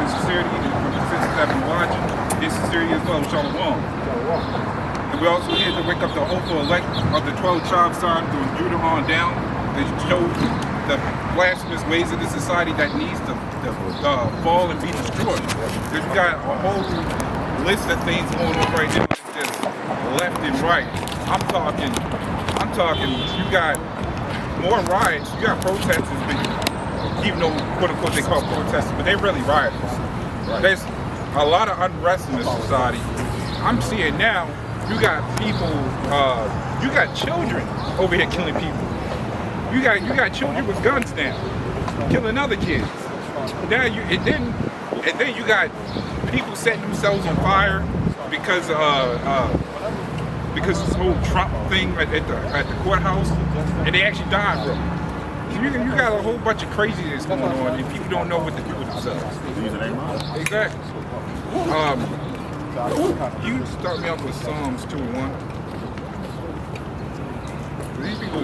the sincerity from the sisters that have been watching. His sincerity as well, Shalom. And we're also here to wake up the hopeful elect of the 12 tribes sign from Judah on down to show the blasphemous ways of the society that needs to fall and be destroyed. Because we got a whole list of things going on right now, just left and right. I'm talking, you got more riots, you got protesters, even though quote unquote they call protesters, but they really rioters. Right. There's a lot of unrest in this society. I'm seeing now, you got people, you got children over here killing people. You got children with guns now, killing other kids. Now and then you got people setting themselves on fire because this whole Trump thing at the courthouse, and they actually died from it. So you got a whole bunch of craziness going on, and people don't know what to do with themselves. Exactly. You start me off with Psalms 2 and 1. These people,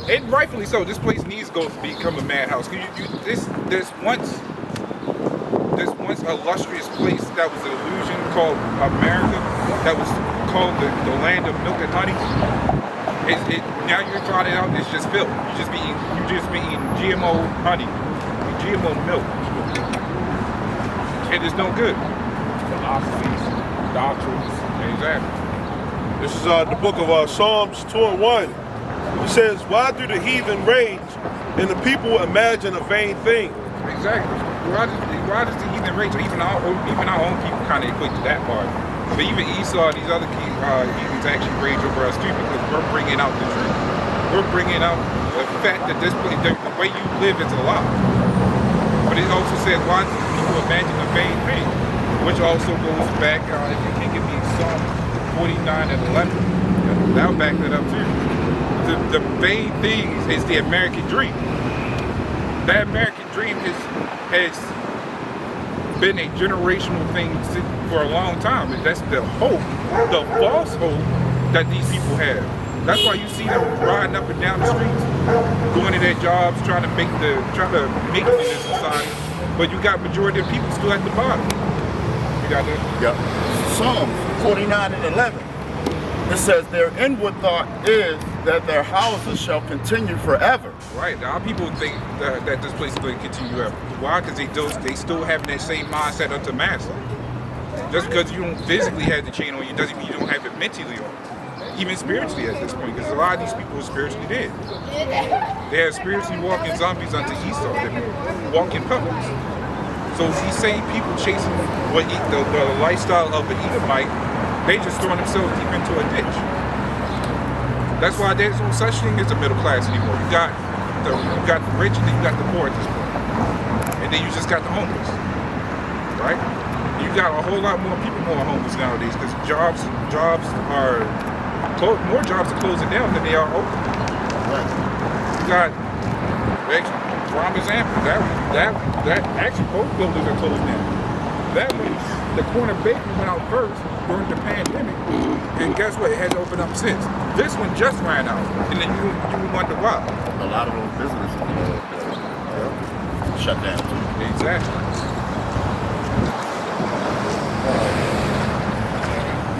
and rightfully so, this place needs to become a madhouse. This once illustrious place that was an illusion called America, that was called the land of milk and honey. Now you're finding out it's just filth. You're just being GMO honey, GMO milk, and it's no good. Philosophies, doctrines. Exactly. This is the book of Psalms 2 and 1. It says, "Why do the heathen rage and the people imagine a vain thing?" Exactly. Why does the heathen rage? Even our own people kind of equate to that part. But even Esau and these other heathens actually rage over us too, because we're bringing out the truth. We're bringing out the fact that this place, the way you live is a lie. But it also says, why do people imagine a vain thing? Which also goes back, if you can give me Psalm 49 and 11, that'll back that up too. The vain thing is the American dream. That American dream has been a generational thing for a long time. And that's the hope, the false hope that these people have. That's why you see them riding up and down the streets, going to their jobs, trying to make it in this society. But you got majority of people still at the bottom. You got that? Yeah. Psalms 49 and 11. It says their inward thought is that their houses shall continue forever. Right. Now people think that this place is going to continue forever. Why? Because they still have that same mindset unto master. Just because you don't physically have the chain on you doesn't mean you don't have it mentally on you. Even spiritually at this point, because a lot of these people are spiritually dead. They are spiritually walking zombies unto Esau. They're walking puppets. So these same people chasing the lifestyle of the Edomite, they just throwing themselves deep into a ditch. That's why there's no such thing as a middle class anymore. You got the rich and then you got the poor at this point. And then you just got the homeless. Right? You got a whole lot more people more homeless nowadays because more jobs are closing down than they are open. Right. You got, prime example, that actually both buildings are closed down. That one, the corner bakery went out first during the pandemic, and guess what? It hasn't opened up since. This one just ran out, and then you wonder why. A lot of those businesses shut down too. Exactly.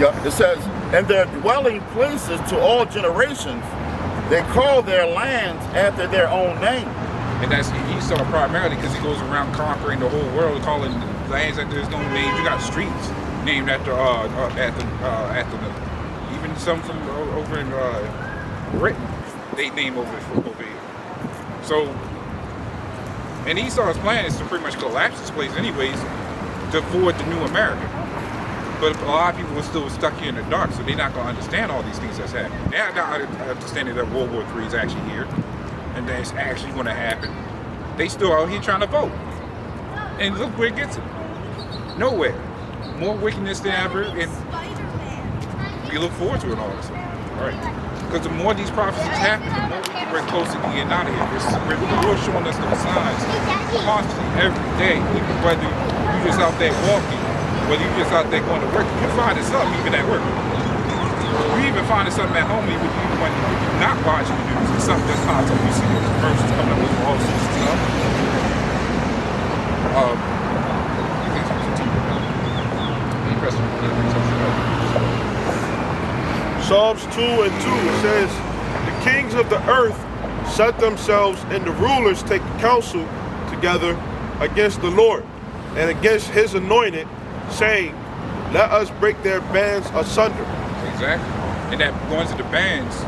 Yeah, it says, and their dwelling places to all generations, they call their lands after their own name. And that's Esau primarily because he goes around conquering the whole world, calling lands that there's no names. You got streets named after even some from over in Britain, they name over here. So, and Esau's plan is to pretty much collapse this place anyways to forward the new America. But a lot of people are still stuck here in the dark, so they're not going to understand all these things that's happening. They're not understanding that World War III is actually here, and that it's actually going to happen. They still out here trying to vote. And look where it gets them. Nowhere. More wickedness than ever, and we look forward to it all this. Right. Because the more these prophecies happen, the more we're closer to getting out of here. We're showing us those signs constantly, every day, even whether you're just out there walking, whether you're just out there going to work, you're finding something even at work. You're even finding something at home even when you're not watching the news. It's something that's pops up. You see those commercials coming up with all sorts of stuff. Psalms 2 and 2, it says, the kings of the earth set themselves and the rulers take counsel together against the Lord and against his anointed, saying, let us break their bands asunder. Exactly. And that going to the bands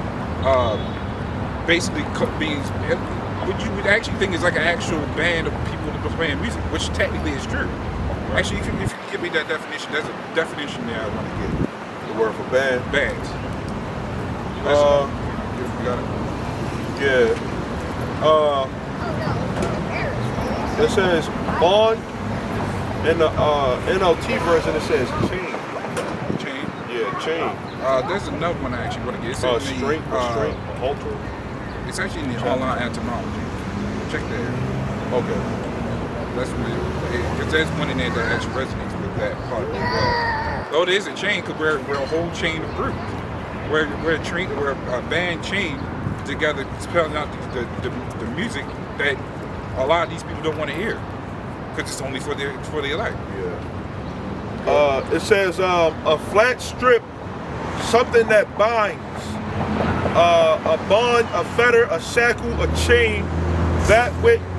basically means what you would actually think is like an actual band of people that was playing music, which technically is true. Actually, if you can give me that definition, there's a definition there I want to get. The word for band? Bands. You got it? Yeah. It says bond. In the NLT version, it says chain. Chain? Yeah, chain. There's another one I actually want to get. It's in String, halter. It's actually in the online etymology. Check that. Okay. That's what because there's one in there that actually resonates with that part as well. Though it is a chain, because we're a whole chain of groups. We're a band chain together, spelling out the music that a lot of these people don't want to hear, because it's only for the elect. Yeah. It says a flat strip, something that binds, a bond, a fetter, a shackle, a chain, that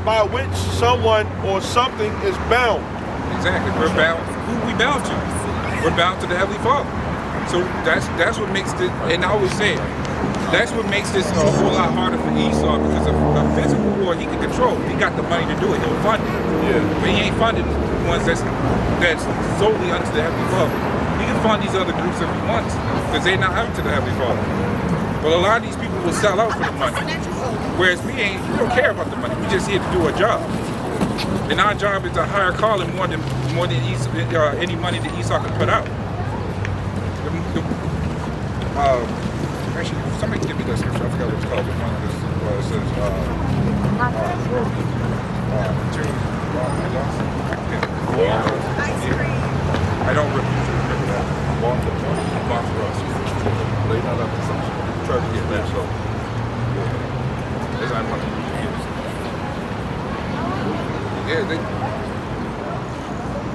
by which someone or something is bound. Exactly. We're bound. Who are we bound to? We're bound to the Heavenly Father. So that's what makes this, and I always say, that's what makes this a whole lot harder for Esau, because of a physical war he can control. He got the money to do it. He'll fund it. Yeah. But he ain't funding the ones that's solely unto the Heavenly Father. He can fund these other groups if he wants, because they're not unto the Heavenly Father. But a lot of these people will sell out for the money. Whereas we don't care about the money. We just here to do a job. And our job is a higher calling more than any money that Esau can put out. Actually, somebody give me that scripture. I forgot what it's called. But one of this it says, I don't remember that. Walk for us. Lay not up to something. Try to get that, so. As I'm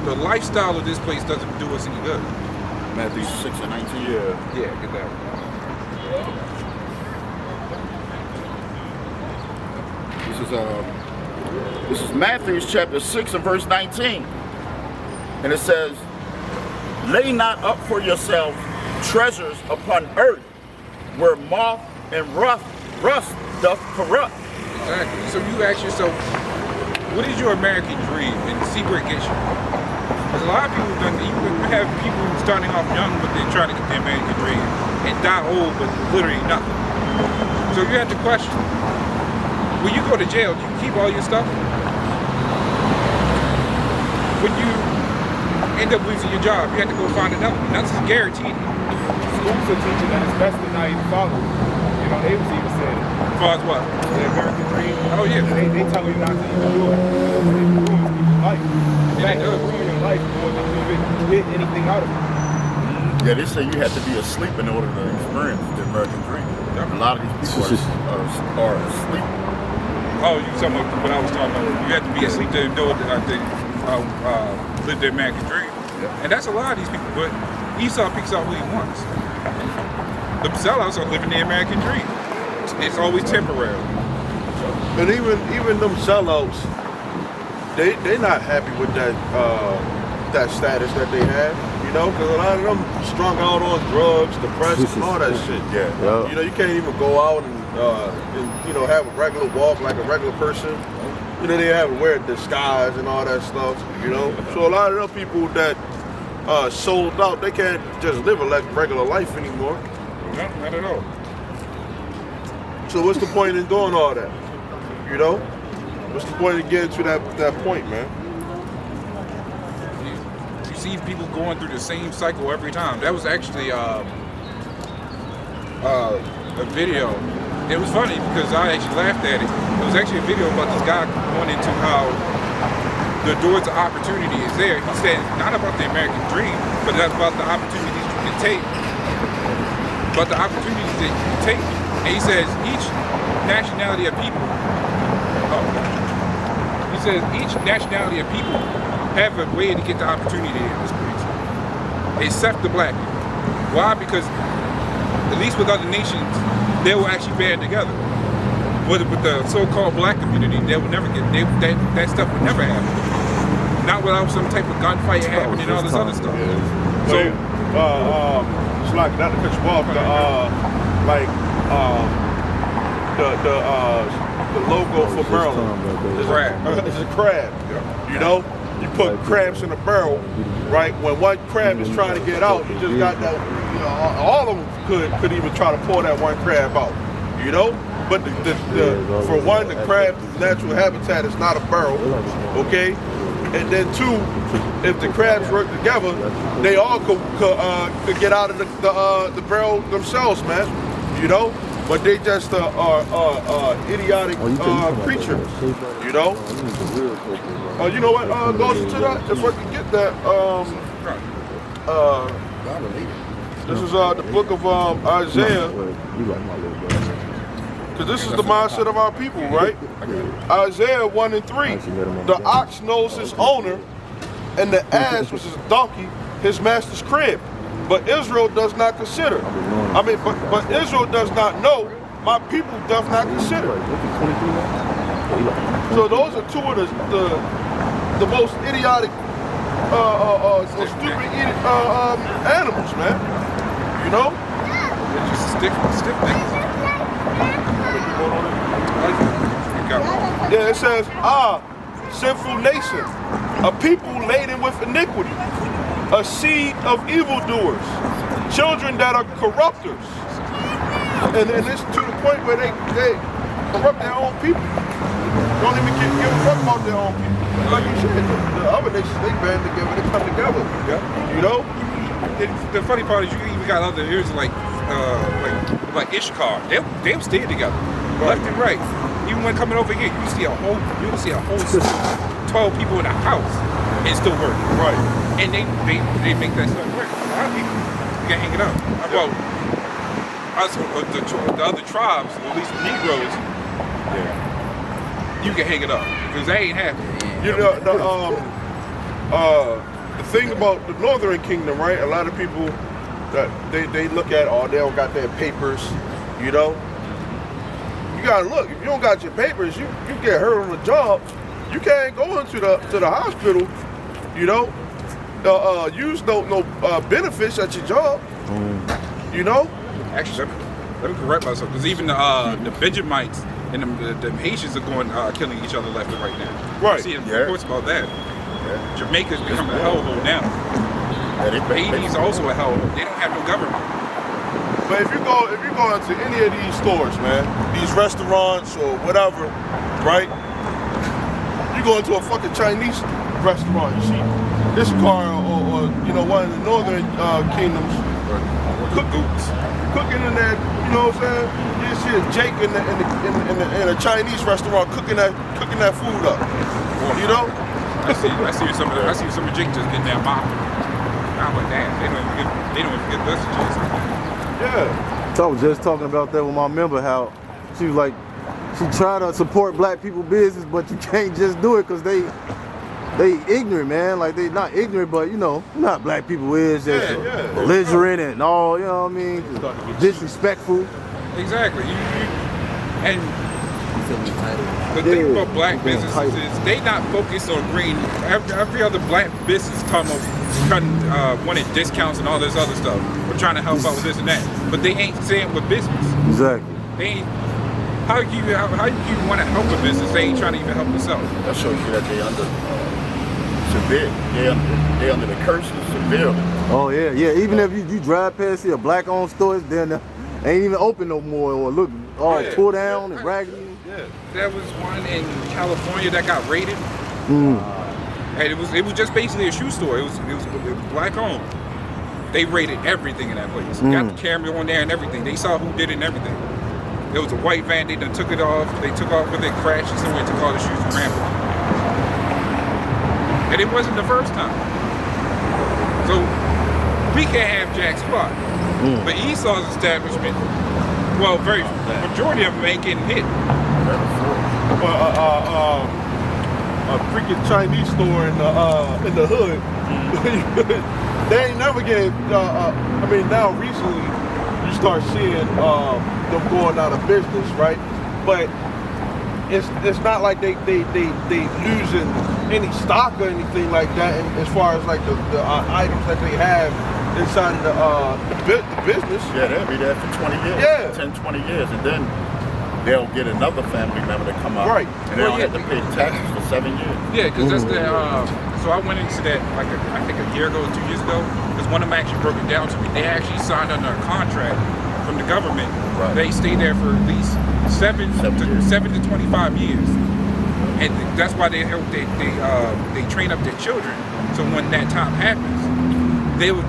the lifestyle of this place doesn't do us any good. Matthew 6 and 19. Yeah, get that one. This is Matthew chapter 6 and verse 19. And it says, lay not up for yourselves treasures upon earth, where moth and rust doth corrupt. Exactly. So you ask yourself, what is your American dream, and see where it gets you. Because a lot of people you have people starting off young, but they're trying to get their American dream, and die old, but literally nothing. So you have to question, when you go to jail, do you keep all your stuff? When you end up losing your job, you have to go find another one. That's guaranteed. Schools are teaching that it's best to not even follow. You know, they was even saying it. As far as what? The American dream. Oh yeah. They tell you not to even do it. It ruins people's life. In fact, it ruins your life more than you even get anything out of it. Yeah, they say you have to be asleep in order to experience the American dream. A lot of these people are asleep. Oh, you talking about what I was talking about? You have to be asleep to know live their American dream. And that's a lot of these people, but Esau picks out who he wants. The sellouts are living their American dream. It's always temporary. And even them sellouts, they not happy with that status that they have, you know, because a lot of them strung out on drugs, depressed, and all that shit. Yeah. You know, you can't even go out and you know, have a regular walk like a regular person. You know, they have to wear a disguise and all that stuff, you know. So a lot of them people that sold out, they can't just live a regular life anymore. No, not at all. So what's the point in doing all that? You know? What's the point of getting to that point, man? You see people going through the same cycle every time. That was actually a video. It was funny because I actually laughed at it. It was actually a video about this guy going into how the doors of opportunity is there. He said not about the American dream, but that's about the opportunities you can take. But the opportunities that you can take. And he says each nationality of people, he says each nationality of people have a way to get the opportunity in this place, except the black people. Why? Because at least with other nations, they will actually band together. With the so-called black community, they would never get that stuff would never happen. Not without some type of gunfight happening and all this other stuff. So, it's like not to cut you off. The logo for Maryland is a crab. You know, you put crabs in a barrel, right? When one crab is trying to get out, you just got that. You know, all of them could even try to pull that one crab out. You know, but for one, the crab's natural habitat is not a barrel. Okay. And then two, if the crabs work together, they all could get out of the barrel themselves, man. You know, but they just are idiotic creatures. You know. You know what goes into that? If I can get that. This is the book of Isaiah. Because this is the mindset of our people, right? Isaiah 1 and 3. The ox knows his owner, and the ass, which is a donkey, his master's crib. But Israel does not consider. But Israel does not know. My people does not consider. So those are two of the most idiotic, stupid animals, man. You know? They're just stiff things. Yeah, it says, sinful nation, a people laden with iniquity, a seed of evildoers, children that are corrupters. And it's to the point where they corrupt their own people. Don't even give a fuck about their own people. Like you said, the other nations, they band together, they come together. Yeah. You know? The funny part is you even got other areas like Ishkar. They'll stay together, left and right. Even when coming over here, you see a whole 12 people in a house and still working. Right. And they make that stuff work. A lot of people, you can hang it up. Well, the other tribes, at least the Negroes, you can hang it up because they ain't happy. You know, the thing about the Northern Kingdom, right? A lot of people that they look at, they don't got their papers, you know. You gotta look. If you don't got your papers, you get hurt on the job. You can't go into the hospital, you know. Use no benefits at your job, you know. Actually, let me correct myself because even the Benjamites and the Haitians are going killing each other left and right now. Right. I see reports about that. Jamaica's becoming a hellhole now. Haiti's also a hellhole. They don't have no government. But if you go into any of these stores, man, these restaurants or whatever, right? You go into a fucking Chinese restaurant, you see this car or you know, one of the northern kingdoms, cooking in that, you know what I'm saying? You see a Jake in a Chinese restaurant cooking that food up, you know? I see some of Jake just getting that mop. I'm like, damn, they don't even get this chance. Yeah. So I was just talking about that with my member, how she was like, she tried to support black people business, but you can't just do it because they ignorant, man. Like, they not ignorant, but you know how black people is, just belligerent and all, you know what I mean? Disrespectful. Exactly. And the thing about black businesses is they not focused on green. Every other black business talking about wanting discounts and all this other stuff. We're trying to help out with this and that, but they ain't saying with business. Exactly. They ain't. How you want to help a business? They ain't trying to even help themselves. That shows you that they under severe. They under the curse of severely. Oh yeah. Even if you drive past here, black-owned stores, then ain't even open no more, or look all tore down and raggedy. Yeah. There was one in California that got raided. And it was just basically a shoe store. It was black owned. They raided everything in that place. Got the camera on there and everything. They saw who did it and everything. There was a white van. They done took it off. They took off with it, crashed, and somewhere took all the shoes and ran with it. And it wasn't the first time. So we can't have Jack's spot. But Esau's establishment, well, majority of them ain't getting hit. A freaking Chinese store in the hood. They ain't never get. Now recently, you start seeing them going out of business, right? But it's not like they losing any stock or anything like that. And as far as like the items that they have inside of the business. Yeah, they'll be there for 20 years. Yeah. 10, 20 years, and then they'll get another family member to come up. Right. And they don't have to pay taxes for 7 years. Yeah, because that's the. So I went into that like I think a year ago, 2 years ago, because one of them actually broke it down to me. They actually signed under a contract from the government. Right. They stay there for at least 7 to 25 years, and that's why they train up their children. So when that time happens, they will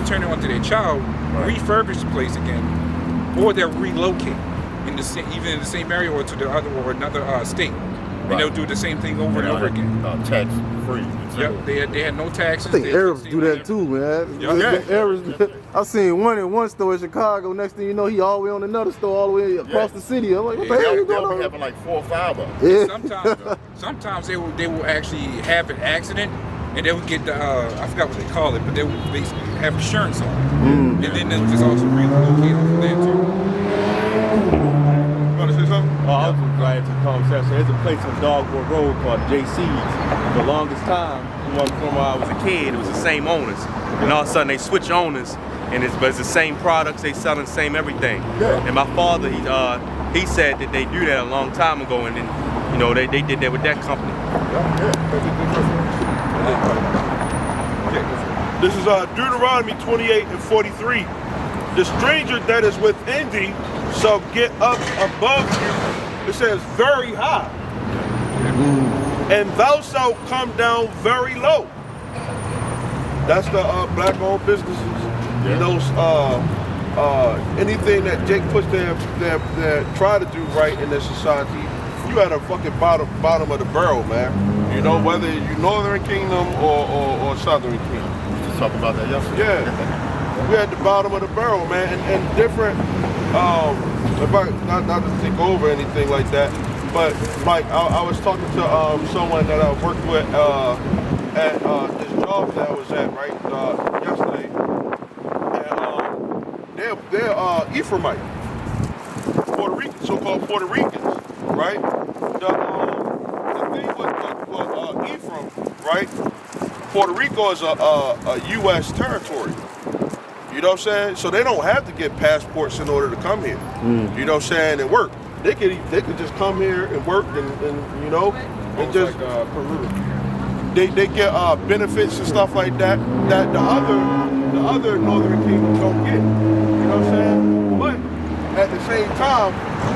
turn it onto their child, refurbish the place again, or they'll relocate in even in the same area or to the other or another state, and they'll do the same thing over and over again. Tax free. Yep, they had no taxes. I think Arabs do that too, man. Yep. Arabs, I seen one in one store in Chicago. Next thing you know, he all the way on another store all the way across the city. I'm like, what the hell you They'll going be on? having like 4 or 5 of them. Yeah. Sometimes they will actually have an accident, and they will get the I forgot what they call it, but they will basically have insurance on it, and then they'll just also relocate off of there too. You want to say something? Oh, I was just glad to come. There's a place on Dogwood Road called JC's. For the longest time, from when I was a kid, it was the same owners. And all of a sudden they switch owners, and it's the same products, they selling the same everything. Yeah. And my father, he said that they do that a long time ago, and then, they did that with that company. This is Deuteronomy 28 and 43. The stranger that is within thee shall get up above you. It says very high. And thou shalt come down very low. That's the black-owned businesses. Yeah. Anything that Jake puts their try to do right in this society, you at a fucking bottom of the barrel, man. Whether you Northern Kingdom or Southern Kingdom. We just talked about that yesterday. Yeah, we at the bottom of the barrel, man, and different. If I not to take over anything like that, but like I was talking to someone that I worked with at this job that I was at yesterday, and they're Ephraimite, Puerto Rican, so-called Puerto Ricans, right? The thing with Ephraim, right? Puerto Rico is a U.S. territory. You know what I'm saying? So they don't have to get passports in order to come here. You know what I'm saying? And work. They could just come here and work and just like Peru. they get benefits and stuff like that that the other Northern Kingdoms don't get. You know what I'm saying? But at the same time,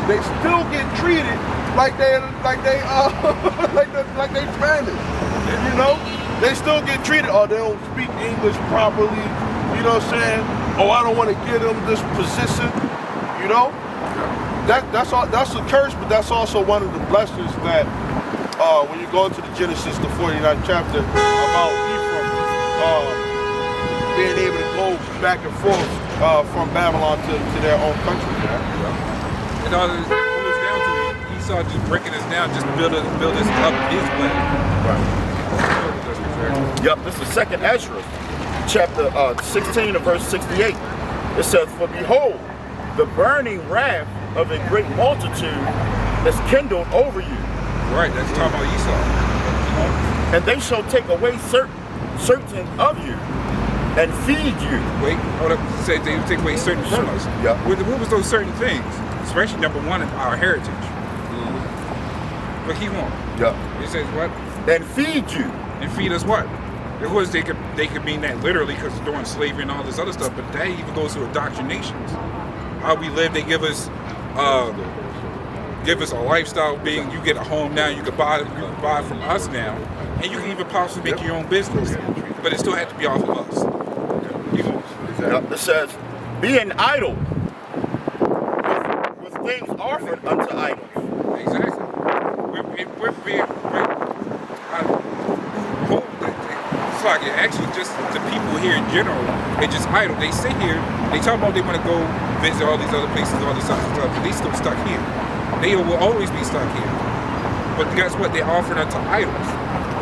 they still get treated like they Spanish. They still get treated. They don't speak English properly. You know what I'm saying? I don't want to give them this position. That's a curse, but that's also one of the blessings that when you go into the Genesis, the 49th chapter, about Ephraim being able to go back and forth from Babylon to their own country. And all it boils down to Esau just breaking us down, just build us up his way. Right. Yep, this is 2nd Ezra, chapter 16 and verse 68. It says, "For behold, the burning wrath of a great multitude is kindled over you. Right, that's talking about Esau. And they shall take away certain of you and feed you." Wait, hold up. Say they would take away certain from us. Yeah. What was those certain things? Especially number one, our heritage. What he want? Yeah. It says what? And feed you. And feed us what? Of course, they could mean that literally because during slavery and all this other stuff, but that even goes to indoctrinations. How we live, they give us a lifestyle. Being you get a home now, you can buy from us now, and you can even possibly make your own business, but it still has to be off of us. Yep. It says, "Being idle with things offered unto idols." Exactly. We're being. It's like actually just the people here in general, they're just idle. They sit here, they talk about they want to go visit all these other places, all this other stuff, but they still stuck here. They will always be stuck here. But guess what? They're offering unto idols,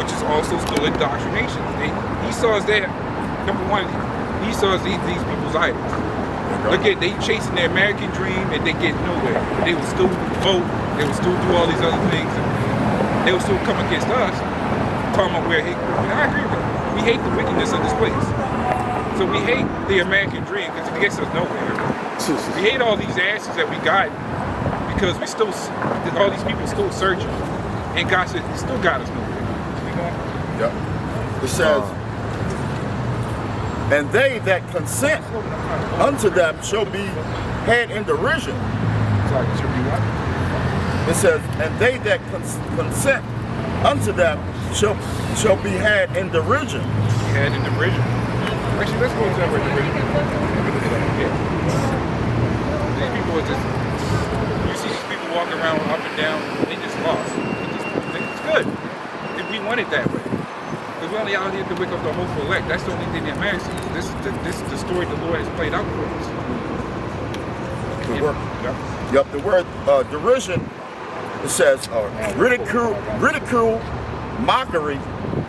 which is also still indoctrination. Esau is there. Number one, Esau is these people's idols. Look at, they chasing their American dream and they get nowhere. They will still vote, they will still do all these other things. They will still come against us, talking about we're hate. I agree with them. We hate the wickedness of this place. So we hate the American dream because it gets us nowhere. We hate all these answers that we got because we still, all these people still searching. And God said, He still got us nowhere. Yep. It says, and they that consent unto them shall be had in derision. It says, and they that consent unto them shall be had in derision. Had in derision. Actually, let's go into that word derision. Yeah. These people are just, you see these people walking around up and down, they just lost. It's good. If we want it that way. Because we're only out here to wake up the hopeful elect. That's the only thing that matters. This is the story the Lord has played out for us. Yep, the word derision, it says ridicule, mockery,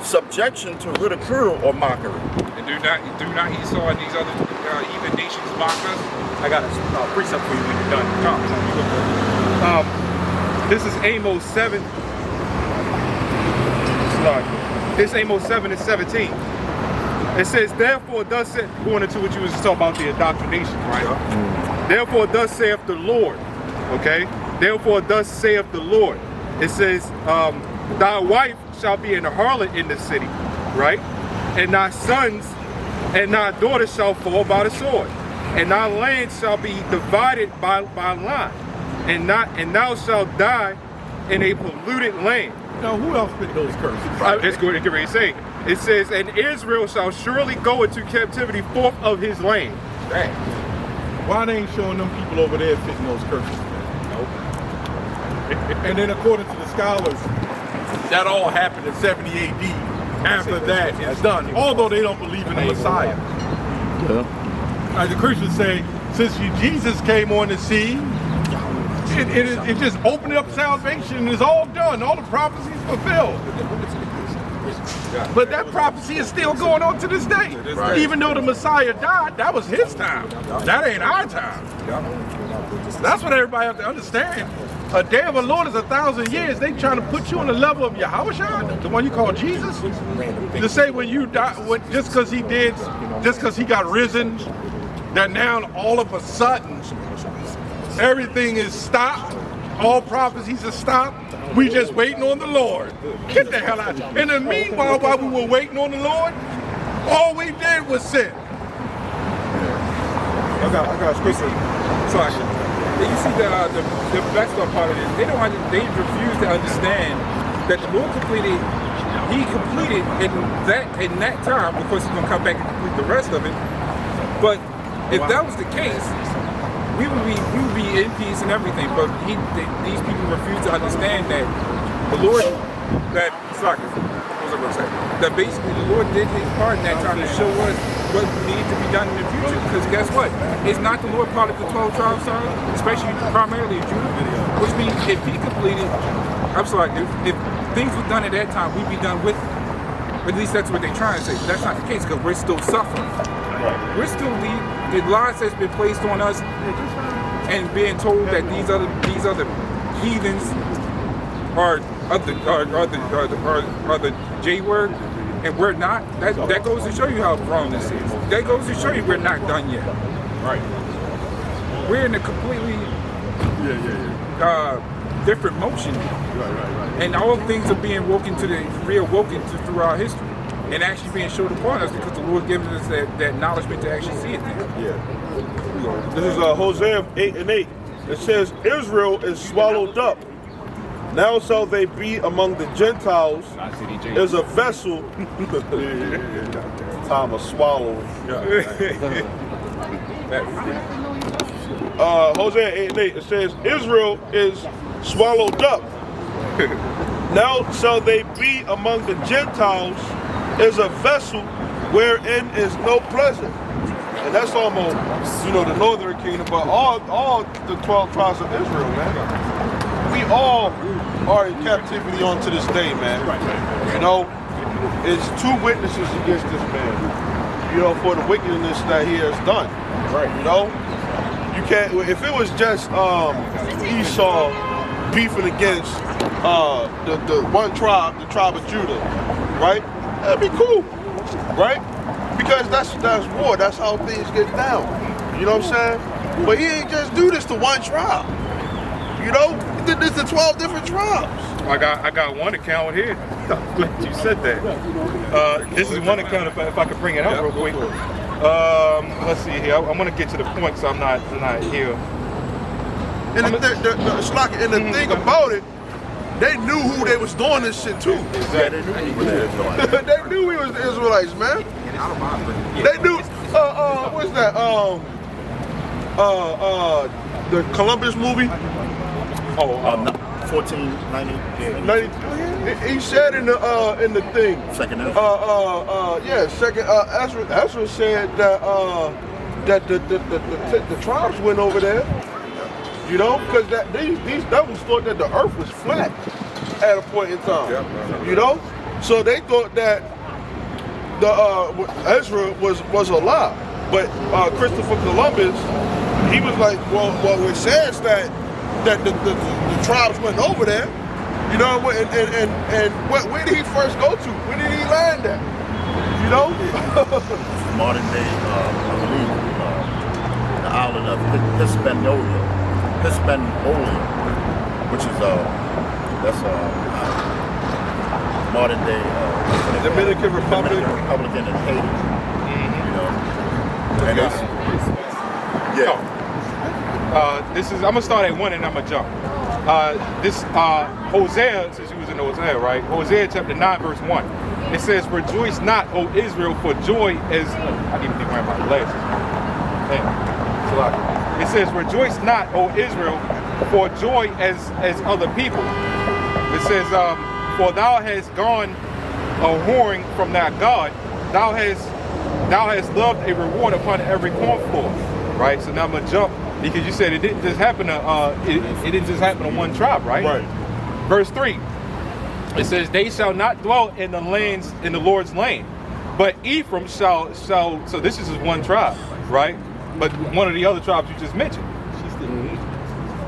subjection to ridicule or mockery. And do not Esau and these other even nations mock us? I got a precept for you when you're done. This is Amos 7. This Amos 7 and 17. It says, therefore thus saith, going into what you was talking about, the indoctrination, right? Therefore thus saith the Lord, okay? Therefore thus saith the Lord. It says, thy wife shall be an harlot in the city, right? And thy sons and thy daughters shall fall by the sword. And thy land shall be divided by line. And thou shalt die in a polluted land. Now, who else fit those curses? Let's go and get ready to say. It says, and Israel shall surely go into captivity forth of his land. Dang. Why they ain't showing them people over there fitting those curses, man? Nope. And then according to the scholars, that all happened in 70 AD. After that, it's done. Although they don't believe in the Messiah. Yeah. As the Christians say, since Jesus came on the scene, it just opened up salvation and it's all done. All the prophecies fulfilled. But that prophecy is still going on to this day. Right. Even though the Messiah died, that was his time. That ain't our time. That's what everybody has to understand. A day of the Lord is 1,000 years. They trying to put you on the level of Yahushua, the one you call Jesus. To say when you die, just because he got risen, that now all of a sudden everything is stopped. All prophecies are stopped. We just waiting on the Lord. Get the hell out. In the meanwhile, while we were waiting on the Lord, all we did was sin. I got scripture. Sorry. You see the best part of this. They refuse to understand that the Lord completed. He completed in that time. Of course, he's gonna come back and complete the rest of it. But if that was the case, we would be in peace and everything. But these people refuse to understand that the Lord, that basically the Lord did his part in that time to show us what needed to be done in the future. Because guess what? It's not the Lord part of the 12 tribes, especially primarily Judah, which means if he completed, if things were done at that time, we'd be done with it. At least that's what they're trying to say. But that's not the case because we're still suffering. We're still the lies that's been placed on us and being told that these other heathens are the J word, and we're not. That goes to show you how wrong this is. That goes to show you we're not done yet. Right. We're in a completely different motion. Right. And all things are being reawoken throughout history. And actually being showed upon us because the Lord gives us that acknowledgement to actually see it now. Yeah. This is Hosea 8:8. It says, Israel is swallowed up. Now shall they be among the Gentiles as a vessel. Time of swallowing. Hosea 8:8. It says, Israel is swallowed up. Now shall they be among the Gentiles is a vessel wherein is no pleasure. And that's almost, the northern kingdom, but all the 12 tribes of Israel, man. We all are in captivity on to this day, man. It's two witnesses against this man. you know, for the wickedness that he has done. Right. You know, you can't. If it was just Esau beefing against the one tribe, the tribe of Judah, right? That'd be cool, right? Because that's war. That's how things get down. You know what I'm saying? But he ain't just do this to one tribe. You know, he did this to 12 different tribes. I got one account here. I'm glad you said that. This is one account. If I could bring it up real quick. Let's see here. I'm gonna get to the point, so I'm not here. And the thing about it, they knew who they was doing this shit to. Yeah, they knew he was the Israelites. They knew we was the Israelites, man. They knew. What's that? The Columbus movie. 1490. He said in the thing. Second Ezra. Second. Ezra said that the tribes went over there. You know, because these devils thought that the earth was flat at a point in time. You know, so they thought that Ezra was a lie. But Christopher Columbus, he was like, well, it says that the tribes went over there. You know, and where did he first go to? Where did he land at? You know, Modern day, I believe, the island of Hispaniola, which is that's modern day Dominican Republic. Republican in Haiti. You know, and it's This is. I'm gonna start at 1 and I'm gonna jump. This Hosea, since you was in Hosea, right? Hosea chapter 9, verse 1. It says, "Rejoice not, O Israel, for joy is." I need to be wearing my glasses. Damn. It's a lot. It says, "Rejoice not, O Israel, for joy as other people." It says, "For thou hast gone a whoring from thy God, thou hast loved a reward upon every corn floor." Right. So now I'm gonna jump because you said it didn't just happen to it didn't just happen to one tribe, right? Right. Verse 3. It says, "They shall not dwell in the lands in the Lord's land, but Ephraim shall." So this is just one tribe, right? But one of the other tribes you just mentioned.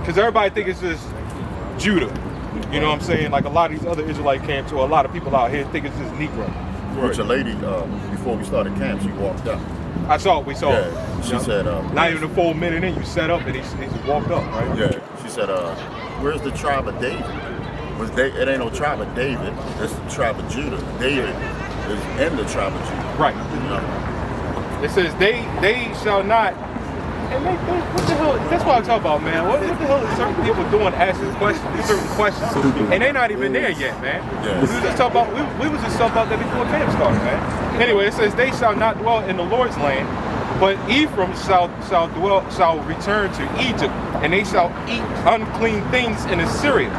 Because everybody think it's just Judah. You know what I'm saying? Like a lot of these other Israelite camps, or a lot of people out here think it's just Negro. which a lady, before we started camp, she walked up. We saw. Yeah, she said, not even a full minute in, you set up and he just walked up, right? Yeah, she said, where's the tribe of David? It ain't no tribe of David, it's the tribe of Judah. David is in the tribe of Judah. Right. You know? It says they shall not. And what the hell? That's what I'm talking about, man. What the hell is certain people doing, asking certain questions, and they're not even there yet, man. Yeah. We was just talking about. We was just talking about that before camp started, man. Anyway, it says they shall not dwell in the Lord's land, but Ephraim shall return to Egypt, and they shall eat unclean things in Assyria.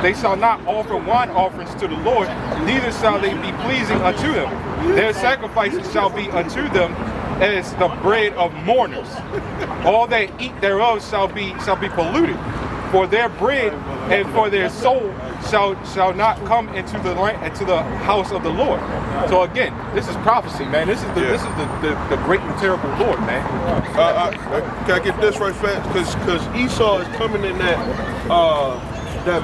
They shall not offer wine offerings to the Lord, neither shall they be pleasing unto him. Their sacrifices shall be unto them as the bread of mourners. All that eat thereof shall be polluted. For their bread and for their soul shall not come into the house of the Lord. So again, this is prophecy, man. This is the great and terrible Lord, man. Can I get this right fast? Because Esau is coming in that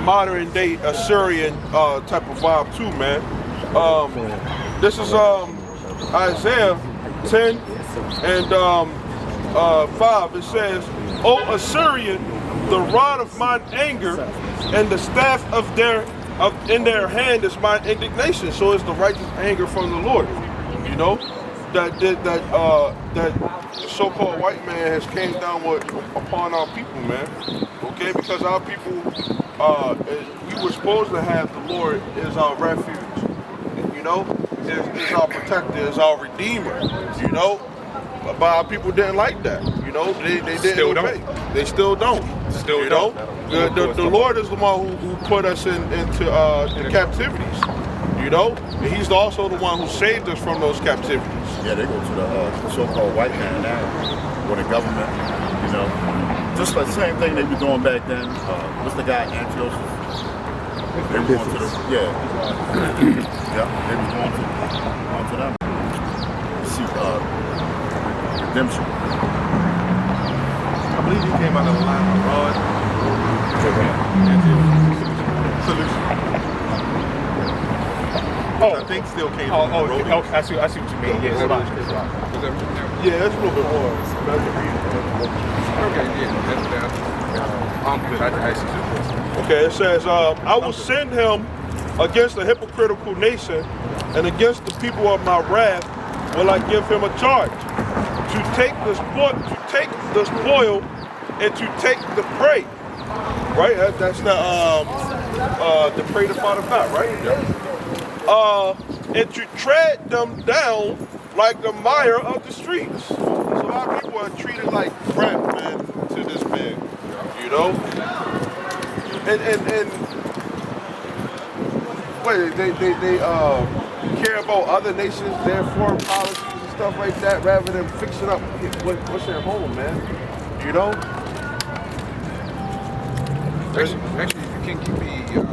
modern day Assyrian type of vibe too, man. This is Isaiah 10 and 5. It says, "O Assyrian, the rod of mine anger, and the staff in their hand is my indignation." So it's the righteous anger from the Lord. You know, that so-called white man has came down upon our people, man. Okay, because our people, we were supposed to have the Lord as our refuge. You know, is our protector, is our redeemer. You know. But our people didn't like that, you know. They didn't Still obey. don't. They still don't. Still you know. don't. The Lord is the one who put us into captivities, you know. And He's also the one who saved us from those captivities. Yeah, they go to the so-called white man now, or the government, you know. Just the same thing they were doing back then. What's the guy, Antiochus? They were going to the, yeah, they were going to them. See, redemption. I believe he came out of the line of Rod. That's it. Solution. Oh. I think still came Oh, from the okay. I see what you mean. Yeah, it's a lot. Yeah, that's a little bit more. Okay, yeah, I'm good. I see. Okay, it says, I will send him against a hypocritical nation, and against the people of my wrath will I give him a charge to take the spoil, and to take the prey. Right? That's the prey the Father got, right? And to tread them down like the mire of the streets. So a lot of people are treated like crap, man, to this man. You know? And wait, they care about other nations, their foreign policies and stuff like that, rather than fixing up what's their home, man. You know? Actually, if you can give me 2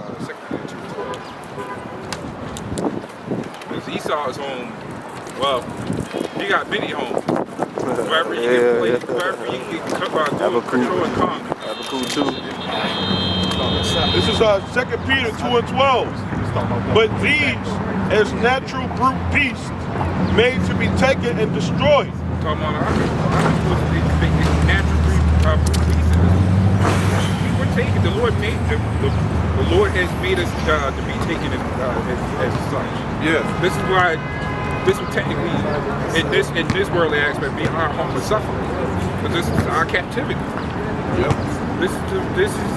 Corinthians 2:12. Because Esau is home. Well, he got many homes. Wherever you can play, wherever you can control and calm. Habakkuk 2. This is 2 Peter 2:12. But these, as natural brute beasts, made to be taken and destroyed. Talking about the natural brute beasts. We were taken. The Lord made the Lord has made us to be taken as such. Yeah. This is why this would technically, in this worldly aspect, be our home of suffering. But this is our captivity. Yep. This is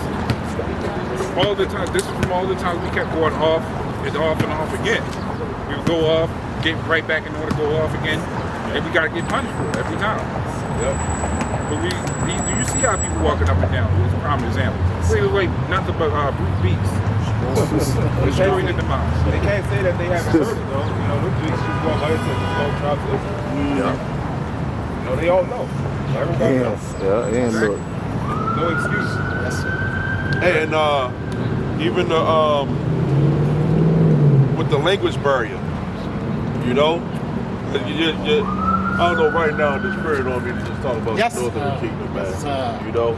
all the time. This is from all the times we kept going off and off again. We would go off, get right back in order, go off again, and we gotta get punished for it every time. Yep. But do you see how people walking up and down? It's a prime example. Wait, nothing but brute beasts. Destroying the demise. They can't say that they haven't heard it though. You know, those beats just walk out and say, Yeah. you know, they all know. Everybody knows. Yeah, and look. No excuse. And even with the language barrier, you know, I don't know right now the spirit on me to just talk about the Northern Kingdom, man. You know,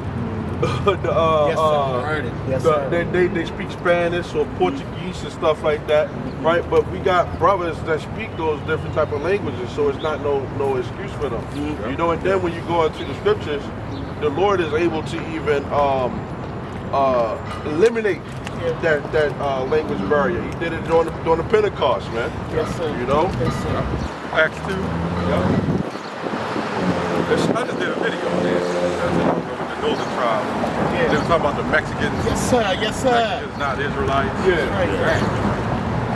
they speak Spanish or Portuguese and stuff like that, right? But we got brothers that speak those different type of languages, so it's not no excuse for them. You know, and then when you go into the scriptures, the Lord is able to even eliminate that language barrier. He did it during the Pentecost, man. Yes, sir. You know? Yes, sir. Acts 2. Yep. I just did a video on this with the Northern tribe. Yeah. They were talking about the Mexicans. Yes, sir. Yes, sir. Mexicans, not Israelites. Yeah. Right.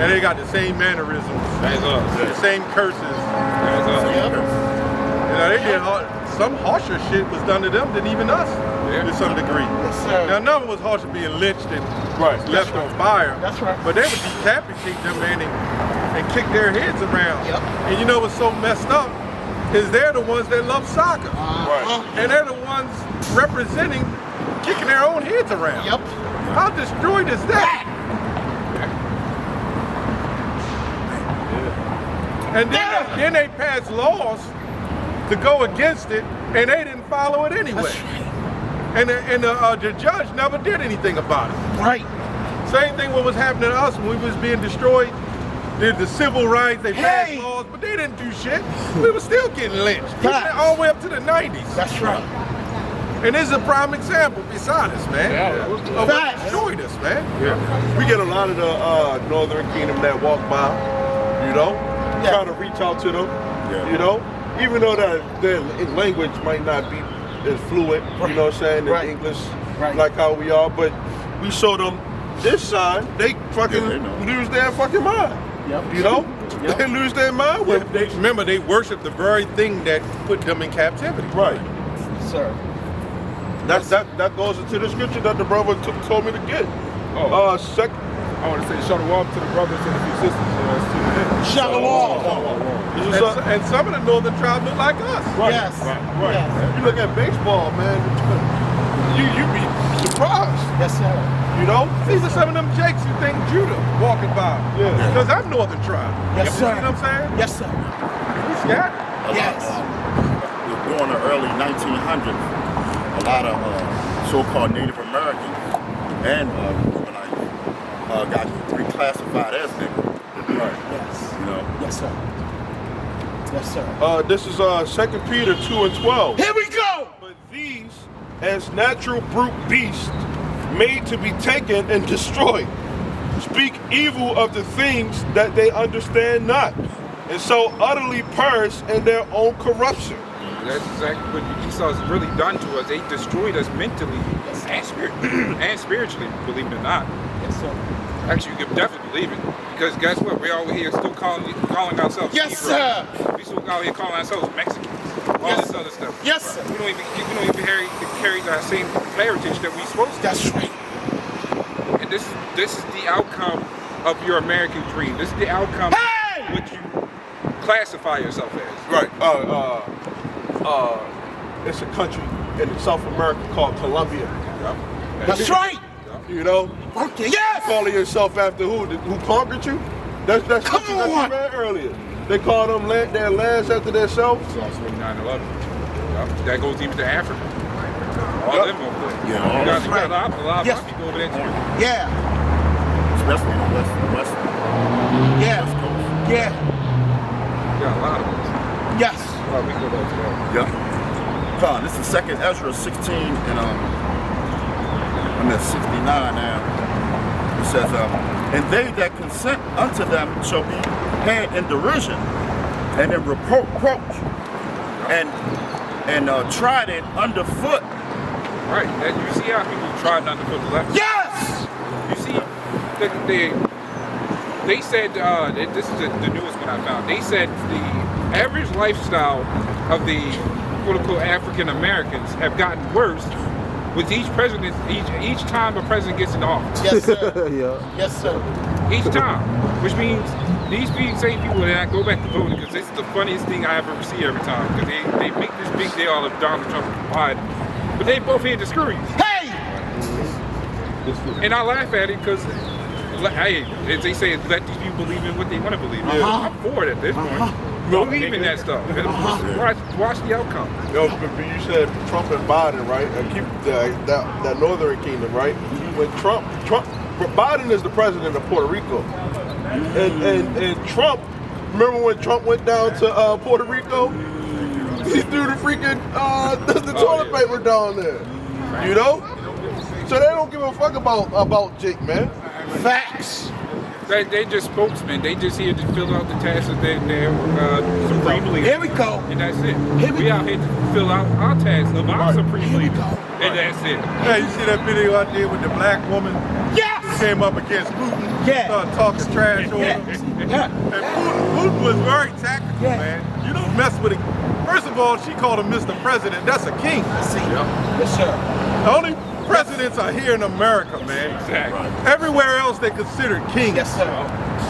And they got the same mannerisms, the same curses. Yep. You know, they did some harsher shit was done to them than even us, to some degree. Yes, sir. Now, none of them was harsher being lynched and left on right. fire. That's right. But they would decapitate them, man, and kick their heads around. Yep. And you know what's so messed up is they're the ones that love soccer. Right. And they're the ones representing kicking their own heads around. Yep. How destroyed is that? And then they passed laws to go against it, and they didn't follow it anyway. That's right. And the judge never did anything about it. Right. Same thing what was happening to us when we was being destroyed. Did the civil rights, they passed laws, but they didn't do shit. We were still getting lynched. All the way up to the 90s. That's right. And this is a prime example beside us, man. Of what destroyed us, man. Yeah. We get a lot of the Northern Kingdom that walk by, you know, trying to reach out to them, you know, even though their language might not be as fluent, you know what I'm saying, in English, like how we are, but we show them this side, they fucking lose their fucking mind. You know? They lose their mind with remember, they worship the very thing that put them in captivity. Right. Sir. That goes into the scripture that the brother told me to get. I want to say shalom to the brothers and a few sisters. Shalom. And some of the northern tribes look like us. Right. Yes. Right. Yes. You look at baseball, man, you be surprised. Yes, sir. You know? These are some of them jakes you think Judah walking by. Yeah. Because I'm northern tribe. Yes, You sir. see what I'm saying? Yes, sir. We scattered. Yes. during the early 1900s, a lot of so-called Native Americans and Cubanites got reclassified as Negro. Right. Yes. You know. Yes, sir. Yes, sir. This is 2 Peter 2:12. Here we go. But these, as natural brute beasts, made to be taken and destroyed, speak evil of the things that they understand not, and so utterly perish in their own corruption. That's exactly what Esau's really done to us. They destroyed us mentally and spiritually, believe it or not. Yes, sir. Actually, you can definitely believe it. Because guess what? We're over here still calling ourselves Yes, Negroes. sir. We still out here calling ourselves Mexicans. All Yes. this other stuff. Yes, sir. We don't even carry that same heritage that we supposed to. That's right. And this is the outcome of your American dream. This is the outcome Hey! of what you classify yourself as. Right. It's a country in South America called Colombia. That's right. You know, Okay. Yes. calling yourself after who? Who conquered you? That's Come what you on. read earlier. They call them their lands after themselves. It's also 9/11. Yep. That goes even to Africa. All Yep. them over there. Yeah, You got that's right. a lot of Yes. black people over there too. Yeah. Especially in the west Yeah. coast. Yeah. You got a lot of us. Yes. Well, we go back to that. Yeah. Con, this is 2nd Ezra 16 and I'm at 69 now. It says, and they that consent unto them shall be had in derision and in reproach and trodden underfoot. Right. And you see how people tried underfoot the left. Yes. You see, they said, this is the newest one I found. They said the average lifestyle of the quote-unquote African Americans have gotten worse with each president, each time a president gets in office. Yes, sir. Yeah. Yes, sir. Each time. Which means these same people that go back to voting, because it's the funniest thing I ever see every time. Because they make this big deal out of Donald Trump and Biden. But they both here to screw you. Hey. And I laugh at it because, hey, as they say, let these people believe in what they want to believe in. Uh-huh. I'm for it at this point. Believe in that stuff. Watch the outcome. Yo, but you said Trump and Biden, right? And keep that Northern Kingdom, right? When Biden is the president of Puerto Rico, and Trump. Remember when Trump went down to Puerto Rico? He threw the freaking the toilet paper down there. You know? So they don't give a fuck about Jake, man. Facts. They just spokesmen. They just here to fill out the tasks of their supreme leader. Here we go. And that's it. Here we We out here to fill out our tasks of our supreme Here we leader. go. And that's it. Hey, you see that video out there with the black woman who Yes. came up against Putin? Yeah. Started talking trash on Yeah. him. Yeah. And Putin was very tactical, Yeah. man. You don't mess with it. First of all, she called him Mr. President. That's a king. See. Yes, sir. The only presidents are here in America, man. Exactly. Everywhere else they considered kings. Yes, sir.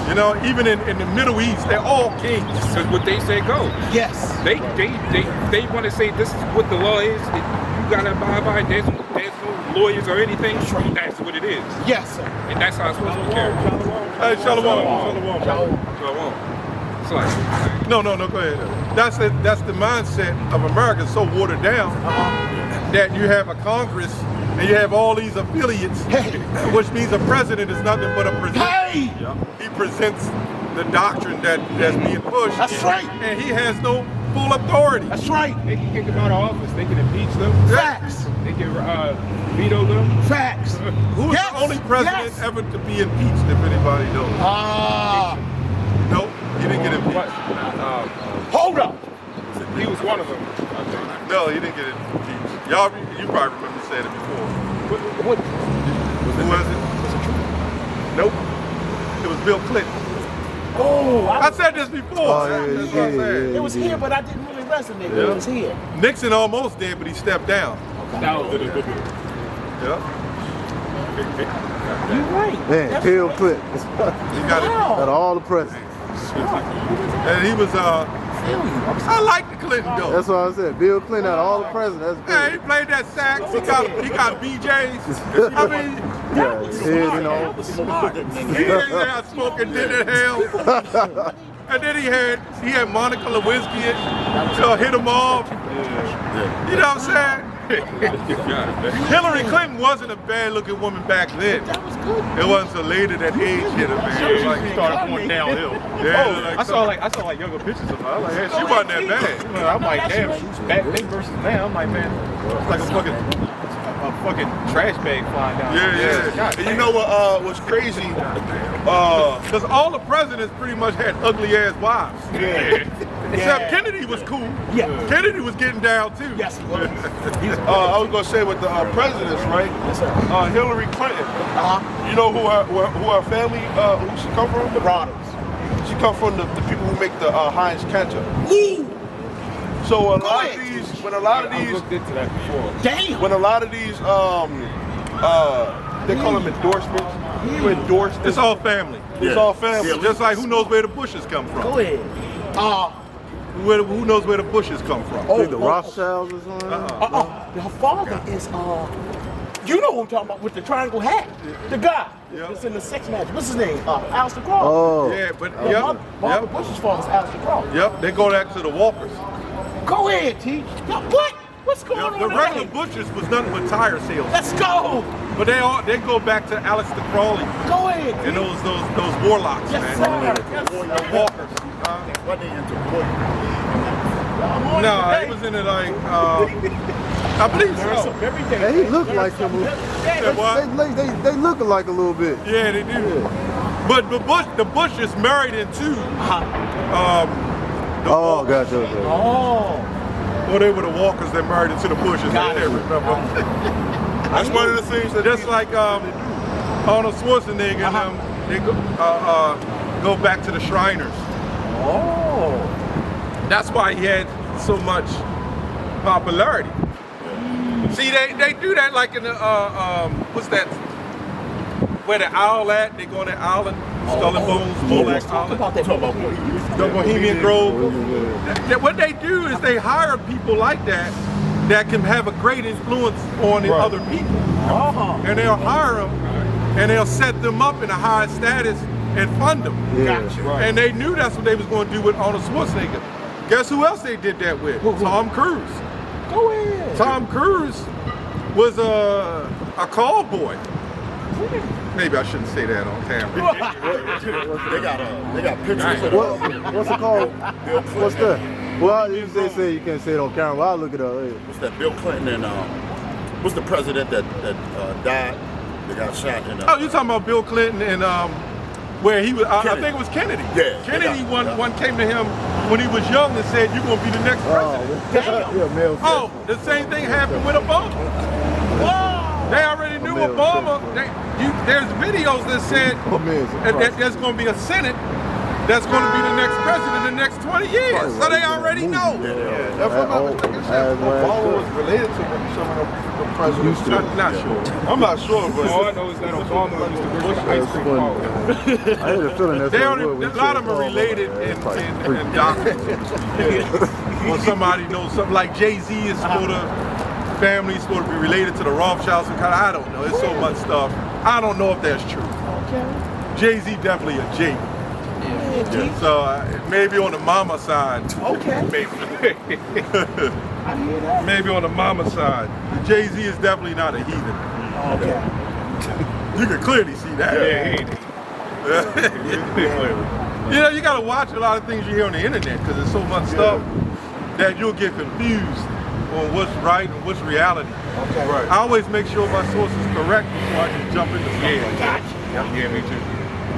You know, even in the Middle East, they're all kings. Because what they say goes. Yes. They want to say this is what the law is. You gotta abide by it. There's no lawyers or anything. That's what it is. Yes, sir. And that's how it's supposed to be carried. Hey, Shalom. So it's like, No, go ahead. That's the mindset of America. It's so watered down that you have a Congress and you have all these affiliates, which means a president is nothing but a presenter. Hey. He presents the doctrine that's being pushed. That's right. And he has no full authority. That's right. they can kick them out of office. They can impeach them. Facts. They can veto them. Facts. Who is Yes, the only president yes. ever to be impeached, if anybody knows? Nope, he didn't get impeached. Hold up. He was one of them. No, he didn't get impeached. You probably remember saying it before. What? Who was it? Nope. It was Bill Clinton. Oh, I said this before. Oh, yeah, That's what I said. it was here, but I didn't really resonate. Yeah. It was here. Nixon almost did, but he stepped down. That was Yeah. You're right. Man, That's Bill right. Clinton. He got it. Out of Wow. all the presidents. And he was, I feel you. I like the Clinton though. That's what I said. Bill Clinton out of all the presidents. Yeah, That's he good. played that sax. He got BJs. I mean, Yeah, his head, you know. That was smart. he ain't out smoking, did it hell. And then he had Monica Lewinsky hit him off. You know what I'm saying? Hillary Clinton wasn't a bad-looking woman back then. That was good. It wasn't until later that age hit her, man. It was like he started going downhill. Yeah, I saw like younger pictures of her. I was like, hey, she wasn't that bad. I'm like, damn, she's back then versus now. I'm like, man, it's like a fucking trash bag flying down. Yeah. And you know what was crazy? Because all the presidents pretty much had ugly-ass wives. Except Kennedy was cool. Yeah. Kennedy was getting down, too. Yes, he was. I was gonna say with the presidents, right? Yes, sir. Hillary Clinton. You know who her family, who she come from? The Rotters. She come from the people who make the Heinz ketchup. Ooh. So I looked into that before. Damn. when a lot of these they call them endorsements. You endorse this. It's all family. It's all family. Just like who knows where the Bushes come from? Go ahead. Who knows where the Bushes come from? I think the Rothschilds or something. Her father is you know who I'm talking about with the triangle hat. The guy that's in the sex match. What's his name? Alistair Crawford. Oh. Yeah, but Barbara Bush's father's Alistair Crawford. Yep, they go back to the Walkers. Go ahead, T. Yo, what? What's going on? The regular today? Bushes was nothing but tire sales. Let's go. But they go back to Aleister Crowley Go ahead. T. and those warlocks, Yes, man. sir. Yes, The sir. Walkers. What they into boy? No, it was in it like I believe so. Hey, he looked like him. They look alike a little bit. Yeah, they do. But the Bushes married into Oh, gotcha. Okay. well, they were the Walkers that married into the Bushes. I can't remember. That's one of the things that Just like Arnold Schwarzenegger and them, they go back to the Shriners. That's why he had so much popularity. See, they do that like in the what's that? Where the owl at? They go in the island, Skull and Bones, Molac Talk Island, about that. the Bohemian Grove. What they do is they hire people like that can have a great influence on the other people, and they'll hire them and they'll set them up in a higher status and fund them. And they knew that's what they was going to do with Arnold Schwarzenegger. Guess who else they did that with? Tom Cruise. Go ahead. Tom Cruise was a call boy. Maybe I shouldn't say that on camera. They got pictures of What's it called? Bill Clinton. What's that? Well, they say you can't say it on camera. I'll look it up later. What's that? Bill Clinton and what's the president that died? They got shot in. Oh, you talking about Bill Clinton and where he was? I think it was Kennedy. Yeah. Kennedy one came to him when he was young and said, "You're gonna be the next president." The same thing happened with Obama. They already knew Obama. There's videos that said that there's going to be a Senate that's going to be the next president in the next 20 years. So they already know. Obama was related to some of the presidents. Not sure. I'm not sure, but All I know is that Obama used to push ice cream power. I had a feeling that's A what it was. lot of them are related in doctrine. Or somebody knows something like Jay-Z is supposed to. Family's supposed to be related to the Rothschilds and kind of, I don't know. It's so much stuff. I don't know if that's true. Jay-Z definitely a J. So maybe on the mama side. Maybe. Maybe on the mama side. Jay-Z is definitely not a heathen. You can clearly see that. You know, you got to watch a lot of things you hear on the internet because there's so much stuff that you'll get confused on what's right and what's reality. Right. I always make sure my source is correct before I can jump into something. Yeah, me too.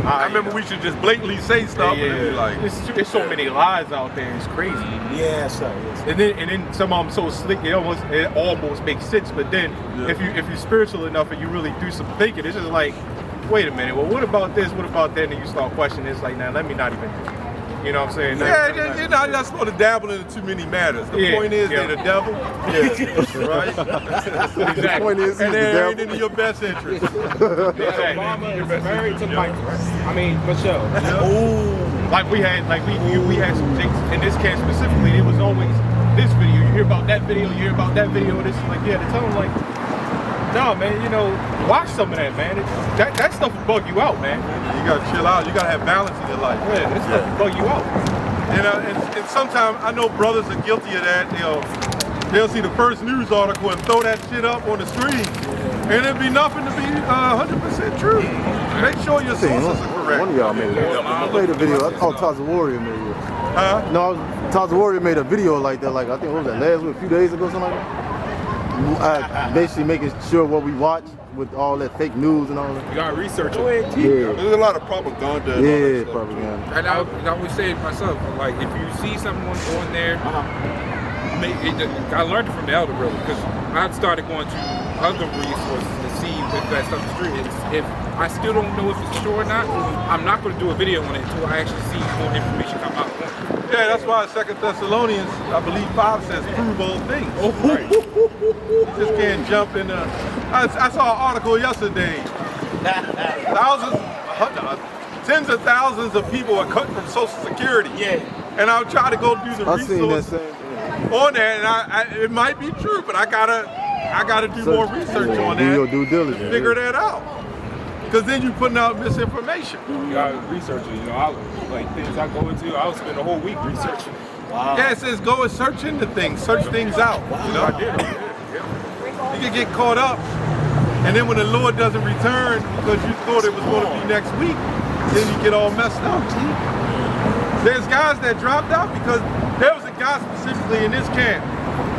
I remember we should just blatantly say stuff and it'd be like, there's so many lies out there. It's crazy. Yes, sir. And then some of them so slick it almost makes sense. But then if you're spiritual enough and you really do some thinking, it's just like, wait a minute. Well, what about this? What about that? And you start questioning. It's like, now let me not even. You know what I'm saying? you're not supposed to dabble into too many matters. The point is they're the devil. Right? Exactly. The point is And he's the they ain't devil. in your best interest. Obama is married to Michelle. Like we had some things in this case specifically. It was always this video. You hear about that video. You hear about that video. This is like, to tell them like, No, man, you know, watch some of that, man. That stuff will bug you out, man. You gotta chill out. You gotta have balance in your life. Yeah, this stuff will bug you out. And sometimes I know brothers are guilty of that. They'll see the first news article and throw that shit up on the screen. And it'd be nothing to be 100% true. Make sure your sources are correct. One of y'all made it. I made a video. I thought Taza Warrior made it. Huh? No, Taza Warrior made a video like that. Like I think what was that last week, a few days ago, something like that. Basically making sure what we watch with all that fake news and all that. You gotta research it. Yeah. There's a lot of propaganda. And all Yeah, that stuff. propaganda. And I always say it myself, like if you see someone on there, I learned it from the elder really, because I started going to other resources to see if that stuff is true. If I still don't know if it's true or not, I'm not going to do a video on it until I actually see more information come out. Yeah, that's why 2 Thessalonians, I believe 5 says, prove all things. Right. You just can't jump in. I saw an article yesterday. Tens of thousands of people are cut from Social Security. Yeah. And I'll try to go do the I seen that resource same thing. on there, and it might be true, but I gotta do more research on do that. your due diligence. Figure that out. Because then you're putting out misinformation. You gotta research it, you know, like things I go into, I'll spend a whole week researching. Wow. Yeah, it says go and search into things, search things out. You know? I did. You can get caught up, and then when the Lord doesn't return because you thought it was going to be next week, then you get all messed up. There's guys that dropped out because there was a guy specifically in this camp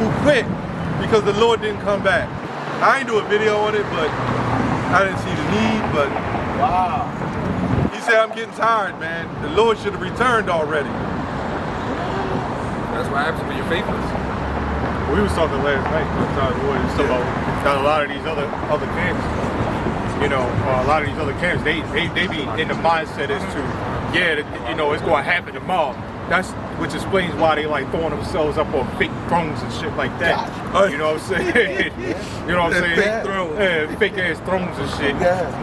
who quit because the Lord didn't come back. I ain't do a video on it, but I didn't see the need, but wow. He said, I'm getting tired, man. The Lord should have returned already. That's what happens when you're faithless. We was talking last night, about a lot of these other camps. You know, a lot of these other camps, they be in the mindset as to, you know, it's going to happen tomorrow. Which explains why they like throwing themselves up on fake thrones and shit like that. You know what I'm saying? You know what I'm saying? Fake thrones. Yeah, fake ass thrones and shit.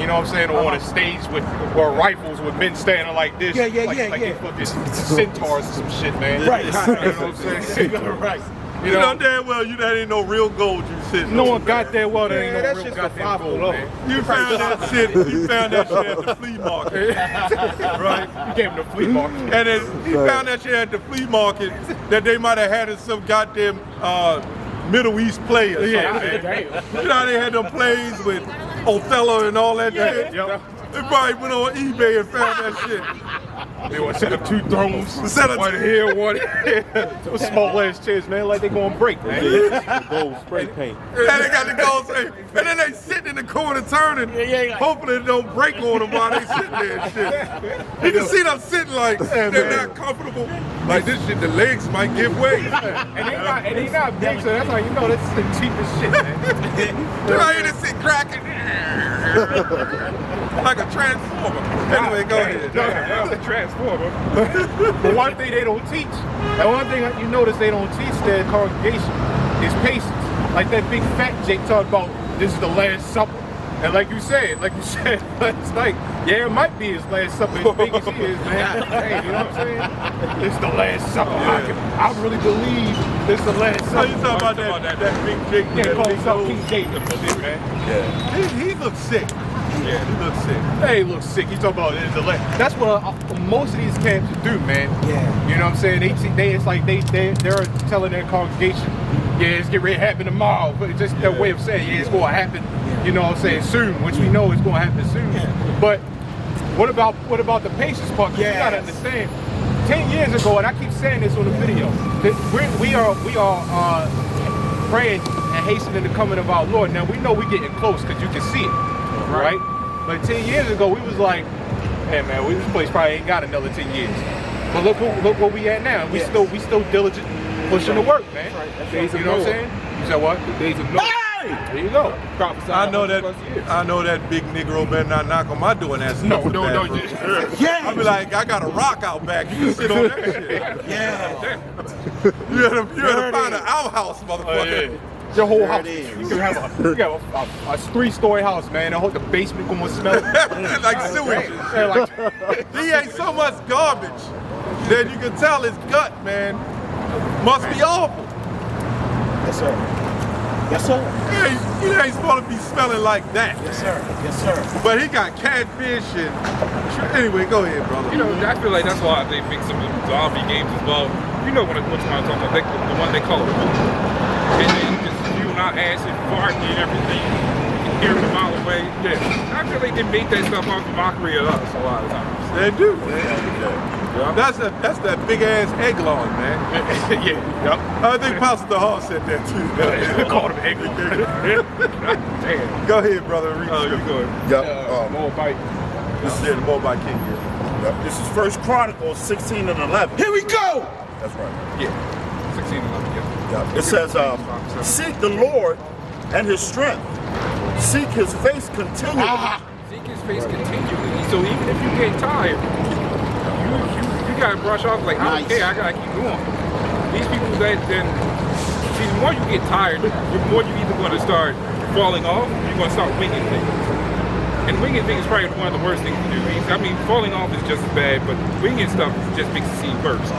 You know what I'm saying? Or on a stage with rifles with men standing like this. Like they fucking centaurs or some shit, man. Right. You know what I'm saying? Right. You know damn well that ain't no real gold you sitting No on. one got that well, that ain't no that real shit's goddamn survival gold, alone. man. You found that shit. You found that shit at the flea market, right? You gave him the flea market. And then you found that shit at the flea market that they might have had in some goddamn Middle East play or something. You know how they had them plays with Othello and all that shit? Yep. They probably went on eBay and found that shit. They want to set up 2 thrones. Set up one here, one here. Small ass chairs, man, like they gonna break, man. Gold spray paint. And they got the gold safe. And then they sitting in the corner turning, hopefully it don't break on them while they sitting there and shit. You can see them sitting like they're not comfortable. Like this shit, the legs might give way. And they not big, so that's how you know this is the cheapest shit, man. They're out here to sit cracking. Like a transformer. Anyway, go ahead. That's a transformer. But one thing they don't teach, and one thing you notice they don't teach their congregation is patience. Like that big fat Jake talked about, this is the Last Supper. And like you said last night, yeah, it might be his last supper as big as he is, man. Hey, you know what I'm saying? It's the Last Supper. I really believe this is the Last So Supper. you talking about that big Jake? Yeah, that call big himself old- King David, man. Yeah. He looks sick. Yeah, he looks sick. Hey, look sick. You talking about the that's what most of these camps do, man. Yeah. You know what I'm saying? It's like they're telling their congregation, yeah, it's getting ready to happen tomorrow, but it's just their way of saying, yeah, it's going to happen. You know what I'm saying? Soon, which we know is going to happen soon. Yeah. But what about the patience part? Because you got to understand. 10 years ago, and I keep saying this on the video, that we are praying and hastening the coming of our Lord. Now we know we're getting close because you can see it. Right? But 10 years ago, we was like, hey man, this place probably ain't got another 10 years. But look where we at now. We still diligent, pushing the work, man. Days of you know what I'm Noah. saying? You said what? The days of Noah. There you go. I know that big Negro better not knock on my door and ask me. No. I be like, I got a rock out back. You can sit on that shit. Yeah. You had to find an outhouse, motherfucker. Yeah. Your whole house. You can have a 3-story house, man. I hope the basement gonna smell like sewage. Yeah, like, He ate so much garbage that you can tell his gut, man, must be awful. Yes, sir. Yes, sir. He ain't supposed to be smelling like that. Yes, sir. Yes, sir. But he got catfish and anyway, go ahead, brother. You know, I feel like that's why they make some of the zombie games as well. You know what I'm talking about? The one they call it. And then just spewing out acid, farting and everything. You can hear them a mile away. Yeah. I feel like they make that stuff off of mockery of us a lot of times. They do, man. Yeah. That's that big ass egg log, man. Yeah. Yep. I think Pastor Hall said that too. They called him egg log. Damn. Go ahead, brother. Read You go ahead. Yep. Moabite. This is the Moabite king here. Yep. This is 1 Chronicles 16 and 11. Here we go. That's right. Yeah. 16 and 11. Yeah. Yep. It says, seek the Lord and his strength. Seek his face continually. Seek his face continually. So even if you get tired, you gotta brush off like, I don't care, I gotta keep going. These people that then, see, the more you get tired, the more you're either gonna start falling off, or you're gonna start winging things. And winging things is probably one of the worst things to do. I mean, falling off is just as bad, but winging stuff just makes it seem worse.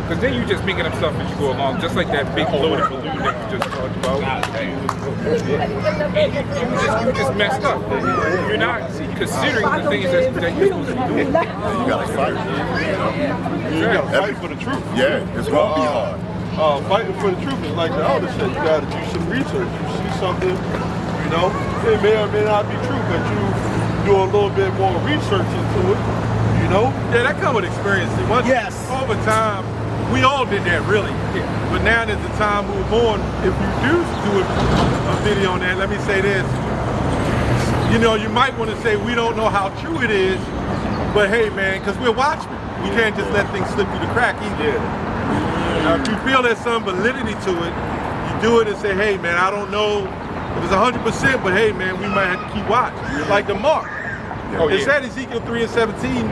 Because then you're just making up stuff as you go along, just like that big loaded balloon that you just talked about. You just messed up. You're not considering the things that you're supposed to be doing. You gotta fight. You gotta fight for the truth. Yeah, it's gonna be hard. Fighting for the truth is like the elder said. You gotta do some research. You see something, you know, it may or may not be true, but you do a little bit more research into it, you know? Yeah, that comes with experience. See, over time, we all did that, really. Yeah. But now that the time move on, if you do a video on that, let me say this. You know, you might want to say we don't know how true it is, but hey, man, because we're watchmen. We can't just let things slip through the crack either. Now, if you feel there's some validity to it, you do it and say, hey, man, I don't know if it's 100%, but hey, man, we might have to keep watch. Like the mark. It said Ezekiel 3 and 17,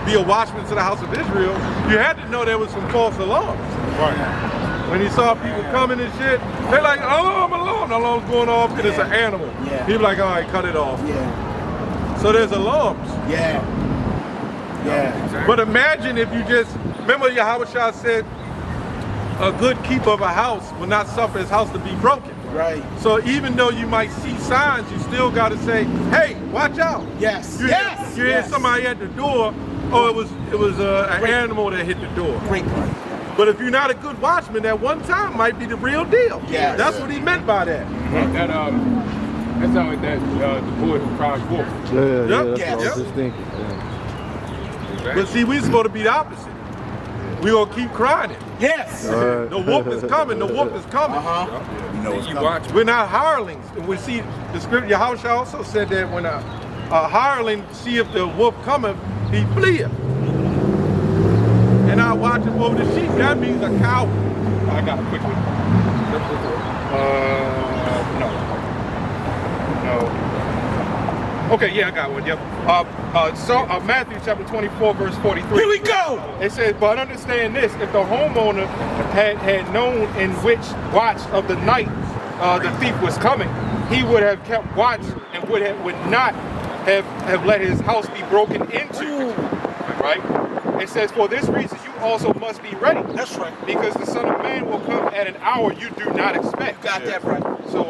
be a watchman to the house of Israel. You had to know there was some false alarms. Right. When he saw people coming and shit, they're like, alarm, the alarm's going off, and it's an animal. Yeah. He'd be like, all right, cut it off. Yeah. So there's alarms. Yeah. Yeah. Exactly. But imagine if you just, remember Yahweh Shah said, a good keeper of a house will not suffer his house to be broken. Right. So even though you might see signs, you still got to say, hey, watch out. Yes. You hear somebody at the door, it was an animal that hit the door. Great point. But if you're not a good watchman, that one time might be the real deal. Yeah. That's what he meant by that. That sounds like that the boy who cries wolf. That's what I was just thinking. Yeah. But see, we're supposed to be the opposite. We're gonna keep crying it. Yes. Right. The wolf is coming. The wolf is coming. You know it's coming. We're not hirelings. And we see the scripture. Yahweh also said that when a hireling see if the wolf cometh, he fleeth. And I watch him over the sheep. That means a coward. I got a quick one. No. Okay, yeah, I got one. Yep. Matthew chapter 24, verse 43. Here we go. It says, but understand this: if the homeowner had known in which watch of the night the thief was coming, he would have kept watch and would not have let his house be broken into. Right? It says, for this reason you also must be ready. That's right. Because the Son of Man will come at an hour you do not expect. Got that right. So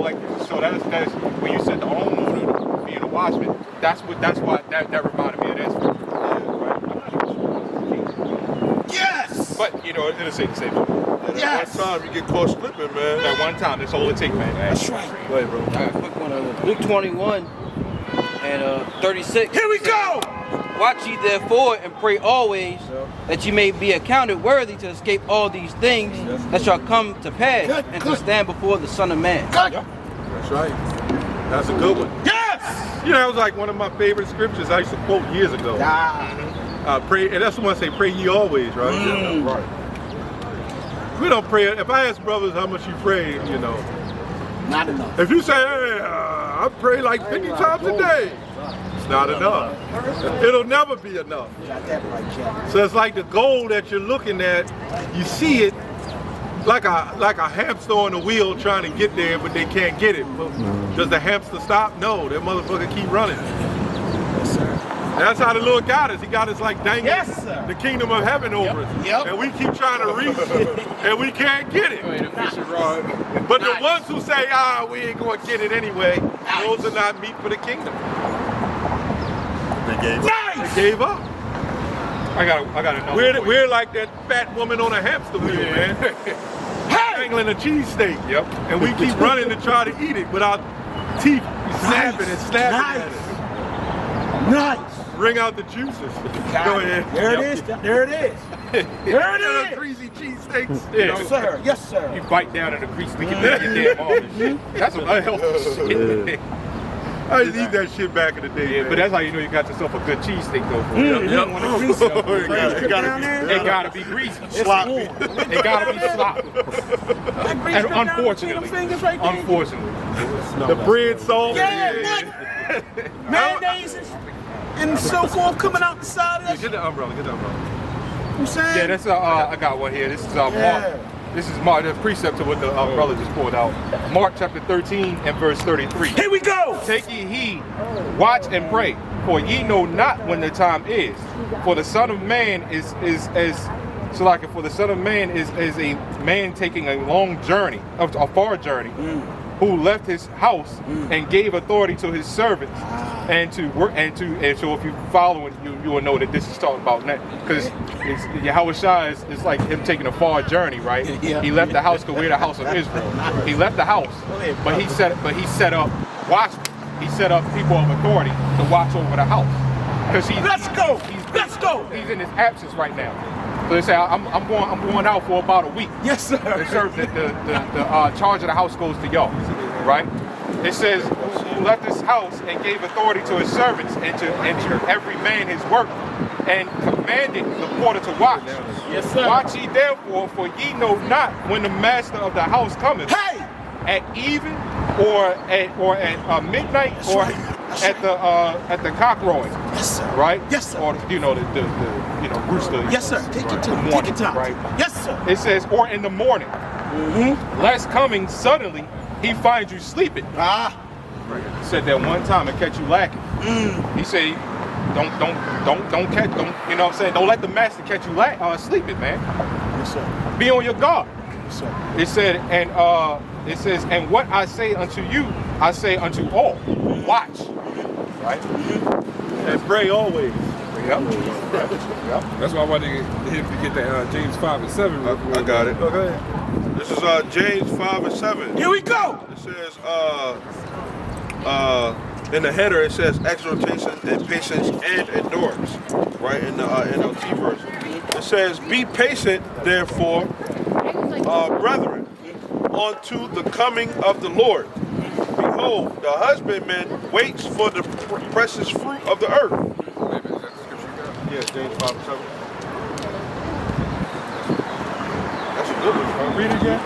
that's when you said the homeowner being a watchman. That's why that reminded me of that. Yes. But you know, it'll say the same thing. Yes. One time you get caught slipping, man. That one time, that's all it takes, man. That's right. Go ahead, bro. I got a quick one. Luke 21 and 36. Here we go. Watch ye therefore and pray always that ye may be accounted worthy to escape all these things that shall come to pass and to stand before the Son of Man. That's right. That's a good one. Yes. You know, that was like one of my favorite scriptures I used to quote years ago. Pray, and that's the one I say, pray ye always, right? Yeah, right. We don't pray. If I ask brothers how much you pray, you know. Not enough. If you say, hey, I pray like 50 times a day, it's not enough. It'll never be enough. Got that right, Jack. So it's like the goal that you're looking at, you see it like a hamster on a wheel trying to get there, but they can't get it. But does the hamster stop? No, that motherfucker keep running. Yes, sir. That's how the Lord got us. He got us like dangling Yes, sir. the kingdom of heaven over us. Yep. And we keep trying to reach it, and we can't get it. But the ones who say, we ain't going to get it anyway, those are not meat for the kingdom. They gave Nice. They gave up. I gotta know. We're like that fat woman on a hamster wheel, man. Dangling a cheesesteak. Yep. And we keep running to try to eat it with our teeth snapping and snapping at it. Nice. Wring out the juices. Go ahead. There it is. There it is. There it is. Greasy cheesesteaks. Yes, sir. Yes, sir. You bite down in the grease to get your damn arms. That's some unhealthy shit. I used to eat that shit back in the day. Yeah, man. but that's how you know you got yourself a good cheesesteak though. Yep. You don't want to grease It it gotta be greasy. sloppy. It gotta be sloppy. And unfortunately, The bread salt. Yeah, mayonnaise and so forth coming out the side of that. Get the umbrella. Get the umbrella. You saying? Yeah, that's I got one here. This is Mark. This is Mark, the precept to what the umbrella just pulled out. Mark chapter 13 and verse 33. Here we go. Take ye heed, watch and pray, for ye know not when the time is. For the Son of Man is for the Son of Man is a man taking a long journey, a far journey, who left his house and gave authority to his servants and to work and so if you follow it, you will know that this is talking about that because Yahushua is like him taking a far journey, right? Yeah. He left the house because we're the house of Israel. He left the house, but he set up watchmen. He set up people of authority to watch over the house because Let's go. Let's go. He's in his absence right now. So they say I'm going out for about a week. Yes, sir. The charge of the house goes to y'all, right? It says, who left his house and gave authority to his servants and to every man his work, and commanded the porter to watch. Yes, sir. Watch ye therefore, for ye know not when the master of the house cometh. Hey! At even, or at midnight, or at the cock crowing. Yes, sir. Right? Yes, sir. Or the rooster. Yes, sir. Take your time. Take your time. Right? Yes, sir. It says, or in the morning, lest coming suddenly he finds you sleeping. He said that one time and catch you lacking. He said, don't catch, you know what I'm saying? Don't let the master catch you sleeping, man. Yes, sir. Be on your guard. Yes, sir. It said, it says, and what I say unto you, I say unto all, watch. Right? And pray always. Yep. That's why I wanted him to get that James 5 and 7. I got it. Okay. This is James 5 and 7. Here we go. It says, in the header it says exhortation and patience and endurance, right? In the NLT version. It says, be patient, therefore, brethren, unto the coming of the Lord. Behold, the husbandman waits for the precious fruit of the earth. Yeah, James 5 and 7. That's a good one. Read it again.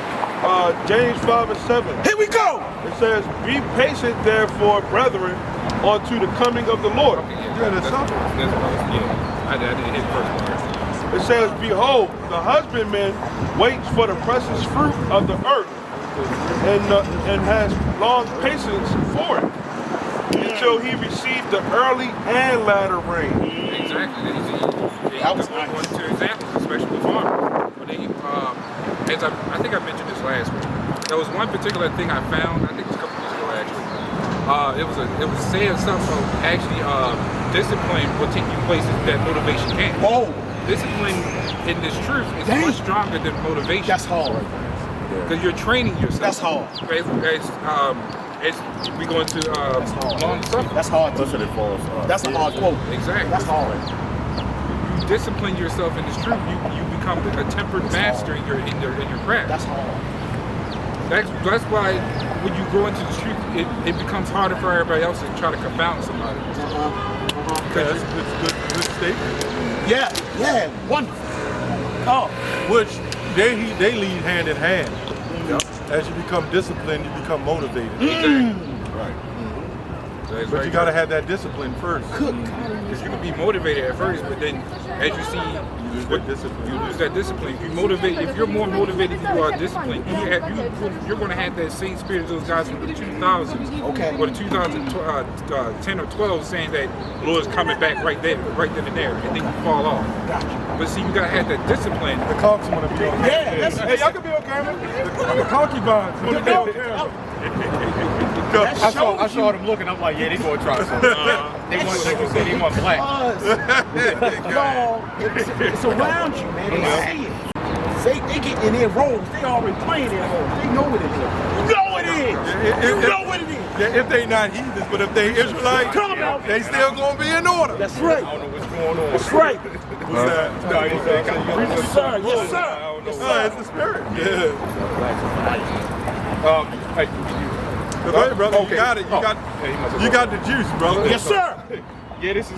James 5 and 7. Here we go. It says, be patient, therefore, brethren, unto the coming of the Lord. Yeah, that's something. I didn't hit the first part. It says, behold, the husbandman waits for the precious fruit of the earth and has long patience for it until he receive the early and latter rain. Exactly. That was one or two examples, especially with farmers. But then, as I think I mentioned this last week, there was one particular thing I found, I think it was a couple weeks ago actually. It was saying something about actually discipline will take you places that motivation can't. Oh. Discipline in this truth is much stronger than motivation. That's hard. Because you're training yourself. That's hard. As we go into long suffering. That's hard. That's a hard quote. Exactly. That's hard. You discipline yourself in this truth. You become a tempered master in your craft. That's hard. That's why when you grow into the truth, it becomes harder for everybody else to try to confound somebody. That's a good statement. Yeah, wonderful. Oh, Which they lead hand in hand. As you become disciplined, you become motivated. Right. But you got to have that discipline first. good God. because you can be motivated at first, but then as you see, you lose that discipline. If you're more motivated than you are disciplined, you're going to have that same spirit of those guys from the 2000s, or the 2010 or 12, saying that the Lord's coming back right then and there, and then you fall off. But see, you got to have that discipline. The conks want to be on camera. Yeah, Hey, y'all can be on camera. The concubines want to be on camera. I saw them looking. I'm like, yeah, they gonna try something. They want, like you said, they want black. It's around you, man. They see it. They get in their roles. They already playing their roles. They know what it is. You know what it is. You know what it is. Yeah, if they not heathens, but if they Israelites, they still gonna be in order. That's right. I don't know what's going on. That's right. What's that? No, Yes, sir. Yes, sir. It's the spirit. Yeah. Hey, Go ahead, brother. Okay. You got it. You got the juice, brother. Yes, sir. Yeah, this is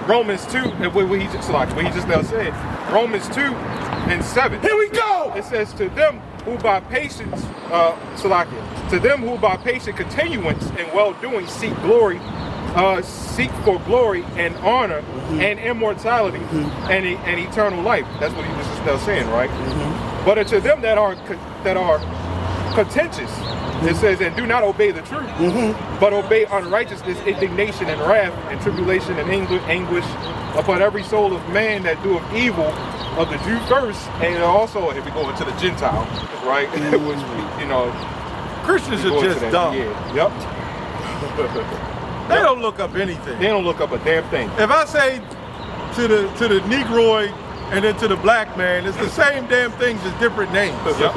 Romans 2, and what he just now said. Romans 2:7. Here we go. It says, to them who by patience, to them who by patient continuance in well-doing seek glory, seek for glory and honor and immortality and eternal life. That's what he was just now saying, right? But unto them that are contentious, it says, and do not obey the truth, but obey unrighteousness, indignation, and wrath, and tribulation, and anguish upon every soul of man that doeth evil, of the Jew first, and also if we go into the Gentile, right? Which, you know, Christians are just dumb. Yeah. Yep. They don't look up anything. They don't look up a damn thing. If I say to the Negroid and then to the black man, it's the same damn things, just different names. Yep.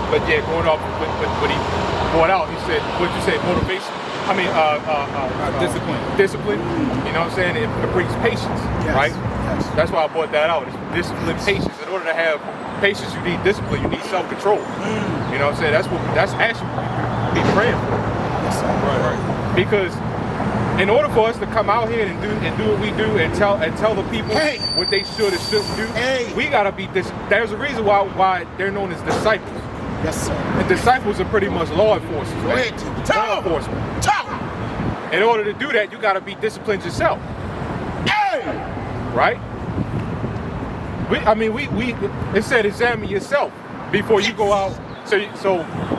But yeah, going off what he brought out, he said, what'd you say, motivation? I mean, discipline. You know what I'm saying? It brings patience, right? Yes. That's why I brought that out. It's discipline, patience. In order to have patience, you need discipline. You need self-control. You know what I'm saying? That's actually what we be praying for. Yes, sir. Right. Because in order for us to come out here and do what we do and tell the people what they should and shouldn't do, we gotta be. There's a reason why they're known as disciples. Yes, sir. And disciples are pretty much law enforcers. Go ahead, law enforcement. In order to do that, you got to be disciplined yourself. Right? It said examine yourself before you go out. So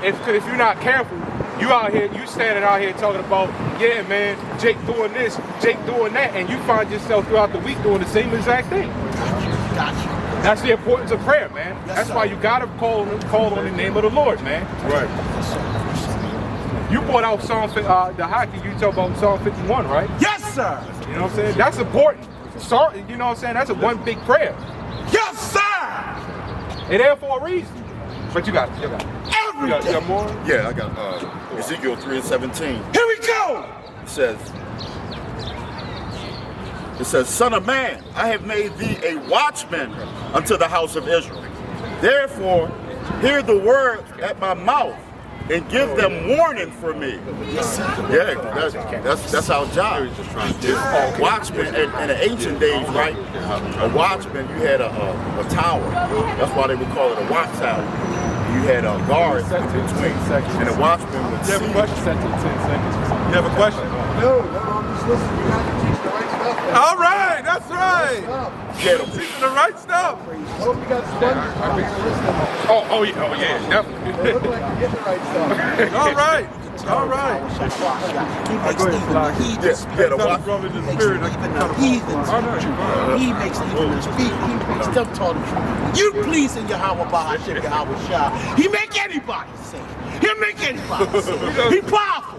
if you're not careful, you standing out here talking about, yeah, man, Jake doing this, Jake doing that, and you find yourself throughout the week doing the same exact thing. Gotcha. That's the importance of prayer, man. That's why you gotta call on the name of the Lord, man. Right. You brought out Psalm the hockey. You talk about Psalm 51, right? Yes, sir. You know what I'm saying? That's important. Sorry, you know what I'm saying? That's one big prayer. Yes, sir. It's there for a reason. But you got everything. You got more? Yeah, I got Ezekiel 3:17. Here we go. It says, Son of man, I have made thee a watchman unto the house of Israel. Therefore, hear the words at my mouth and give them warning for me. Yes, sir. Yeah, that's our job. Watchman in the ancient days, right? A watchman, you had a tower. That's why they would call it a watch tower. You had a guard in between, and a watchman would see. You have a question? You have a question? No, I'm just listening. You have to teach the right stuff. All right, that's right. Yeah, Teaching the right stuff. I hope you got sponges. Oh yeah, definitely. It look like you get the right stuff. All right. All right. He makes even the heathens speak. the watch. He makes even the heathens He makes even the speak. He makes them tell the truth. You pleasing Yahweh Bahashim, Yahweh Shah. He make anybody safe. He'll make anybody safe. He powerful.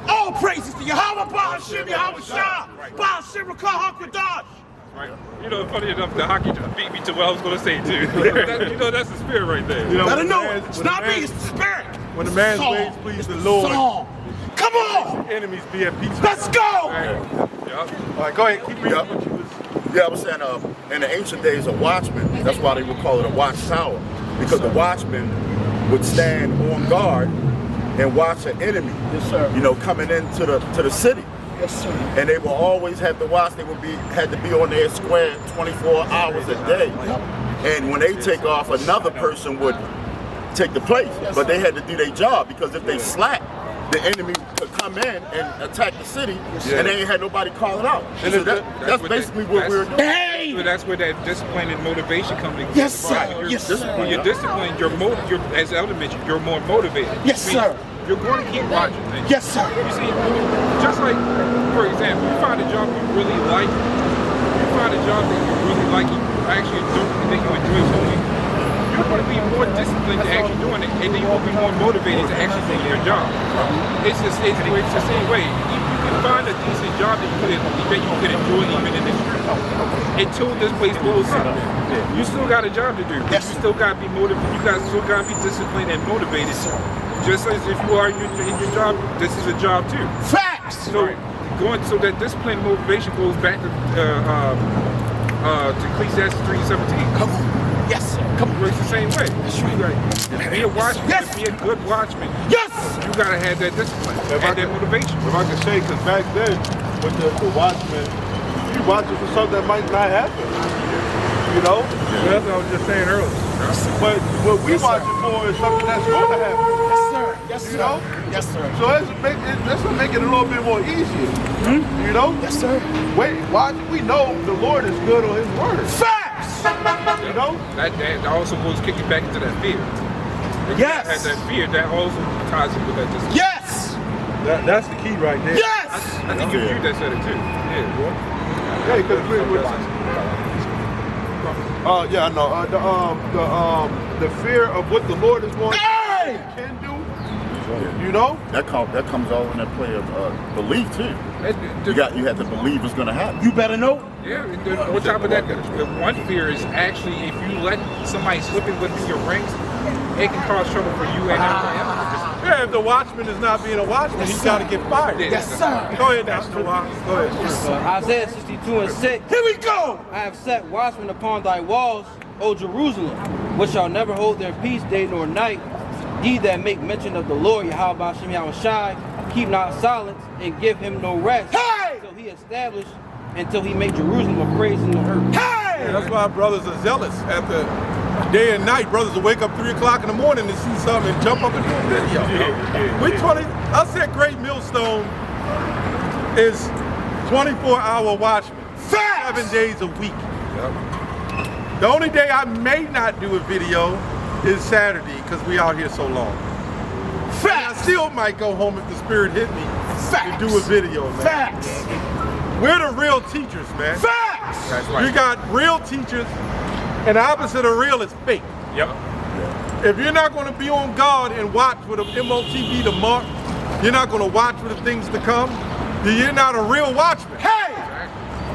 All praises to Yahweh Bahashim, Yahweh Shah. Bahashim Rakah HaKadosh. Right. You know, funny enough, the hockey just beat me to what I was going to say too. That's the spirit right there. You know, Let him know it. It's not me, it's the spirit. When the man's Song. ways please the Lord, Come on! enemies be at peace. Let's go! All right, go ahead. Keep reading what you was. Yeah, I was saying, in the ancient days, a watchman, that's why they would call it a watchtower, because the watchman would stand on guard and watch an enemy, coming into the city. Yes, sir. And they will always have to watch. They had to be on their square 24 hours a day. And when they take off, another person would take the place. But they had to do their job, because if they slack, the enemy to come in and attack the city, and they ain't had nobody call it out. And So that's basically what we're doing. Hey! That's where that discipline and motivation comes in. Yes, sir. Yes, sir. When you're disciplined, you're as Elder mentioned, you're more motivated. Yes, sir. You're going to keep watching things. Yes, sir. You see, just like, for example, you find a job you really like, you find a job that you really like, you actually don't think you enjoy doing, you're going to be more disciplined to actually doing it, and then you'll be more motivated to actually do your job. It's the same way. You can find a decent job that you can enjoy even in this street. Until this place blows up, you still got a job to do. You still got to be motivated. You still got to be disciplined and motivated. Just as if you are in your job, this is a job too. Facts. So that discipline and motivation goes back to Ecclesiastes 3:17. Come on. Yes, sir. Come on. It's the same way. That's right. To be a watchman, to be a good watchman, Yes. you gotta have that discipline and that motivation. If I can say, because back then, with the watchman, you watching for something that might not happen. You know? That's what I was just saying earlier. But what we watching for is something that's going to happen. Yes, sir. Yes, sir. You know? Yes, sir. So that's what make it a little bit more easier. You know? Yes, sir. Wait, watch. We know the Lord is good on His word. Facts. You know? That also goes kicking back into that fear. Yes. And that fear that also ties in with that discipline. Yes. That's the key right there. Yes. I think you that said it too. Yeah. Yeah, because yeah, I know. The fear of what the Lord is going can do. You know? That comes all in that play of belief too. You have to believe it's gonna happen. You better know. Yeah, on top of that, the one fear is actually if you let somebody slip in within your ranks, it can cause trouble for you and everybody else. Yeah, if the watchman is not being a watchman, he's got to get fired. Yes, sir. Go ahead, Mr. Watts. Go ahead. Isaiah 62:6. Here we go. I have set watchmen upon thy walls, O Jerusalem, which shall never hold their peace day nor night. Ye that make mention of the Lord, Yahweh Hashem Yahushai, keep not silence and give him no rest. Hey! Until he establish, until he make Jerusalem a praise in the earth. Hey! That's why brothers are zealous. After day and night, brothers will wake up 3 o'clock in the morning to see something and jump up and do a video. I said Great Millstone is 24-hour watchman. Facts. 7 days a week. The only day I may not do a video is Saturday because we out here so long. Facts. And I still might go home if the spirit hit me Facts. to do a video, man. Facts. We're the real teachers, man. Facts. That's right. You got real teachers, and the opposite of real is fake. Yep. If you're not going to be on guard and watch for the MOTB to mark, you're not going to watch for the things to come, then you're not a real watchman. Hey!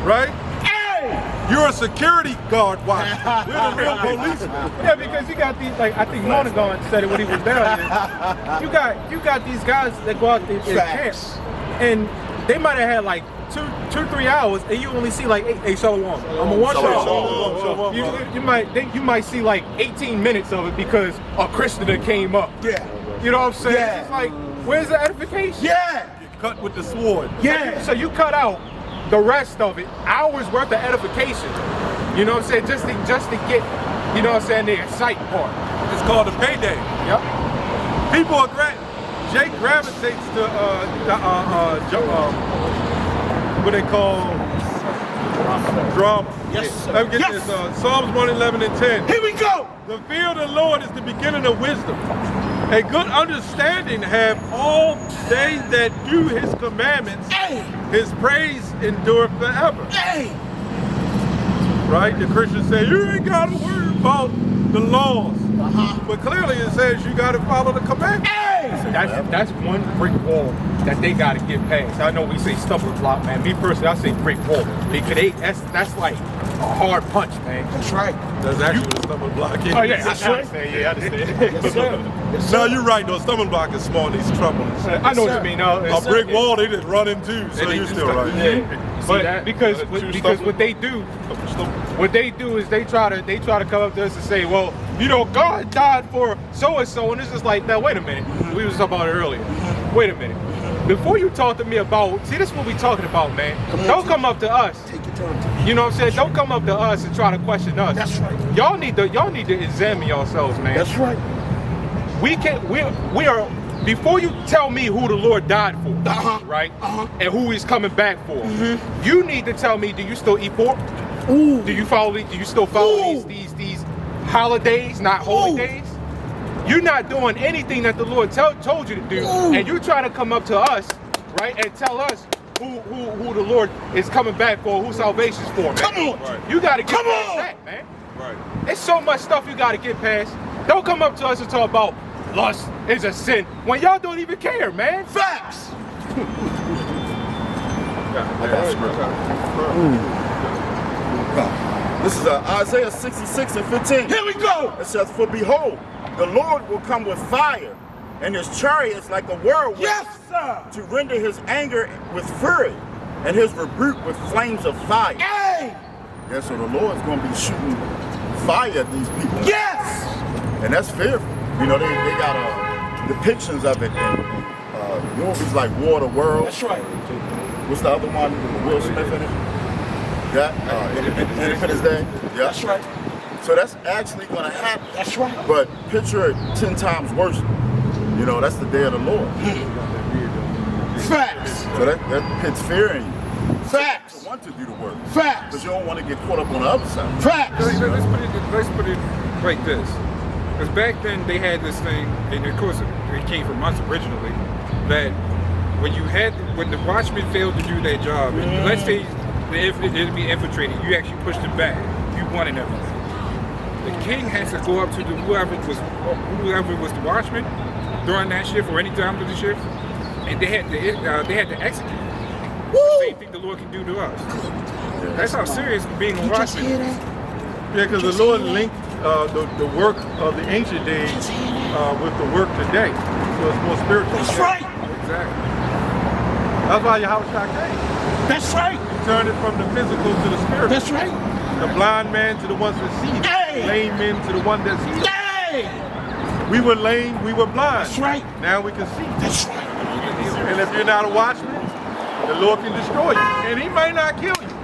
Right? Hey! You're a security guard watchman. You're the real policeman. Yeah, because you got these, like I think Monaghan said it when he was down there. You got these guys that go out there and camp, and they might have had like 2-3 hours, and you only see like 8 shalom. I'm a one shalom. You might see like 18 minutes of it because a Christian that came up. Yeah. You know what I'm saying? Yeah. It's like, where's the edification? Yeah. Cut with the sword. Yeah. So you cut out the rest of it, hours worth of edification. You know what I'm saying? Just to get, you know what I'm saying, the exciting part. It's called a payday. Yep. People are Jake gravitates to what they call drama. Yes, sir. Let me get Yes. this. Psalms 111 and 10. Here we go. The fear of the Lord is the beginning of wisdom. A good understanding have all they that do his commandments. Hey. His praise endure forever. Hey. Right? The Christians say, you ain't got to worry about the laws. Uh-huh. But clearly it says you got to follow the commandments. Hey. That's one brick wall that they got to get past. I know we say stumbling block, man. Me personally, I say brick wall. Because that's like a hard punch, man. That's right. That's actually what a stumbling block is. Oh yeah, That's I right. understand. Yeah, I understand. Yes, sir. Yes, No, sir. you're right though. Stumbling block is small, these troubles. I know what sir. you mean. No, A brick wall, they just run into, so they you're just still stuck- right. Yeah. But that? because Stumbling- what they do is they try to come up to us and say, well, you know, God died for so and so, and it's just like, now wait a minute. We was talking about it earlier. Wait a minute. Before you talk to me about, see, this is what we talking about, man. Don't come up to us. Take your time. You know what I'm saying? Don't come up to us and try to question us. That's right. Y'all need to examine yourselves, man. That's right. We are before you tell me who the Lord died for, right? And who he's coming back for, you need to tell me, do you still eat pork? Ooh. Do you still follow these holidays, not holy days? You're not doing anything that the Lord told you to do, and you're trying to come up to us, right, and tell us who the Lord is coming back for, who salvation's for, man. Come on. Right. You got to get past that, man. Right. There's so much stuff you got to get past. Don't come up to us and talk about lust is a sin when y'all don't even care, man. Facts. This is Isaiah 66:15. Here we go. It says, "For behold, the Lord will come with fire, and his chariots like a whirlwind, Yes, sir. to render his anger with fury, and his rebuke with flames of fire." Hey. Yeah, so the Lord's going to be shooting fire at these people. Yes. And that's fearful. You know, they got depictions of it in movies like Water World. That's right. What's the other one with Will Smith in it? That Independence Day. Yeah. That's right. So that's actually going to happen. That's right. But picture it 10 times worse. You know, that's the day of the Lord. Facts. So that puts fear in you. Facts. To want to do the work. Facts. Because you don't want to get caught up on the other side. Facts. Let's put it like this. Because back then they had this thing, and of course it came from us originally, that when the watchmen failed to do their job, and let's say the enemy infiltrated, you actually pushed them back. You wanted everything. The king has to go up to whoever was the watchman during that shift or any time of the shift, and they had to execute. Same thing the Lord can do to us. That's how serious being a watchman is. Yeah, because the Lord linked the work of the ancient days with the work today. So it's more spiritual. That's right. Exactly. That's why Yahushua came. That's right. He turned it from the physical to the spiritual. That's right. The blind man to the ones that see. Hey. Lame men to the one that sees. Hey. We were lame, we were blind. That's right. Now we can see. That's right. And if you're not a watchman, the Lord can destroy you. And he might not kill you.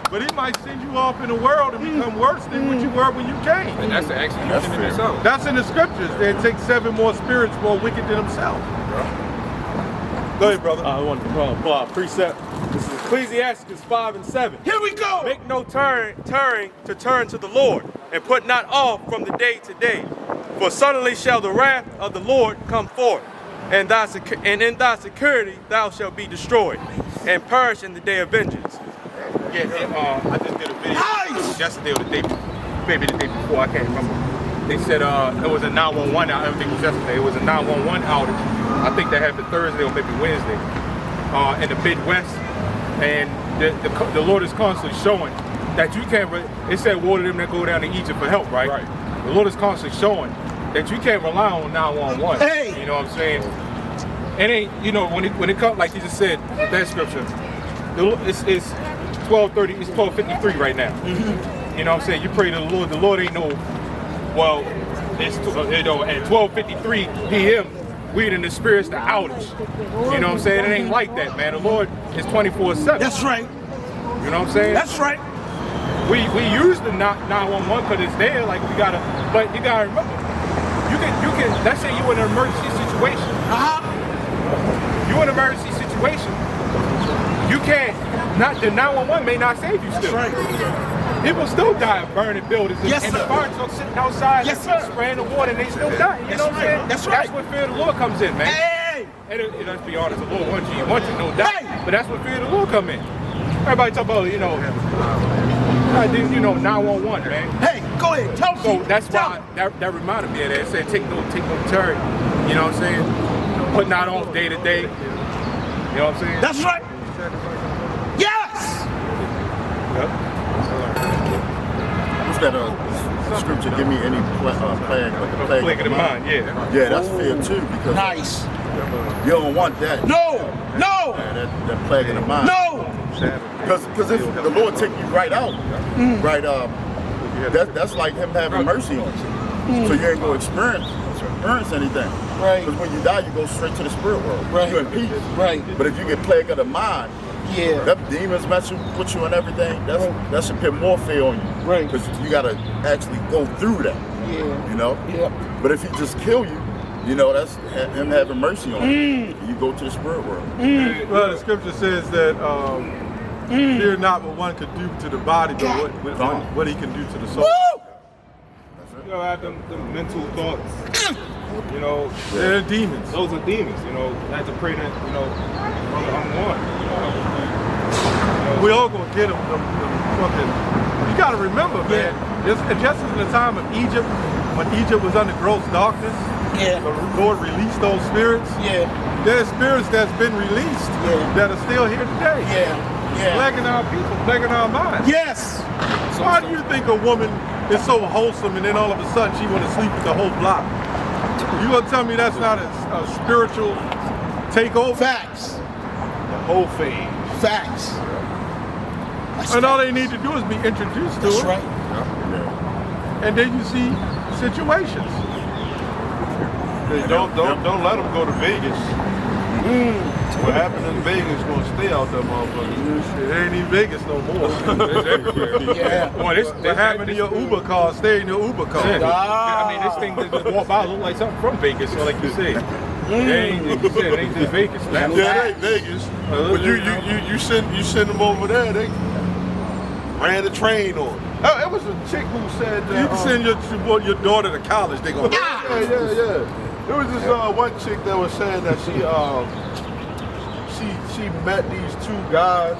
But he might send you off in the world and become worse than what you were when you came. And that's the execution in itself. That's in the scriptures. It takes 7 more spirits more wicked than himself. Go ahead, brother. I want to pull out precept. This is Ecclesiastes 5:7. Here we go. Make no turn to the Lord, and put not off from the day to day. For suddenly shall the wrath of the Lord come forth, and in thy security thou shalt be destroyed, and perish in the day of vengeance. Yeah, I just did a video yesterday or the day before, I can't remember. They said it was a 911 outage. Everything was yesterday. It was a 911 outage. I think that happened Thursday or maybe Wednesday in the Midwest. And the Lord is constantly showing that you can't. It said woe to them that go down to Egypt for help, right? The Lord is constantly showing that you can't rely on 911. Hey. You know what I'm saying? It ain't, you know, when it comes, like you just said, that scripture, it's 12:30, it's 12:53 right now. You know what I'm saying? You pray to the Lord ain't no, well, it's, you know, at 12:53 p.m., we in the spirits the outage. You know what I'm saying? It ain't like that, man. The Lord is 24/7. That's right. You know what I'm saying? That's right. We use the 911 because it's there, like we gotta, but you gotta remember, you can, let's say you're in an emergency situation. You're in an emergency situation. You can't, the 911 may not save you still. That's right. People still die of burning buildings and the fire trucks sitting outside spraying the water and they still die. You know what I'm saying? That's right. That's where fear of the Lord comes in, man. Hey. And let's be honest, the Lord wants you, no doubt. Hey. But that's where fear of the Lord come in. Everybody talk about, you know, 911, man. Hey, go ahead, tell me. So that's why that reminded me of that. It said take no turn. You know what I'm saying? Put not off day to day. You know what I'm saying? That's right. Yes. Yep. What's that scripture? Give me any plague but the plague of the mind. Yeah. Yeah, that's fear too, because nice. You don't want that. No. That plague of the mind. No. Because if the Lord take you right out, right, that's like him having mercy on you. So you ain't gonna experience anything. Right. Because when you die, you go straight to the spirit world. Right. You're in peace. Right. But if you get plague of the mind, yeah, that demons messing with you and everything, that should put more fear on you. Right. Because you gotta actually go through that. Yeah. You know? Yeah. But if he just kill you, You know, that's him having mercy on you. You go to the spirit world. Well, the scripture says that fear not what one could do to the body, but what he can do to the soul. You know, have them mental thoughts. You know, They're demons. those are demons. You know, I had to pray that, you know, brother, I'm one. You know, We all gonna get them fucking. You gotta remember, man. Just in the time of Egypt, when Egypt was under gross darkness, Yeah. the Lord released those spirits. Yeah. There's spirits that's been released that are still here today. Plaguing our people, plaguing our minds. Yes. So why do you think a woman is so wholesome and then all of a sudden she want to sleep with the whole block? You gonna tell me that's not a spiritual takeover? Facts. The whole thing. Facts. And all they need to do is be introduced to That's it. right. Yeah. And then you see situations. Hey, don't let them go to Vegas. What happened in Vegas gonna stay out there, motherfucker. It ain't even Vegas no more. Yeah. boy, this What happened to your Uber car? Stay in your Uber car. I mean, this thing that just walked by look like something from Vegas, so like you said. It ain't, like you said, it ain't just Vegas. Yeah, it ain't Vegas. But you send them over there, they ran the train on. It was a chick who said that. You can send your daughter to college. They gonna. Yeah. There was this one chick that was saying that she met these two guys.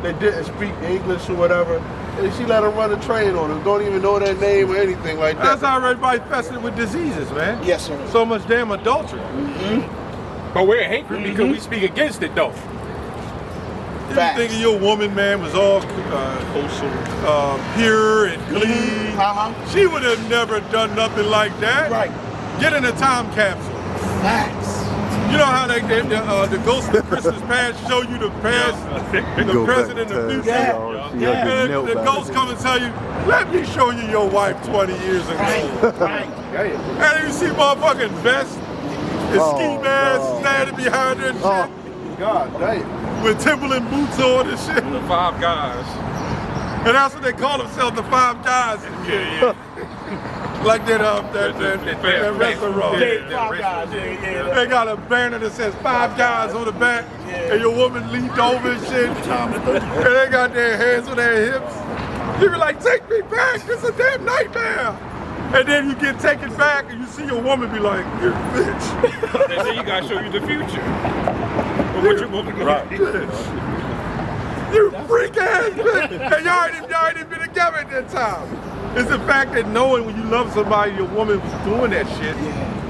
They didn't speak English or whatever, and she let them run a train on them. Don't even know their name or anything like that. That's how everybody infested with diseases, man. Yes, sir. So much damn adultery. But we're hatred because we speak against it, though. You think your woman, man, was all pure and clean. She would have never done nothing like that. Right. Get in a time capsule. Facts. You know how the Ghost of Christmas Past show you the past, the present, and the future? And the ghost come and tell you, let me show you your wife 20 years ago. Right. And you see motherfucking vest and ski masks standing behind her and shit. God damn. With Timberland boots on and shit. The five guys. And that's what they call themselves, the five guys. Yeah. Like that restaurant. They got a banner that says 5 guys on the back, and your woman leaned over and shit. And they got their hands on their hips. You be like, take me back, this is a damn nightmare. And then you get taken back and you see your woman be like, you're a bitch. They say you gotta show you the future. But what your woman gonna do? You freak ass bitch. And y'all ain't been together at that time. It's the fact that knowing when you love somebody, your woman was doing that shit.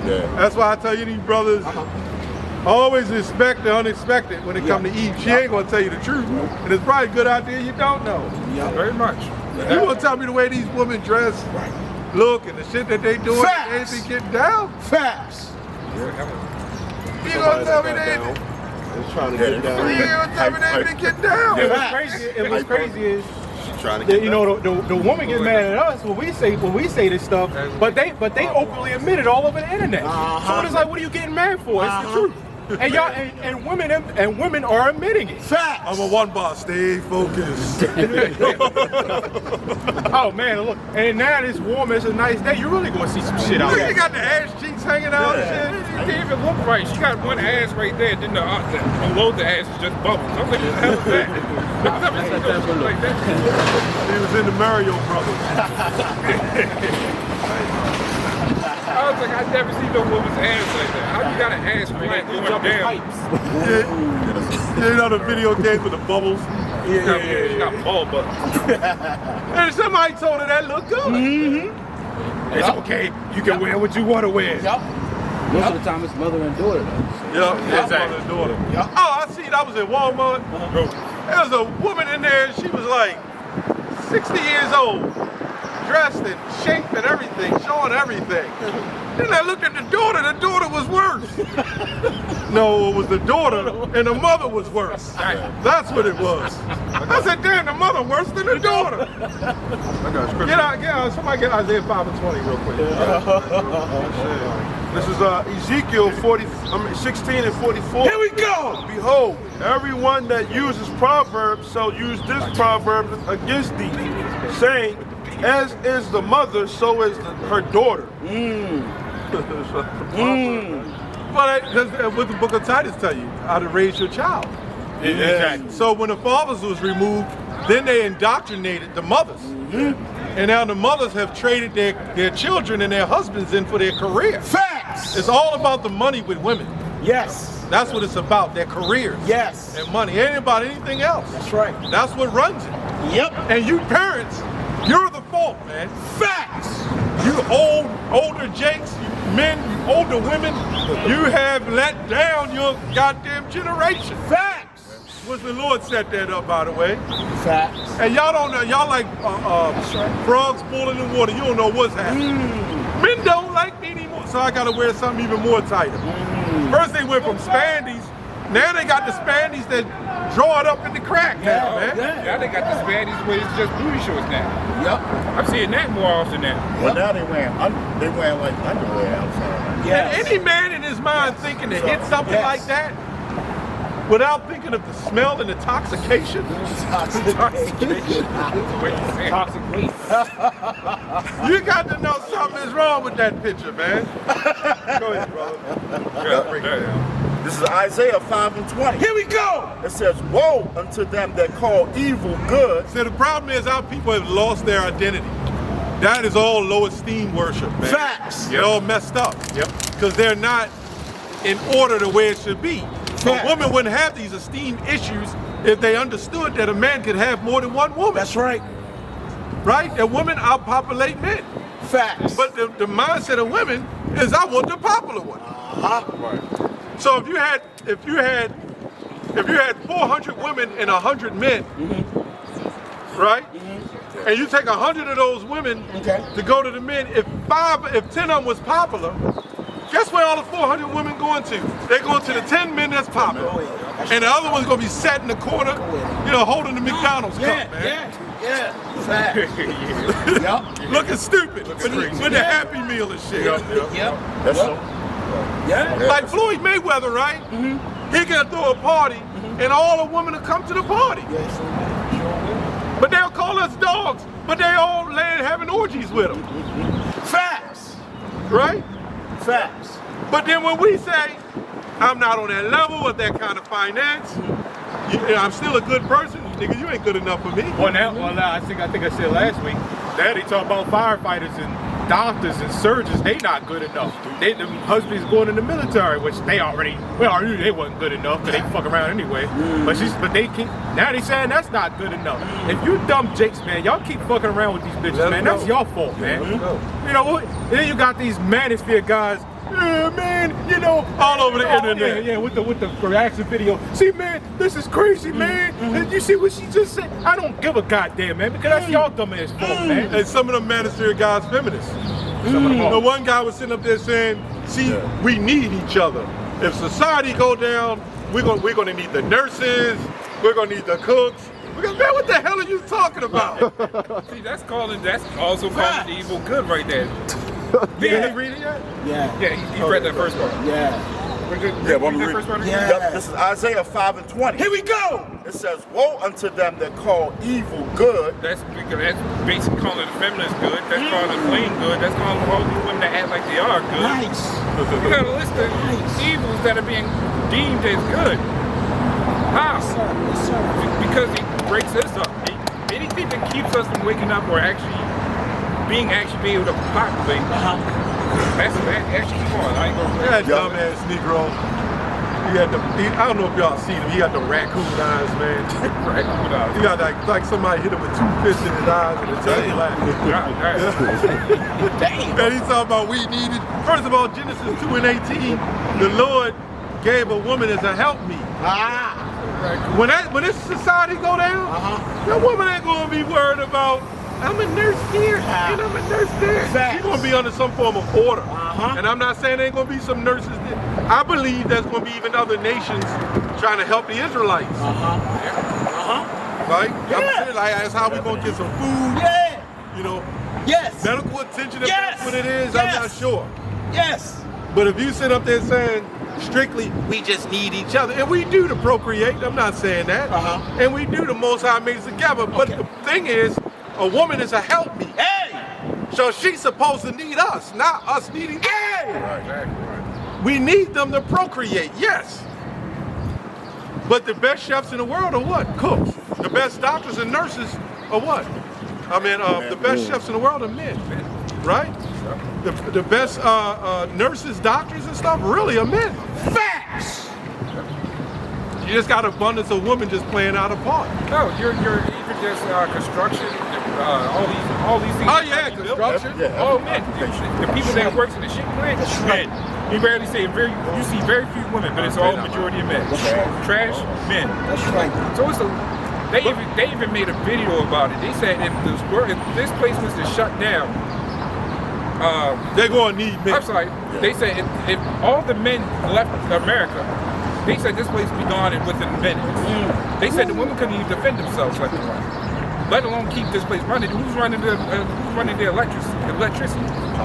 Yeah. That's why I tell you these brothers, always expect the unexpected when it comes to Eve. She ain't gonna tell you the truth. And it's probably a good idea you don't know. Very much. You gonna tell me the way these women dress, look, and the shit that they doing, Facts. they be getting down? Facts. You gonna tell me they Trying to get down. you gonna tell me they be getting down? It was crazy is that, you know, the woman get mad at us when we say this stuff, but they openly admit it all over the internet. So it's like, what are you getting mad for? It's the truth. And y'all and women are admitting it. Facts. I'm a one boss. Stay focused. Oh man, look, and now it's warm. It's a nice day. You're really gonna see some shit out Look, there. you got the ass cheeks hanging out and shit. It didn't even look right. She got one ass right there, then below the ass is just bubbles. I was like, what the hell is that? I've never seen no shit like that. He was in the Mario Brothers. I was like, I've never seen no woman's ass like that. How you got an ass flat going down? You know the video game with the bubbles? She got ball buttons. And somebody told her that looked good. It's okay. You can wear what you want to wear. Most of the time it's mother and daughter though. Mother and daughter. Oh, I see. I was in Walmart. There was a woman in there. She was like 60 years old, dressed in shape and everything, showing everything. Then I looked at the daughter was worse. No, it was the daughter and the mother was worse. That's what it was. I said, damn, the mother worse than the daughter. Get out, somebody get Isaiah 5:20 real quick. This is Ezekiel 16 and 44. Here we go. Behold, everyone that uses proverbs shall use this proverb against thee, saying, as is the mother, so is her daughter. But what the book of Titus tell you, how to raise your child. Exactly. So when the fathers was removed, then they indoctrinated the mothers. And now the mothers have traded their children and their husbands in for their career. Facts. It's all about the money with women. Yes. That's what it's about, their careers. Yes. And money. It ain't about anything else. That's right. That's what runs it. Yep. And you parents, you're the fault, man. Facts. You older jakes, you men, you older women, you have let down your goddamn generation. Facts. Was the Lord set that up, by the way. Facts. And y'all don't know, y'all like frogs boiling in water. You don't know what's happening. Men don't like me anymore, so I gotta wear something even more tighter. First they went from spandies, now they got the spandies that draw it up in the crack now, man. Now they got the spandies where it's just booty shorts now. Yep. I'm seeing that more often now. Well, now they wearing like underwear outside. Yes. And any man in his mind thinking to hit something like that, without thinking of the smell and intoxication. Toxic waste. You got to know something is wrong with that picture, man. Go ahead, brother. Break it down. This is Isaiah 5:20. Here we go. It says, "Woe unto them that call evil good." See, the problem is our people have lost their identity. That is all low esteem worship, man. Facts. They're all messed up. Yep. Because they're not in order the way it should be. Facts. A woman wouldn't have these esteem issues if they understood that a man could have more than one woman. That's right. Right? And women outpopulate men. Facts. But the mindset of women is I want the popular one. Right. So if you had 400 women and 100 men, right? And you take 100 of those women to go to the men, if 10 of them was popular, guess where all the 400 women going to? They're going to the 10 men that's popular. And the other one's gonna be sat in the corner, you know, holding the McDonald's cup, man. Yeah. Facts. Yep. Looking stupid with the Happy Meal and shit. Yep. That's so. Yeah. Like Floyd Mayweather, right? He can throw a party and all the women will come to the party. Yes. But they'll call us dogs, but they all laying having orgies with them, Facts. right? Facts. But then when we say, I'm not on that level with that kind of finance, I'm still a good person, nigga, you ain't good enough for me. Well, now I think I said last week that they talk about firefighters and doctors and surgeons. They not good enough. The husbands going in the military, which they knew they wasn't good enough because they fuck around anyway. But they keep now they saying that's not good enough. If you dumb jakes, man, y'all keep fucking around with these bitches, man. That's your fault, man. You know what? Then you got these manosphere guys. Yeah, man, you know, all over the internet. Yeah, with the reaction video. See, man, this is crazy, man. And you see what she just said? I don't give a goddamn, man, because that's y'all dumb ass fault, man. And some of them manosphere guys feminists. The one guy was sitting up there saying, see, we need each other. If society go down, we're gonna need the nurses, we're gonna need the cooks. Man, what the hell are you talking about? See, that's also calling the evil good right there. Did you read it yet? Yeah. Yeah, he read that first part. Yeah. Yeah, but I'm Read that reading. first part? Yeah. Yep, this is Isaiah 5:20. Here we go. It says, "Woe unto them that call evil good." That's basically calling the feminists good. That's calling the clean good. That's calling all these women that act like they are good. Nice. You got a list of evils that are being deemed as good. How? Yes, sir. Because it breaks us up. Anything that keeps us from waking up or actually be able to populate. That's actually fun. I ain't gonna. That dumbass Negro. I don't know if y'all seen him. He got the raccoon eyes, man. Raccoon eyes. He got like somebody hit him with 2 fists in his eyes and it's just black. And he's talking about we needed. First of all, Genesis 2:18, the Lord gave a woman as a helpmeet. When this society go down, that woman ain't gonna be worried about I'm a nurse here and I'm a nurse there. She's gonna be under some form of order. And I'm not saying there ain't gonna be some nurses there. I believe there's gonna be even other nations trying to help the Israelites. Right? I'm saying, like, that's how we gonna get some food. Yeah. You know, Yes. medical attention, if Yes. that's what it is, Yes. I'm not sure. Yes. But if you sit up there saying, strictly, we just need each other, and we do to procreate, I'm not saying that, and we do the Most High made us together, but the thing is, a woman is a helpmeet. Hey. So she's supposed to need us, not us needing her. Hey. We need them to procreate, yes. But the best chefs in the world are what? Cooks. The best doctors and nurses are what? The best chefs in the world are men, right? The best nurses, doctors, and stuff really are men. Facts! You just got abundance of women just playing out a part. No, you're even just construction, all these things. Oh yeah, construction. All men. The people that works in the shit plant, men. You rarely see you see very few women, but it's all majority of men. Trash, men. That's right. So it's they even made a video about it. They said if this place was to shut down, they're gonna need men. I'm sorry. They said if all the men left America, they said this place would be gone within minutes. They said the women couldn't even defend themselves like that, let alone keep this place running. Who's running the electricity?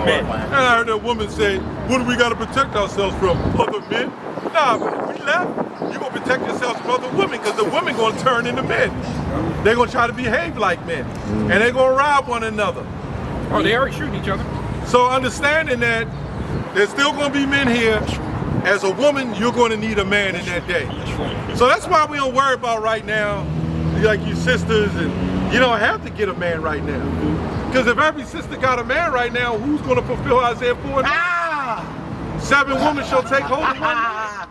Men. And I heard that woman say, "What do we got to protect ourselves from? Other men?" Nah, when we left, you're gonna protect yourselves from other women because the women gonna turn into men. They're gonna try to behave like men, and they're gonna rob one another. Oh, they already shooting each other. So understanding that there's still gonna be men here. As a woman, you're going to need a man in that day. So that's why we don't worry about right now, like your sisters, and you don't have to get a man right now. Because if every sister got a man right now, who's going to fulfill Isaiah 4? 7 women shall take hold of one man.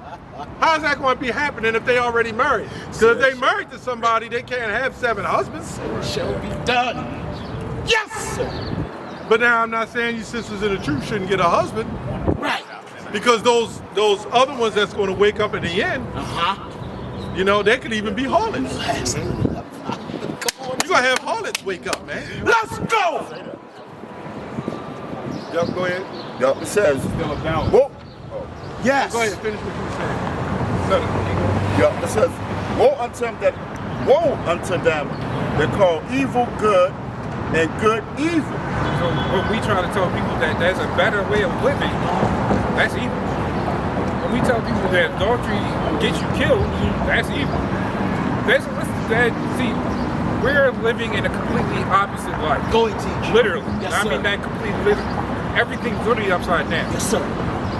How's that going to be happening if they already married? Because if they married to somebody, they can't have 7 husbands. It shall be done. Yes, sir. But now I'm not saying you sisters in the truth shouldn't get a husband. Right. Because those other ones that's going to wake up in the end, you know, they could even be harlots. You're going to have harlots wake up, man. Let's go! Yep, go ahead. Yep, it says, whoa. Yes. Go ahead, finish what you were saying. Yep, it says, woe unto them that call evil good and good evil. So when we try to tell people that there's a better way of living, that's evil. When we tell people that adultery gets you killed, that's evil. See, we're living in a completely opposite life. Go and teach. Literally. Yes, I sir. mean that completely, everything's literally upside down. Yes, sir.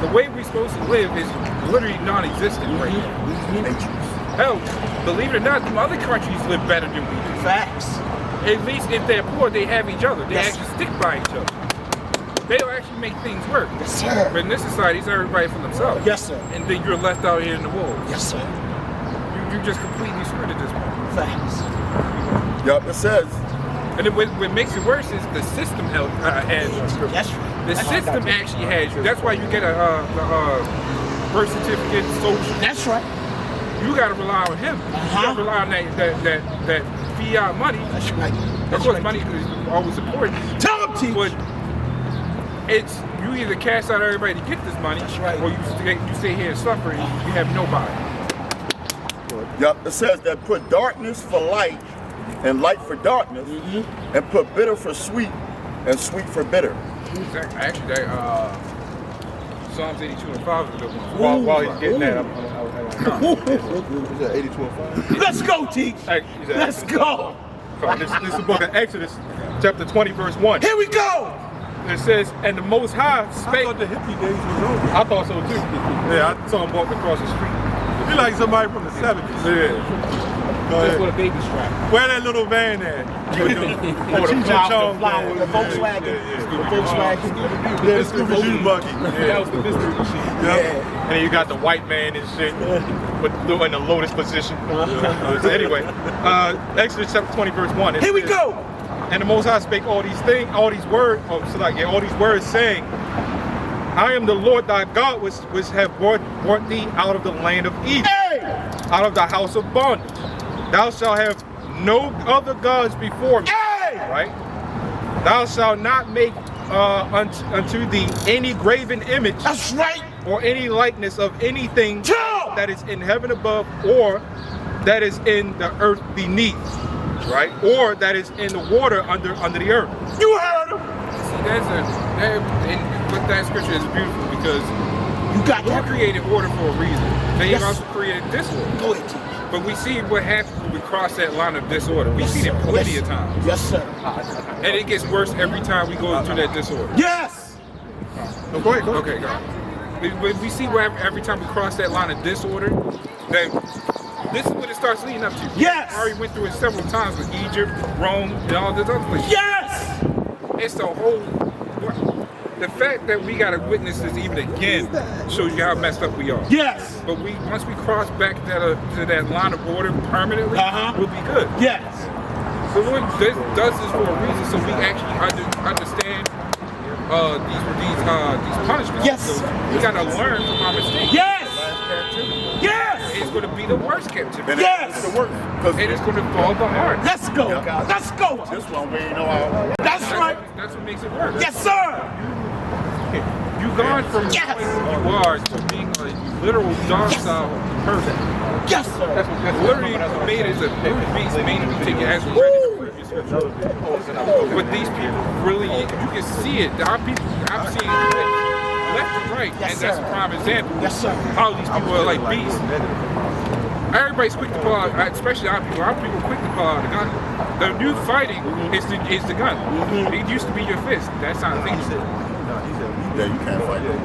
The way we're supposed to live is literally non-existent right now. Hell, believe it or not, some other countries live better than we do. Facts. At least if they're poor, they have each other. They Yes, actually stick by each other. They don't actually make things work. Yes, sir. But in this society, it's everybody for themselves. Yes, sir. And then you're left out here in the world. Yes, sir. You're just completely screwed at this point. Facts. Yep, it says, And then what makes it worse is the system has you. That's right. The system actually has you. That's why you get a birth certificate, social. That's right. You got to rely on him. You got to rely on that fiat money. That's right. Of course, money is always important. Tell them, teach. But it's you either cash out everybody to get this money, That's right. or you stay here and suffer and you have nobody. yep, it says that put darkness for light and light for darkness, and put bitter for sweet and sweet for bitter. Actually, that Psalms 82 and 5 is a good one. While he's getting that, I'm Is that 82 and 5? Let's go, teach. Let's go. This is the book of Exodus, chapter 20, verse 1. Here we go. It says, and the Most High I spake. thought the hippie days was over. I thought so too. Yeah, I saw him walk across the street. You like somebody from the 70s. Yeah. Go Just with ahead. a baby strap. Where that little van at? The flower. The Volkswagen. The Volkswagen. Yeah, the Scooby Doo buggy. That was the mystery machine. Yeah. And then you got the white man and shit, but in the lotus position. So anyway, Exodus chapter 20, verse 1. Here we go. And the Most High spake all these things, all these words, saying, I am the Lord thy God, which have brought thee out of the land of Egypt, out of the house of bondage. Thou shalt have no other gods before me. Right? Thou shalt not make unto thee any graven image. That's right. Or any likeness of anything that is in heaven above, or that is in the earth beneath, right? Or that is in the water under the earth. You heard him. See, but that scripture is beautiful because You got God that. created order for a reason. Then Yes. He also created disorder. Go ahead, teach. But we see what happens when we cross that line of disorder. We've seen it plenty Yes. of times. Yes, sir. And it gets worse every time we go through that disorder. Yes. Oh, go ahead. Okay, go ahead. We see where every time we cross that line of disorder, that this is what it starts leading up to. Yes. We already went through it several times with Egypt, Rome, and all this other places. Yes. It's the whole. The fact that we gotta witness this even again shows you how messed up we are. Yes. But once we cross back to that line of order permanently, we'll be good. Yes. The Lord does this for a reason, so we actually understand these punishments. Yes. So we gotta learn from our mistakes. Yes. Yes. It's gonna be the worst captivity. Yes. It's the worst. And it's gonna fall the hard. Let's go. Let's go. This one we ain't know how. That's right. That's what makes it worse. Yes, sir. You've gone from Yes. who you are to being a literal dog-style person. Yes, sir. That's literally made as a brute beast, made to take your ass ready. But these people really, you can see it. Our people, I'm seeing it left and right, Yes, and that's a sir. prime example. Yes, sir. How these people are like beasts. Everybody's quick to pull out, especially our people. Our people quick to pull out the gun. The new fighting is the gun. It used to be your fist. That's not things. Yeah, you can't fight that.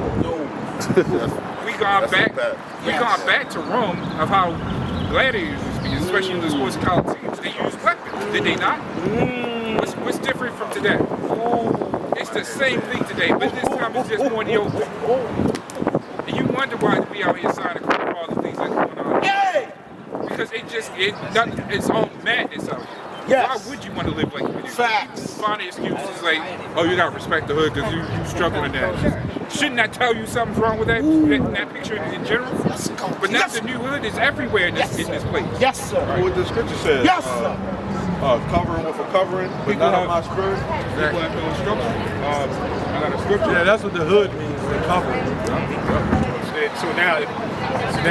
We gone That's back. bad. We gone back to Rome of how gladiators used to be, especially in the sports coliseums. They used weapons, did they not? What's different from today? It's the same thing today, but this time it's just more in the open. And you wonder why we out here signing for all the things that's going on. Yay! Because it's all madness out here. Yes. Why would you want to live like we do? Facts. Find excuses like, oh, you gotta respect the hood because you struggle in that. Shouldn't that tell you something's wrong with that picture in general? Let's go. But now Yes. the new hood is everywhere in this place. Yes, sir. What the scripture says. Yes, sir. Covering with a covering, but not on my spirit. People have no instruction. I got a scripture. Yeah, that's what the hood means. The cover. So now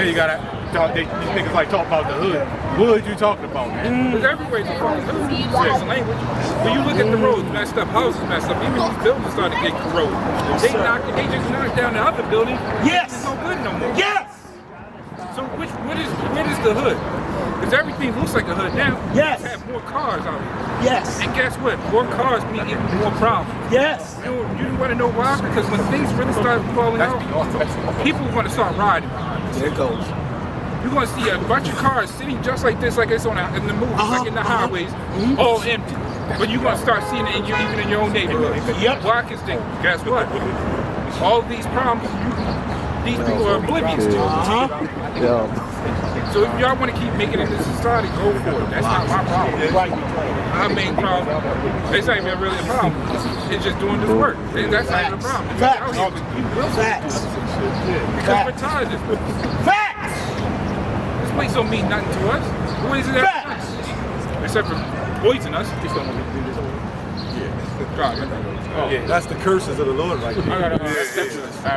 you gotta talk. These niggas like talk about the hood. What hood you talking about, man? Because everywhere's a fucking hood. It's language. When you look at the roads messed up, houses messed up, even these buildings started to get corroded. They just knocked down the other building. Yes. It's no good no more. Yes. So what is the hood? Because everything looks like a hood now. Yes. We have more cars out here. Yes. And guess what? More cars mean even more problems. Yes. You want to know why? Because when things really start falling out, people are going to start riding. There it goes. You're going to see a bunch of cars sitting just like this, like it's in the movies, like in the highways, all empty. But you're going to start seeing it even in your own neighborhood. Yep. Why? Because guess what? All these problems, these people are oblivious to. Yeah. So if y'all want to keep making it in this society, go for it. That's not my problem. Right. Our main problem, it's not even really a problem. It's just doing this work. That's not even a problem. Facts. Facts. Because we're tired of this. Facts. This place don't mean nothing to us. What is it that us? Except for poison us. Just don't want to do this over. Yeah, that's the curses of the Lord right there. I got a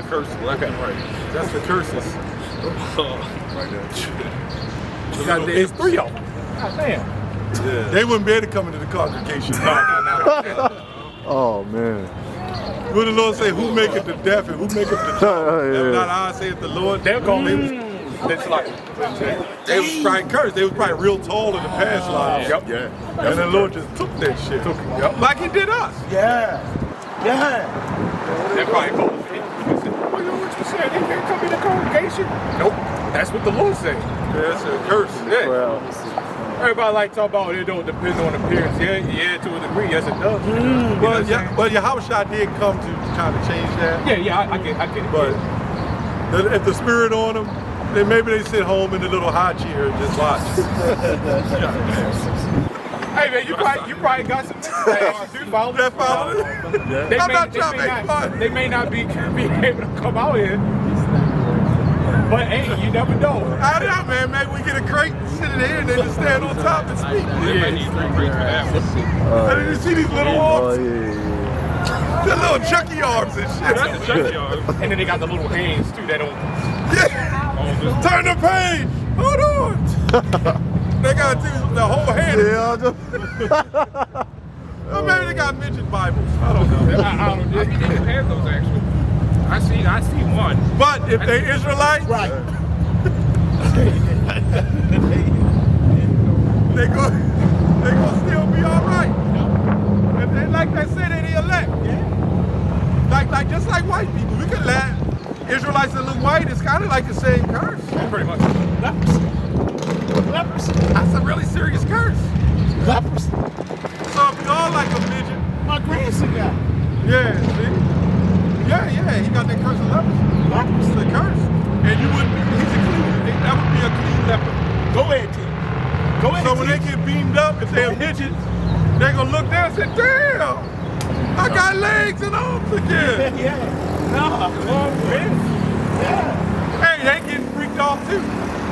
curse left and right. That's the curses. There's 3 of them. God damn. Yeah. They wouldn't be able to come into the congregation. Oh man. Will the Lord say, who maketh the deaf and who maketh the dumb? If not I, saith the Lord. They'll call me. That's like They was probably cursed. They was probably real tall in the past lives. Yep. Yeah. And the Lord just took that shit. Yep. Like he did us. Yeah. Yeah. They probably call me. Well, you know what you said? They can't come in the congregation. Nope. That's what the Lord said. Yeah, that's a curse. Yeah. Well, Everybody like talk about it don't depend on appearance. Yeah, to a degree, yes it does. You know what I'm saying? Well, Yahushua did come to kind of change that. Yeah, I get it. But if the spirit on them, then maybe they sit home in the little high chair and just watch. Hey man, you probably got some that do follow That follow it? I'm not trying to make fun. They may not be able to come out here, but hey, you never know. I don't know, man. Maybe we get a crate, sit in here, and they just stand on top and speak. They need 3 crates for that. And then you see these little oh arms, yeah. the little Chucky arms and shit. That's the junkyard. And then they got the little hands too that don't. Yeah. Turn the page. Hold on. They got to do the whole hand. Yeah. Or maybe they got midget Bibles. I don't know. I mean, they can have those actually. I see one. But if they Israelites, Right. they go still be all right. And they, like they say, they the elect. Like like just like white people. We can laugh. Israelites that look white, it's kind of like the same curse. Pretty much. Leprosy. Leprosy. That's a really serious curse. Leprosy. So if we all like a midget, My grandson got yeah, see? Yeah, he got that curse of leprosy. Leprosy, the curse. And you wouldn't, he's a clean, that would be a clean leper. Go ahead, T. Go ahead, So when they get beamed up, if they're midgets, they're gonna look down and say, damn, I got legs and arms again. Yeah. No. Yeah. Hey, they getting freaked off too.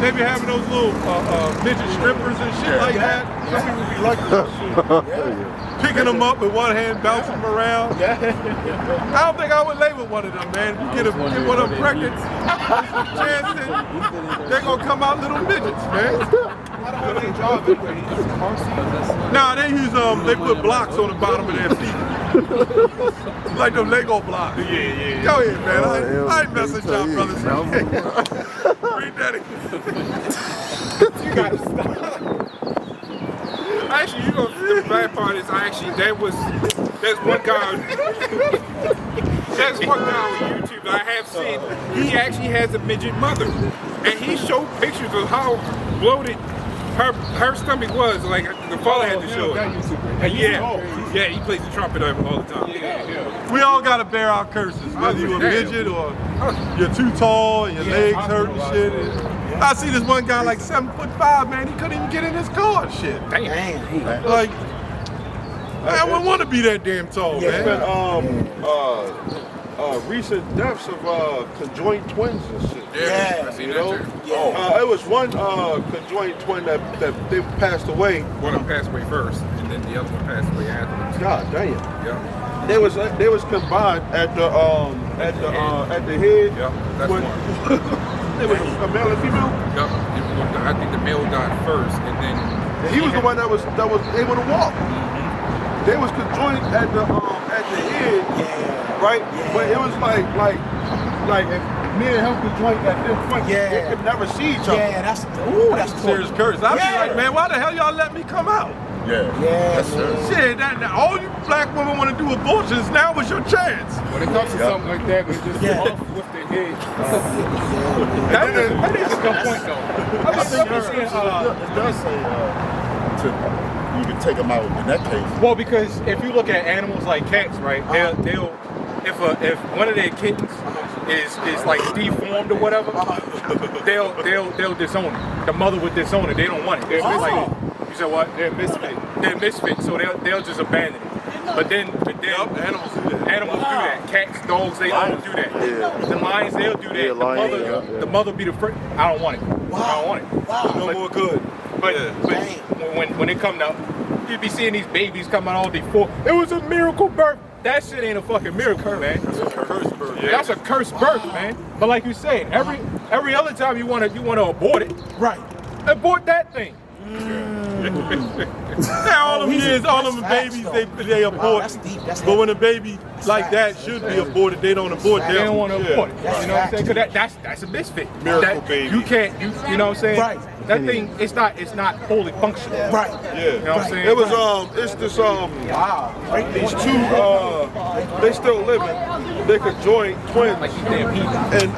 They be having those little midget strippers and shit like that. Some people be like that shit. Picking them up with one hand, bouncing them around. I don't think I would lay with one of them, man. If you get one of them pregnant, there's a chance that they're gonna come out little midgets, man. Nah, they use they put blocks on the bottom of their feet. Like them Lego blocks. Yeah. Go ahead, man. I ain't messing with y'all brothers. Read that again. You gotta stop. Actually, you know, the bad part is that's one guy. That's one guy on YouTube that I have seen. He actually has a midget mother, and he showed pictures of how bloated her stomach was. Like the father had to show it. And yeah, he plays the trumpet all the time. We all gotta bear our curses, whether you're a midget or you're too tall and your legs hurt and shit. I see this one guy like 7'5", man. He couldn't even get in his car and shit. Damn. Like, I wouldn't want to be that damn tall, There's man. been recent deaths of conjoined twins and shit. Yeah, I seen You that know? too. It was one conjoined twin that they passed away. One of them passed away first, and then the other one passed away afterwards. God damn. Yeah. They was combined at the head. Yeah, that's when, one. They was a male and female. Yep. I think the male died first, and then He was the one that was able to walk. They was conjoined at the head, right? But it was like if me and him conjoined at this point, they could never see each other. Yeah, that's That's a serious curse. I'd be like, man, why the hell y'all let me come out? Yeah. Shit, all you black women want to do abortions, now was your chance. When it comes to something like that, it's just off with the head. That is a good point, though. It does say you can take them out in that case. Well, because if you look at animals like cats, right? They'll if one of their kittens is like deformed or whatever, they'll disown it. The mother would disown it. They don't want it. They're like, you said what? They're misfit. They're misfit, so they'll just abandon it. But then Animals do that. animals do that. Cats, dogs, they all do that. The lions, they'll do that. The mother be the first. I don't want it. I don't want it. No more good. But when it come to, you be seeing these babies coming all deformed. It was a miracle birth. That shit ain't a fucking miracle, man. That's a curse birth. That's a cursed birth, man. But like you said, every other time you wanna abort it, Right. abort that thing. Now all them years, all them babies, they abort. That's deep. That's But when a baby like that should be aborted, they don't abort them. They don't want to abort it. You know what I'm saying? Cause that's a misfit. Miracle baby. You can't. You know what I'm saying? Right. That thing, it's not fully functional. Right. Yeah. You know what I'm saying? It was it's this these two they still living. They conjoined twins. Like these damn heathens. And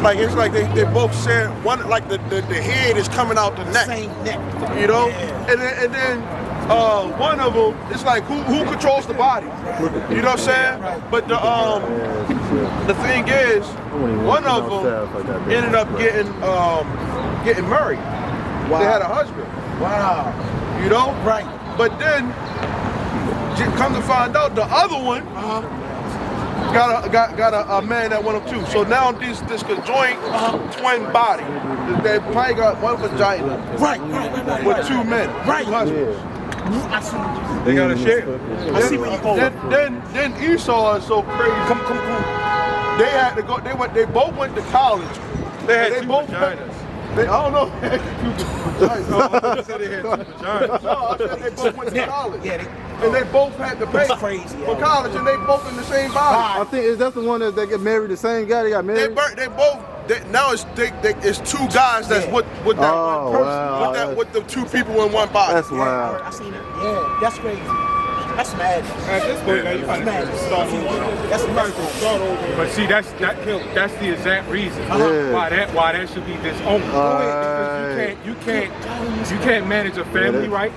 like it's like they both share one, like the head is coming out the neck. Same neck. You know? And then one of them, it's like who controls the body? You know what I'm saying? But the thing is, one of them ended up getting married. Wow. They had a husband. Wow. You know? Right. But then come to find out, the other one got a man that went up too. So now this conjoined twin body. They probably got one vagina. Right. With two men. Right. Two husbands. I see what you They gotta share. I see where you going. Then Esau is so crazy. Come. They had to go. They both went to college. They had They two both vaginas. I don't know. I said they had two vaginas. No, I said they both went to college. Yeah, And they both had to pay crazy, for college, and they both in the same body. I think that's the one that get married. The same guy they got married. Now it's two guys that's with that one person, wow. with the two people in one body. That's wild. I seen it. Yeah, that's crazy. That's mad. At this point, you might as well start over. That's mad. But see, that's the exact reason Yeah. why that should be disowned. Because you can't manage a family, right?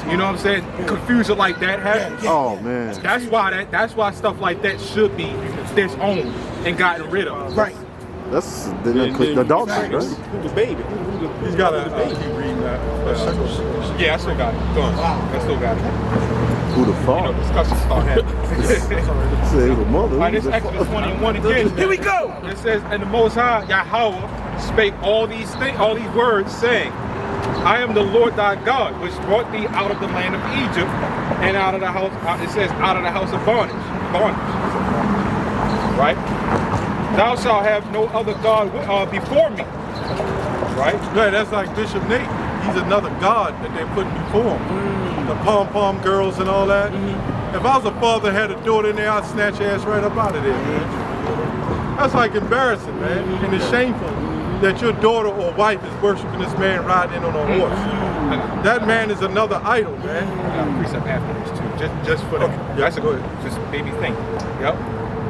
You know what I'm saying? Confusion like that happens. Oh man. That's why stuff like that should be disowned and gotten rid of. Right. That's the dog shit, right? Who's the baby? He's got a baby reading that. Yeah, I still got it. Go on. I still got it. Who the fuck? Discussions start happening. Say the mother. All right, this Exodus 21 again. Here we go. It says, and the Most High Yahweh spake all these words, saying, I am the Lord thy God, which brought thee out of the land of Egypt, and out of the house. It says, out of the house of bondage. Right? Thou shalt have no other God before me. Right? Yeah, that's like Bishop Nate. He's another god that they're putting before him. The pom-pom girls and all that. If I was a father and had a daughter in there, I'd snatch her ass right up out of there, man. That's like embarrassing, man. And it's shameful that your daughter or wife is worshiping this man riding in on a horse. That man is another idol, man. Precept after this too, just for that. Okay. That's a good, just baby thing. Yep.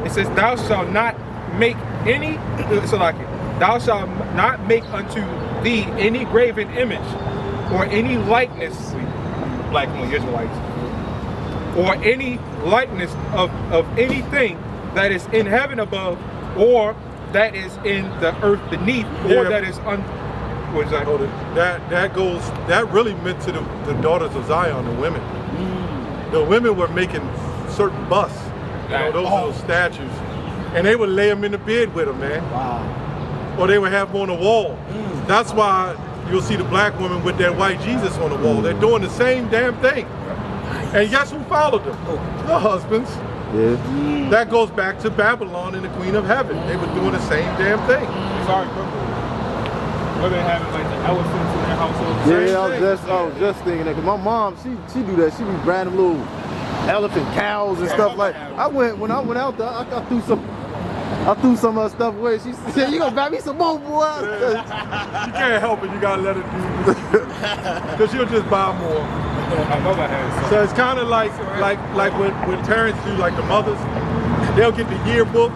It says, thou shalt not make any, so like it, thou shalt not make unto thee any graven image or any likeness, black and Israelites, or any likeness of anything that is in heaven above, or that is in the earth beneath, or that is what is that? Oh, that really meant to the daughters of Zion, the women. The women were making certain busts, those little statues, and they would lay them in the bed with them, man. Wow. Or they would have them on the wall. That's why you'll see the black women with that white Jesus on the wall. They're doing the same damn thing. And guess who followed them? The husbands. Yeah. That goes back to Babylon and the Queen of Heaven. They were doing the same damn thing. Sorry, were they having like the elephants in their household? Yeah, I was just thinking that, cause my mom, she do that. She be branding little elephant cows and stuff like. When I went out there, I threw some of her stuff away. She said, "You gonna buy me some more, boy?" You can't help it. You gotta let her do it, because she'll just buy more. So it's kind of like when parents do, like the mothers, they'll get the yearbook,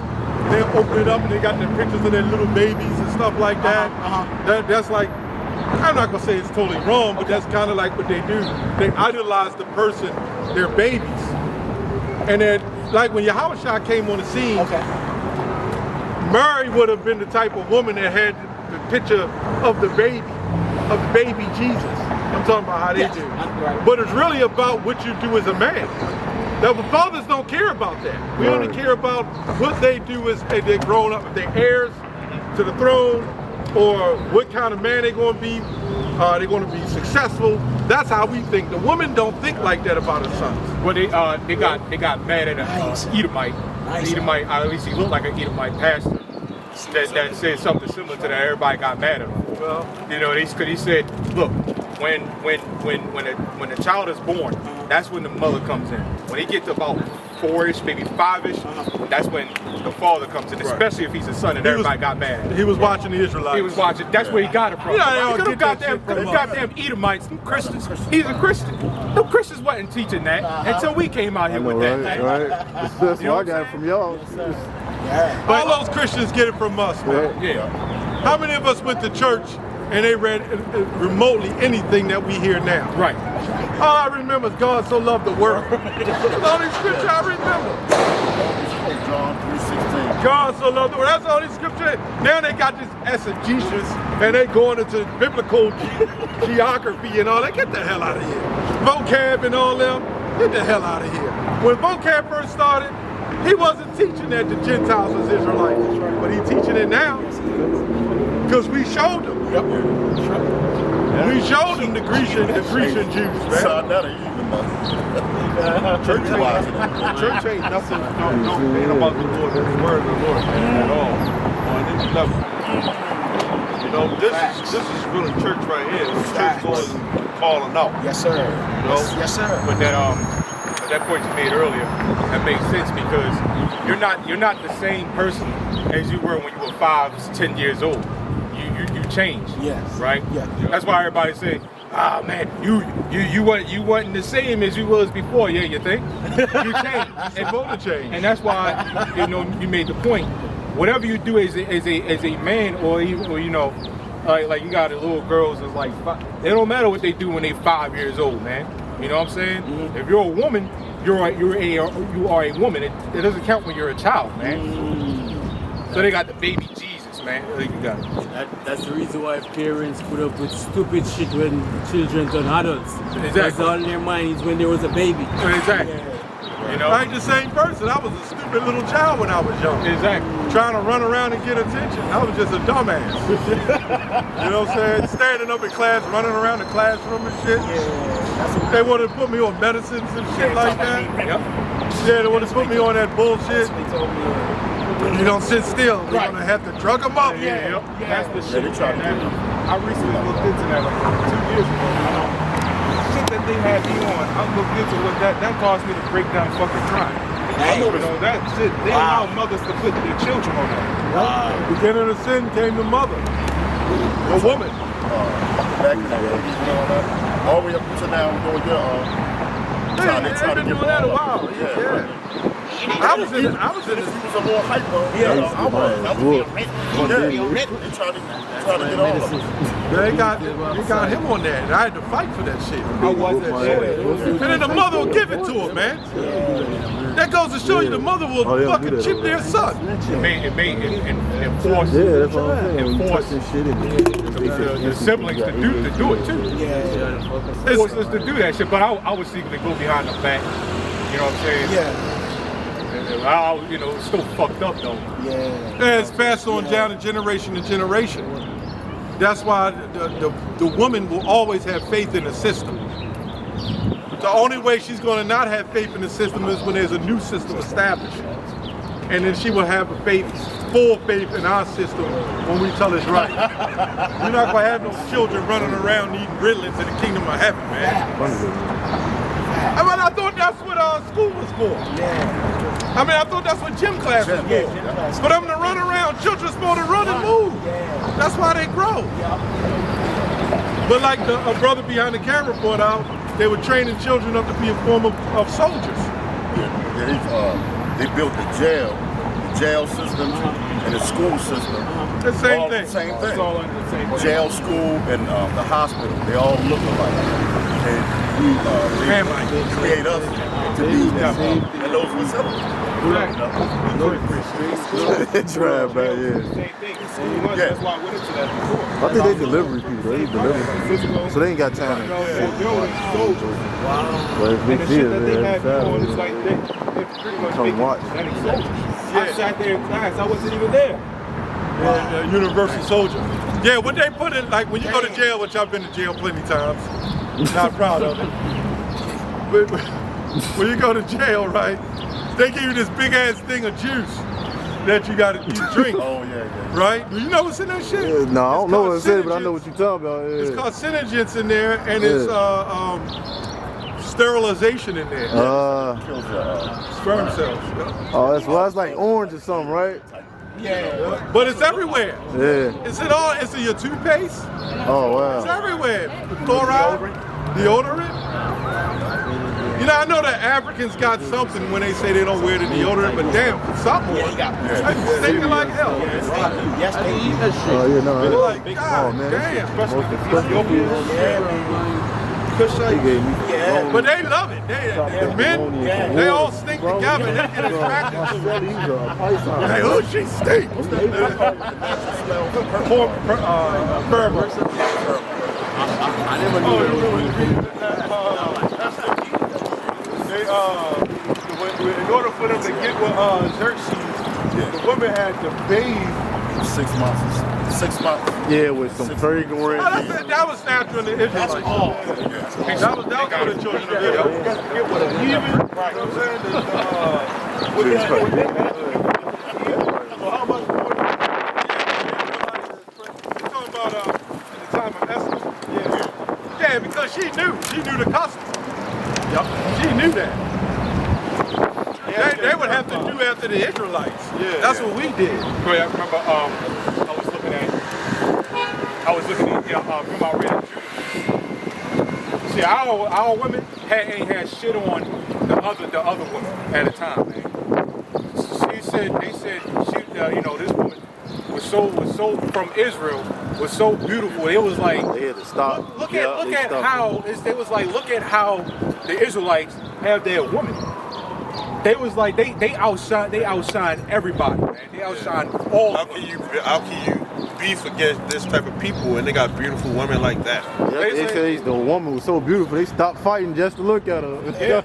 they'll open it up and they got the pictures of their little babies and stuff like that. That's like, I'm not gonna say it's totally wrong, but that's kind of like what they do. They idolize the person, their babies. And then, like when Yahushua came on the scene, Mary would have been the type of woman that had the picture of the baby Jesus. I'm talking about how they do. But it's really about what you do as a man. The fathers don't care about that. We only care about what they do as they're grown up, if they're heirs to the throne, or what kind of man they're going to be. They're going to be successful. That's how we think. The women don't think like that about her sons. Well, they got mad at an Edomite. Edomite, at least he looked like an Edomite pastor. That said something similar to that. Everybody got mad at him. Well, you know, he said, look, when a child is born, that's when the mother comes in. When he gets to about 4-ish, maybe 5-ish, that's when the father comes in, especially if he's a son, and everybody got mad at him. He was watching the Israelites. He was watching. That's where he got it from. Yeah, them goddamn Edomites, them Christians. He's a Christian. No Christians wasn't teaching that until we came out here with that. Right. That's where I got it from y'all. But all those Christians get it from us, man. Yeah. How many of us went to church and they read remotely anything that we hear now? Right. All I remember is God so loved the world. That's the only scripture I remember. John 3:16. God so loved the world. That's the only scripture. Now they got this exegesis and they going into biblical geography and all that. Get the hell out of here. Vocab and all them. Get the hell out of here. When vocab first started, he wasn't teaching that the Gentiles was Israelites, but he's teaching it now. Because we showed them. We showed them the Grecian Jews, man. Church ain't nothing, ain't about the Lord, the word of the Lord, man, at all. On any level. You know, this is really church right here. Church going calling out. Yes, sir. You know? Yes, sir. But that point you made earlier, that makes sense because you're not the same person as you were when you were 5, 10 years old. You change. Yes. Right? Yeah. That's why everybody say, ah man, you wasn't the same as you was before. Yeah, you think? You changed. And that's why you made the point. Whatever you do as a man, or you know, like you got the little girls that's like it don't matter what they do when they 5 years old, man. You know what I'm saying? Mm-hmm. If you're a woman, you are a woman. It doesn't count when you're a child, man. Mm-hmm. So they got the baby Jesus, man. You got it. That's the reason why parents put up with stupid shit when children turn adults. Exactly. That's all in their minds when there was a baby. Exactly. Yeah. You know? I ain't the same person. I was a stupid little child when I was young. Exactly. Trying to run around and get attention. I was just a dumbass. You know what I'm saying? Standing up in class, running around the classroom and shit. Yeah. They wanted to put me on medicines and shit like that. Yep. Yeah, they wanted to put me on that bullshit. They told me. You don't sit still. We're Right. gonna have to drug them up. Yeah. That's the shit. they tried to man. do I recently looked into that like 2 years ago. Shit that they had me on, I looked into what that caused me to break down fucking crime. You know, that shit, they allow mothers to put their children on that. Beginning of sin came the mother. A woman. Back in the day, all the way up to now, doing your trying They've been doing that a while. Yeah. I was in If you was a more hyper, I was. They tried to get all of us. They got him on that, and I had to fight for that shit. I wasn't sure. And then the mother will give it to him, man. That goes to show you the mother will fucking chip their son. It made enforce Yeah, that's what I'm saying. When you enforce touching shit and the siblings to do it too. Force us to do that shit, but I would secretly go behind the back. You know what I'm saying? Yeah. It's still fucked up though. Yeah, it's passed on down to generation to generation. That's why the woman will always have faith in the system. The only way she's going to not have faith in the system is when there's a new system established. And then she will have full faith in our system when we tell it's right. You're not going to have no children running around eating riddlets in the kingdom of heaven, man. I mean, I thought that's what school was for. I mean, I thought that's what gym class was for. For them to run around, children's supposed to run and move. That's why they grow. But like a brother behind the camera brought out, they were training children up to be a form of soldiers. They built the jail system and the school system. The same thing. Same thing. It's all under the same thing. Jail, school, and the hospital, they all look alike. And they create us to be in those facilities. drive by, yeah. Same thing. That's why I went into that before. I think they delivery people. They deliver. So they ain't got time. But it's And big the shit deal, that they man. had Saturday. before, it's like they pretty much Come making watch. presenting soldiers. I sat there in class, I wasn't even there. Yeah, universal soldier. Yeah, when they put it, like when you go to jail, which I've been to jail plenty times, not proud of it. But when you go to jail, right, they give you this big ass thing of juice that you drink. Oh, yeah. Right? Do you know what's in that shit? Yeah, no, I don't know what it said, but I Synergens. know what you're talking about. Yeah. It's called Synergens in there, and it's sterilization in there. Sperm cells. Oh, that's like orange or something, right? Yeah. But it's everywhere. Yeah. It's in your toothpaste. Oh, It's wow. everywhere. Fluoride, deodorant. You know, I know that Africans got something when they say they don't wear the deodorant, but damn, something. It's stinking like hell. Yes, they eat that shit. Oh, yeah, no. It's like, Oh, God man. damn. Most expensive Kushite. He gave me But they love it. The men, they all stink together. They get attracted to it. Like, oh, she stink. I never knew in order for them to get with Xerxes, the women had to bathe. 6 months. 6 months. Yeah, with some fragrance. That was natural in the Israelites. That was for the children of Israel. Get with a heathen, right? You know what I'm saying? So how much more? You're talking about in the time of Esther. Yeah, because she knew the custom. She knew that. They would have to do after the Israelites. That's what we did. I remember I was looking at remember I read in Judas See, our women ain't had shit on the other women at the time, man. They said she, this woman was so from Israel, was so beautiful. It was like They had to stop. Look at how the Israelites have their women. They was like they outshine everybody, man. They outshine all. How can you beef against this type of people and they got beautiful women like that? Yeah, they say the woman was so beautiful they stopped fighting just to look at her. Yeah.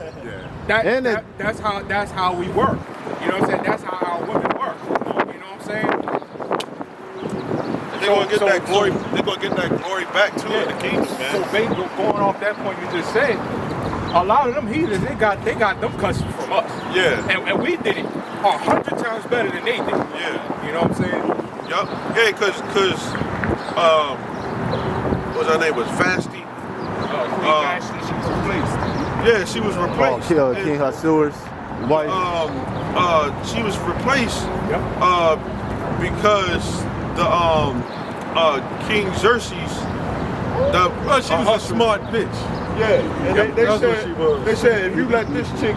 That's how we work. You know what I'm saying? That's how our women work. You know what I'm saying? They're gonna get that glory. They're gonna get that glory back too in the kingdom, man. So going off that point you just said, a lot of them heathens, they got them customs from us. Yeah. And we did it 100 times better than they did. Yeah. You know what I'm saying? Yup. Yeah, cause what's her name was Vashti. Vashti, she was replaced. Yeah, she was replaced. King Hassur's wife. She was replaced. Yep. Because the King Xerxes. She was a smart bitch. Yeah, and they that's said what she was. they said if you let this chick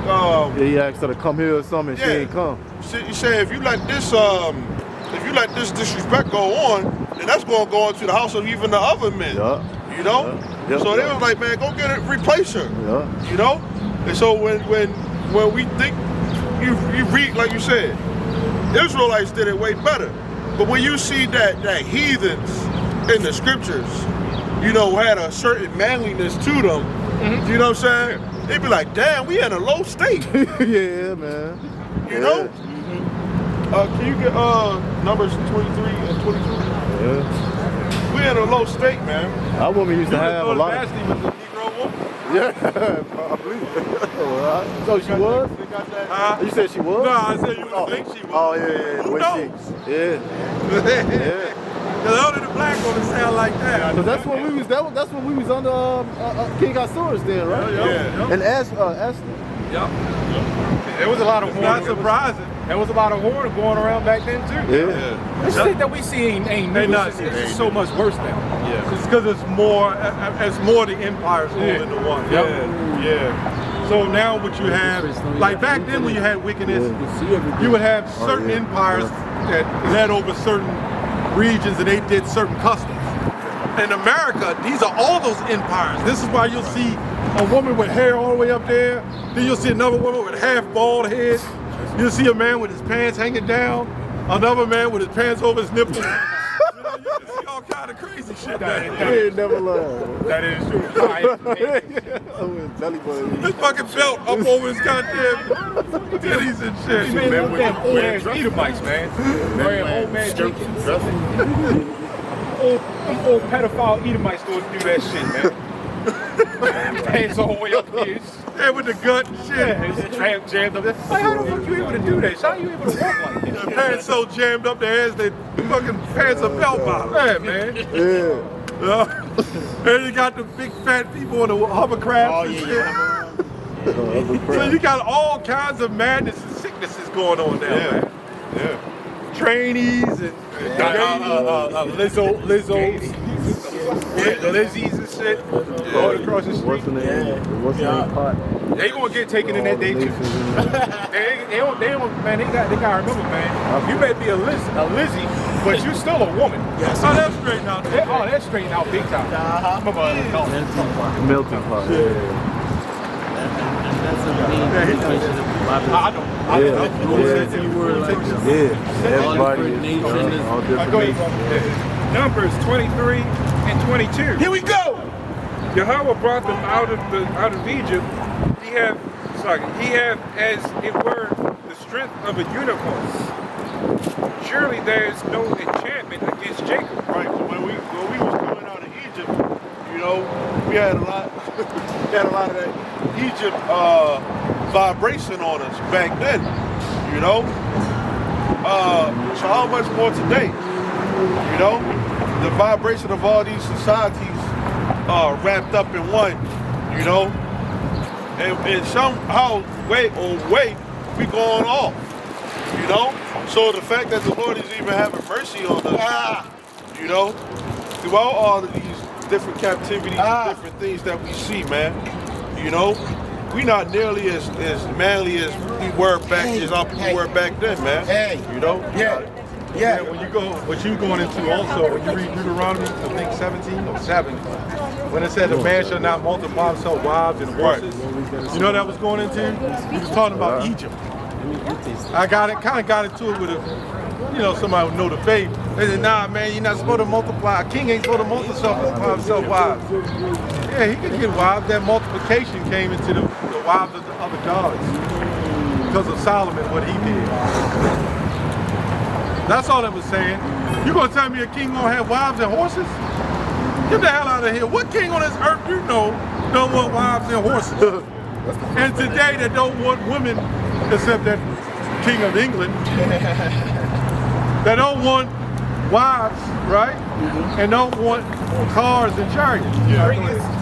He asked her to come here or something, and she ain't come. He said if you let this disrespect go on, then that's gonna go into the house of even the other men. Yeah. You know? Yeah. So they was like, man, go get it, replace her. Yeah. You know? And so when we think you read, like you said, Israelites did it way better. But when you see that heathens in the scriptures, had a certain manliness to them, you know what I'm saying? They'd be like, damn, we in a low state. Yeah, man. You know? Can you get numbers 23 and 22? Yeah. We in a low state, man. Our woman used to have a lot of... Vashti was a Negro woman. Yeah, I believe it. So she was? You said she was? No, I said you would think she was. Oh, yeah. Who knows? Yeah. Because only the black woman sound like that. But that's when we was under King Hassur's then, right? Yeah. And Esther. Yep. There was a lot of horn. Not surprising. There was a lot of horn going around back then too. Yeah. The shit that we see ain't new. It's so much worse now. Yeah. It's because it's more the empires all into one. Yeah. So now what you have, like back then when you had wickedness, you would have certain empires that led over certain regions and they did certain customs. In America, these are all those empires. This is why you'll see a woman with hair all the way up there. Then you'll see another woman with half bald head. You'll see a man with his pants hanging down. Another man with his pants over his nipples. You can see all kind of crazy shit. He ain't never lied. That is true. Belly button. His fucking belt up over his goddamn titties and shit. Man, them old ass Edomites, man. Wearing old man jeans. Old pedophile Edomites go do that shit, man. Pants all the way up here. Yeah, with the gut and shit. Yeah, it's jammed up there. Like, how the fuck you able to do that? How you able to walk like that? The pants so jammed up their ass, they fucking pants are belt bottom. Yeah, man. Yeah. And you got the big fat people on the hovercrafts and shit. So you got all kinds of madness and sicknesses going on now, man. Yeah. Trainees and Lizzos. Lizzies and shit. All across the street. What's the name? What's the name? Pot. They gonna get taken in that day too. they don't, man. They gotta remember, man. You may be a Lizzie, but you still a woman. Yes. Oh, that's straight out. That's straightened out big time. Melting pot. That's a main indication of I know. You were like Everybody is all different nations. Numbers 23 and 22. Here we go. Yahweh brought them out of Egypt. He have as it were the strength of a unicorn. Surely there is no enchantment against Jacob. Right. So when we was coming out of Egypt, we had a lot of that Egypt vibration on us back then. So how much more today? The vibration of all these societies wrapped up in one, and somehow way we going off, So the fact that the Lord is even having mercy on us, throughout all of these different captivities, and different things that we see, man. You know, we not nearly as manly as we were back as our people were back then, man. You know? Yeah, when you go, what you going into also, when you read Deuteronomy, I think 17 or 7, when it said the man shall not multiply himself wives and horses, you know what that was going into? He was talking about Egypt. I kind of got into it with somebody who know the faith. They said, nah, man, you're not supposed to multiply. A king ain't supposed to multiply himself wives. Yeah, he could get wives. That multiplication came into the wives of the other gods because of Solomon, what he did. That's all it was saying. You gonna tell me a king gonna have wives and horses? Get the hell out of here. What king on this earth you know don't want wives and horses? And today they don't want women, except that King of England. They don't want wives, right? And don't want cars and chariots.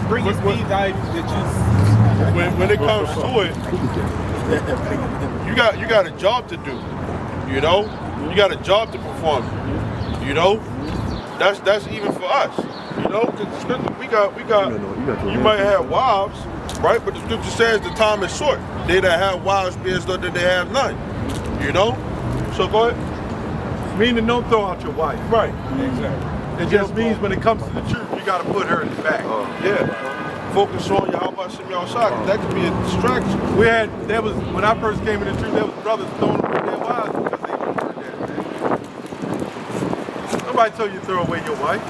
Bring us these items that when it comes to it, you got a job to do. You know? You got a job to perform. You know? That's even for us. You know? Because we got you might have wives, right? But the scripture says the time is short. They that have wives be as though that they have none. You know? So go ahead. Meaning don't throw out your wife. Right. Exactly. It just means when it comes to the truth, you got to put her in the back. Yeah. Focus on your how about some outside. That could be a distraction. When I first came in the truth, there was brothers throwing away their wives because they weren't that. Nobody told you to throw away your wife.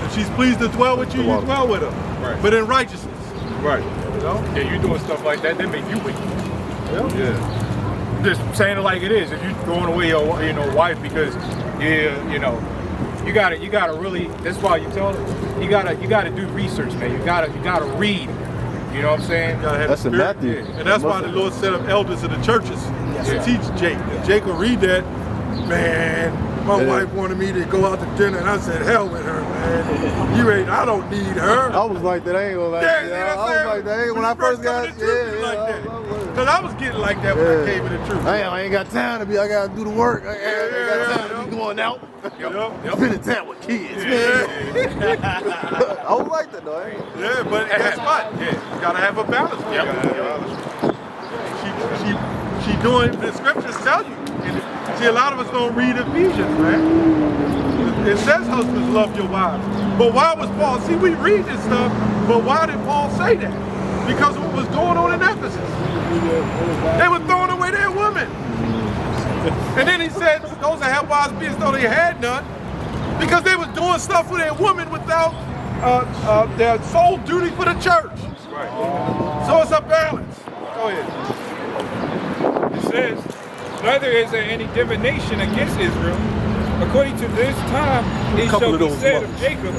If she's pleased to dwell with you, you dwell with her. Right. But in righteousness. Right. You know? Yeah, you doing stuff like that make you weak. Yeah. Just saying it like it is. If you're throwing away your wife because you gotta really. That's why you tell them you gotta do research, man. You gotta read. You know what I'm saying? That's in Matthew. And that's why the Lord set up elders of the churches to teach Jake. Jake will read that. Man, my wife wanted me to go out to dinner, and I said, hell with her, man. I don't need her. I was like that. I ain't gonna lie. Yeah, you know what I was like that. When I first got Because I was getting like that when I came in the truth. I ain't got time to be. I gotta do the work. I ain't got time to be going out. Spending time with kids. I was like that though. Yeah, but guess what? Yeah, you gotta have a balance. She doing the scriptures tell you. See, a lot of us don't read Ephesians, man. It says husbands love your wives. But why was Paul? See, we read this stuff, but why did Paul say that? Because of what was going on in Ephesus. They were throwing away their women. And then he said, those that have wives be as though they had none, because they was doing stuff for their women without their sole duty for the church. Right. So it's a balance. Go ahead. It says, neither is there any divination against Israel. According to this time, it shall be said of Jacob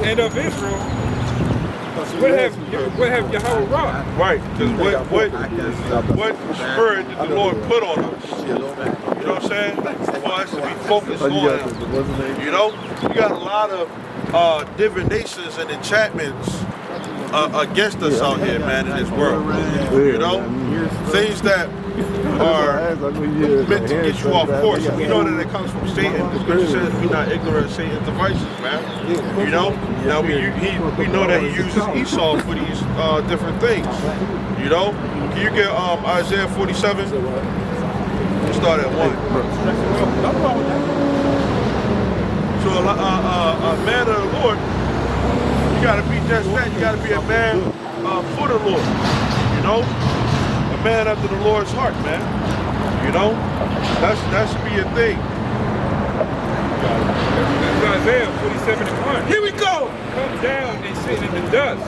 and of Israel, what have Yahweh wrought? Right, because what spirit did the Lord put on us? You know what I'm saying? For us to be focused on Him. You know, you got a lot of divinations and enchantments against us out here, man, in this world. You know, things that are meant to get you off course. We know that it comes from Satan. The scripture says we're not ignorant of Satan's devices, man. You know? Now we know that he uses Esau for these different things. You know? Can you get Isaiah 47? We'll start at 1. So a man of the Lord, you gotta be just that. You gotta be a man for the Lord. You know? A man after the Lord's heart, man. You know? That should be a thing. Isaiah 47:1. Here we go. Come down and sit in the dust,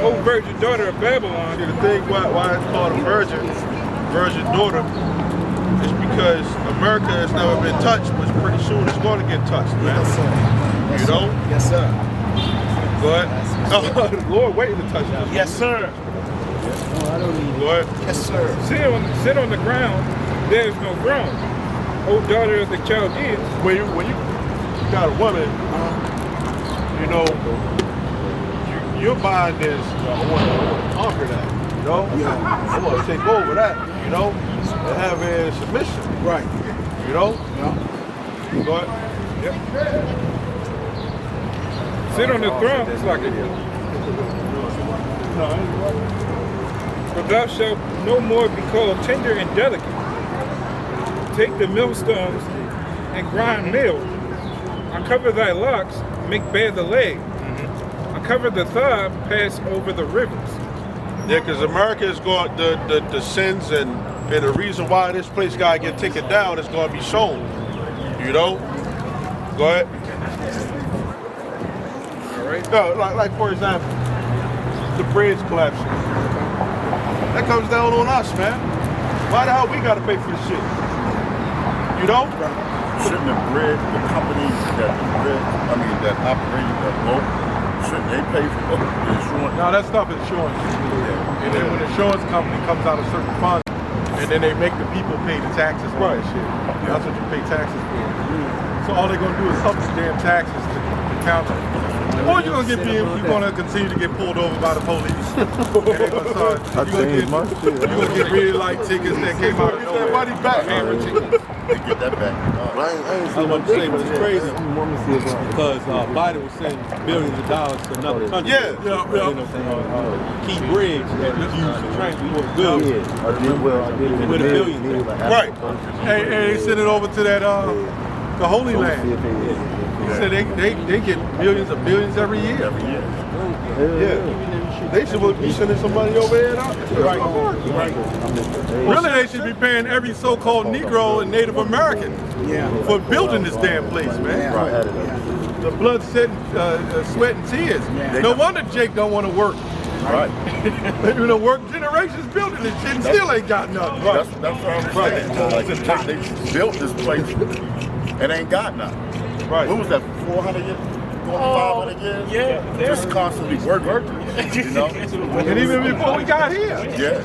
O virgin daughter of Babylon. See, the thing why it's called a virgin daughter, is because America has never been touched, but pretty soon it's going to get touched, man. Yes, sir. You know? Yes, sir. Go ahead. The Lord waiting to touch us. Yes, sir. Go ahead. Yes, sir. Sit on the ground, there is no throne. O daughter of the Chaldeans. When you got a woman, you know, your mind is, I want to conquer that, you know? I want to take over that, you know? And have a submission. Right. You know? Yeah. Go ahead. Yep. sit on the throne. It's like but thou shalt no more be called tender and delicate. Take the millstones and grind meal. Uncover thy locks, make bare the leg. Uncover the thigh, pass over the rivers. Yeah, because America is going, the sins and the reason why this place got to get taken down is going to be shown. You know? Go ahead. All right. No, like for example, the bridge collapsing. That comes down on us, man. Why the hell we got to pay for this shit? You know? Shouldn't the companies that operate the boat, shouldn't they pay for the insurance? No, that stuff is insurance. And then when the insurance company comes out of certain funds, and then they make the people pay the taxes on that shit. That's what you pay taxes for. So all they're gonna do is up the damn taxes to the county. Or you're gonna continue to get pulled over by the police. And they're gonna get really light tickets that came out of nowhere. Money back. They get that back. I want to say it was crazy because Biden was sending billions of dollars to another country. Yeah. Key bridge that was used to transport goods with a billion there. Right. Hey, they sent it over to that the Holy Land. He said they get millions of billions every year. Yeah. They should be sending somebody over there now. Right. Really, they should be paying every so-called Negro and Native American for building this damn place, man. The blood, sweat, and tears. No wonder Jake don't want to work. Right. You know, work generations building this shit and still ain't got nothing. That's what I'm saying. Like, they built this place and ain't got nothing. Right. What was that, 400 years? 500 years? Yeah. Just constantly working. You know? And even before we got here. Yeah.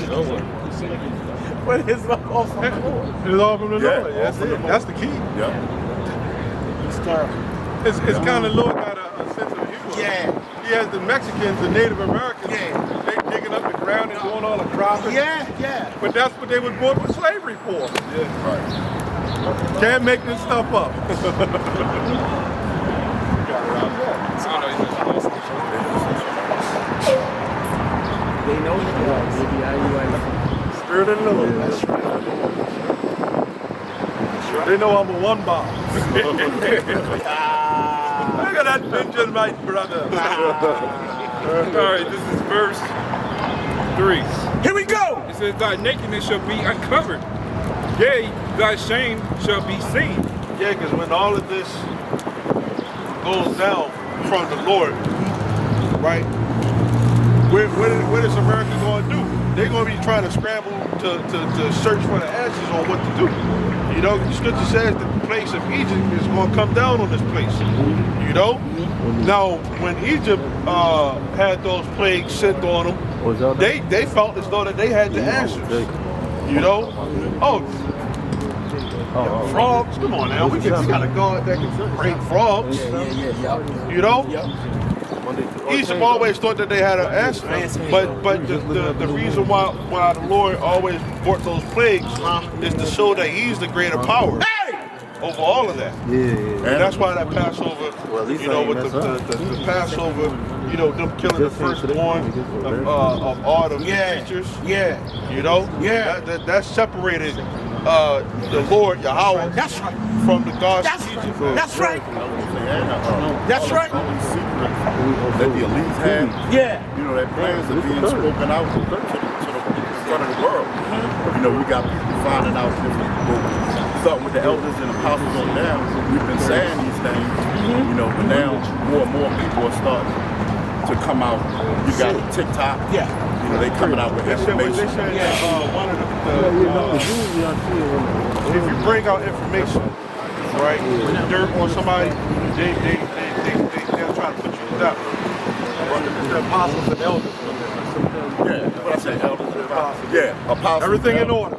But it's all from the Lord. It's all from the Yeah, Lord. That's it. That's the key. Yeah. It's terrible. It's kind of Lord got a sense of humor. Yeah. He has the Mexicans, the Native Americans. Yeah. They digging up the ground and doing all the cropping. Yeah. But that's what they was bought with slavery for. Yeah. Right. Can't make this stuff up. They know Spirit of the Lord. They know I'm a one bomb. Look at that Benjamin brother. All right, this is verse 3. Here we go. It says, thy nakedness shall be uncovered. Yea, thy shame shall be seen. Yeah, because when all of this goes down from the Lord, right? What is America going to do? They're going to be trying to scramble to search for the answers on what to do. You know, the scripture says the place of Egypt is going to come down on this place. You know? Now, when Egypt had those plagues sent on them, they felt as though that they had the answers. You know? Frogs, come on now. We got a God that can bring frogs. You know? Egypt always thought that they had an answer, but the reason why the Lord always brought those plagues is to show that He's the greater power over all of that. And that's why that Passover, you know, with the Passover, you know, them killing the firstborn of all the creatures. You know, that separated the Lord Yahweh from the gods of Egypt. That's right. That's right. That the elites have. You know, their plans are being spoken out to the front of the world. You know, we got people finding out different books. Starting with the elders and apostles on down, we've been saying these things, you know, but now more and more people are starting to come out. You got TikTok. You know, they coming out with information. They said one of if you bring out information, right, dirt on somebody, they'll try to put you down. The apostles and elders. What I say, elders and apostles. Apostles. Everything in order.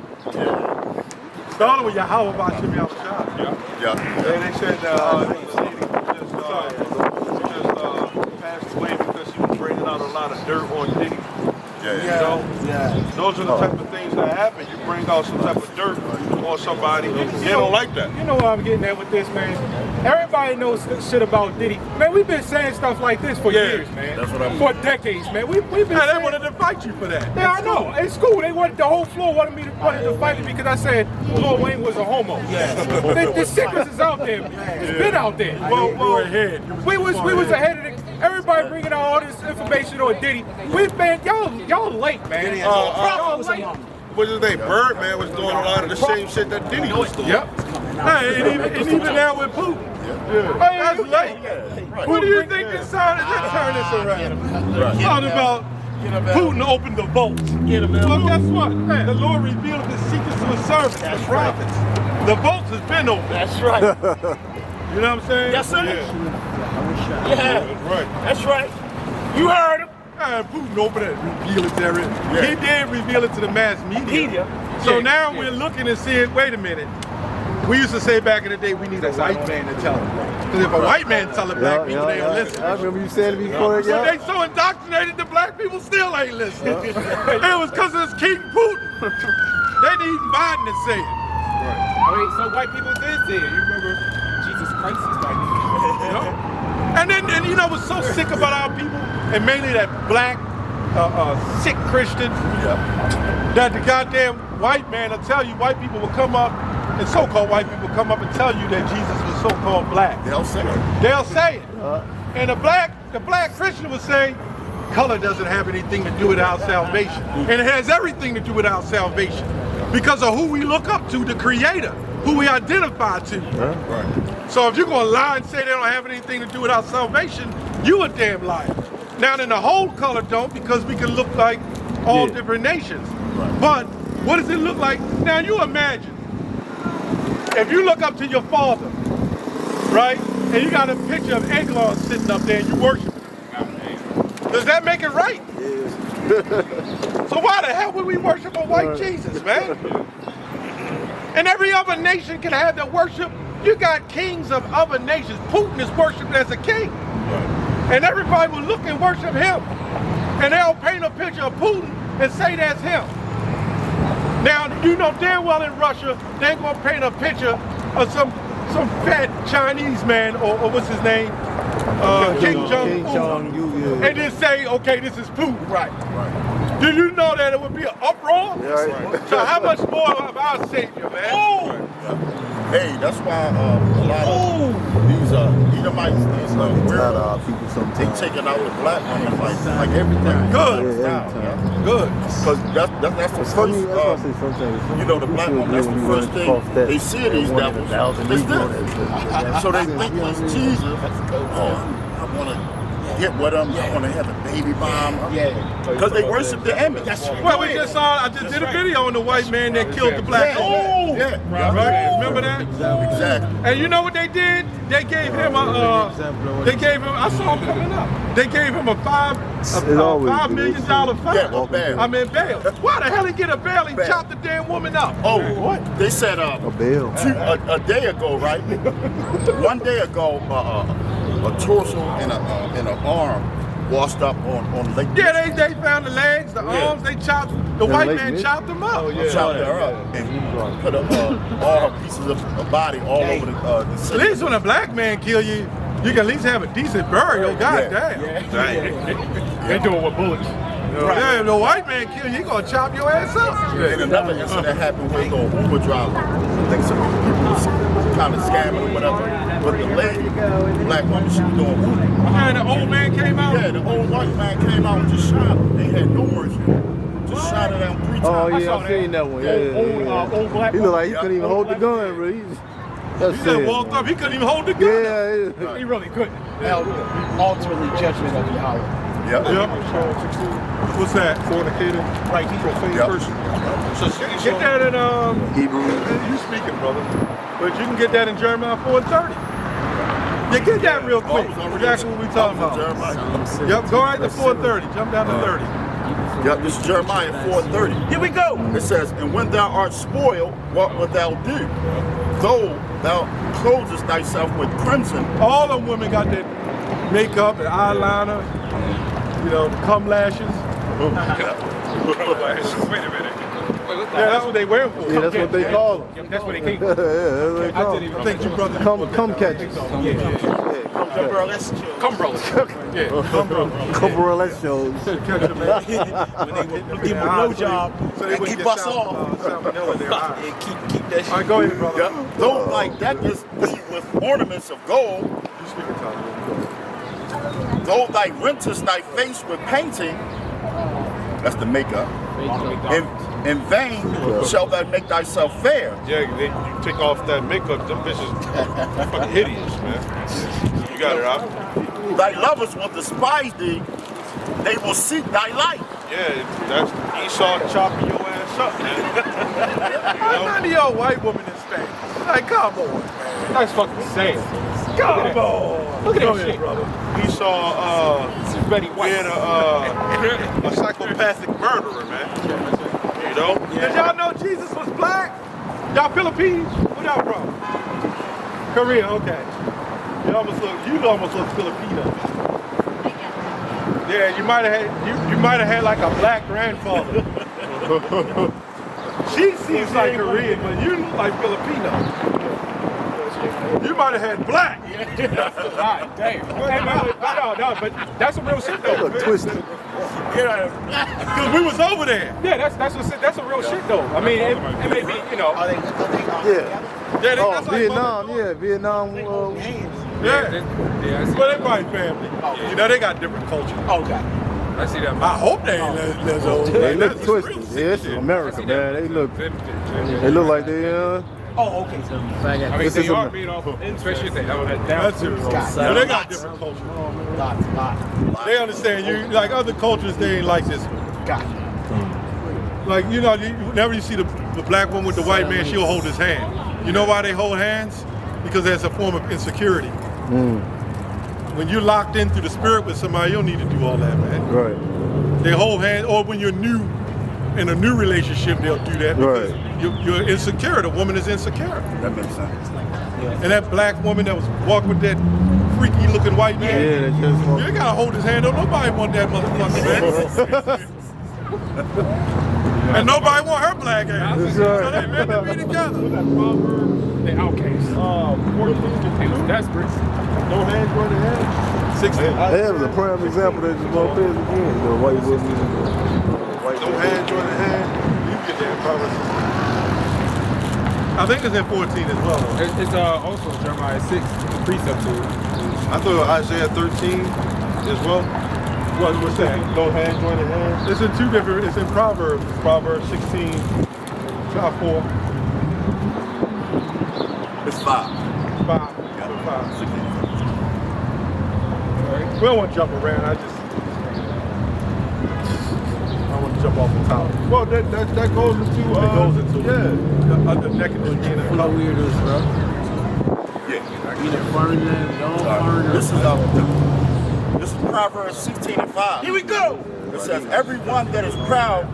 Started with Yahweh about Shimmy Al-Shah. And they said just passed away because he was bringing out a lot of dirt on Diddy. Those are the type of things things that happen, you bring out some type of dirt on somebody, they don't like that. You know what I'm getting at with this, man? Everybody knows shit about Diddy. Man, we've been saying stuff like this for years, man. That's what I'm For decades, man. We've been saying, They wanted to fight you for that. yeah, I know. It's cool. They wanted the whole floor wanted to fight me because I said Lil Wayne was a homo. Yeah. The sickness is out there. It's been out there. Well, we're ahead. We was ahead of the. Everybody bringing out all this information on Diddy. We've been y'all late, man. Y'all late. What's his name? Birdman was doing a lot of the same shit that Diddy was doing. Yep. Hey, and even now with Putin. Yeah. That's late. What do you think this sounded? Let's turn this around. Talking about Putin opened the vaults. Well, guess what? Man, the Lord revealed the secrets to his servants, the prophets. The vaults has been opened. That's right. You know what I'm saying? Yes, sir. Yeah. Right. That's right. You heard him. And Putin opened it, reveal it to everyone. He did reveal it to the mass media. So now we're looking and seeing, wait a minute. We used to say back in the day, we need a white man to tell it. Because if a white man tell it, black people, they don't listen. I remember you saying it before. So they so indoctrinated, the black people still ain't listening. It was because it's King Putin. They need Biden to say it. I mean, so white people did say it. You remember Jesus Christ is white people. You know? And you know what's so sick about our people, and mainly that black, sick Christian, that the goddamn white man will tell you, white people will come up, and so-called white people come up and tell you that Jesus was so-called black. They'll say it. They'll say it. And the black Christian will say, color doesn't have anything to do with our salvation. And it has everything to do with our salvation. Because of who we look up to, the creator, who we identify to. So if you're going to lie and say they don't have anything to do with our salvation, you a damn liar. Now then the whole color don't, because we can look like all different nations. But what does it look like? Now you imagine, if you look up to your father, right, and you got a picture of Eglon sitting up there and you worship him, does that make it right? So why the hell would we worship a white Jesus, man? And every other nation can have their worship. You got kings of other nations. Putin is worshipped as a king. And everybody will look and worship him. And they'll paint a picture of Putin and say that's him. Now, you know damn well in Russia, they ain't gonna paint a picture of some fat Chinese man, or what's his name? Kim Jong-un. And then say, okay, this is Putin, right? Do you know that it would be an uproar? So how much more of our Savior, man? Hey, that's why a lot of these Edomites, these weirdos, they taking out the black women like everything. Good. Good. Because that's the first, you know, the black woman, that's the first thing they see of these devils is this. So they think it's Jesus. Oh, I want to get with them, I want to have a baby bomb. Because they worship the image. Well, I just did a video on the white man that killed the black woman. Right? Remember that? Exactly. And you know what they did? They gave him I saw him coming up. They gave him a $5 million fine. I'm in bail. Why the hell he get a bail? He chopped the damn woman up. Oh, what? They said a a day ago, right? One day ago, a torso and an arm washed up on Lake Michigan. Yeah, they found the legs, the arms, they chopped, the white man chopped them up. Chopped her up and put all her pieces of body all over the city. At least when a black man kill you, you can at least have a decent burial. God damn. They do it with bullets. Yeah, if the white man kill you, he gonna chop your ass up. And another incident happened with the Uber driver. I think some people kind of scamming or whatever. But the lady, the black woman, she was doing Uber. And the old man came out? Yeah, the old white man came out and just shot her. They had no mercy. Just shot her down 3 times. Oh yeah, I've seen that one. Old black He looked like he couldn't even hold the gun, bro. He just walked up, he couldn't even hold the gun. Yeah. He really couldn't. Ultimately, judgment of Yahweh. Yep. What's that? Fornicator. Right, Profane person. Get that in Hebrew. You speaking, brother. But you can get that in Jeremiah 4:30. Yeah, get that real quick. Exactly what we talking about. Yep, go right to 4:30. Jump down to 30. Yep, this is Jeremiah 4:30. Here we go. It says, and when thou art spoiled, what wilt thou do? Though thou closest thyself with crimson. All them women got that makeup and eyeliner, you know, cum lashes. Wait a minute. Yeah, that's what they wear for. Yeah, that's what they call them. That's what they came Yeah, for. that's what they call I them. think you brothers. Come catches. Come brothers. Couple roulette shows. When they would give them a blowjob, So they and wouldn't keep get us off. salmonella in their eyes. And keep that shit. All right, go ahead, brother. Though like that is with ornaments of gold, You speak Italian. though thy rentest thy face with painting, that's the makeup. In vain shall thou make thyself fair. Yeah, you take off that makeup, them bitches fucking hideous, man. You got it, Op. Thy lovers will despise thee, they will seek thy life. Yeah, that's Esau chopping your ass up, man. None of y'all white women in Spanish. Like, come on, man. That's fucking sad. Come on. Look at Go that ahead, shit. brother. Esau, Betty White. being a psychopathic murderer, man. You know? Did y'all know Jesus was black? Y'all Philippines? Where y'all from? Korea, okay. You almost look Filipino. Yeah, you might have had like a black grandfather. She seems like Korean, but you look like Filipino. You might have had black. God damn. No, but that's some real shit though. Twisted. Because we was over there. Yeah, that's a real shit though. I mean, it may be, you know. Yeah. Yeah, Oh, that's like Vietnam. Yeah, Vietnam. Yeah. Well, they probably family. You know, they got different culture. Okay. I see that. I hope they ain't Les old. They look That's twisted. real Yeah, it's shit. America, man. They look like they. Oh, okay. I mean, This they is are a- being off, especially if they have that down. That's it. Yeah, they got different culture. They understand you. Like other cultures, they ain't like this. Like, you know, whenever you see the black woman with the white man, she'll hold his hand. You know why they hold hands? Because there's a form of insecurity. When you're locked in through the spirit with somebody, you don't need to do all that, man. Right. They hold hands, or when you're new, in a new relationship, they'll do that because you're insecure. The woman is insecure. That makes sense. And that black woman that was walking with that freaky looking white man, Yeah, they just you gotta hold his hand. Don't nobody want that motherfucker, man. And nobody want her black ass. That's So right. they meant to be together. The outcast. 14 was desperate. No hands on the head. 16. That was a prime example that just won't fit again. The white woman. No hands on the head. You get that Proverbs. I think it's in 14 as well. It's also Jeremiah 6, the precept to it. I thought Isaiah 13 as well. What's that? No hands on the head. It's in two different, it's in Proverbs. Proverbs 16, chapter 4, It's 5. 5. We don't want to jump around. I want to jump off the top. Well, that goes into It goes into the nakedness being a color. Weirdos, bro. Yeah. Either foreigner, don't foreigner. This is Proverbs 16 and 5. Here we go. It says, everyone that is proud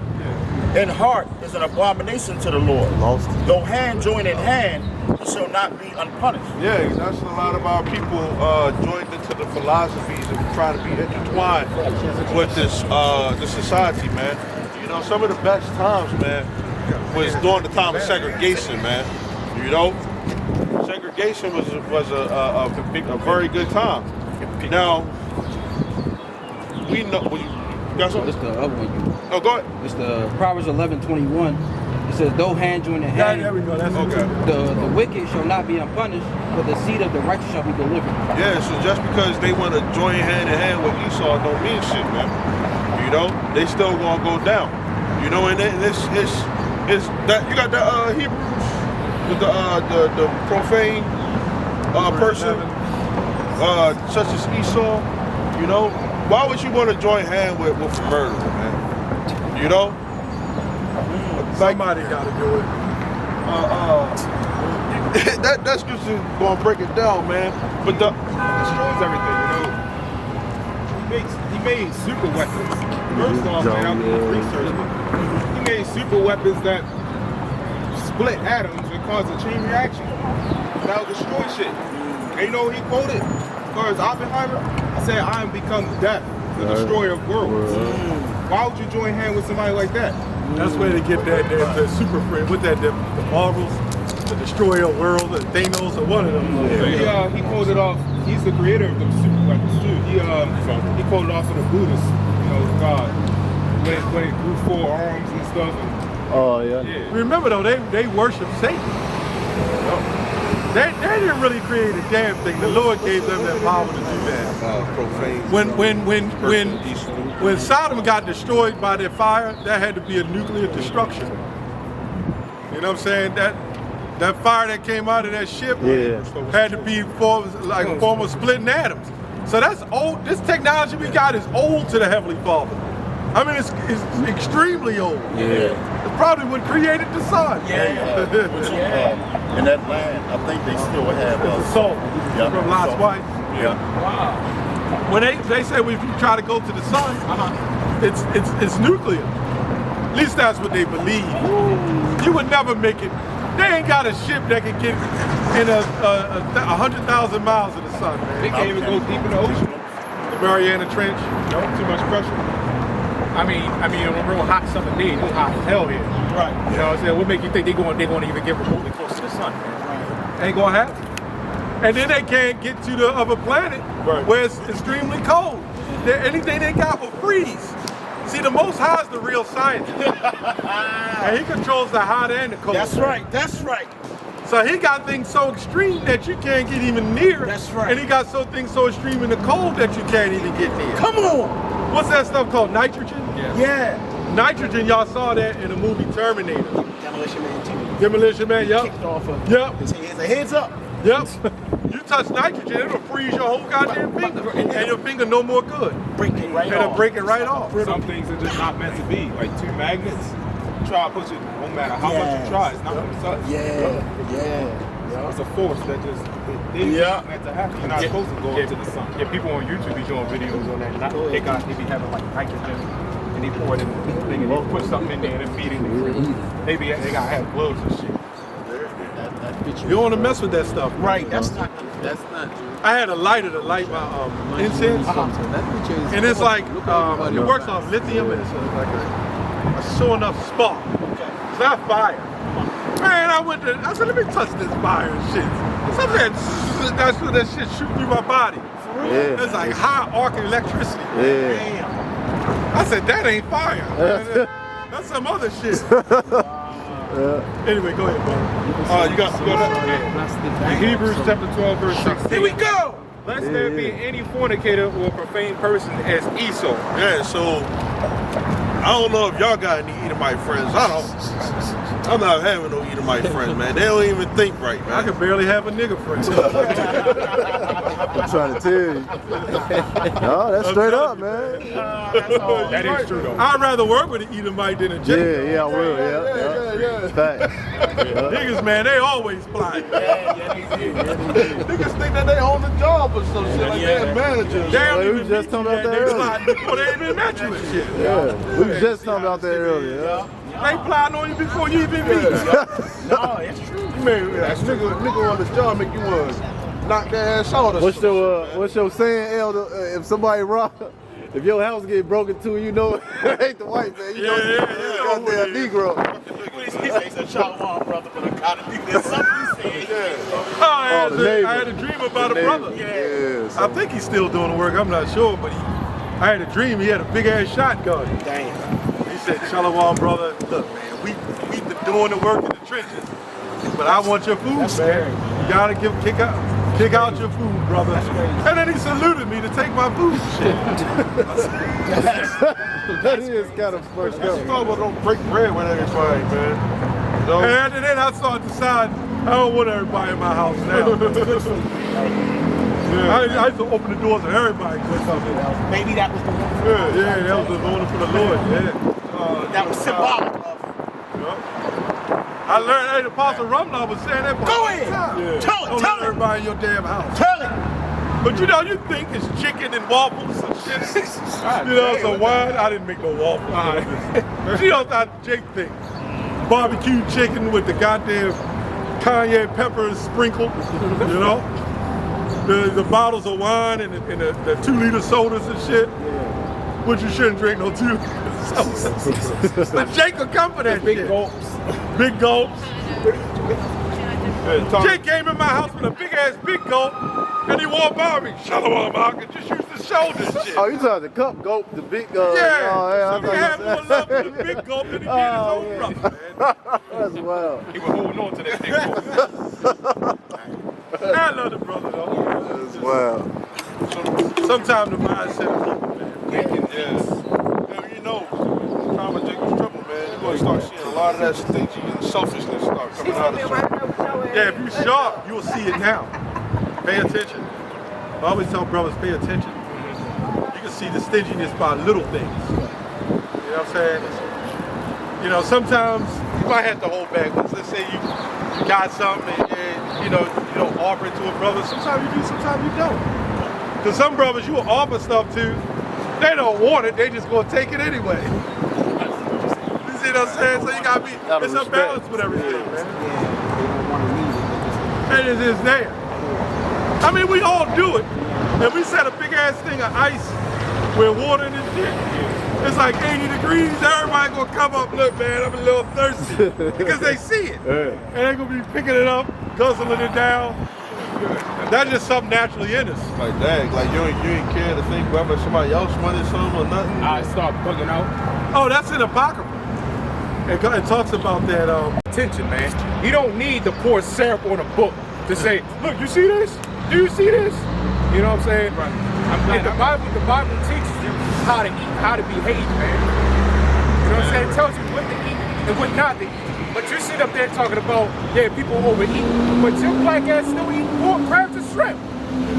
in heart is an abomination to the Lord. Lost. Though hand join in hand, he shall not be unpunished. Yeah, that's a lot of our people joined into the philosophies and trying to be intertwined with this society, man. You know, some of the best times, man, was during the time of segregation, man. You know, segregation was a very good time. Now, we know. You got something? It's the other one. Oh, go ahead. It's the Proverbs 11:21. It says, though hand join in hand, There we go. That's Okay. the wicked shall not be unpunished, but the seed of the righteous shall be delivered. Yeah, so just because they want to join hand in hand with Esau don't mean shit, man. You know, they still gonna go down. You know, and it's that you got the Hebrews with the profane person, such as Esau. You know, why would you want to join hand with a murderer, man? You know. Somebody got to do it. That's just gonna break it down, man. But it Destroys everything, you know. He made super weapons. First off, man, I'm doing research. He made super weapons that split atoms and cause a chain reaction. That'll destroy shit. And you know what he quoted? As far as Oppenheimer, he said, I am become death, the destroyer of worlds. Why would you join hand with somebody like that? That's where they get that super friend. What that, the Marvels, the Destroyer World, the Thanos, or one of them. He quoted off. He's the creator of them super weapons too. He quoted off of the Buddhists, God, when it grew 4 arms and stuff. Oh yeah. Remember though, they worship Satan. They didn't really create a damn thing. The Lord gave them that power to do that. Profane. When Sodom got destroyed by that fire, that had to be a nuclear destruction. You know what I'm saying? That fire that came out of that ship had to be like a form of splitting atoms. So that's old. This technology we got is old to the Heavenly Father. I mean, it's extremely old. Yeah. It's probably what created the sun. In that land, I think they still have salt Yeah, from Lot's salt. wife. Yeah. Wow. When they say if you try to go to the sun, it's nuclear. At least that's what they believe. You would never make it. They ain't got a ship that can get in 100,000 miles of the sun, man. They can't even go deep in the ocean. The Mariana Trench. No, too much pressure. I mean, on a real hot summer day, it's hot as hell here. Right. You know what I'm saying? What make you think they're going to even get remotely close to the sun? Ain't gonna happen. And then they can't get to the other planet where it's extremely cold. Anything they got will freeze. See, the Most High is the real scientist. And he controls the hot and the cold. That's right. That's right. So he got things so extreme that you can't get even near. That's right. And he got things so extreme in the cold that you can't even get near. Come on. What's that stuff called? Nitrogen? Yeah. Nitrogen, y'all saw that in the movie Terminator. Demolition Man 2. Demolition Man, yep. Kicked off of Yep. It's a heads up. Yep. You touch nitrogen, it'll freeze your whole goddamn finger. And your finger no more good. Break it right It'll off. break it right off. Some things are just not meant to be. Like 2 magnets, try to push it, no matter how much you try, it's not going to touch. It's a force that just, it's meant to happen. You're not supposed to go into the sun. Yeah, people on YouTube be doing videos on that. They be having like nitrogen, and they pour it in the thing, and they put something in there and feed it. Maybe they gotta have gloves and shit. You don't want to mess with that stuff. Right. That's not. I had a lighter to light my incense. And it's like, it works off lithium, and it's like a sure enough spark. It's not fire. Man, I said, let me touch this fire and shit. Something that shit shoot through my body. It's like high arc electricity. I said, that ain't fire. That's some other shit. Anyway, go ahead, brother. You got that? Hebrews chapter 12, verse 16. Here we go. Lest there be any fornicator or profane person as Esau. Yeah, so I don't know if y'all got any Edomite friends. I don't. I'm not having no Edomite friends, man. They don't even think right, man. I can barely have a nigga friend. I'm trying to tell you. No, that's straight up, man. That is true, though. I'd rather work with an Edomite than a Jacob. Yeah, I will. Yeah. Facts. Niggas, man, they always fly. Niggas think that they own the job or some shit like they're managers. They don't we even was just talking about that they earlier. fly before they even met you and shit. Yeah, we was just talking about that earlier. They plotting on you before you even meet. No, it's true. Man, that nigga on the job make you knock their ass out or What's your saying, Elder? If somebody if your house get broken to, you know it ain't the white man. You know it's goddamn Negro. He said, "Shalom, brother, but I gotta do this." I had a dream about a brother. I think he's still doing the work. I'm not sure, but I had a dream. He had a big ass shotgun. Damn. He said, "Shalom, brother. Look, man, we've been doing the work in the trenches, but I want your food, man. You gotta kick out your food, brother." And then he saluted me to take my food. Shit. That is kind of fucked up. don't break bread with everybody, man. You know? And after that, I started deciding I don't want everybody in my house now. I used to open the doors of everybody. Maybe that was the one. Yeah, that was the order for the Lord. Yeah. That was symbolic of. I learned, the Apostle Rumlow was saying that for Go a long ahead. time. Yeah. Tell Don't let everybody in your damn house. Tell it. But you think it's chicken and waffles and shit. So wine, I didn't make no waffles. You know what Jake think? Barbecue chicken with the goddamn cayenne peppers sprinkled, you know? The bottles of wine and the 2-liter sodas and shit. Which you shouldn't drink no 2 But Jake will come for that Big shit. gulps. Big gulps. Yeah, Jake came in my house with a big ass big gulp, and he walked by me. Shalom, Mark, and just used his shoulders and shit. Oh, you talking the cup gulp, the big Yeah, I he had more love for the big gulp than he did his own brother, man. That's wild. He was holding on to that big gulp. I love the brother though. That's wild. Sometimes the mindset of people, man. Yeah, you know, time of Jacob's trouble, man. You're gonna start seeing a lot of that stingy and selfishness start coming out of circle. Yeah, if you're sharp, you'll see it now. Pay attention. I always tell brothers, pay attention. You can see the stinginess by little things. You know what I'm saying? You know, sometimes you might have to hold back. Let's say you got something and you don't offer it to a brother. Sometimes you do, sometimes you don't. Because some brothers you will offer stuff to, they don't want it, they just gonna take it anyway. You see what I'm saying? So you gotta be, it's a balance with everything, man. And it is there. I mean, we all do it. If we set a big ass thing of ice with water in this shit, it's like 80 degrees, everybody gonna come up, look man, I'm a little thirsty. Because they see it. And they're gonna be picking it up, guzzling it down. That's just something naturally in us. Like that, like you ain't care to think whether somebody else wanted something or nothing. I start bugging out. Oh, that's in Apocrypha. It talks about that. Attention, man. You don't need to pour syrup on a book to say, look, you see this? Do you see this? You know what I'm saying? Right. And the Bible teaches you how to eat, how to behave, man. You know what I'm saying? It tells you what to eat and what not to eat. But you sit up there talking about, yeah, people overeat, but your black ass still eating pork, crabs, and shrimp.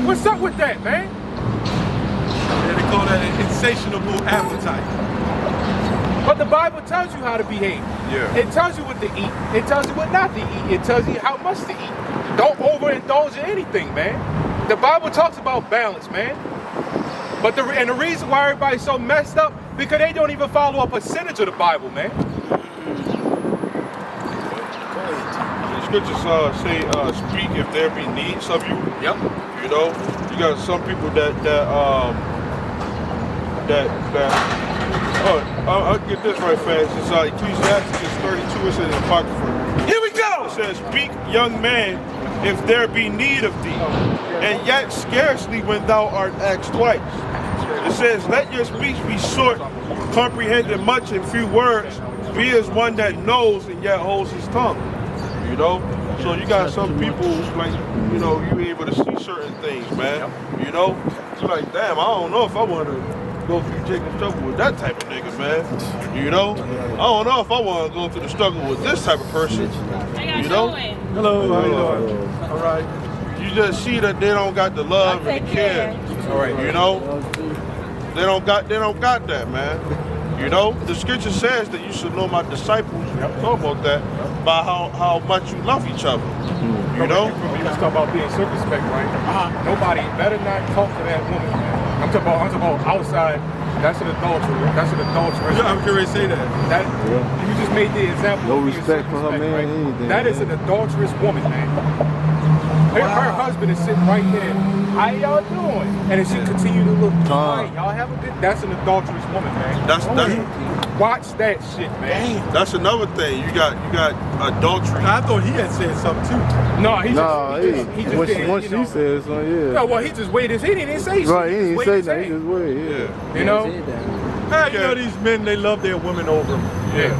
What's up with that, man? Yeah, they call that an insatiable appetite. But the Bible tells you how to behave. Yeah. It tells you what to eat. It tells you what not to eat. It tells you how much to eat. Don't overindulge in anything, man. The Bible talks about balance, man. But the reason why everybody's so messed up, because they don't even follow a percentage of the Bible, man. The scriptures say, speak if there be needs of you. Yep. You know, you got some people that I'll get this right fast. It's Ecclesiastes 32, it says Apocrypha. Here we go! It says, speak, young man, if there be need of thee, and yet scarcely when thou art asked twice. It says, let your speech be short, comprehending much in few words, be as one that knows and yet holds his tongue. You know? So you got some people, like, you know, you able to see certain things, man. You know? You're like, damn, I don't know if I want to go through Jacob's trouble with that type of nigga, man. You know? I don't know if I want to go through the struggle with this type of person. You know? Hello, how you doing? All right. You just see that they don't got the love and the care. All right. You know? They don't got that, man. You know? The scripture says that you should know my disciples. Talk about that. By how much you love each other. You know? You was talking about being circumspect, right? Nobody better not talk to that woman, man. I'm talking about outside. That's an adultery. That's an adulteress. Yeah, I'm curious to say that. You just made the example. No of being respect for her man, right? anything. That is an adulterous woman, man. Her husband is sitting right there. How y'all doing? And then she continue to look. Right, y'all have a good. That's an adulterous woman, man. That's Watch that shit, man. That's another thing. You got adultery. I thought he had said something too. No, he just did. Once she said something, yeah. No, well, he just waited. He didn't say shit. Right, he didn't say that. that. He just waited, yeah. You know? Hey, you know these men, they love their women over them. Yeah.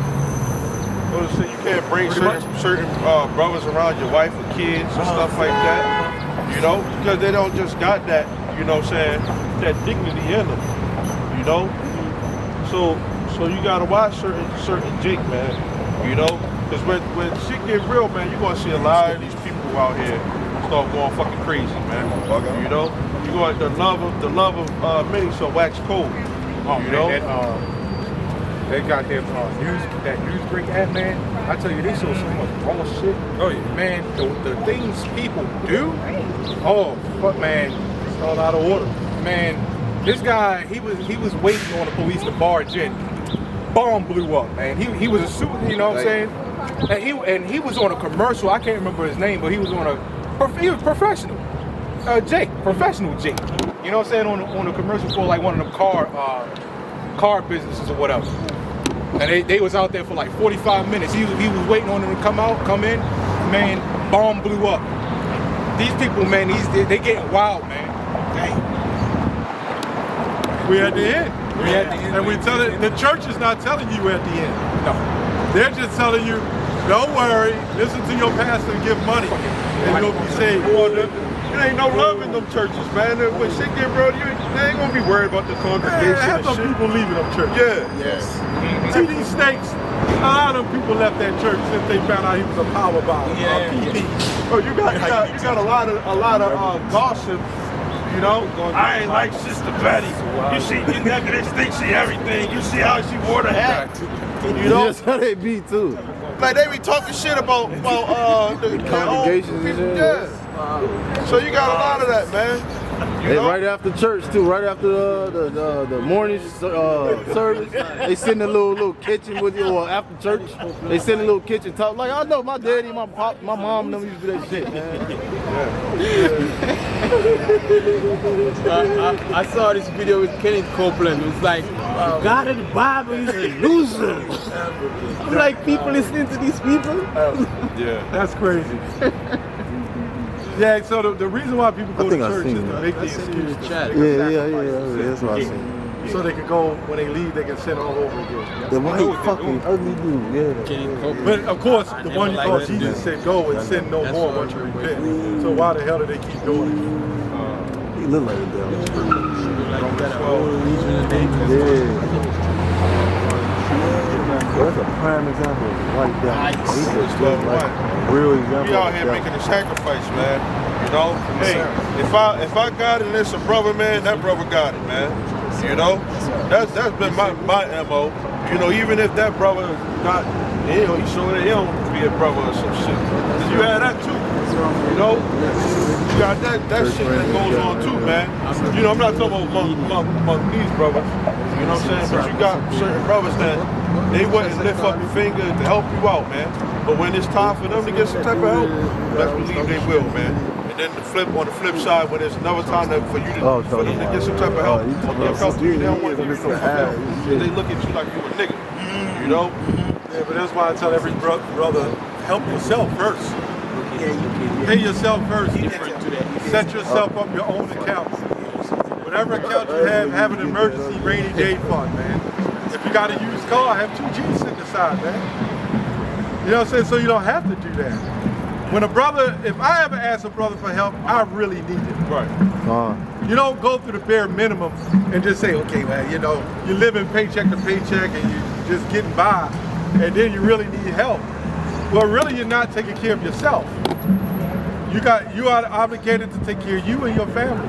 So you can't bring certain brothers around your wife or kids and stuff like that. You know? Because they don't just got that, you know what I'm saying, that dignity in them. You know? So you gotta watch certain Jake, man. You know? Because when shit get real, man, you're gonna see a lot of these people out here start going fucking crazy, man. You know? You go the love of many shall wax cold. Oh, you man, know? They got that news break ad, man. I tell you, they show so much raw shit. Oh yeah. Man, the things people do. Oh, fuck, man. It's all out of order. Man, this guy, he was waiting on the police to barge in. Bomb blew up, man. He was a super, you know what I'm saying? And he was on a commercial. I can't remember his name, but he was he was professional. Professional Jake. You know what I'm saying? On a commercial for like one of them car businesses or whatever. And they was out there for like 45 minutes. He was waiting on them to come in. Man, bomb blew up. These people, man, they getting wild, man. Dang. We're at the end. And we tell it, the church is not telling you we're at the end. No. They're just telling you, don't worry, listen to your pastor and give money, and you'll be saved. Well, there ain't no love in them churches, man. When shit get real, they ain't gonna be worried about the congregation. Have and some shit. people leaving them churches. Yeah. Yes. See, these snakes, a lot of them people left that church since they found out he was a power bottom, a PD. Oh, you got a lot of gossip. You know, I ain't like Sister Betty. You see, you never think she everything. You see how she wore the hat. You know, That's how they be too. like they be talking shit about the Congregations and shit. Yeah. So you got a lot of that, man. You Hey, know? right after church too, right after the morning service, they sit in a little kitchen with you, or after church, they sit in a little kitchen talk. Like I know my daddy, my pop, my mom, them used to do that shit, man. I saw this video with Kenneth Copeland. It was like, God of the Bible is a loser. I'm like, people listening to these people? Yeah, that's crazy. Yeah, so the reason why people go to church is to make the excuse. Yeah, that's what I seen. So they can go, when they leave, they can sin all over again. The white fucking ugly dude, yeah. But of course, the one you call Jesus said, go and sin no more once you repent. So why the hell do they keep doing it? He look like a devil. Well, that's a prime example of white devil. He's just like a real example. We out here making a sacrifice, man. You know, hey, if I got it and it's a brother, man, that brother got it, man. You know, that's been my MO. You know, even if that brother is not, you know, he showing that he don't be a brother or some shit. Cause you had that too. You know, you got that shit that goes on too, man. You know, I'm not talking about among these brothers. You know what I'm saying? But you got certain brothers that they wouldn't lift up your finger to help you out, man. But when it's time for them to get some type of help, let's believe they will, man. And then on the flip side, when there's another time for them to get some type of help, or give help to you, they don't want to give you no help. They look at you like you a nigga, you know? Yeah, but that's why I tell every brother, help yourself first. Pay yourself first. Set yourself up your own account. Whatever account you have an emergency rainy day fund, man. If you got a used car, have 2 G's sitting aside, man. You know what I'm saying? So you don't have to do that. When a brother, if I ever ask a brother for help, I really need it. Right. You don't go through the bare minimum and just say, okay, man, you know, you're living paycheck to paycheck and you're just getting by, and then you really need help. Well, really, you're not taking care of yourself. You are obligated to take care of you and your family,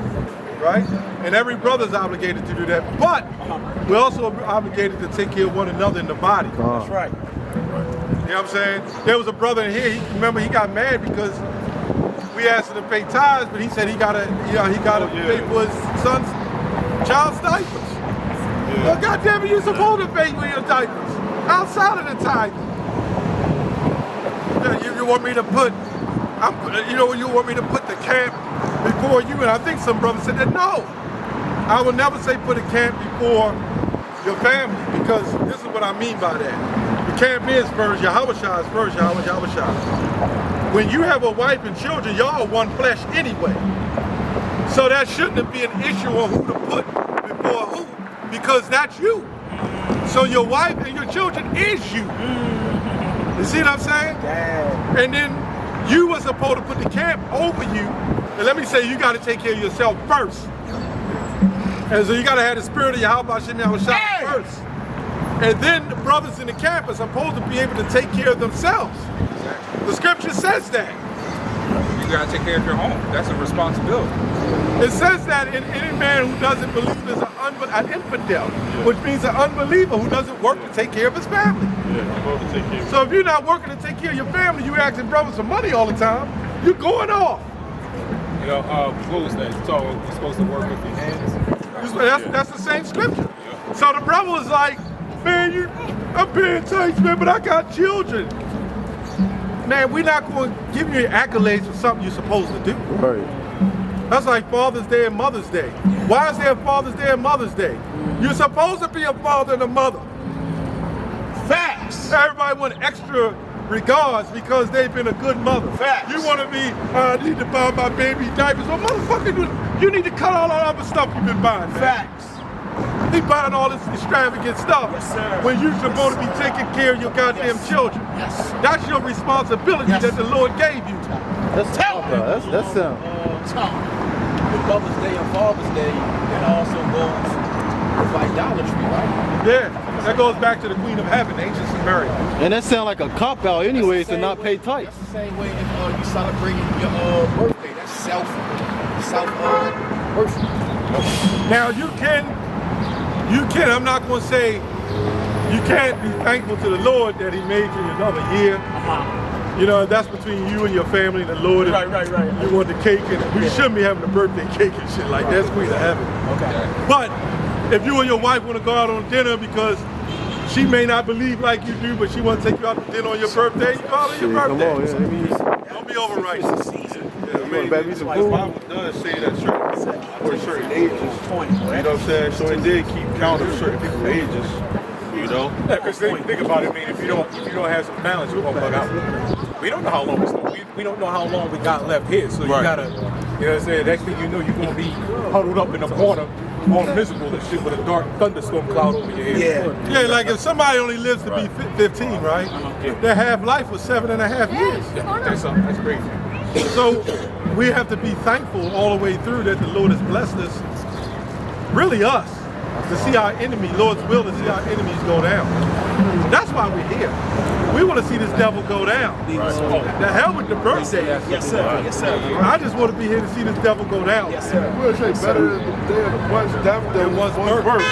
right? And every brother's obligated to do that. But we're also obligated to take care of one another in the body. That's right. You know what I'm saying? There was a brother in here. Remember, he got mad because we asked him to pay tithes, but he said he gotta pay for his son's child's diapers. Yeah. Well, goddamn it, you're supposed to pay for your diapers outside of the tithe. You want me to put, you want me to put the camp before you? And I think some brothers said that no, I will never say put a camp before your family, because this is what I mean by that. The camp is first, Yahweh Shai is first, Yahweh Shai. When you have a wife and children, y'all are one flesh anyway. So that shouldn't be an issue on who to put before who, because that's you. So your wife and your children is you. You see what I'm saying? Damn. And then you were supposed to put the camp over you. And let me say, you got to take care of yourself first. And so you got to have the spirit of Yahweh Shai first. And then the brothers in the camp are supposed to be able to take care of themselves. The scripture says that. You gotta take care of your home. That's a responsibility. It says that any man who doesn't believe is an infidel, which means an unbeliever who doesn't work to take care of his family. So if you're not working to take care of your family, you asking brothers for money all the time, you're going off. You know, what was that? You're supposed to work with your hands. That's the same scripture. So the brother was like, man, I'm paying tithes, man, but I got children. Man, we're not going to give you accolades for something you're supposed to do. Right. That's like Father's Day and Mother's Day. Why is there Father's Day and Mother's Day? You're supposed to be a father and a mother. Facts. Everybody want extra regards because they've been a good mother. Facts. You want to be, I need to buy my baby diapers. Well, motherfucker, you need to cut all that other stuff you've been buying, man. Facts. He buying all this extravagant stuff when you're supposed to be taking care of your goddamn children. Yes. That's your responsibility that the Lord gave you. That's that's With Mother's Day and Father's Day, it also goes with idolatry, right? Yeah, that goes back to the Queen of Heaven, ancient Samaria. and that sound like a cop out anyways to not pay tithes. That's the same way if you celebrating your birthday. That's self worship. Now you can, I'm not going to say, you can't be thankful to the Lord that he made you another year. You know, that's between you and your family and the Lord. Right. You want the cake, and we shouldn't be having a birthday cake and shit like that. That's Queen of Heaven. Okay. But if you and your wife want to go out on dinner because she may not believe like you do, but she want to take you out to dinner on your birthday, you go out on your birthday. Don't be overright. The Bible does say that for certain ages, you know what I'm saying? So it did keep count of certain people's ages, you know? Yeah, because think about it, I mean, if you don't have some balance, you're gonna bug out. We don't know how long it's going. We don't know how long we got left here, so you gotta, you know what I'm saying? Next thing you know, you're gonna be huddled up in a corner, all miserable and shit with a dark thunderstorm cloud over your head. Yeah, like if somebody only lives to be 15, right? Their half-life was 7.5 years. That's crazy. So we have to be thankful all the way through that the Lord has blessed us, really us, to see our enemy, Lord's will to see our enemies go down. That's why we're here. We want to see this devil go down. The hell with the birthday. Yes, sir. I just want to be here to see this devil go down. Yes, sir. We'll say better than the day of the one's death than one's birth.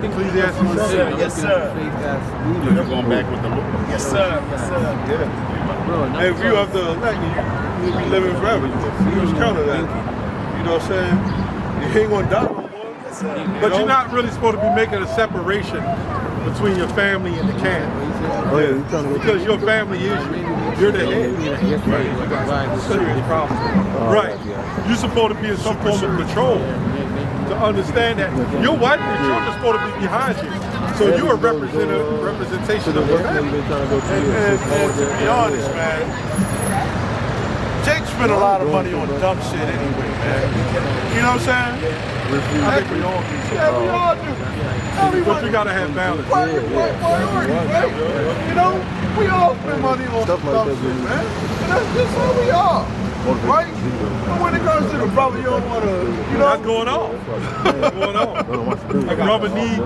Ecclesiastes 7. Yes, sir. You're going back with the Lord. Yes, sir. And if you have the elect, you'll be living forever. You just count of that. You know what I'm saying? You ain't gonna die no more. But you're not really supposed to be making a separation between your family and the camp. Because your family is you. You're the head. Serious problem. Right. You're supposed to be in some form of control to understand that your wife and your children are supposed to be behind you. So you're a representation of your family. And to be honest, man, Jake spent a lot of money on dumb shit anyway, man. You know what I'm saying? I think we all do. Yeah, we all do. But you gotta have balance. You know, we all spend money on dumb shit, man. And that's just how we are. Right? But when it comes to the brother, you don't want to, you know. That's going on. That's going on. Like brother need.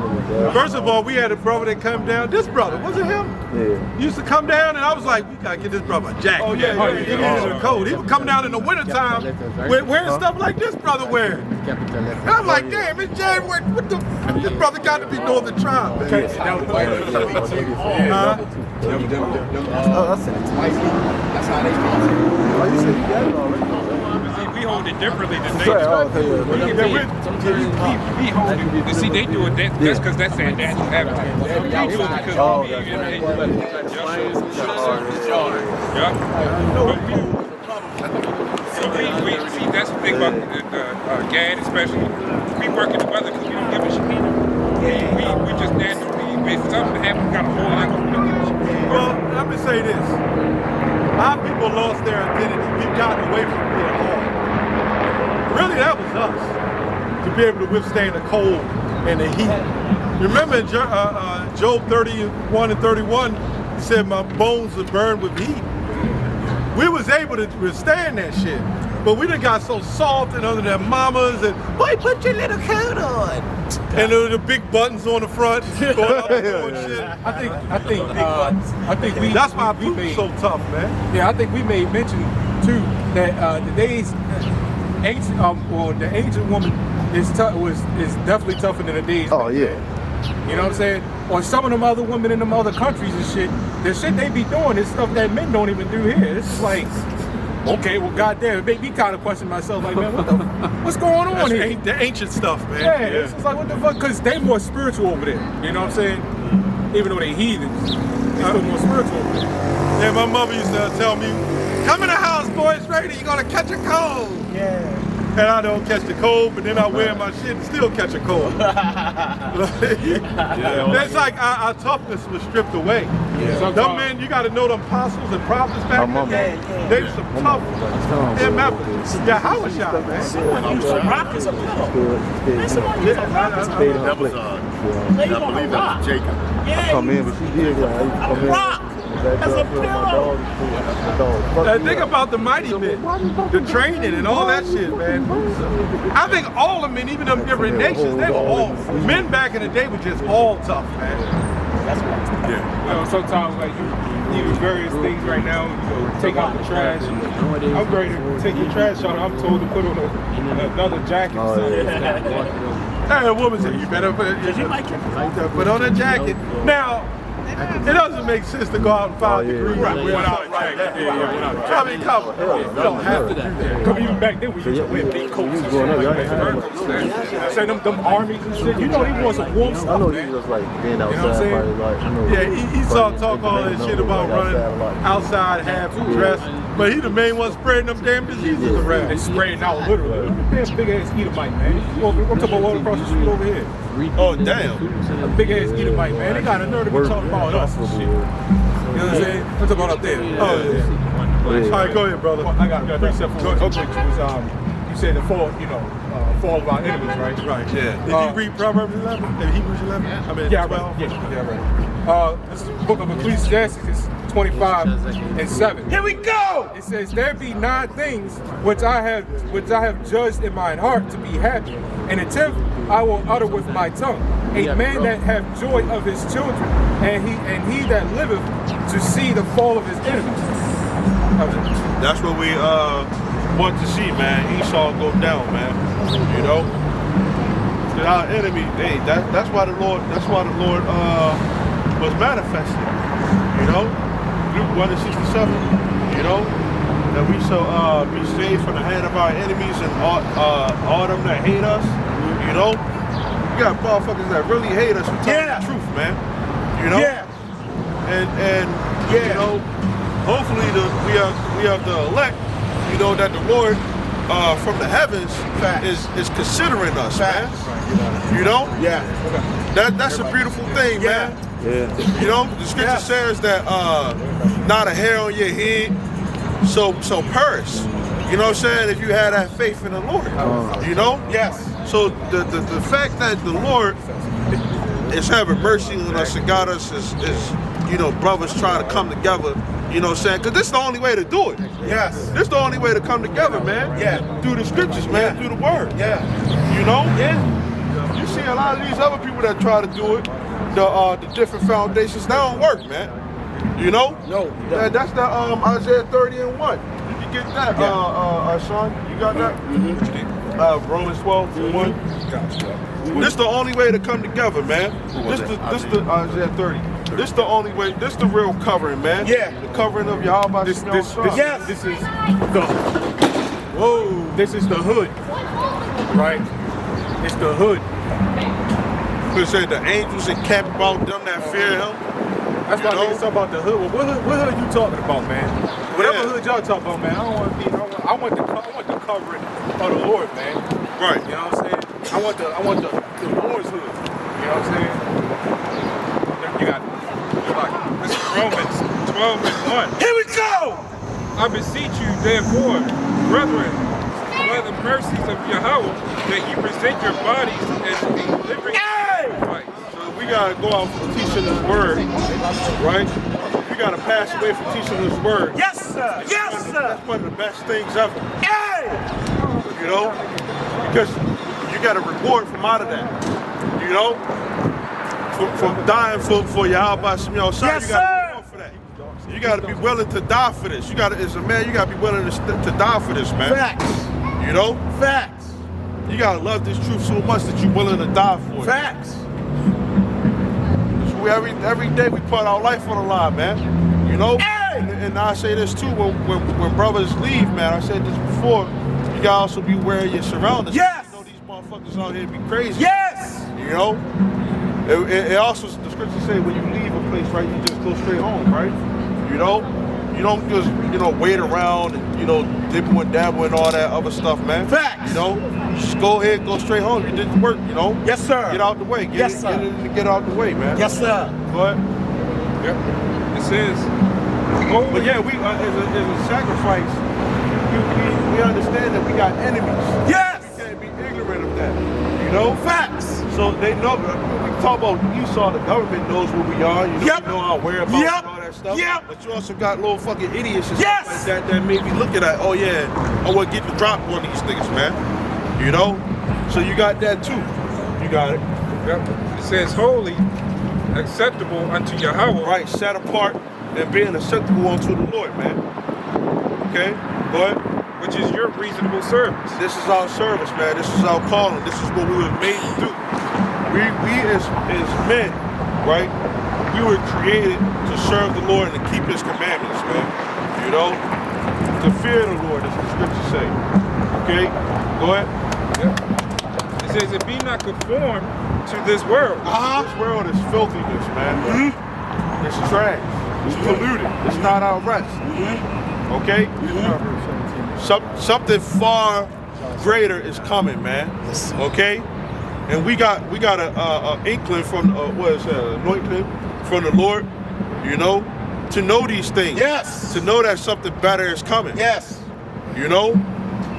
First of all, we had a brother that come down. This brother, was it him? Yeah. He used to come down, and I was like, we gotta get this brother a jacket. Oh, yeah. He needed a coat. He would come down in the wintertime wearing stuff like this brother wearing. And I'm like, damn, it's January. What the? This brother got to be Northern Tribe, man. Oh, that's it. That's how they do it. Oh, you said you got it already. See, we hold it differently than they Sorry, do. oh, okay, yeah. We hold it. See, they do it. That's because that's their natural habitat. We do it because Oh, we see, that's the thing about Gad, especially. We working together because we don't give a shit. We just naturally, if something happens, we got to hold it up. Well, let me say this. Our people lost their identity. We've gotten away from being hard. Really, that was us. To be able to withstand the cold and the heat. Remember in Job 31 and 31, he said, my bones are burned with heat. We was able to withstand that shit. But we done got so soft and under their mamas and, boy, put your little coat on. And the big buttons on the front, going out the door and shit. I think we. That's why we made so tough, man. Yeah, I think we made mention too that the days ancient or the ancient woman is definitely tougher than the days. Oh yeah. You know what I'm saying? Or some of them other women in them other countries and shit. The shit they be doing is stuff that men don't even do here. It's like, okay, well, goddamn, it made me kind of question myself, like, man, what's going on here? The ancient stuff, man. Yeah, it's just like, what the fuck? Because they more spiritual over there. You know what I'm saying? Even though they heathens, they're still more spiritual over there. Yeah, my mother used to tell me, come in the house, boys, ready, you're gonna catch a cold. Yeah. and I don't catch the cold, but then I wear my shit and still catch a cold. It's like our toughness was stripped away. Them men, you got to know them apostles and prophets back then. They were some tough MFers. Yeah, how was y'all, man? Rock is a pillow. That's what he's a rock is a pillow. That was Jacob. I come in, but she did. Rock. As a pillow. And think about the mighty men, the training and all that shit, man. I think all the men, even them different nations, they were all, men back in the day were just all tough, man. That's right. Yeah. You know, sometimes like you do various things right now, take out the trash. I'm ready to take your trash out. I'm told to put on another jacket. Hey, a woman said, you better put on a jacket. Now, it doesn't make sense to go out in 5 degrees without a jacket. I mean, come on. You don't have to do that. Because even back then, we used to wear big coats and shit like that. Say them armies and shit, you know, they wore some warm stuff, I know man. he was like being outside. You know what I'm saying? Yeah, he saw talk all that shit about running outside half dressed, but he the main one spreading them damn diseases around. They spraying out literally. Damn big ass Edomite, man. I'm talking about one across the street over here. Oh, damn. A big ass Edomite, man. They got a nerve to be talking about us and shit. You know what I'm saying? I'm talking about up there. Oh, yeah. All right, go ahead, brother. I got a precept from the you said the fall, fall of our enemies, right? Right, yeah. Did you read Proverbs 11? Hebrews 11? I mean, yeah, 12? Yeah. This is the book of Ecclesiastes 25:7. Here we go! It says, there be 9 things which I have judged in mine heart to be happy, and a 10th I will utter with my tongue. A man that hath joy of his children, and he that liveth to see the fall of his enemies. That's what we want to see, man. Esau go down, man. You know, our enemy. Hey, that's why the Lord was manifested. You know, Luke 1:67. You know, that we shall be saved from the hand of our enemies and all them that hate us. You know, we got motherfuckers that really hate us for telling the truth, man. You know, and you know, hopefully we are the elect. You know that the Lord from the heavens is considering us, man. You know, that's a beautiful thing, man. You know, the scripture says that not a hair on your head, so perish. You know what I'm saying? If you had that faith in the Lord, you know. So the fact that the Lord is having mercy on us and got us is you know, brothers trying to come together. You know what I'm saying? Because this is the only way to do it. This is the only way to come together, man. Through the scriptures, man. Through the word. You know? You see a lot of these other people that try to do it, the different foundations, that don't work, man. You know? That's the Isaiah 30:1. You can get that, Sean. You got that? Romans 12:1. This is the only way to come together, man. This the Isaiah 30. This is the only way. This is the real covering, man. The covering of Yahweh. This is the This is the hood, right? It's the hood. It said the angels encamp about them that fear him. That's why niggas talk about the hood. Well, what hood you talking about, man? Whatever hood y'all talking about, man. I don't want to be. I want the covering of the Lord, man. Right. You know what I'm saying? I want the Lord's hood. You know what I'm saying? You got it. This is Romans 12:1. Here we go! I beseech you, therefore, brethren, by the mercies of Yahweh, that you present your bodies as a living sacrifice. So we gotta go out from teaching His word, right? We gotta pass away from teaching His word. Yes, sir. Yes, sir. That's one of the best things ever. You know, because you got a reward from out of that. You know, from dying for Yahweh, you know, so yes, you gotta be for that. You gotta be willing to die for this. You gotta, as a man, you gotta be willing to die for this, man. Facts. You know? Facts. You gotta love this truth so much that you're willing to die for it. Facts. So every day we put our life on the line, man. You know? And I say this too, when brothers leave, man, I said this before, you gotta also be aware of your surroundings. Yes. You know these motherfuckers out here be crazy. Yes. You know? It also, the scriptures say when you leave a place, right, you just go straight home, right? You know? You don't just, wait around and, dibble and dabble and all that other stuff, man. Facts. Just go ahead, go straight home. You did the work, Yes, sir. Get out the way. Get out the way, man. Yes, sir. Go ahead. Yep. It says, But yeah, we as a sacrifice, we understand that we got enemies. Yes. We can't be ignorant of that. Facts. So they know. We talk about Esau. The government knows where we are. You know our whereabouts and all that stuff. Yep. But you also got little fucking idiots and Yes. stuff like that may be looking at. Oh yeah, I want to get the drop on these niggas, man. So you got that too. You got it. yep. It says holy, acceptable unto Yahweh. Right, set apart and being acceptable unto the Lord, man. Okay, go ahead. Which is your reasonable service. This is our service, man. This is our calling. This is what we were made to do. We as men, right? We were created to serve the Lord and to keep His commandments, man. To fear the Lord, as the scriptures say. Okay, go ahead. Yep. It says, "And be not conformed to this world." This world is filthiness, man. It's trash. It's polluted. It's not our rest. Okay? Something far greater is coming, man. Okay? And we got a inkling from anointing from the Lord, to know these things. Yes. To know that something better is coming. Yes.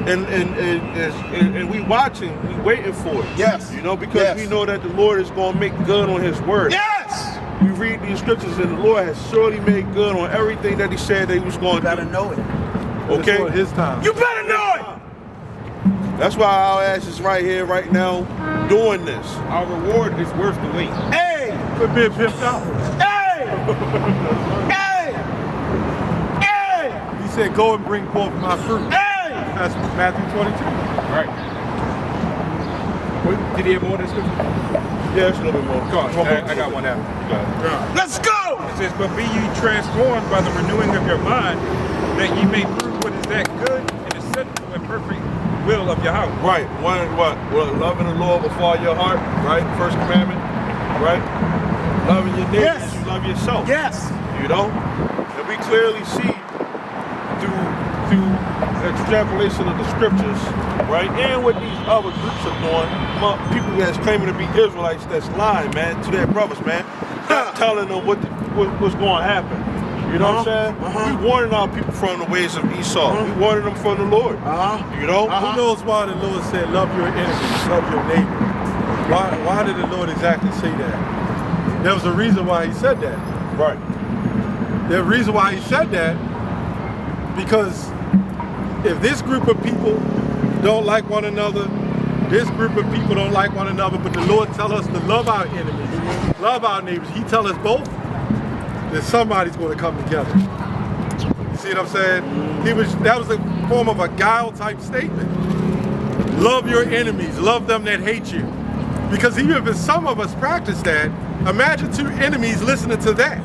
And we watching, we waiting for it. Yes. Because we know that the Lord is going to make good on His word. Yes. We read these scriptures and the Lord has surely made good on everything that He said that He was going to do. You better know it. Okay? It's His time. You better know it. That's why our ass is right here, right now, doing this. Our reward is worth the wait. Hey. For being pimped out. Hey. Hey. Hey. He said, go and bring forth my fruit. Hey. That's Matthew 22. Right. Did he have more than scripture? Yeah, it's a little bit more. Go on, I got one after. You got it. Let's go. It says, "But be ye transformed by the renewing of your mind, that ye may prove what is that good and acceptable and perfect will of Yahweh." Right. One, what? Well, loving the Lord with all your heart, right? First commandment, right? Loving your neighbor as you love yourself. Yes. And we clearly see through extrapolation of the scriptures, right? And what these other groups are doing, people that's claiming to be Israelites that's lying, man, to their brothers, man. Not telling them what's going to happen. You know what I'm saying? We warning our people from the ways of Esau. We warning them from the Lord. Who knows why the Lord said, love your enemies, love your neighbor? Why did the Lord exactly say that? There was a reason why He said that. Right. The reason why He said that, because if this group of people don't like one another, this group of people don't like one another, but the Lord tells us to love our enemies, love our neighbors. He tells us both, then somebody's going to come together. You see what I'm saying? That was a form of a guile type statement. Love your enemies, love them that hate you. Because even if some of us practice that, imagine two enemies listening to that.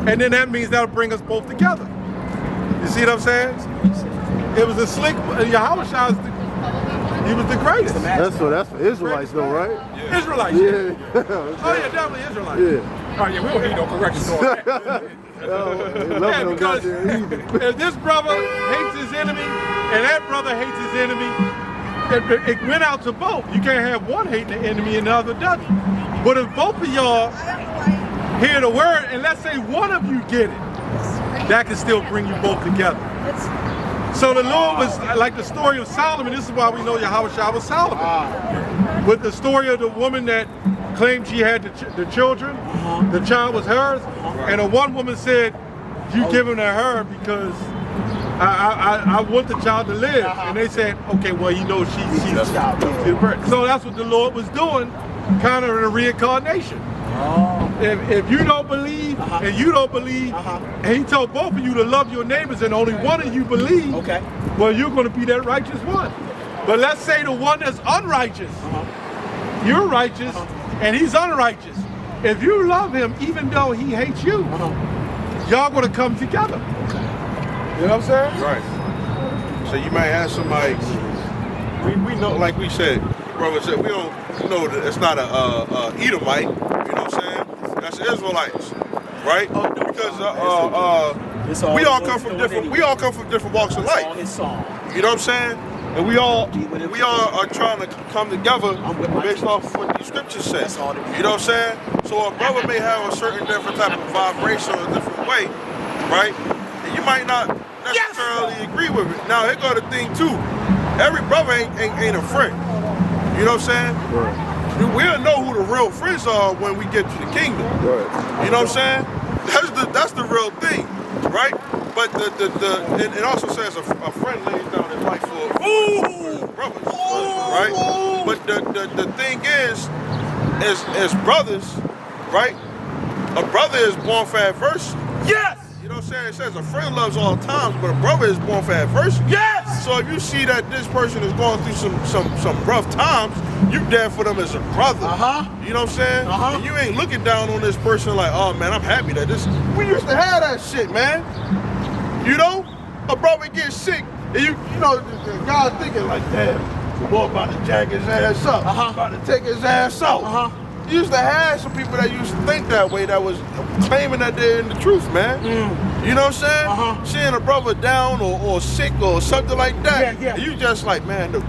And then that means that'll bring us both together. You see what I'm saying? It was a slick, Yahweh he was the greatest. That's for Israelites though, right? Yeah. Israelites. Yeah. Oh yeah, definitely Israelites. Yeah. Oh yeah, we don't need no corrections on that. Yeah, because if this brother hates his enemy and that brother hates his enemy, it went out to both. You can't have one hating the enemy and the other doesn't. But if both of y'all hear the word and let's say one of you get it, that can still bring you both together. So the Lord was like the story of Solomon. This is why we know Yahweh Shah was Solomon. With the story of the woman that claimed she had the children, the child was hers, and the one woman said, "You give him to her because I want the child to live." And they said, "Okay, well, you know she's so that's what the Lord was doing, kind of in a reincarnation. If you don't believe and you don't believe, and He told both of you to love your neighbors and only one of you believe, well, you're going to be that righteous one. But let's say the one that's unrighteous, you're righteous and he's unrighteous. If you love him, even though he hates you, y'all going to come together. You know what I'm saying? Right. So you might have somebody, we know, like we said, brother said, we don't know that it's not a Edomite, you know what I'm saying? That's the Israelites, right? Because we all come from different walks of life. You know what I'm saying? And we all are trying to come together based off of what these scriptures say. You know what I'm saying? So a brother may have a certain different type of vibration or a different way, right? And you might not necessarily agree with it. Now here go the thing too. Every brother ain't a friend. You know what I'm saying? Right. We'll know who the real friends are when we get to the kingdom. Right. You know what I'm saying? That's the real thing, right? But it also says a friend lays down his life for his brothers, right? But the thing is, as brothers, right? A brother is born for adversity. Yes. You know what I'm saying? It says a friend loves all times, but a brother is born for adversity. Yes. So if you see that this person is going through some rough times, you there for them as a brother. You know what I'm saying? And you ain't looking down on this person like, oh man, I'm happy that this. We used to have that shit, man. You know, a brother gets sick, and you know, the guy thinking like, damn, the boy about to jack his ass up, about to take his ass out. You used to have some people that used to think that way, that was claiming that they're in the truth, man. You know what I'm saying? Seeing a brother down or sick or something like that, and you just like, man, the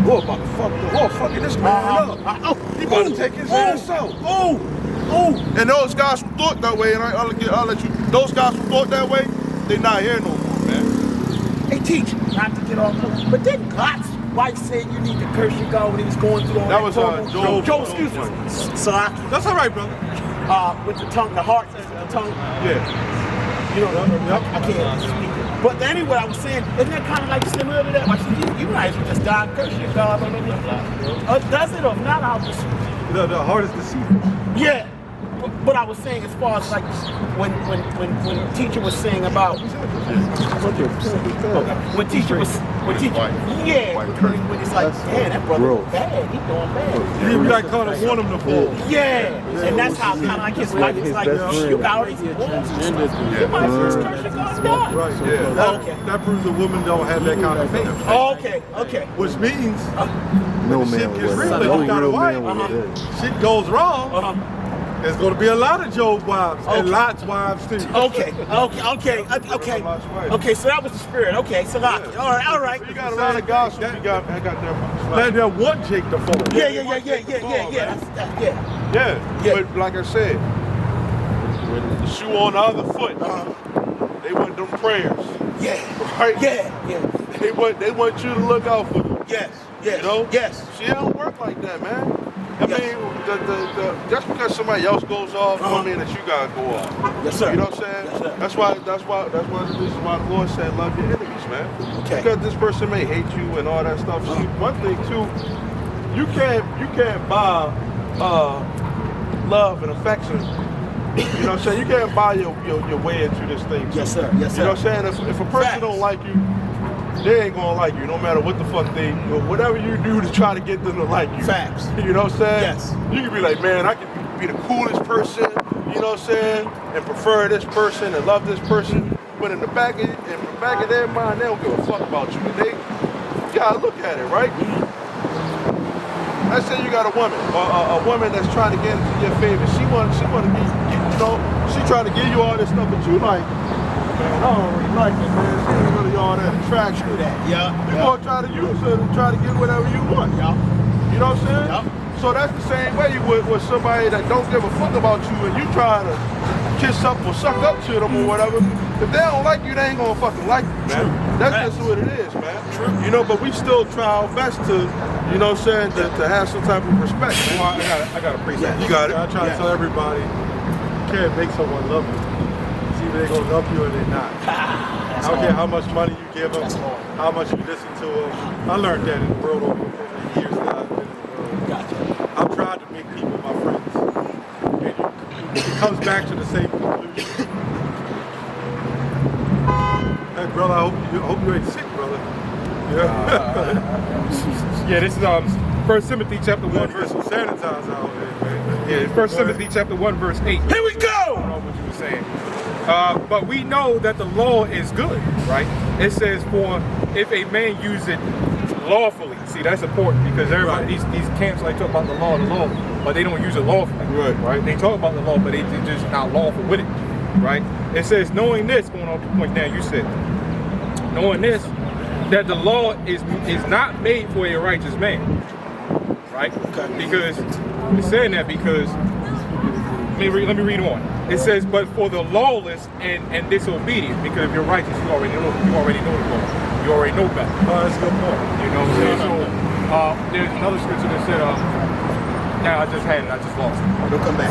boy about to fucking this man up. He about to take his ass out. And those guys who thought that way, and I'll let you, those guys who thought that way, they not here no more, man. Hey, teacher, not to get off, but didn't God's wife say you need to curse your God when he was going through all that? That was Joe, excuse me. Salaki. That's all right, brother. With the tongue, the heart, the tongue. Yeah. You know, I can't speak it. But anyway, I was saying, isn't that kind of like similar to that? Like, you might as well just die and curse your God. Does it or not? I'll just. The heart is deceitful. Yeah. But I was saying, as far as like when teacher was saying about when teacher when he's like, man, that brother is bad, he's doing bad. You got kind of want him to fall. Yeah, and that's how kind of like his wife is like, you got all these balls and stuff. You might as well curse your God. Right. Yeah. That proves a woman don't have that kind of faith. Okay. Which means No shit man gets would. real, No you got a real wife. man would. Shit goes wrong. There's going to be a lot of Job's wives and Lot's wives too. Okay. So that was the spirit. Okay, so all right. You got a lot of gossip. I got Man, they want Jake to fall. Yeah. But like I said, the shoe on the other foot. They want them prayers. Yeah. Right? Yeah. They want you to look out for them. Yes. You know? Yes. See, it don't work like that, man. I mean, just because somebody else goes off, don't mean that you gotta go off. Yes, sir. You know what I'm saying? Yes, sir. That's one of the reasons why the Lord said, love your enemies, man. Okay. Because this person may hate you and all that stuff. See, one thing too, you can't buy love and affection. You know what I'm saying? You can't buy your way into this thing. Too. Yes, sir. You know what I'm saying? If a person don't like you, they ain't gonna like you, no matter what the fuck they, or whatever you do to try to get them to like you. Facts. You know what I'm saying? Yes. You can be like, man, I can be the coolest person, you know what I'm saying, and prefer this person and love this person, but in the back of their mind, they don't give a fuck about you. And you gotta look at it, right? Let's say you got a woman, or a woman that's trying to get into your favor. She want to get, you know, she trying to give you all this stuff, but you like, man, I don't really like it, man. She ain't really all that attraction. Yeah. You gonna try to use her to try to get whatever you want. Yeah. You know what I'm saying? Yeah. So that's the same way with somebody that don't give a fuck about you and you trying to kiss up or suck up to them or whatever. If they don't like you, they ain't gonna fucking like you, man. That's just what it is, man. True. You know, but we still try our best to, you know what I'm saying, to have some type of respect, man. Well, I got to preach that. You got it. I try to tell everybody, you can't make someone love you. It's either they're going to love you or they're not. I don't care how much money you give them, how much you listen to them. I learned that in the world over the years that I've been in the world. Gotcha. I've tried to make people my friends. And it comes back to the same conclusion. Hey, brother, I hope you ain't sick, brother. Yeah, this is 1 Timothy chapter 1 verse. Sanitize out there, man. Yeah, 1 Timothy chapter 1 verse 8. Here we go. I don't know what you were saying. But we know that the law is good, right? It says, for if a man use it lawfully. See, that's important because everybody, these camps like talk about the law, but they don't use it lawfully. Right. They talk about the law, but they're just not lawful with it. right? It says, knowing this, going on to the point down, you said, knowing this, that the law is not made for a righteous man, right? Because it's saying that because let me read on. It says, but for the lawless and disobedient, because if you're righteous, you already know the law. You already know better. That's a good point. You know what I'm saying? So there's another scripture that said, now I just had it, I just lost it. It'll come back.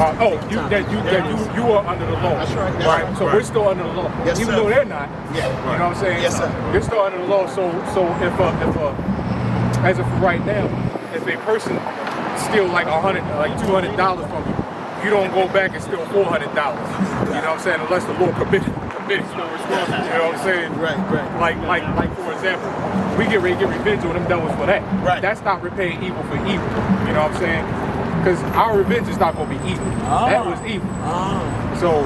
You are under the law. That's right. Right. So we're still under the law. Yes, even sir. though they're not. Yeah. You know what I'm saying? Yes, sir. You're still under the law. So if as of right now, if a person steal like $200 from you, you don't go back and steal $400. You know what I'm saying? Unless the Lord committed no responsibility. You know what I'm saying? Right. Like for example, we get ready to get revenge on them devils for that. Right. That's not repaying evil for evil. You know what I'm saying? Because our revenge is not going to be evil. That was evil. So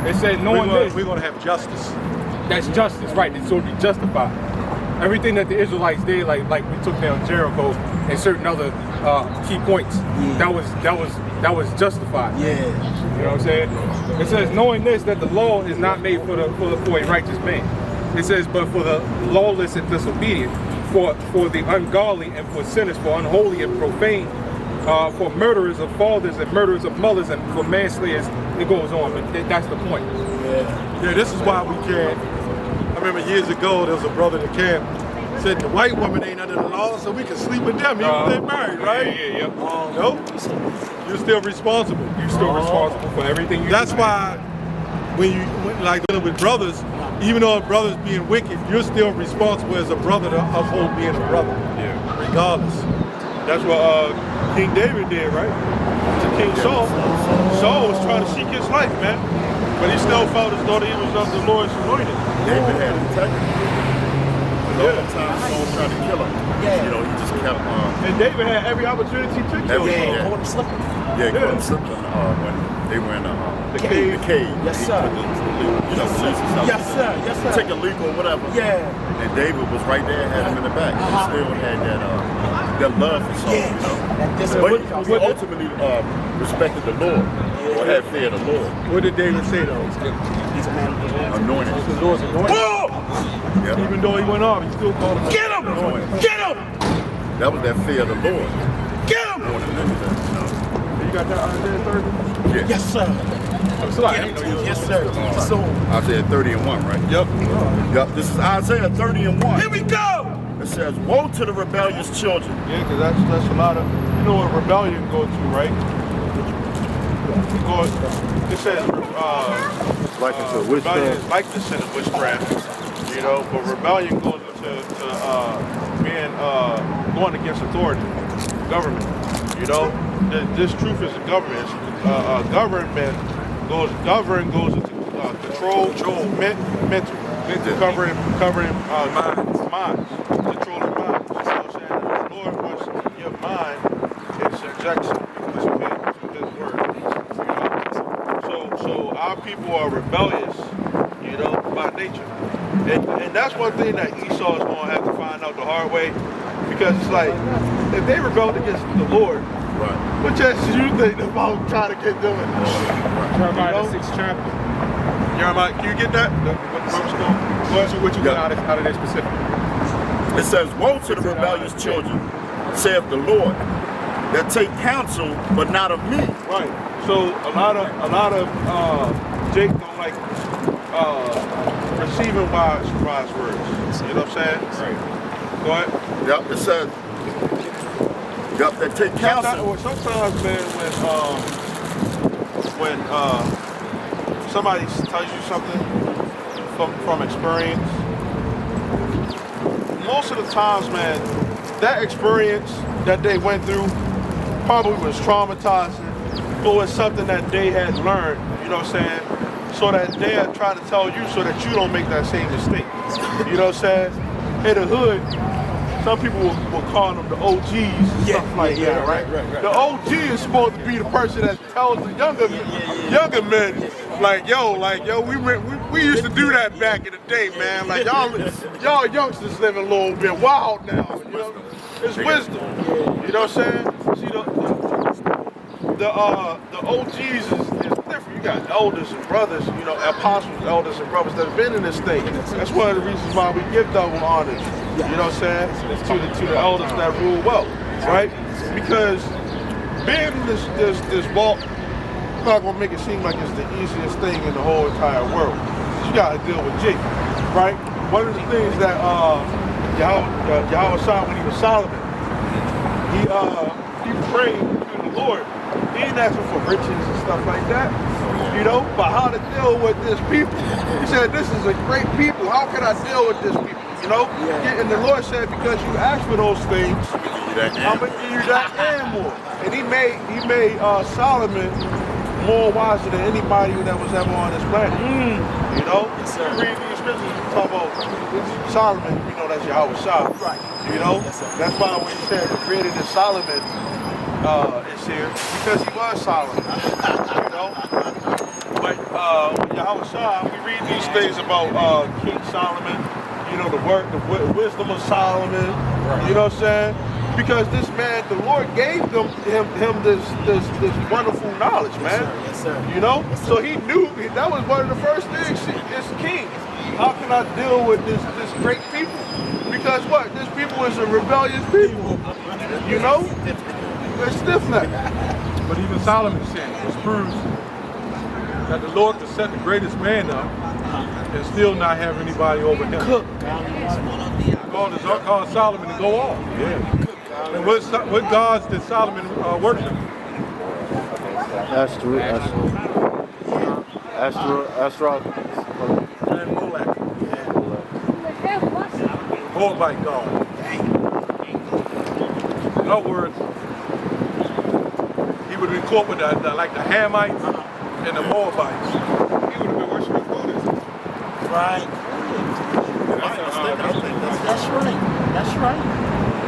it said, knowing this, we're going to have justice. that's justice, right? So to be justified. Everything that the Israelites did, like we took down Jericho and certain other key points, that was justified. Yeah. You know what I'm saying? It says, knowing this, that the law is not made for a righteous man. It says, but for the lawless and disobedient, for the ungodly and for sinners, for unholy and profane, for murderers of fathers and murderers of mothers and for manslayers. It goes on, but that's the point. Yeah, this is why we can't. I remember years ago, there was a brother that came said the white woman ain't under the law, so we can sleep with them even if they're married, right? Yeah. Nope. You're still responsible. You're still responsible for everything you do. That's why when like dealing with brothers, even though a brother's being wicked, you're still responsible as a brother to uphold being a brother. Yeah. Regardless. That's what King David did, right? To King Saul. Saul was trying to seek his life, man. But he still felt as though he was of the Lord's anointed. David had integrity. The whole time Saul tried to kill him. Yeah. You know, he just kept And David had every opportunity to kill him. Yeah. Hold him slipping. Caught him slipping when they were in The cave. the cave. Yes, sir. You know, something. Yes, sir. Yes, sir. Take a leak or whatever. Yeah. And David was right there, had him in the back. He still had that love for Saul, Yeah. you know. That But he ultimately respected the Lord, or had fear of the Lord. What did David say though? He's a man of the Lord. Anointed. The Lord's anointed. Yeah. Even though he went off, he still called him. Get him! Get him! That was that fear of the Lord. Get him! More than anything, you know. You got that Isaiah 30? Yeah. Yes, sir. Yes, sir. So, Isaiah 30:1, right? Yep. This is Isaiah 30:1. here we go! It says, woe to the rebellious children. Yeah, because that's a lot of, you know what rebellion goes to, right? It says, Likened to rebellion witchcraft. is like the sin of witchcraft, you know, but rebellion goes into being, going against authority, government, you know. This truth is a government. Government goes into control, mental, covering minds, controlling minds. You know what I'm saying? The Lord wants your mind in subjection to His word. You know? So our people are rebellious, you know, by nature, and that's one thing that Esau is going to have to find out the hard way, because it's like if they rebelled against the Lord. Right. What chances you think about trying to get them? Jeremiah the 6th chapter. Jeremiah, can you get that? What you got out of that specific? It says, woe to the rebellious children, saith the Lord, that take counsel, but not of me. Right. So a lot of Jake don't like receiving wise words. You know what I'm saying? Right. Go ahead. Yep. It says, yep, that take counsel. Sometimes, man, when somebody tells you something from experience, most of the times, man, that experience that they went through probably was traumatizing, or was something that they had learned, you know what I'm saying? So that they are trying to tell you so that you don't make that same mistake. You know what I'm saying? In the hood, some people will call them the OGs and stuff like that, right? The OG is supposed to be the person that tells the younger men, like yo, we used to do that back in the day, man. Like y'all youngsters living a little bit wild now. You know, it's wisdom. You know what I'm saying? See the OGs is different. got elders and brothers, you know, apostles, elders and brothers that have been in this thing. That's one of the reasons why we give double honors, you know what I'm saying, to the elders that rule well, right? Because being in this walk, I'm not gonna make it seem like it's the easiest thing in the whole entire world. You gotta deal with Jake, right? One of the things that Yahweh saw when he was Solomon, he prayed to the Lord. He ain't asking for riches and stuff like that, you know, but how to deal with this people. He said, this is a great people. How can I deal with this people, you know? And the Lord said, because you asked for those things, I'm going to give you that and more. And he made Solomon more wiser than anybody that was ever on this planet, you know? You read these scriptures, you talk about Solomon, you know, that's Yahweh Shah, right? You know? That's why when he said, greater than Solomon, is here because he was Solomon, you know. But Yahweh Shah, we read these things about King Solomon, you know, the wisdom of Solomon, you know what I'm saying? Because this man, the Lord gave him this wonderful knowledge, man. Yes, sir. You know, so he knew that was one of the first things. This king, how can I deal with this great people? Because what? This people is a rebellious people, you know. They're stiff-necked. But even Solomon said, this proves that the Lord could set the greatest man up and still not have anybody over him. Cook. Called Solomon to go off. Yeah. And what gods did Solomon worship? And Molech. Moabite god. In other words, he would have been caught with like the Hamites and the Moabites. He would have been worshiping Buddhism. Right. That's right. That's right.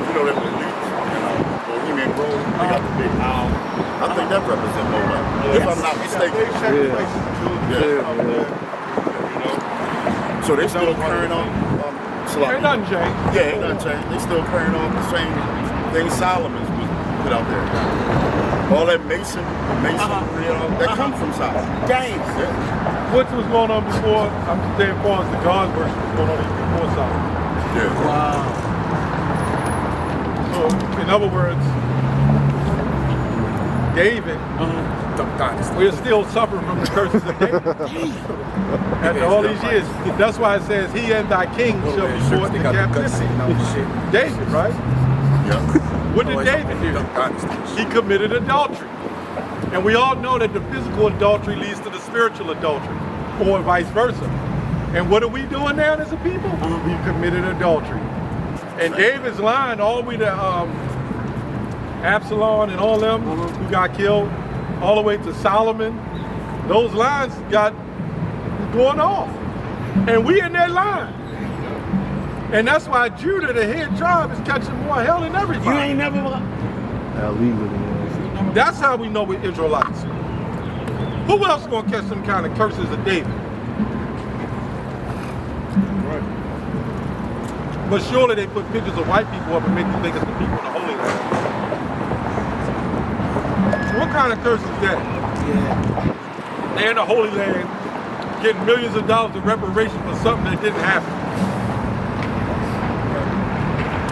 You know that Bohemian Grove, they got the big owl. I think that represents Moab. If I'm not mistaken. So they still carrying on. Ain't nothing changed. Yeah, ain't nothing changed. They still carrying on the same thing Solomon's was put out there. All that masonry, that comes from Solomon. Dang. Yeah. What was going on before? I'm saying, as far as the God worship was going on even before Solomon. Yeah. Wow. So, in other words, David, we're still suffering from the curses of David. After all these years, that's why it says, he and thy king shall be brought into captivity. David, right? Yeah. What did David do? He committed adultery. And we all know that the physical adultery leads to the spiritual adultery, or vice versa. And what are we doing now as a people? We committed adultery. And David's line all the way to Absalom and all them who got killed, all the way to Solomon, those lines got going off. And we in that line. And that's why Judah, the head tribe, is catching more hell than everybody. You ain't never... That's how we know we're Israelites. Who else is going to catch some kind of curses of David? Right. But surely they put pictures of white people up and make you think it's the people in the Holy Land. What kind of curse is that? Yeah. They're in the Holy Land getting millions of dollars of reparation for something that didn't happen.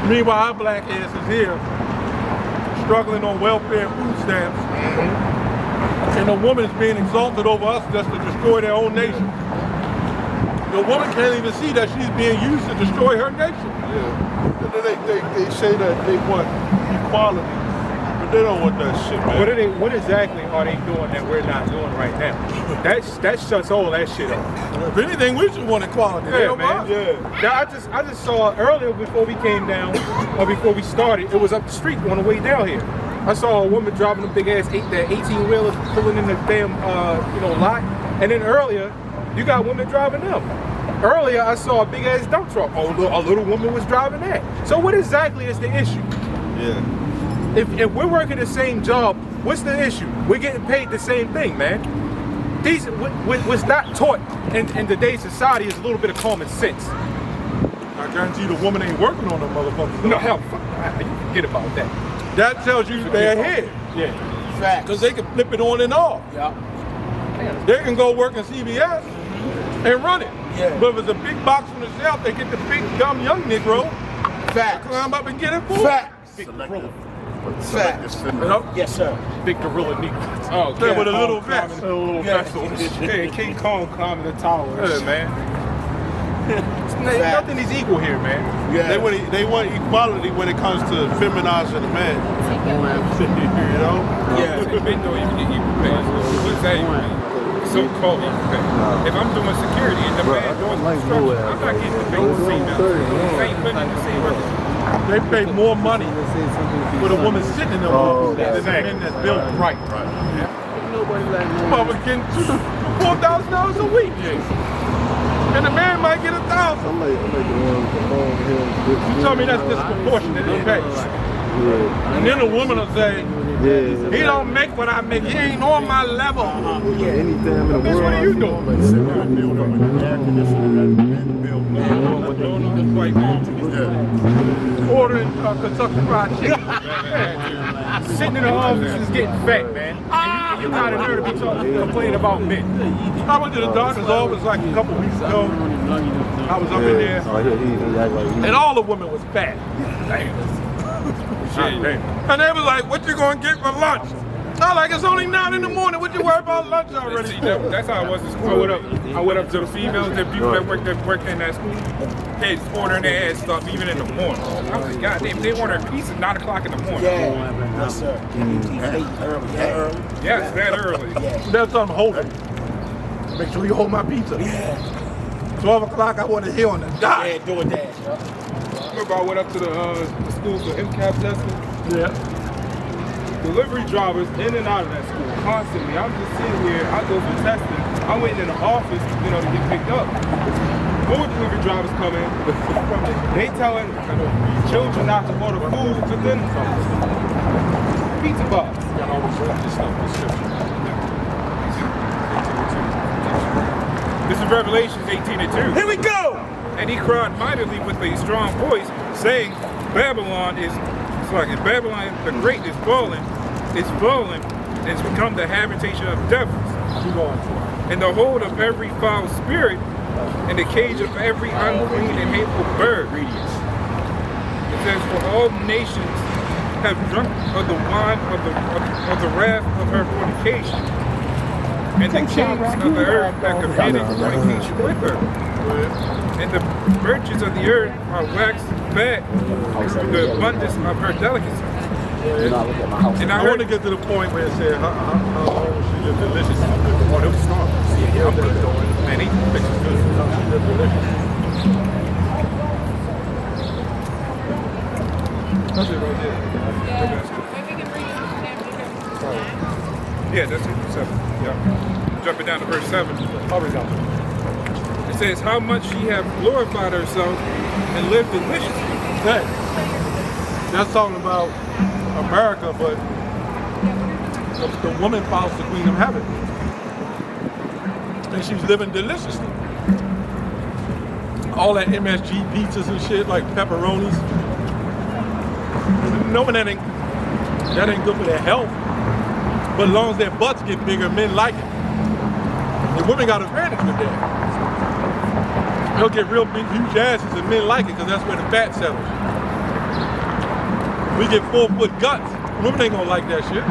Meanwhile, our black ass is here struggling on welfare and food stamps, and a woman is being exalted over us just to destroy their own nation. The woman can't even see that she's being used to destroy her nation. Yeah. They say that they want equality, but they don't want that shit, man. What exactly are they doing that we're not doing right now? That shuts all that shit up. If anything, we should want equality. Yeah, man. Yeah. I just saw earlier before we came down, or before we started, it was up the street on the way down here. I saw a woman driving a big ass 18-wheeler pulling in the damn lot. And then earlier, you got women driving them. Earlier, I saw a big ass dump truck. A little woman was driving that. So what exactly is the issue? Yeah. If we're working the same job, what's the issue? We're getting paid the same thing, man. What's not taught in today's society is a little bit of common sense. I guarantee the woman ain't working on them motherfuckers. No, hell, you forget about that. That tells you they're ahead. Yeah. Because they can flip it on and off. Yeah. they can go work in CVS and run it. Yeah. But if it's a big box on the shelf, they get the big dumb young Negro Facts. to climb up and get it for Facts. Big gorilla. Facts. Yes, sir. Big gorilla nigga. Oh, Yeah, with a little vest. A little vest on his shit. Hey, King Kong climbing the tower. Yeah, man. Nothing is equal here, man. Yeah. They want equality when it comes to feminizing the man. You know? Yeah. Men don't even get equal pay. What's that even mean? So-called equal pay. If I'm doing security and the man doing construction, I'm not getting the same amount. Same money, the same work. They pay more money for the woman sitting in the office than the men that's building. Right. Mother getting $4,000 a week. And the man might get $1,000. I'm like the one with the long hair. You tell me that's disproportionate in pay. Yeah. And then the woman will say, Yeah. he don't make what I make. He ain't on my level. Anytime in the world. Bitch, what are you doing? Ordering Kentucky Fried Chicken. Sitting in the office is getting fat, man. And you got in there to be complaining about men. I went to the doctor's office like a couple weeks ago. I was up in there, and all the women was fat. And they was like, what you gonna get for lunch? I like, it's only 9 in the morning. What you worry about lunch already? See, that's how I was in school. I went up to the females and people that worked in that school. They just ordering their ass stuff even in the morning. I was like, God damn, they order a pizza at 9 o'clock in the morning. Yeah. Yes, sir. Early. Yes, that early. That's something holding. Make sure you hold my pizza. Yeah. 12 o'clock, I want to hear on the dot. Yeah, do it that. Remember I went up to the school for MCAP testing? Yeah. Delivery drivers in and out of that school constantly. I'm just sitting here, I go for testing. I'm waiting in the office, to get picked up. More delivery drivers come in. They telling children not to order food for dinner. Pizza box. You gotta always read this stuff in scripture. This is Revelations 18:2. Here we go. And he cried mightily with a strong voice, saying, Babylon Babylon the Great is fallen, and it's become the habitation of devils, and the hold of every foul spirit, and the cage of every unclean and hateful bird. It says, for all nations have drunk of the wine of the wrath of her fornication, and the kings of the earth have committed fornication with her. And the merchants of the earth are waxed fat through the abundance of her delicacies. And I want to get to the point where it said, how long she lived delicious. Oh, they was strong. Yeah, I'm good though. Man, these bitches good. She lived delicious. That's it right there. Yeah, that's it. 7. Yeah. Jumping down to verse 7. It says, how much she have glorified herself and lived deliciously. That's talking about America, but the woman follows the Queen of Heaven. And she's living deliciously. All that MSG pizzas and shit, like pepperonis. Knowing that ain't good for their health. But as long as their butts get bigger, men like it. The women got advantage with that. They'll get real big, huge asses, and men like it because that's where the fat settles. We get 4-foot guts. Women ain't gonna like that shit.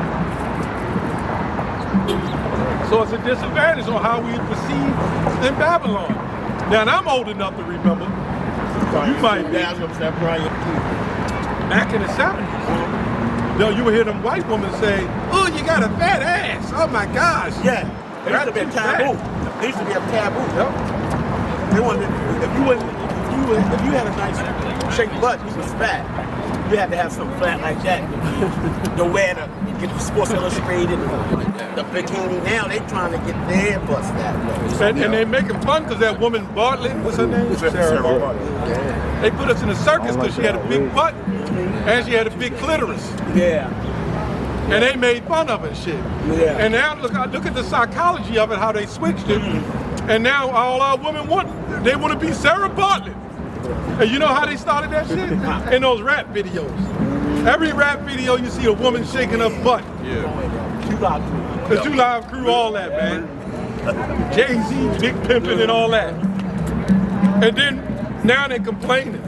So it's a disadvantage on how we perceive in Babylon. Now, and I'm old enough to remember. You might be. Back in the 70s, you would hear them white women say, "Oh, you got a fat ass." Oh my gosh. Yeah. It used to be a taboo. It used to be a taboo. Yep. They wanted, if you had a nice shaped butt, you was fat. You had to have something flat like that. The wear to get the Sports Illustrated, the bikini. Now they trying to get their butts that way. And they making fun because that woman Bartlett, what's her name? Sarah Bartlett. Yeah. They put us in the circus because she had a big butt and she had a big clitoris. Yeah. And they made fun of it and shit. Yeah. And now look at the psychology of it, how they switched it. And now all our women want to be Sarah Bartlett. And you know how they started that shit? In those rap videos. Every rap video you see a woman shaking her butt. Yeah. The 2 Live Crew, all that, man. Jay-Z, Big Pimpin' and all that. And then now they're complaining.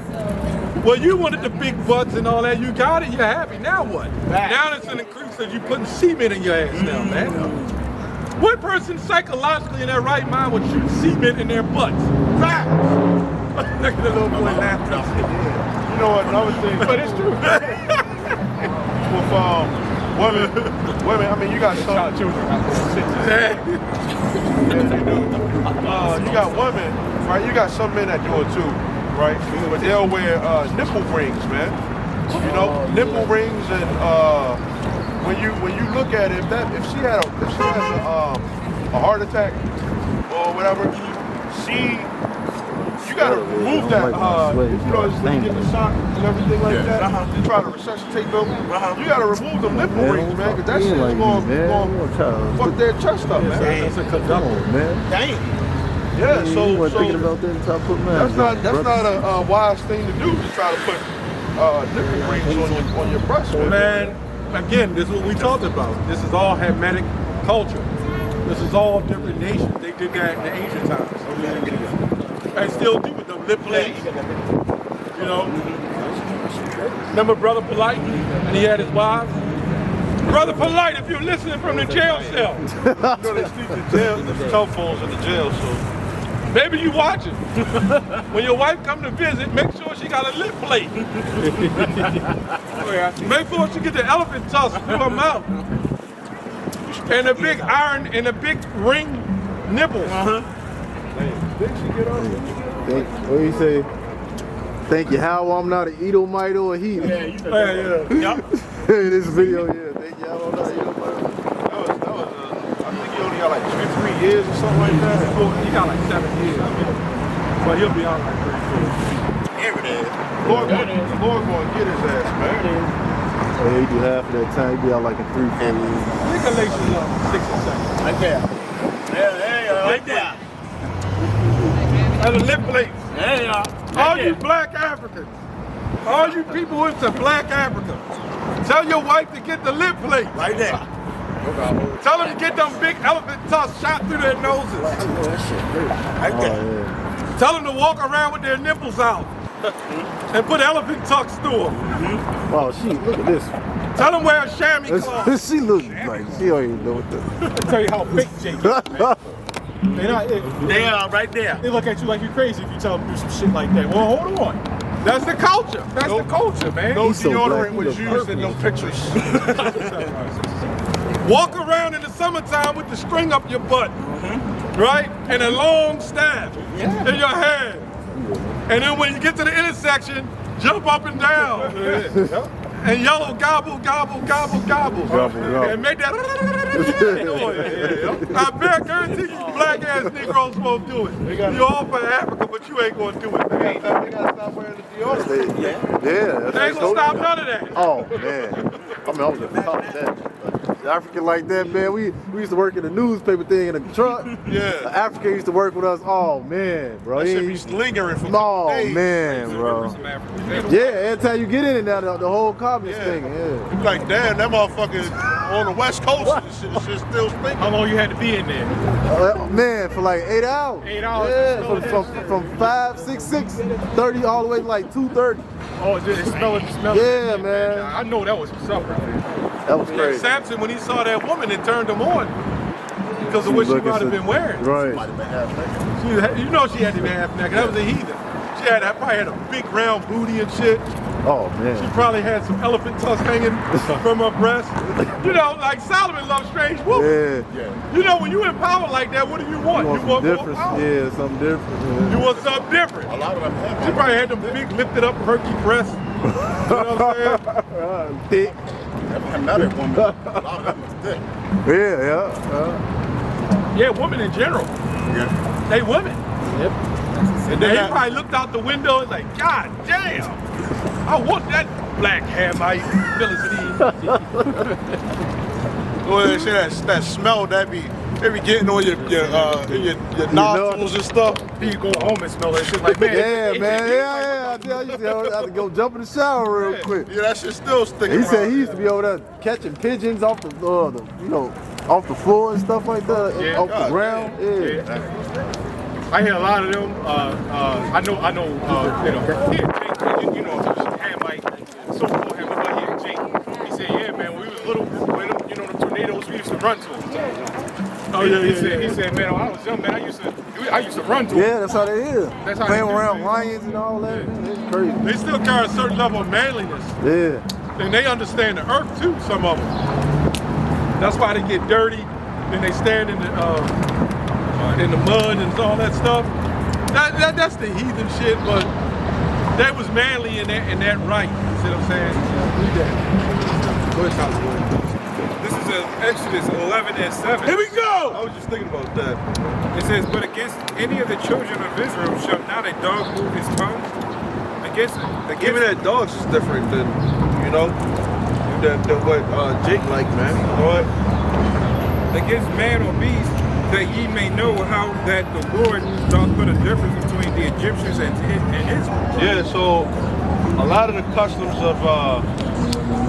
Well, you wanted the big butts and all that. You got it. You're happy. Now what? Now it's an increase that you're putting cement in your ass now, man. What person psychologically in their right mind would shoot cement in their butts? Facts. Look at the little boy laughing. You know what? Another thing. But it's true. With women. I mean, you got some children. You got women, right? You got some men that do it too, right? But they'll wear nipple rings, man. You know, nipple rings, and when you look at it, if she has a heart attack or whatever, you gotta remove that. You know, it's when you get the shock and everything like that. You try to resuscitate them. You gotta remove them nipple rings, man, because that shit's going to fuck their chest up, man. That's a conductor, man. Damn. Yeah, so thinking about that until I put mine that's not a wise thing to do, to try to put nipple rings on your breast, man. Again, this is what we talked about. This is all Hamitic culture. This is all different nations. They did that in the ancient times. And still do with them lip plates. You know? Remember Brother Polite? And he had his wives? Brother Polite, if you're listening from the jail cell. You know, they speak the jail, the telephones in the jail, so. Maybe you watch it. When your wife come to visit, make sure she got a lip plate. Make sure she get the elephant tusk through her mouth. And a big iron and a big ring nipple. What do you say? Thank you, how I'm not an Edomite or a heathen. Yeah. This video, thank you, how I'm not an Edomite. I think he only got like 2-3 years or something like that. He got like 7 years. But he'll be out like 3-4. Here it is. Lord going to get his ass, man. Oh, yeah, he do half of that time. He be out like in 3-4 years. Nigga lace is up 6 or 7. Right there. Right there. And the lip plates. There you are. All you black Africans. All you people who into black Africa. Tell your wife to get the lip plate. Right there. Tell them to get them big elephant tusks shot through their noses. Right there. Tell them to walk around with their nipples out. And put elephant tucks through them. Oh, look at this. Tell them wear a chamois cloth. She look like she don't even know what the. I'll tell you how fake Jake is, man. They are right there. They look at you like you're crazy if you tell them to do some shit like that. Well, hold on. That's the culture. That's the culture, man. No deodorant was used in no pictures. Walk around in the summertime with the string up your butt, right? And a long staff in your hand. And then when you get to the intersection, jump up and down. And yellow gobble, gobble, gobble, gobble. And make that noise. I guarantee you black ass Negroes won't do it. You're all for Africa, but you ain't gonna do it. They gotta stop wearing the deodorant. Yeah. They ain't gonna stop none of that. Oh, man. I mean, I was just talking that. African like that, man. We used to work in the newspaper thing in a truck. Yeah. African used to work with us. Oh, man, bro. That shit be lingering for days. Man, bro. Yeah, every time you get in it now, the whole comments thing. Yeah. You be like, damn, that motherfucker on the West Coast, this shit still stinking. How long you had to be in there? Man, for like 8 hours. 8 hours? Yeah, from 5, 6, 30 all the way to like 2:30. Oh, it smelled. Yeah, man. I know that was suffering. That was crazy. Samson, when he saw that woman, it turned him on because of what she might have been wearing. Right. You know she had to be half naked. That was a heathen. She probably had a big round booty and shit. Oh, man. She probably had some elephant tusks hanging from her breast. You know, like Solomon loved strange women. Yeah. You know, when you in power like that, what do you want? You want more different. power. Yeah, something different. Yeah. You want something different. A lot of them have. She probably had them big, lifted up, perky breasts. You know what I'm saying? Thick. Another woman. A lot of them was thick. Yeah, women in general. Yeah. They women. Yep. And then he probably looked out the window and was like, God damn, I want that black Hamite Philistine. Well, that smell, they be getting on your nostrils and stuff. You go home and smell that shit like, man. Yeah, man. Yeah. I used to have to go jump in the shower real quick. Yeah, that shit still sticking. He said he used to be over there catching pigeons off the off the floor and stuff like that, Yeah. off the ground. Yeah. I hear a lot of them. I know. Here, Jake, you know, Hamite, so called Hamite, but here, Jake, he said, yeah, man, when we was little, when them, you know, the tornadoes, we used to run to them. Oh yeah, He said, man, when I was young, man, I used to run to them. Yeah, that's how they is. That's how Playing they do, around man. lions and all that. Man, it's crazy. They still carry a certain level of manliness. Yeah. And they understand the earth too, some of them. That's why they get dirty, then they stand in the mud and all that stuff. That's the heathen shit, but that was manly in that right. You see what I'm saying? Go ahead, Tyler. This is Exodus 11:7. Here we go! I was just thinking about that. It says, but against any of the children of Israel shall not a dog move his tongue. Even that dog's is different than, you know, than what Jake like, man. You know what? Against man or beast, that ye may know how that the Lord doth put a difference between the Egyptians and Israel. Yeah, so a lot of the customs of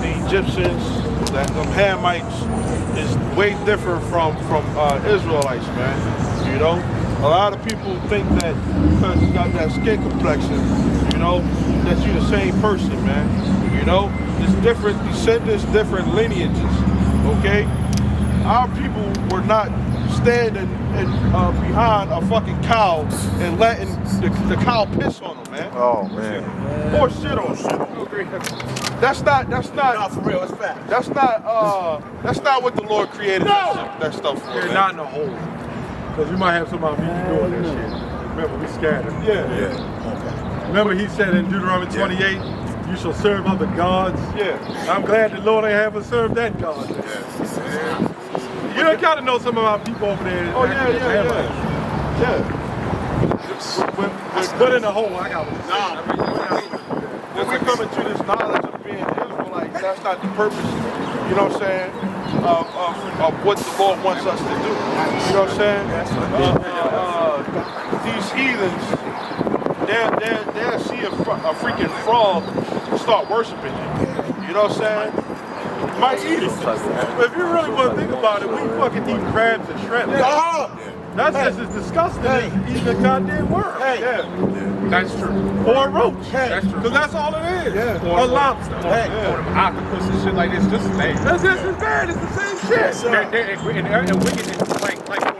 the Egyptians, them Hamites, is way different from Israelites, man. You know, a lot of people think that because you got that skin complexion, you know, that you're the same person, man. You know, it's different descendants, different lineages. Okay, our people were not standing behind a fucking cow and letting the cow piss on them, man. Oh man. Or shit on them. That's not. No, for real, it's fact. That's not what the Lord created that stuff for. They're man. not in the hole. Because we might have some of our people doing that shit. Remember, we scattered. Yeah. Remember he said in Deuteronomy 28, you shall serve other gods. Yeah. I'm glad the Lord ain't have us serve that God. You don't gotta know some of our people over there. Oh yeah. Put in the hole, I got one. When we come into this knowledge of being Israelites, that's not the purpose, you know what I'm saying, of what the Lord wants us to do. You know what I'm saying? These heathens, they'll see a freaking frog and start worshiping you. You know what I'm saying? You might eat it. If you really want to think about it, we fucking eat crabs and shrimp. That's just as disgusting as eating a goddamn worm. That's true. Or a roach. That's true. Because that's all it is. Or A lobster. Or them octopus and shit like this, just as bad. That's just as bad. It's the same shit. And wickedness, like for example,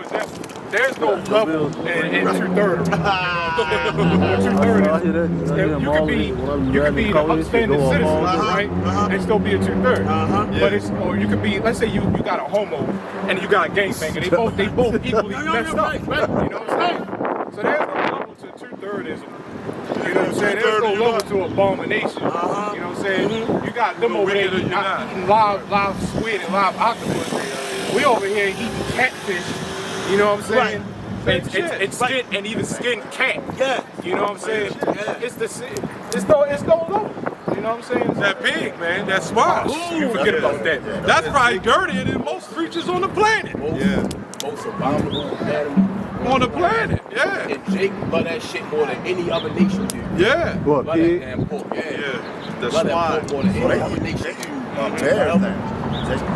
there's no level in 2/3. You could be an upstanding citizen, right? And still be a 2/3. But or you could be, let's say you got a homo and you got a gangbanger. They both equally messed up. You know what I'm saying? So there's no level to 2/3ism. You know what I'm saying? There's no level to abomination. You know what I'm saying? You got them over there eating live squid and live octopus. We over here eating catfish. You know what I'm saying? Right. It's skin and even skinned cat. Yeah. You know what I'm saying? It's no level. You know what I'm saying? That big, man. That's smart. You forget about that. That's probably dirtier than most creatures on the planet. Most abominable animal on the planet. Yeah. And Jake love that shit more than any other nation do. Yeah. What, Love pig? that damn pork. The Love that swine. pork more than any other nation do. I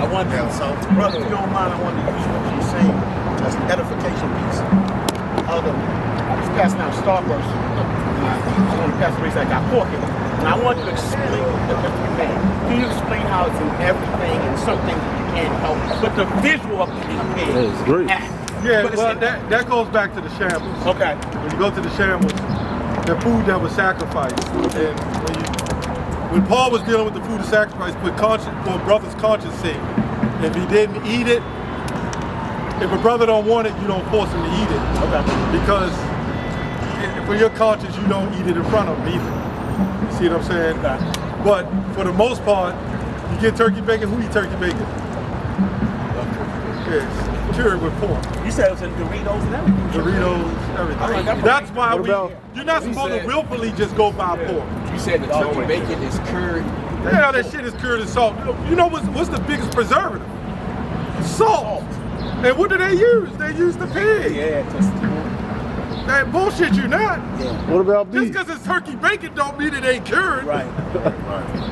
want that, so brother, if you don't mind, I want to use what you're saying as an edification piece. I was passing out Starburst. I want to pass the race I got pork in it. And I want you to explain the different man. Can you explain how it's in everything and some things you can't help, but the visual of the pig. That's great. Yeah, well, that goes back to the shambles. Okay. When you go to the shambles, the food that was sacrificed. And when Paul was dealing with the food of sacrifice, for a brother's conscience sake, if he didn't eat it, if a brother don't want it, you don't force him to eat it. Okay. Because for your conscience, you don't eat it in front of him either. You see what I'm saying? Okay. But for the most part, you get turkey bacon. Who eat turkey bacon? Yes, cured with pork. You said it was in Doritos and everything. Doritos, everything. That's why you're not supposed to willfully just go buy pork. You said the turkey bacon is cured. Yeah, that shit is cured in salt. You know what's the biggest preservative? Salt. And what do they use? They use the pig. Yeah, That bullshit you not. What about beef? Just because it's turkey bacon don't mean it ain't cured. Right.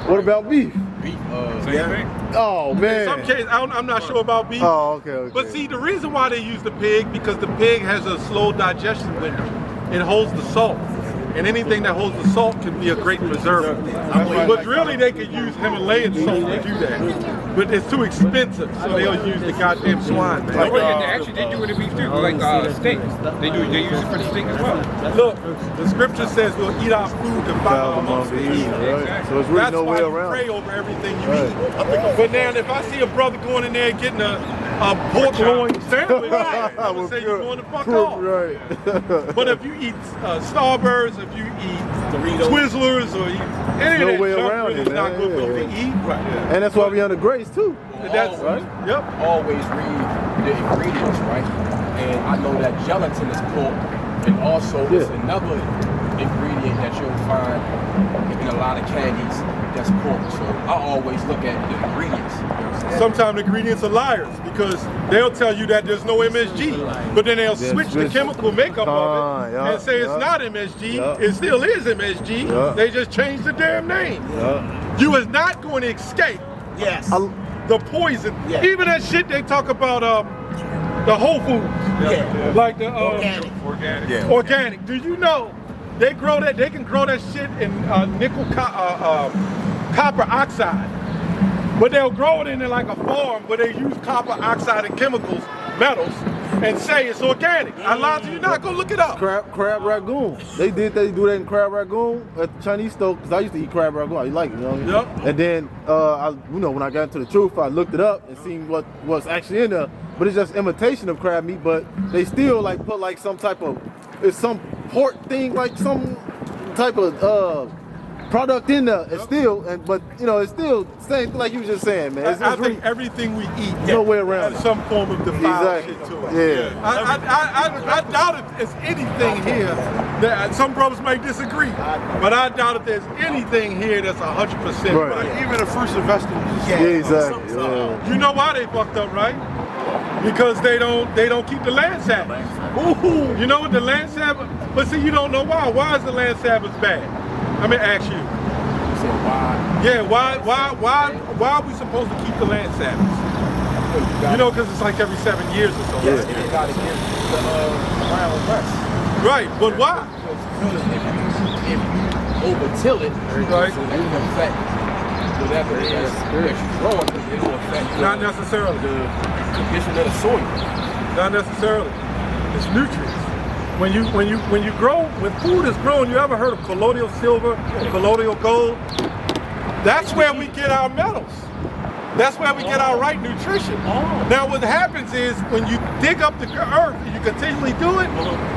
What about beef? beef. Same thing. Oh In man. some cases, I'm not sure about beef. Oh, okay. But see, the reason why they use the pig, because the pig has a slow digestion window. It holds the salt. And anything that holds the salt can be a great preservative. But really, they could use Himalayan salt to do that. But it's too expensive, so they'll use the goddamn swine, man. Actually, they do it in beef too, like steak. They use it for the steak as well. Look, the scripture says we'll eat our food defiled amongst the heathen. Right? So it's really That's no way why around. you pray over everything you eat. But now, if I see a brother going in there getting a pork loin sandwich, I would say you're going to fuck off. Right. But if you eat Starburst, if you eat Doritos, Twizzlers, or any no of way that junk, around really it, is not man. good for you to eat. Right. And that's why we under grace too. That's right. Yep. Always read the ingredients, right? And I know that gelatin is pork, and also there's another ingredient that you'll find in a lot of candies that's pork. So I always look at the ingredients. You know what I'm saying? Sometimes the ingredients are liars because they'll tell you that there's no MSG, but then they'll switch the chemical makeup of it and say it's not MSG. It still is MSG. They just changed the damn name. You is not going to escape. Yes. The poison. Even that shit they talk about the Whole Foods. Like the organic. Do you know they grow that? They can grow that shit in copper oxide. But they'll grow it in like a farm where they use copper oxide and chemicals, metals, and say it's organic. I lied to you not, go look it up. Crab ragoon. They do that in crab ragoon at the Chinese store, because I used to eat crab ragoon. I like it, you know what I mean? And then, when I got into the truth, I looked it up and seen what's actually in there. But it's just imitation of crab meat, but they still like put like some type of, it's some pork thing, like some type of product in there. It's still, but it's still same like you were just saying, man. I think everything we eat no way around has some form of defiled shit to it. Yeah. I doubt if there's anything here that some brothers may disagree, but I doubt if there's anything here that's 100% right. Even the fruits and vegetables. Yeah, exactly. You know why they fucked up, right? Because they don't keep the land Sabbath. Ooh, you know what the land Sabbath? But see, you don't know why. Why is the land Sabbath bad? Let me ask you. So why? Yeah, why are we supposed to keep the land Sabbath? Because it's like every 7 years or so. Yes, you gotta give the ground rest. Right, but why? Because if you overtill it, right, so it will affect whatever it is that you grow, it will affect not necessarily the condition of the soil. Not necessarily. It's nutrients. When food is grown, you ever heard of colloidal silver, colloidal gold? That's where we get our metals. That's where we get our right nutrition. Now what happens is when you dig up the earth and you continually do it,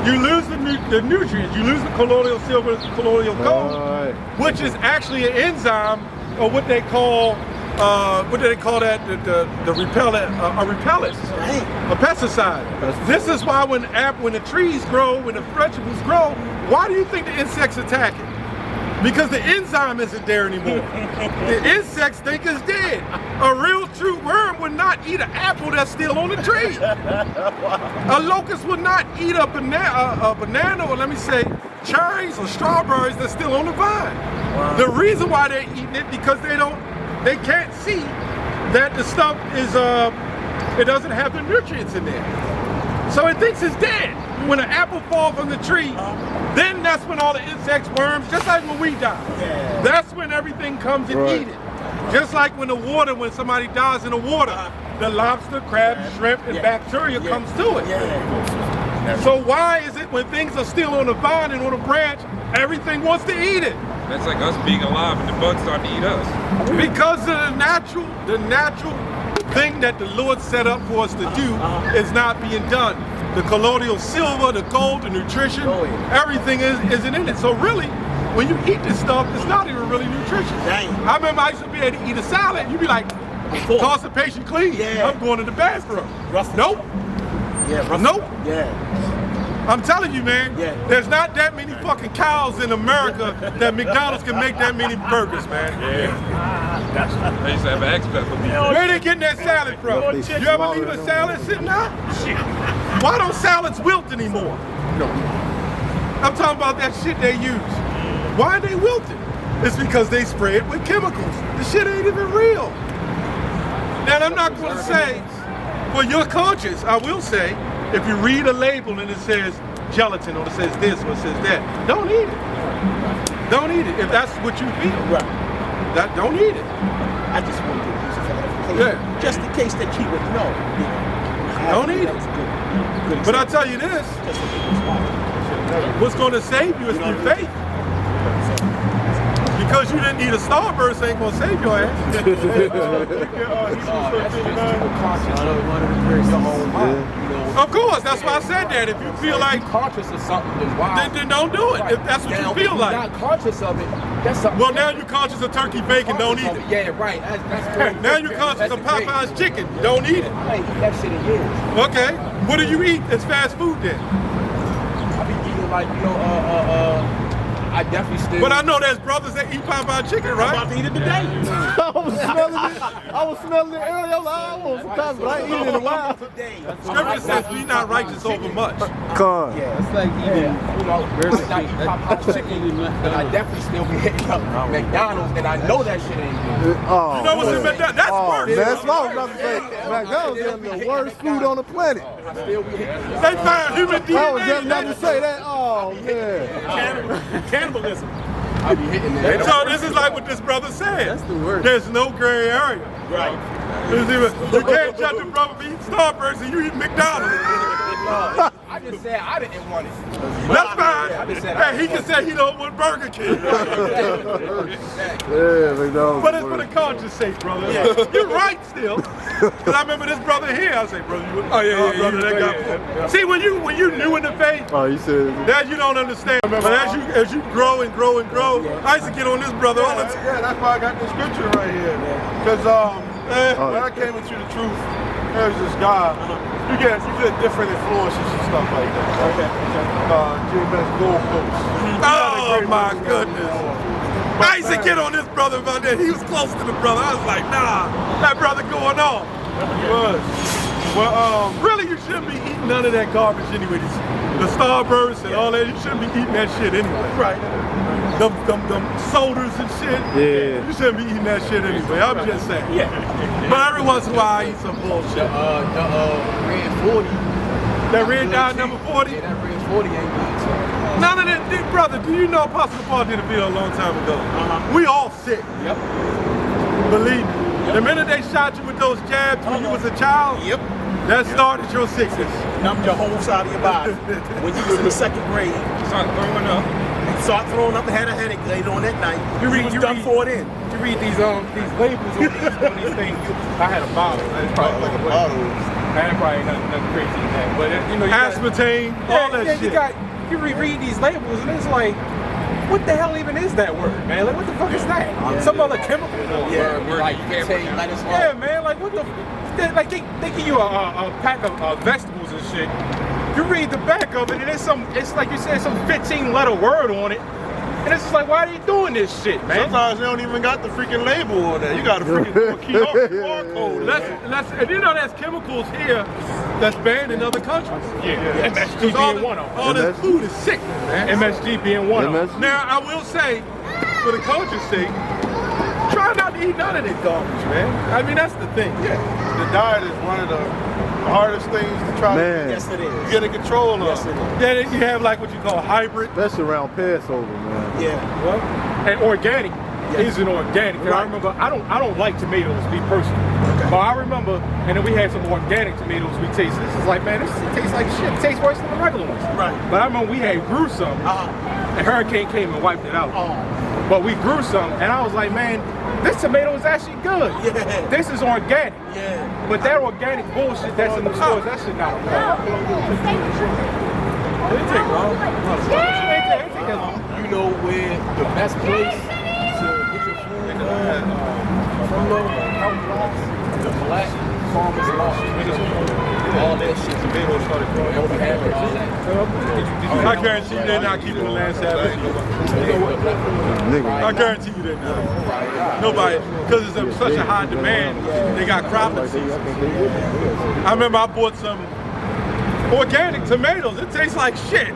you lose the nutrients. You lose the colloidal silver, the colloidal gold, which is actually an enzyme, or what they call the repellent, a repellent, a pesticide. This is why when the trees grow, when the vegetables grow, why do you think the insects attack it? Because the enzyme isn't there anymore. The insects think it's dead. A real true worm would not eat an apple that's still on the tree. A locust would not eat a banana, or let me say, cherries or strawberries that's still on the vine. Wow. The reason why they're eating it because they can't see that the stuff is it doesn't have the nutrients in there. So it thinks it's dead. When an apple falls from the tree, then that's when all the insects, worms, just like when we die. Yeah. That's when everything comes and eat it. Just like when somebody dies in the water, the lobster, crab, shrimp, and bacteria comes to it. Yeah. So why is it when things are still on the vine and on the branch, everything wants to eat it? That's like us being alive and the bugs start to eat us. Because the natural thing that the Lord set up for us to do is not being done. The colloidal silver, the gold, the nutrition, everything isn't in it. So really, when you eat this stuff, it's not even really nutritious. I remember I used to be able to eat a salad, and you'd be like, constipation clean. Yeah. I'm going to the bathroom. Nope. Yeah, nope. Yeah. I'm telling you, man, there's not that many fucking cows in America that McDonald's can make that many burgers, man. Yeah. They used to have an expert for me. Where they getting that salad from? You ever leave a salad sitting out? Why don't salads wilt anymore? No. I'm talking about that shit they use. Why are they wilted? It's because they spray it with chemicals. The shit ain't even real. Now, I'm not going to say, for your conscience, I will say, if you read a label and it says gelatin or it says this or it says that, don't eat it. Don't eat it if that's what you feel. Right. Don't eat it. I just wanted to use it for edification, just in case that you would know. Don't eat it. But I tell you this, what's going to save you is through faith. Because you didn't eat a Starburst ain't going to save your ass. Of course, that's why I said that. If you feel like conscious of something, then why? Then don't do it. If that's what you feel like. If you're not conscious of it, that's something. Well, now you're conscious of turkey bacon, don't eat it. Yeah, right. That's now you're conscious of Popeye's chicken, don't eat it. I ain't eat that shit in years. Okay, what do you eat as fast food then? I be eating like, I definitely still. But I know there's brothers that eat Popeye chicken, right? I'm about to eat it today. I was smelling it earlier. I was like, I want sometimes, but I ain't eating it in a while. Scripture says be not righteous over much. Con. Yeah, it's like eating, I eat Popeye's chicken, but I definitely still be hitting up McDonald's, and I know that shit ain't good. Oh, you know what's in McDonald's? That's worse. That's what I was about to say. McDonald's is the worst food on the planet. They found human DNA. I was just about to say that. Oh, man. Cannibalism. I be hitting it. So this is like what this brother said. That's the worst. There's no gray area. Right. You can't judge a brother for eating Starburst and you eat McDonald's. I just said I didn't want it. That's fine. Hey, he can say he don't want Burger King. Yeah, McDonald's. But it's for the conscience sake, brother. Yeah. You're right still. Because I remember this brother here. I say, brother, you brother, that guy. See, when you new in the faith, you said that you don't understand. But as you grow and grow and grow, I used to get on this brother all the time. Yeah, that's why I got this scripture right here. Because when I came into the truth, there's this guy. You get different influences and stuff like that. Okay. GMS Goldpost. Oh my goodness. I used to get on this brother about that. He was close to the brother. I was like, nah, that brother going on. He was. Well, really, you shouldn't be eating none of that garbage anyway. The Starburst and all that, you shouldn't be eating that shit anyway. Right. Them sodas and shit. Yeah. You shouldn't be eating that shit anyway. I'm just saying. Yeah. But every once in a while, I eat some bullshit. Red 40. That red dot number 40? Yeah, that red 40 ain't good. None of that, brother, do you know Apostle Paul did a video a long time ago? We all sick. Yep. Believe me. Yep. The minute they shot you with those jabs when you was a child, that started your sickness. Numbed your whole side of your body. When you was in the second grade, you started throwing up. And had a headache later on that night. You done for it in. You read these labels on these things. I had a bottle. It's probably like a bottle. That probably nothing crazy in that. But aspartame, all that shit. You reread these labels and it's like, what the hell even is that word, man? Like, what the fuck is that? Some other chemical. Like lettuce. Yeah, man. Like, what the? Like they give you a pack of vegetables and shit. You read the back of it and it's like you said, some 15-letter word on it. And it's just like, why are you doing this shit, man? Sometimes they don't even got the freaking label on there. You got to freaking QR code. And you know there's chemicals here that's banned in other countries. Yeah. MSG being one of them. All this food is sick, man. MSG being one of them. Now, I will say, for the culture's sake, try not to eat none of that garbage, man. I mean, that's the thing. Yeah. The diet is one of the hardest things to try to get in control of. Yes, it is. Then you have like what you call hybrid. Especially around Passover, man. Yeah. Well, and organic isn't organic. Right. I remember I don't like tomatoes, me personally. Okay. But I remember, and then we had some organic tomatoes we tasted. This is like, man, this tastes like shit. It tastes worse than the regular ones. Right. But I remember we had grew some, and hurricane came and wiped it out. But we grew some, and I was like, man, this tomato is actually good. Yeah. This is organic. Yeah. But that organic bullshit that's in the stores, that shit not organic. It take long. It take long. You know where the best place to get your food from the Black Farmers Market. All that shit. Tomatoes started growing. All that. I guarantee you they're not keeping the land Sabbath. I guarantee you they're not. Nobody, because it's such a high demand, they got cropping season. I remember I bought some organic tomatoes. It tastes like shit.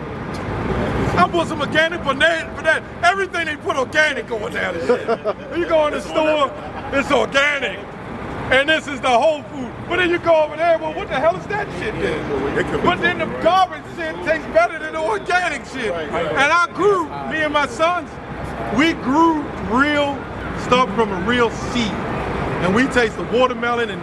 I bought some organic banana for that. Everything they put organic on down this shit. When you go in the store, it's organic. And this is the whole food. But then you go over there, well, what the hell is that shit then? But then the garbage shit tastes better than the organic shit. And I grew, me and my sons, we grew real stuff from a real seed. And we taste the watermelon and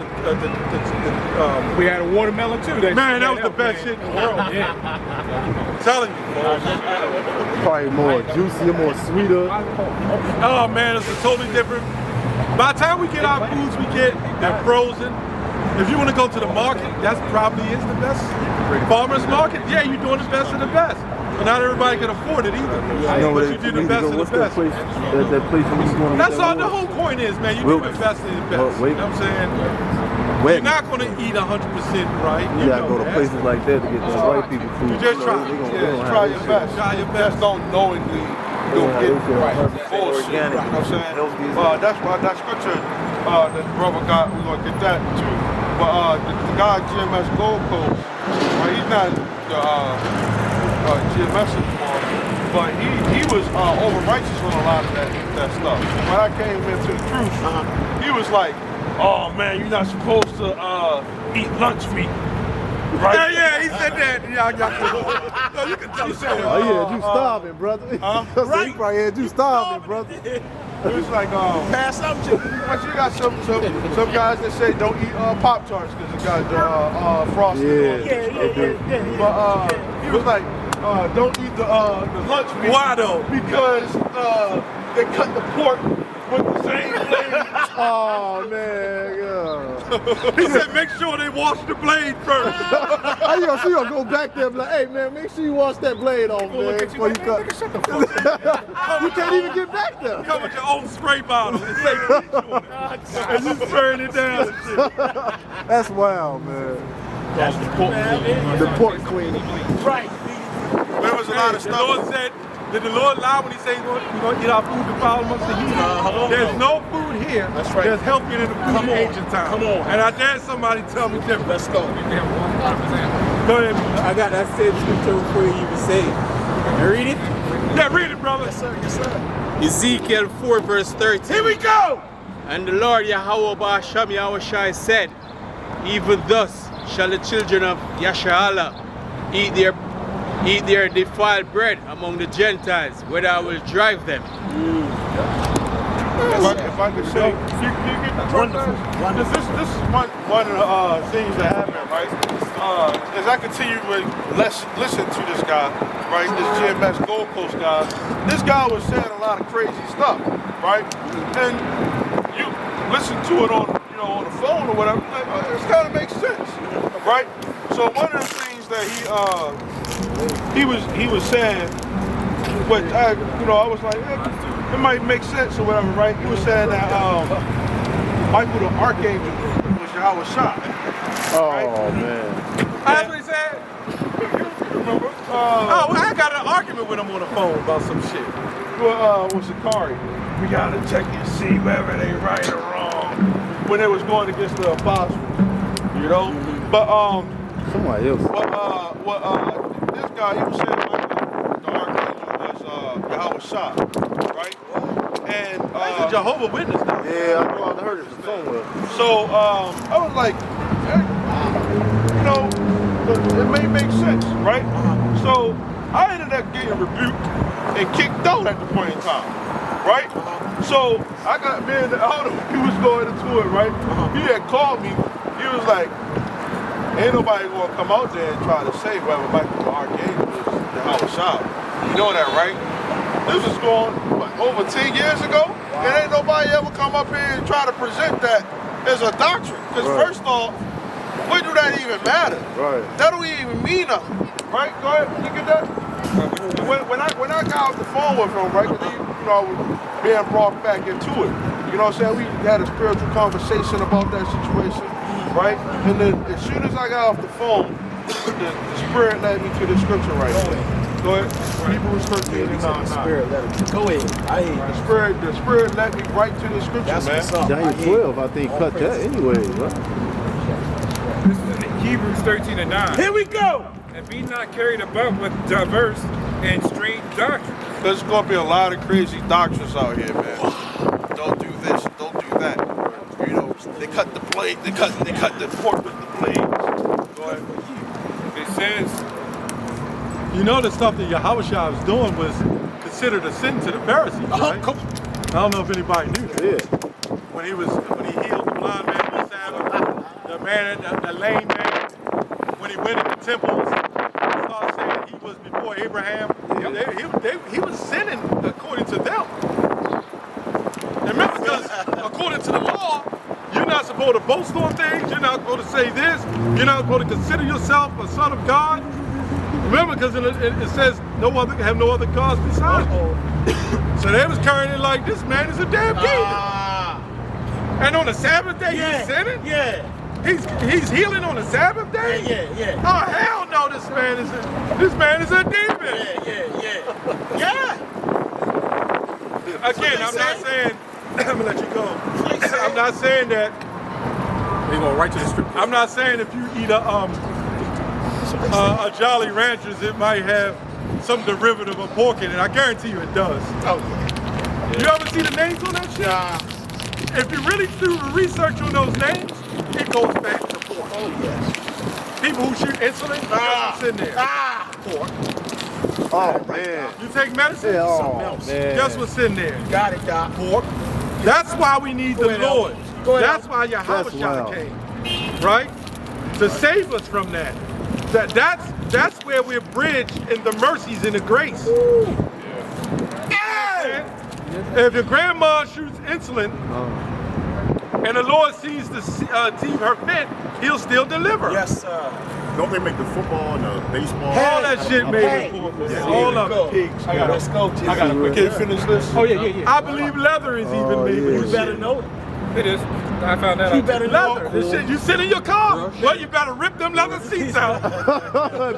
we had a watermelon too. Man, that was the best shit in the world. Yeah. I'm telling you. Probably more juicier, more sweeter. Oh man, it's a totally different. By the time we get our foods, they're frozen. If you want to go to the market, that's probably is the best. Farmers market, yeah, you're doing the best of the best. But not everybody can afford it either. But you do the best of the best. That place where you going? That's all the whole point is, man. You do the best of the best. You know what I'm saying? You're not going to eat 100% right. You gotta go to places like that to get the white people food. You just try. Try your best. Try your best. Just don't knowingly go get it right. Bullshit. You know what I'm saying? That's why that scripture, the brother got, we're going to get that too. But the guy GMS Gold Coast, he's not the GMS anymore, but he was over righteous on a lot of that stuff. When I came into the truth, he was like, oh man, you're not supposed to eat lunch meat. Right? Yeah, he said that. No, you can tell he said oh, he had you starving, brother. Right? He probably had you starving, brother. It was like, pass up to but you got some guys that say don't eat Pop-Tarts because it got frosting on it. But he was like, don't eat the lunch meat. Why though? Because they cut the pork with the same blade. Oh man, yeah. He said make sure they wash the blade first. So you gonna go back there and be like, hey man, make sure you wash that blade off, man, before you cut. You can't even get back there. Come with your own spray bottle and say bleach on it. And you turn it down and shit. That's wild, man. That's the pork queen. Right. There was a lot of stuff. The Lord said, did the Lord lie when he said we're going to eat our food to follow amongst the heathen? There's no food here that's healthier than the food in ancient times. Come on. And I dare somebody tell me different. Let's go. Go ahead. I got that same scripture before you even say it. You read it? Yeah, read it, brother. Yes, sir. Yes, sir. Ezekiel 4 verse 13. Here we go. And the Lord Yahweh Ba'asham Yahushai said, even thus shall the children of Yasharallah eat their defiled bread among the Gentiles, whether I will drive them. If I could say, you get the wonderful. This is one of the things that happen, right? As I continue to listen to this guy, right? This GMS Gold Coast guy. This guy was saying a lot of crazy stuff, right? And you listen to it on the phone or whatever. It kind of makes sense, right? So one of the things that he was saying, which I was like, it might make sense or whatever, right? He was saying that Michael the Archangel was Yahweh Shah. Oh man. That's what he said? Remember? I got an argument with him on the phone about some shit. Well, with Sakari, we gotta check and see whether they right or wrong when they was going against the apostles, you know. But somebody else. This guy, he was saying the Archangel was Yahweh Shah, right? And that's a Jehovah's Witness now. Yeah, I know. I heard it somewhere. So I was like, it may make sense, right? So I ended up getting rebuked and kicked out at the point in time, right? So I got I don't know if he was going into it, right? He had called me. He was like, ain't nobody gonna come out there and try to say whether Michael the Archangel is Yahweh Shah. You know that, right? This was going over 10 years ago, and ain't nobody ever come up here and try to present that as a doctrine. Because first off, what do that even matter? Right. That don't even mean nothing. Right? Go ahead, you get that? When I got off the phone with him, right, because I was being brought back into it. You know what I'm saying? We had a spiritual conversation about that situation, right? And then as soon as I got off the phone, the Spirit led me to the scripture right there. Go ahead. Hebrews 13 and 9. Go ahead. I hear you. The Spirit led me right to the scripture, That's man. Daniel 12, I think, cut that anyway, right? This is in Hebrews 13 and 9. Here we go. And be not carried about with diverse and strange doctrines. There's going to be a lot of crazy doctrines out here, man. Don't do this, don't do that. You know, they cut the blade, they cut the pork with the blade. Go ahead. It says, You know the stuff that Yahushua was doing was considered a sin to the Pharisees, right? I don't know if anybody knew that. Yeah. When he healed the blind man on the Sabbath, the lame man, when he went in the temples, he started saying he was before Abraham. He was sinning according to them. And remember, because according to the law, you're not supposed to boast on things. You're not supposed to say this. You're not supposed to consider yourself a son of God. Remember, because it says have no other gods besides me. So they was carrying it like this man is a damn demon. And on the Sabbath day he's sinning? Yeah. He's healing on the Sabbath day? Yeah. Oh hell no, this man is a demon. Yeah. Again, I'm not saying I'm gonna let you go. I'm not saying that They going right to the strip. I'm not saying if you eat a Jolly Ranchers, it might have some derivative of pork in it. I guarantee you it does. Oh yeah. You ever see the names on that shit? Nah. If you really do the research on those names, it goes back to pork. Oh yes. People who shoot insulin, guess what's in there? Pork. Oh man. You take medicine? Yeah, Something else. man. Guess what's in there? Got it, Doc. Pork. That's why we need the ahead, Lord. Elvis. Go ahead, That's why That's Yahushua wild. came, right? To save us from that. That's where we're bridged in the mercies and the grace. Yeah. If your grandma shoots insulin and the Lord sees her fit, he'll still deliver. Yes, sir. Don't they make the football and the baseball? All that shit made for all of it. Let's go, T. I got a quick. Can you finish this? Oh yeah. I believe leather is even made yeah. for You better know it. it is. I found that You out. better know leather. it. This shit, you sit in your car. Well, you better rip them leather seats out.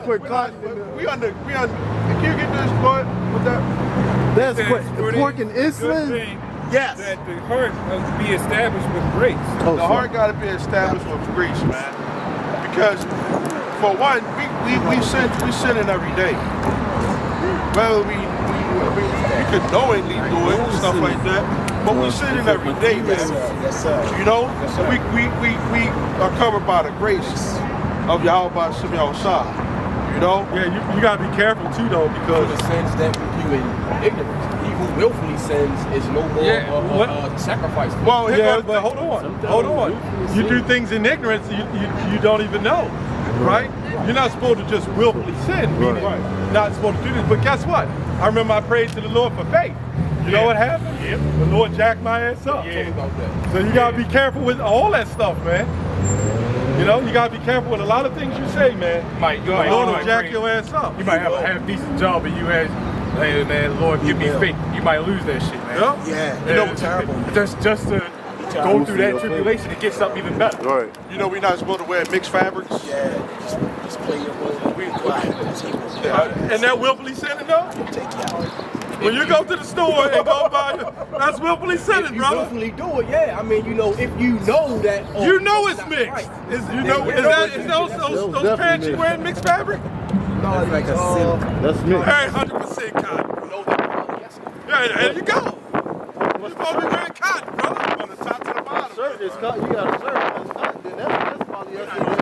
Put cotton in there. We on. Can you get this, Lord? With that? That's It quick. says, The "For pork it and is a good insulin. thing Yes. that the heart must be established with grace." Oh, The heart got to be established with grace, man. Because, for one, we sinning every day. Whether we could knowingly do it and stuff like that, but we sinning every day, man. Yes, sir. You know, we are covered by the grace of Yahweh Shem Yahushua. You know, Yeah, you gotta be careful too, though, For because the sins that you in ignorance. He who willfully sins is no more sacrifice. well, here yeah, goes but hold on. You do things in ignorance, you don't even know, right? You're not supposed to just willfully sin, meaning not supposed to do this. But guess what? I remember I prayed to the Lord for faith. You know what happened? Yep. The Lord jacked my ass up. Yeah. About that. So you gotta be careful with all that stuff, man. You know, you gotta be careful with a lot of things you say, man. You The Lord will jack your ass up. You might have a half-decent job, and you had, hey man, Lord, give me faith. You might lose that shit, man. Yep. Yeah. You know, terrible. just to go through that tribulation to get something even better. Right. you know we're not supposed to wear mixed fabrics. Yeah. Just play your role. We quiet. And that willfully sinning, though? Take you out. When you go to the store and go buy, that's willfully If sinning, you brother. willfully do it, yeah. I mean, you know, if you know that. Oh, You know it's not mixed. right. Is those definitely pants you mixed. wearing mixed fabric? No, it's like a sin. That's me. Hey, 100% cotton. You know that. Yes. Yeah, there you go. You're supposed to be wearing cotton, brother. From the top to the bottom. Shirt is cotton. You got a shirt that's cotton. Then that's polyester.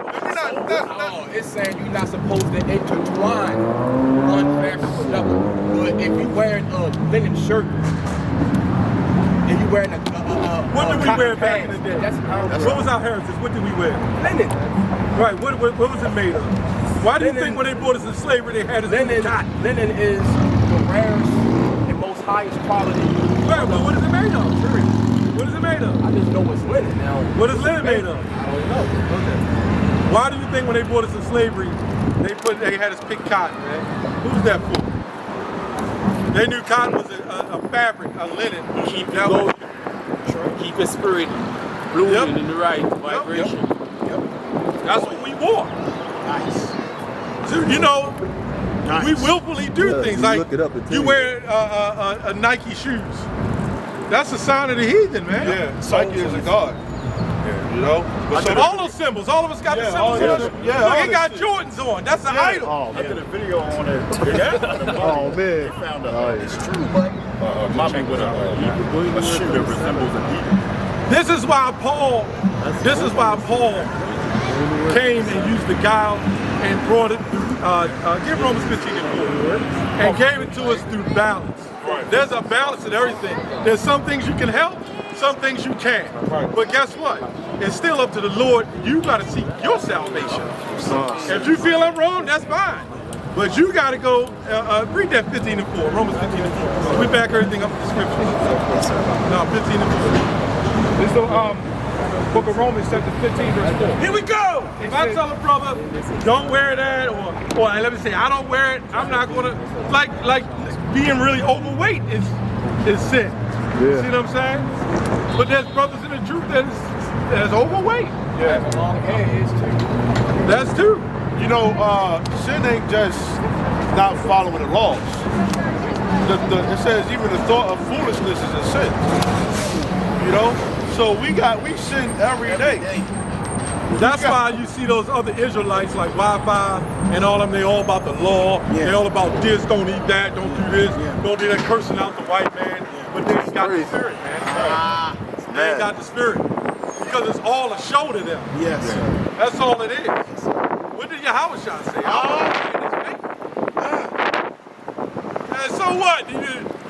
Oh, it's saying you're not supposed to intertwine one fabric with another. But if you're wearing a linen shirt and you're wearing What did we cotton wear back in pants, the day? That's What was our heritage? What did we wear? linen. Right, what was it made of? Why do you think when they brought us in slavery they had us in cotton? Linen is the rarest and most highest quality. Right, but what is it made of? What is it made of? I just know it's linen now. What is linen made of? I don't know. Okay. Why do you think when they brought us in slavery, they had us pick cotton, man? Who was that for? They knew cotton was a fabric, a linen. Keep it going. Keep your spirit blooming in the right vibration. That's what we wore. Nice. So, you know, we willfully do things you like look it up and tell you you. wear Nike shoes. That's a sign of the heathen, man. Yeah, Nike is a god. You know? All those symbols, all of us got the symbols. Look, he got Jordans on. That's an idol. I did a video on it. Oh man. They found it's true, but mommy with a shoe that resembles a eagle. This is why Paul came and used the guile and brought it through, give Romans 15:4, and gave it to us through balance. There's a balance in everything. There's some things you can help, some things you can't. But guess what? It's still up to the Lord. You got to seek your salvation. If you feel I'm wrong, that's fine. But you got to go, read that 15:4, Romans 15:4. We back everything up with the scripture. No, 15:4. This is the book of Romans, chapter 15, verse 4. Here we go! If I tell a brother, don't wear that, or let me say, I don't wear it, I'm not gonna, like being really overweight is sin. You see what I'm saying? But there's brothers in the truth that's overweight. Yeah, long hair is too. That's true. You know, sin ain't just not following the laws. It says even the thought of foolishness is a sin. You know? So we sin every day. That's why you see those other Israelites like Wi-Fi and all of them, they all about the law. They all about this, don't eat that, don't do this, don't do that, cursing out the white man. But they ain't got the spirit, man. They ain't got the spirit. Because it's all a show to them. Yes. That's all it is. What did Yahweh say? And so what?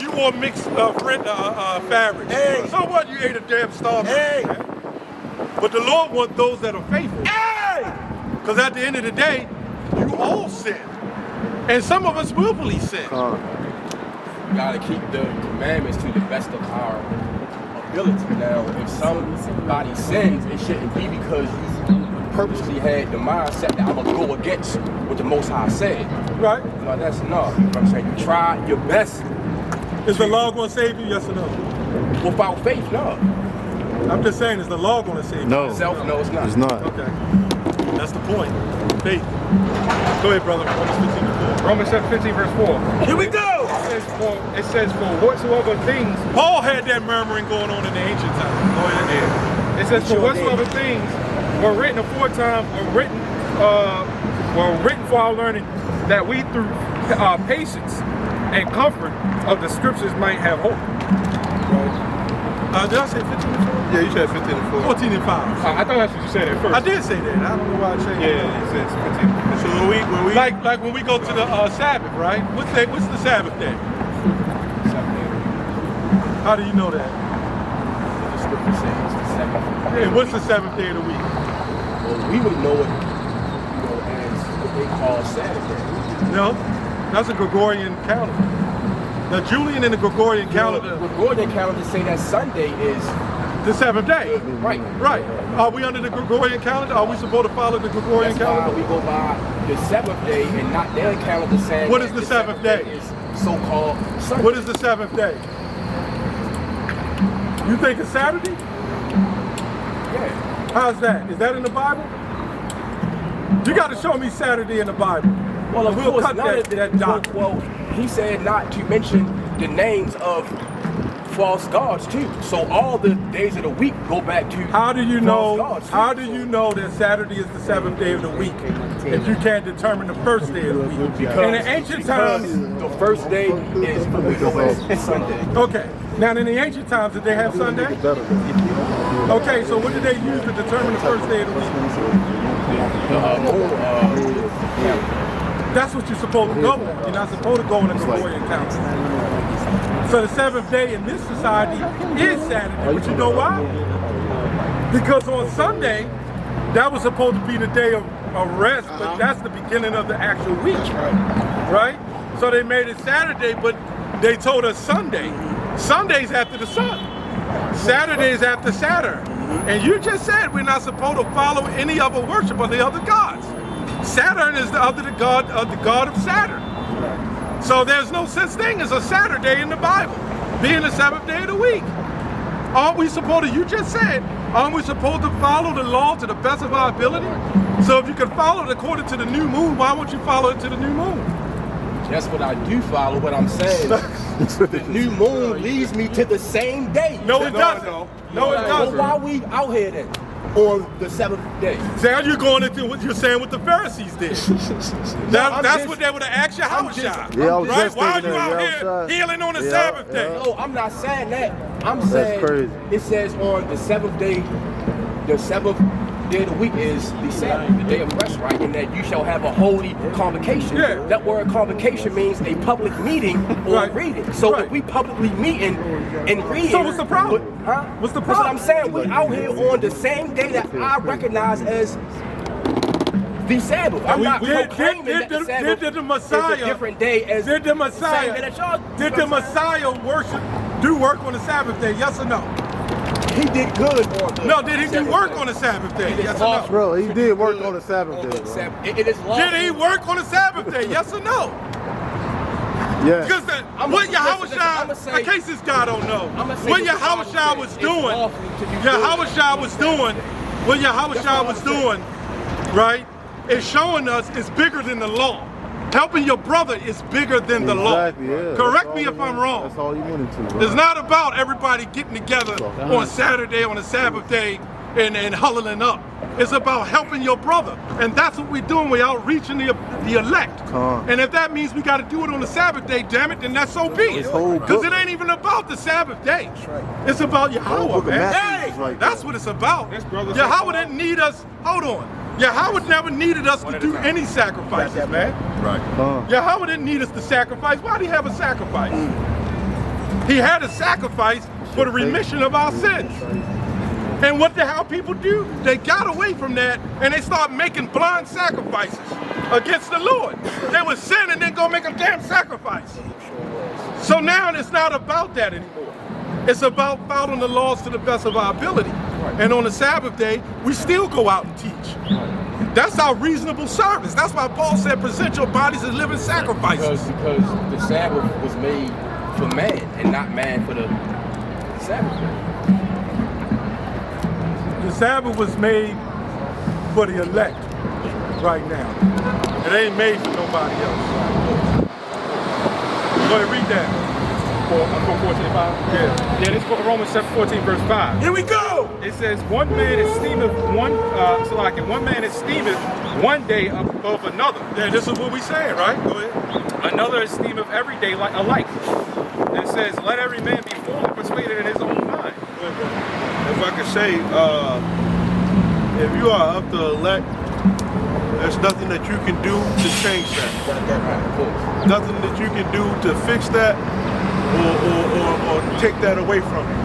You wore mixed fabric. Hey. So what? You ate a damn Starbucks. Hey. Man. But the Lord wants those that are faithful. Hey! Because at the end of the day, you all sin. And some of us willfully sin. We gotta keep the commandments to the best of our ability. Now, if somebody sins, it shouldn't be because you purposely had the mindset that I'm gonna go against what the Most High said. Right. No, that's enough. You know what I'm saying? You try your best. Is the law going to save you, yes or no? Without faith, no. I'm just saying, is the law going to save you? No. Self, no, it's not. It's not. Okay. That's the point. Faith. Go ahead, brother. Romans 15:4. Romans chapter 15, verse 4. Here we go! It says, for whatsoever things... Paul had that murmuring going on in the ancient times. Go ahead. Yeah. It says, for whatsoever things were written aforetime, were written for our learning, that we through patience and comfort of the scriptures might have hope. Did I say 15:4? Yeah, you said 15:4. 14:5. I thought that's what you said at first. I did say that. I don't know why I changed it. Yeah, it says 15. So when we like when we go to the Sabbath, right? What's the Sabbath day? How do you know that? The scripture says it's the seventh. And what's the seventh day of the week? Well, we would know it, as what they call Saturday. No, that's a Gregorian calendar. The Julian and the Gregorian calendar. The Gregorian calendar say that Sunday is the seventh day. Right. Right. Are we under the Gregorian calendar? Are we supposed to follow the Gregorian calendar? Why we go by the seventh day and not their calendar saying what is the seventh day? Is so-called Sunday. What is the seventh day? You think it's Saturday? Yeah. How's that? Is that in the Bible? You got to show me Saturday in the Bible. Well, of we'll course, cut that doctrine. Well, he said not to mention the names of false gods too. So all the days of the week go back to how do you know? Gods too. How do you know that Saturday is the seventh day of the week if you can't determine the first day of the week? Because in the ancient times, the first day is what we know as Sunday. Okay. Now in the ancient times, did they have Sunday? Okay. So what did they use to determine the first day of the week? That's what you're supposed to go on. You're not supposed to go on a Gregorian calendar. So the seventh day in this society is Saturday. But you know why? Because on Sunday, that was supposed to be the day of rest, but that's the beginning of the actual week. Right? So they made it Saturday, but they told us Sunday. Sunday's after the sun. Saturday's after Saturn. And you just said we're not supposed to follow any other worship of the other gods. Saturn is the god of Saturn. So there's no such thing as a Saturday in the Bible, being the seventh day of the week. Aren't we supposed to, you just said, aren't we supposed to follow the law to the best of our ability? So if you can follow it according to the new moon, why won't you follow it to the new moon? That's what I do follow, what I'm saying. The new moon leads me to the same day. No, it doesn't. No, it doesn't. Well, why are we out here then? on the seventh day. See how you're going into what you're saying what the Pharisees did. That's what they would have asked Yahushua. Right? Why are you out here healing on the Sabbath day? No, I'm not saying that. I'm saying it says on the seventh day, the seventh day of the week is the Sabbath, the day of rest, right? And that you shall have a holy convocation. Yeah. That word convocation means a public meeting or reading. So if we publicly meeting and reading. So what's the problem? What's the problem? That's what I'm saying. We out here on the same day that I recognize as the Sabbath. I'm not proclaiming that the Sabbath is a different day as did the Messiah, did the Messiah do work on the Sabbath day? Yes or no? He did good on the No, did he do work on the Sabbath day? Yes or no? Bro, he did work on the Sabbath day. It is lawful. Did he work on the Sabbath day? Yes or no? Yeah. Because what Yahushua, in case this guy don't know, what Yahushua was doing, right, is showing us it's bigger than the law. Helping your brother is bigger than the law. Yeah. Correct me if I'm wrong. That's all you wanted to. Bro. It's not about everybody getting together on Saturday, on a Sabbath day, and huddling up. It's about helping your brother. And that's what we're doing. We're outreaching the elect. And if that means we got to do it on the Sabbath day, damn it, then that's so be it. Because it ain't even about the Sabbath day. It's about Yahweh, man. Hey, that's what it's about. Yahweh didn't need us. Hold on. Yahweh never needed us to do any sacrifices, man. Right. Yahweh didn't need us to sacrifice. Why did he have a sacrifice? He had a sacrifice for the remission of our sins. And what the hell people do? They got away from that and they start making blind sacrifices against the Lord. They would sin and then go make a damn sacrifice. So now it's not about that anymore. It's about following the laws to the best of our ability. And on the Sabbath day, we still go out and teach. That's our reasonable service. That's why Paul said, present your bodies as living sacrifices. Because the Sabbath was made for man and not man for the Sabbath. The Sabbath was made for the elect right now. It ain't made for nobody else. Go ahead, read that. From 14:5? Yeah, this is for Romans 14, verse 5. Here we go! It says, one man esteemeth one day above another. Yeah, this is what we saying, right? Go ahead. Another esteemeth every day alike. And it says, let every man be fully persuaded in his own mind. If I could say, if you are of the elect, there's nothing that you can do to change that. Nothing that you can do to fix that or take that away from you.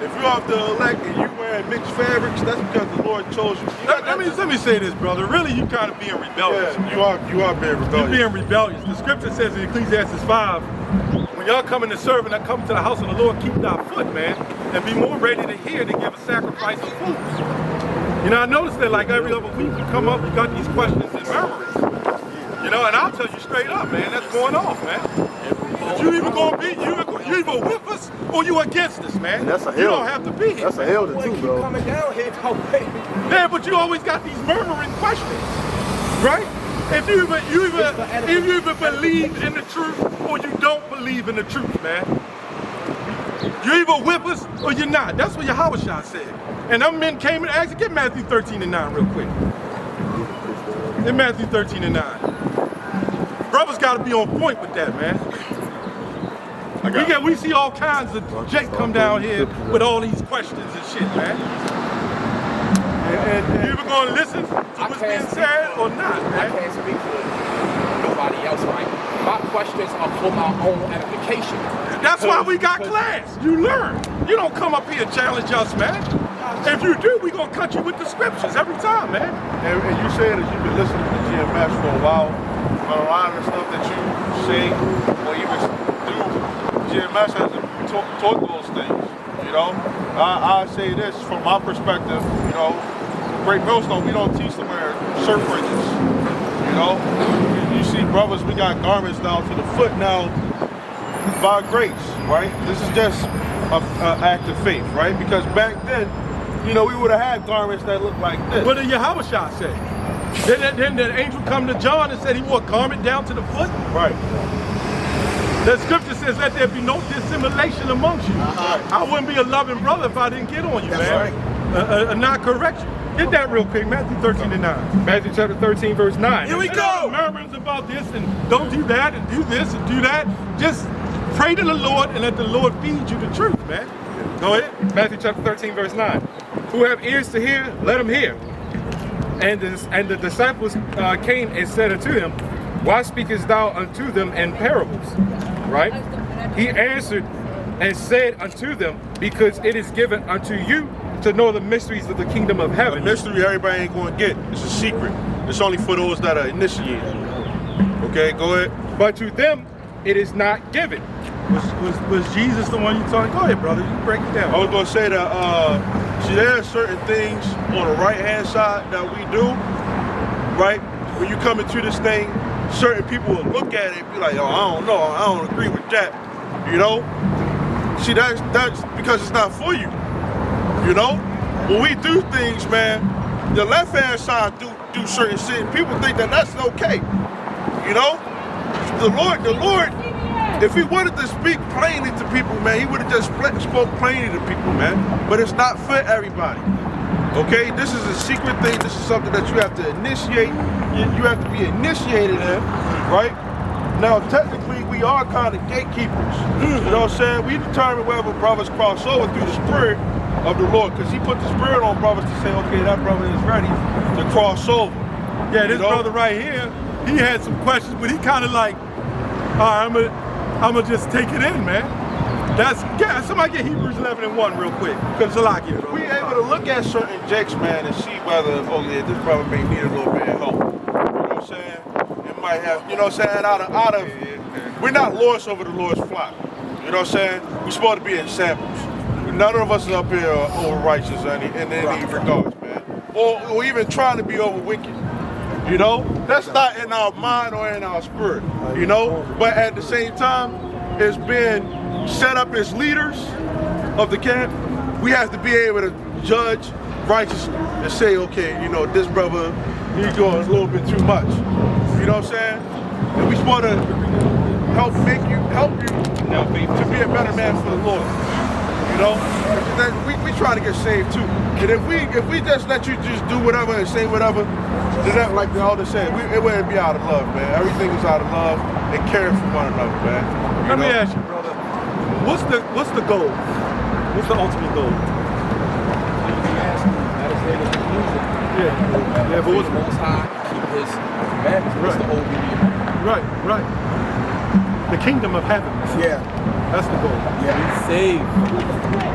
If you're of the elect and you wearing mixed fabrics, that's because the Lord chose you. Let me say this, brother. Really, you kind of being rebellious. Yeah, you are being rebellious. You're being rebellious. The scripture says in Ecclesiastes 5, when y'all come to serve and I come to the house of the Lord, keep thy foot, man, and be more ready to hear than give a sacrifice of fools. You know, I noticed that like every other week you come up, you got these questions and murmurings. You know, and I'll tell you straight up, man, that's going off, man. You either gonna be, you either with us or you against us, man. And that's a hell. You don't have to be here. That's a hell to do, bro. Coming down here, yeah, but you always got these murmuring questions, right? If you either believe in the truth or you don't believe in the truth, man. You either with us or you're not. That's what Yahushua said. And them men came and asked, get Matthew 13:9 real quick. In Matthew 13:9. Brothers got to be on point with that, man. We see all kinds of Jake come down here with all these questions and shit, man. And you either going to listen to what's being said or not, man. I can't speak for nobody else, right? My questions are for my own edification. That's why we got class. You learn. You don't come up here and challenge us, man. If you do, we gonna cut you with the scriptures every time, man. And you said that you've been listening to GMS for a while. A lot of the stuff that you say or even do, GMS hasn't taught those things. You know, I say this from my perspective. You know, Great Millstone, we don't teach them wear shirt fringes. You know, you see brothers, we got garments down to the foot now by grace, right? This is just an act of faith, right? Because back then, you know, we would have had garments that looked like this. What did Yahushua say? Then the angel come to John and said he wore a garment down to the foot? Right. The scripture says that there be no dissimulation amongst you. I wouldn't be a loving brother if I didn't get on you, man. Right. not correction. Get that real quick, Matthew 13:9. Matthew chapter 13, verse 9. Here we go! Murmurs about this and don't do that and do this and do that. Just pray to the Lord and let the Lord feed you the truth, man. Go ahead. Matthew chapter 13, verse 9. Who have ears to hear, let them hear. And the disciples came and said unto him, why speakest thou unto them in parables? Right? He answered and said unto them, because it is given unto you to know the mysteries of the kingdom of heaven. A mystery everybody ain't going to get. It's a secret. It's only for those that are initiated. Okay, go ahead. But to them, it is not given. Was Jesus the one you talking? Go ahead, brother. You break it down. I was going to say that, see, there are certain things on the right-hand side that we do, right? When you come into this thing, certain people will look at it and be like, oh, I don't know. I don't agree with that. You know? See, that's because it's not for you. You know, when we do things, man, the left-hand side do certain shit. People think that that's okay. You know, the Lord, if he wanted to speak plainly to people, man, he would have just spoke plainly to people, man. But it's not for everybody. Okay, this is a secret thing. This is something that you have to initiate. You have to be initiated in, right? Now, technically, we are kind of gatekeepers. You know what I'm saying? We determine whether brothers cross over through the spirit of the Lord, because he put the spirit on brothers to say, okay, that brother is ready to cross over. Yeah, this brother right here, he had some questions, but he kind of like, all right, I'm gonna just take it in, man. Somebody get Hebrews 11:1 real quick, because it's a lot here. We able to look at certain jakes, man, and see whether, oh yeah, this brother may need a little bit of help. You know what I'm saying? It might have, you know what I'm saying, we're not lords over the Lord's flock. You know what I'm saying? We're supposed to be examples. None of us is up here over righteous in any regards, man. Or even trying to be over wicked. You know? That's not in our mind or in our spirit. You know? But at the same time, it's been set up as leaders of the camp. We have to be able to judge righteously and say, okay, you know, this brother, he's going a little bit too much. You know what I'm saying? And we're supposed to help you to be a better man for the Lord. You know, we try to get saved too. And if we just let you just do whatever and say whatever, then that, like the elder said, it wouldn't be out of love, man. Everything is out of love and caring for one another, man. Let me ask you, brother, what's the goal? What's the ultimate goal? Yeah, but what's Most High, keep his commandments. What's the whole meaning? Right. The kingdom of heaven. Yeah. That's the goal. Yeah.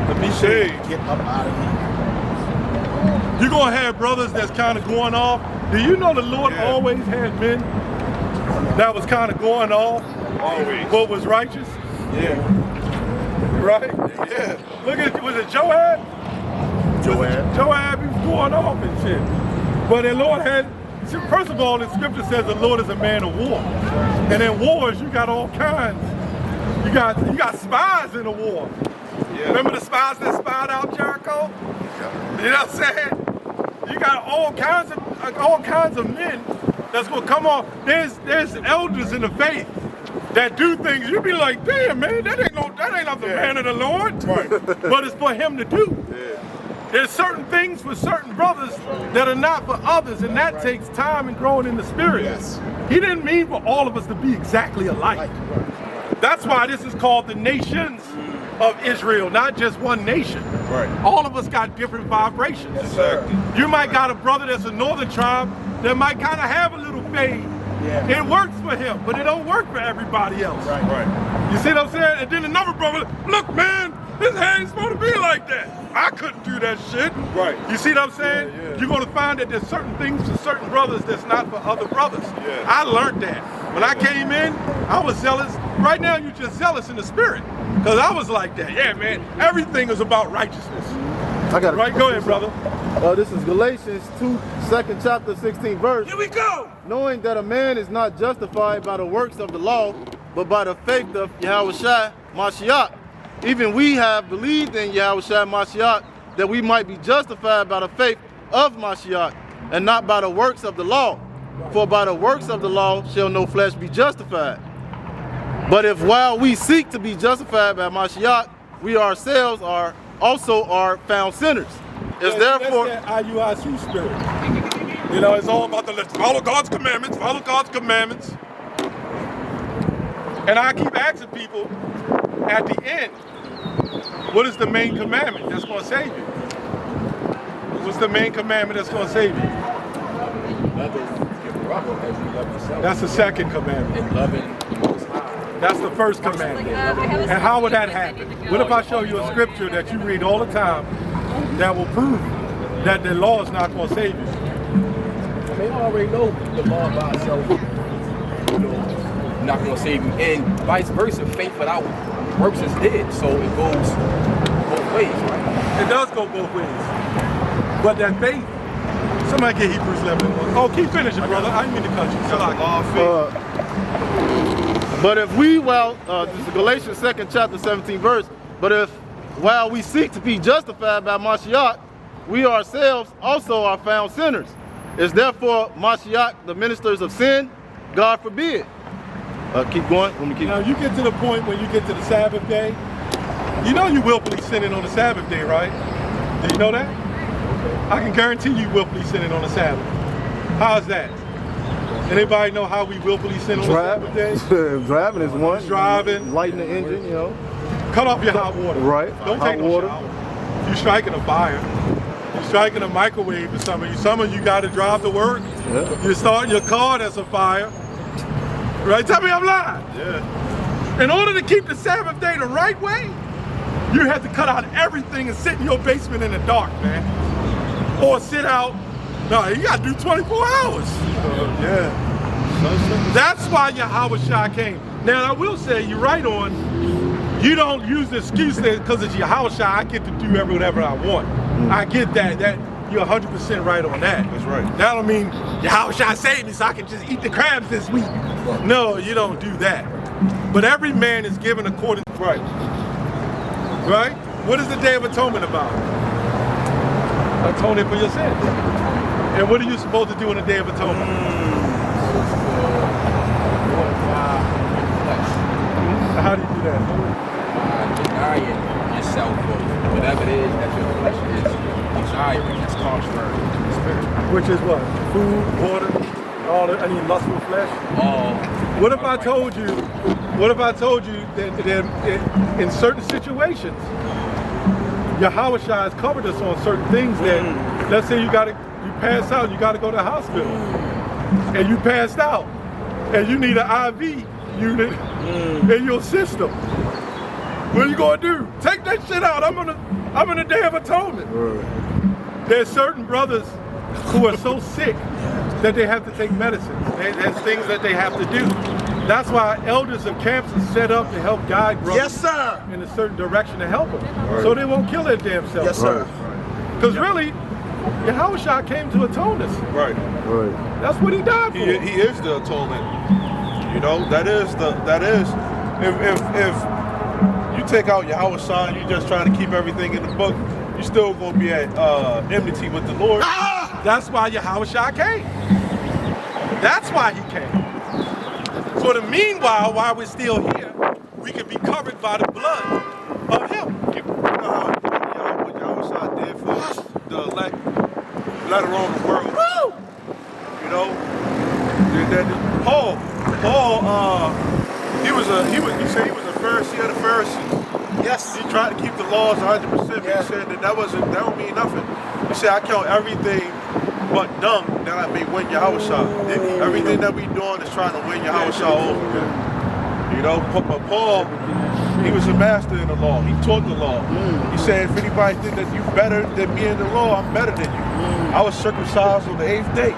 To be saved. Get up out of here. You're going to have brothers that's kind of going off. Do you know the Lord always had men that was kind of going off? Always. What was righteous? Yeah. Right? Yeah. Look at, was it Joab? Joab, he was going off and shit. But the Lord had, first of all, the scripture says the Lord is a man of war. And in wars, you got all kinds. You got spies in a war. Yeah. Remember the spies that spied out Jericho? Yeah. You know what I'm saying? You got all kinds of men that's gonna come on. There's elders in the faith that do things. You be like, damn man, that ain't not the man of the Lord. Right. But it's for him to do. Yeah. There's certain things for certain brothers that are not for others, and that takes time and growing in the spirit. Yes. He didn't mean for all of us to be exactly alike. That's why this is called the nations of Israel, not just one nation. Right. All of us got different vibrations. Exactly. You might got a brother that's a northern tribe that might kind of have a little fade. Yeah. It works for him, but it don't work for everybody else. Right. Right. You see what I'm saying? And then another brother, look man, his hair ain't supposed to be like that. I couldn't do that shit. Right. You see what I'm saying? Yeah, yeah. You're gonna find that there's certain things for certain brothers that's not for other brothers. Yeah. I learned that. When I came in, I was zealous. Right now, you're just zealous in the spirit. Because I was like that. Yeah, man, everything is about righteousness. I got it. Right, go ahead, brother. This is Galatians 2, 2nd chapter, 16th verse. Here we go! Knowing that a man is not justified by the works of the law, but by the faith of Yahushua Mashiach. Even we have believed in Yahushua Mashiach, that we might be justified by the faith of Mashiach, and not by the works of the law. For by the works of the law shall no flesh be justified. But if while we seek to be justified by Mashiach, we ourselves are found sinners. It's therefore. That's that IUIC spirit. You know, it's all about let's follow God's commandments, follow God's commandments. And I keep asking people at the end, what is the main commandment that's going to save you? What's the main commandment that's going to save you? That's the second commandment. And loving the Most High. That's the first commandment. And how would that happen? What if I show you a scripture that you read all the time that will prove that the law is not going to save you? I mean, I already know the law by itself, you know, not going to save you. And vice versa, faith without works is dead. So it goes both ways, right? It does go both ways. But that faith, somebody get Hebrews 11. Oh, keep finishing, brother. I didn't mean to cut you. So but if we, this is Galatians 2nd chapter 17 verse, but if while we seek to be justified by Mashiach, we ourselves also are found sinners. Is therefore Mashiach the ministers of sin? God forbid. Keep going. Let me keep. Now you get to the point when you get to the Sabbath day. You know you willfully sinning on the Sabbath day, right? Do you know that? I can guarantee you willfully sinning on the Sabbath. How's that? Anybody know how we willfully sin on the Sabbath day? Driving is one. Driving. Lighting the engine, you know. Cut off your hot water. Right. Don't hot take no water. shower. You striking a fire. You striking a microwave for some of you. Some of you got to drive to work. Yeah. You're starting your car, that's a fire. Right? Tell me I'm lying. Yeah. In order to keep the Sabbath day the right way, you have to cut out everything and sit in your basement in the dark, man. Or sit out. No, you got to do 24 hours. Yeah. That's why Yahweh Shai came. Now, I will say, you're right on. You don't use the excuse that because it's Yahweh Shai, I get to do whatever I want. I get that. You're 100% right on that. That's right. That don't mean Yahweh Shai saved me so I can just eat the crabs this week. No, you don't do that. But every man is given according to right. Right? What is the Day of Atonement about? Atoning for your sins. And what are you supposed to do in the Day of Atonement? How do you do that? Denying yourself of whatever it is that your flesh is desiring that's contrary to the spirit. Which is what? Food, water, any lustful flesh? What if I told you that in certain situations, Yahweh Shai has covered us on certain things that, let's say you pass out, you gotta go to the hospital. And you passed out. And you need an IV unit in your system. What are you gonna do? Take that shit out. I'm in the Day of Atonement. There's certain brothers who are so sick that they have to take medicines. There's things that they have to do. That's why elders of camps are set up to help guide brothers in a certain direction to help them. So they won't kill their damn self. Yes, sir. Because really, Yahweh Shai came to atone us. Right. That's what he died for. He is the atonement. You know, that is if you take out Yahweh Shai, you're just trying to keep everything in the book, you're still going to be at enmity with the Lord. That's why Yahweh Shai came. That's why he came. For the meanwhile, while we're still here, we can be covered by the blood of him. You know what Yahweh Shai did for us, the elect, let alone the world. Woo! You know, Paul, you say he was a Pharisee of the Pharisees. Yes. He tried to keep the laws 100%, but he said that don't mean nothing. He said, I count everything but dung that I may win Yahweh Shai. Everything that we doing is trying to win Yahweh Shai over. You know, but Paul, he was a master in the law. He taught the law. He said, if anybody think that you better than me in the law, I'm better than you. I was circumcised on the 8th day.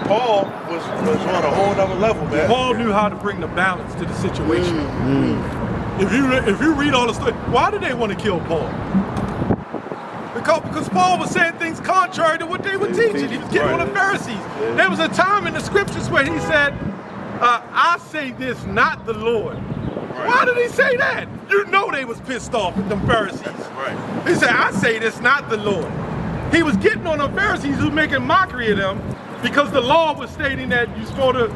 Paul was on a whole other level, man. Paul knew how to bring the balance to the situation. If you read all the story, why did they want to kill Paul? Because Paul was saying things contrary to what they were teaching. He was getting on the Pharisees. There was a time in the scriptures where he said, I say this, not the Lord. Why did he say that? You know they was pissed off with them Pharisees. He said, I say this, not the Lord. He was getting on the Pharisees who were making mockery of them because the law was stating that you're supposed to,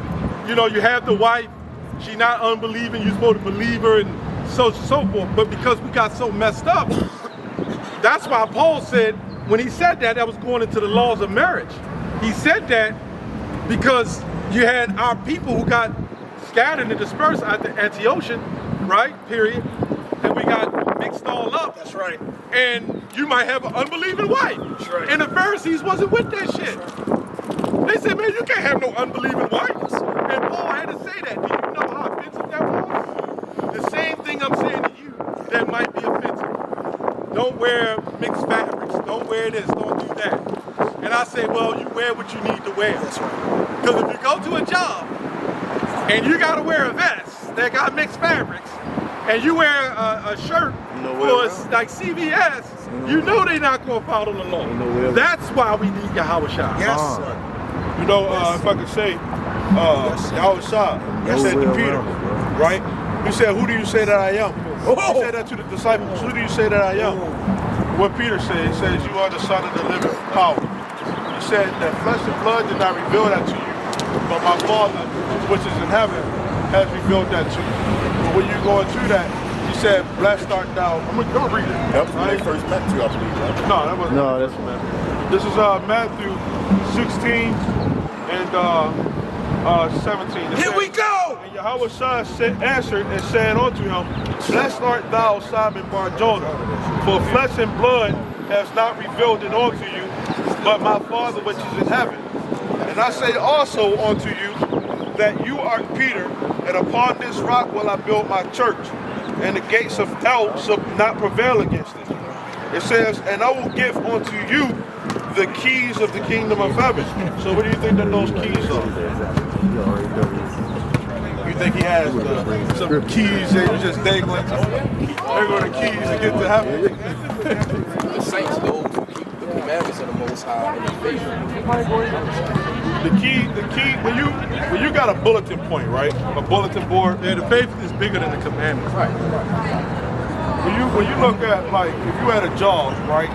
you have the wife, she's not unbelieving, you're supposed to believe her and so forth. But because we got so messed up, that's why Paul said, when he said that, that was going into the laws of marriage. He said that because you had our people who got scattered and dispersed at the Antiochian, right? Period. And we got mixed all up. That's right. And you might have an unbelieving wife. That's right. And the Pharisees wasn't with that shit. They said, man, you can't have no unbelieving wife. And Paul had to say that. Do you know how offensive that was? The same thing I'm saying to you that might be offensive. Don't wear mixed fabrics. Don't wear this. Don't do that. And I say, well, you wear what you need to wear. That's right. Because if you go to a job and you got to wear a vest that got mixed fabrics, and you wear a shirt for like CVS, you know they're not going to follow the law. That's why we need Yahweh Shai. Yes, sir. You know, if I could say, Yahweh Shai, he said to Peter, right? He said, who do you say that I am? He said that to the disciples. Who do you say that I am? What Peter said, he says, you are the son of the living power. He said that flesh and blood did not reveal that to you, but my Father, which is in heaven, has revealed that to you. But when you're going through that, he said, blessed art thou. I'm going to read it. That was when they first met you, I believe, right? No, that wasn't. No, that's Matthew. This is Matthew 16 and 17. Here we go! And Yahweh Shai answered and said unto him, blessed art thou, Simon Bar-Jonah, for flesh and blood has not revealed it unto you, but my Father which is in heaven. And I say also unto you, that you are Peter, and upon this rock will I build my church, and the gates of hell shall not prevail against it. It says, and I will give unto you the keys of the kingdom of heaven. So what do you think that those keys are? You think he has some keys that he's just dangling? There go the keys to get to heaven. The saints, those who keep the commandments of the Most High and the faith. The key, when you got a bulletin point, right? A bulletin board. Yeah, the faith is bigger than the commandments. Right. When you look at, like, if you had a job, right?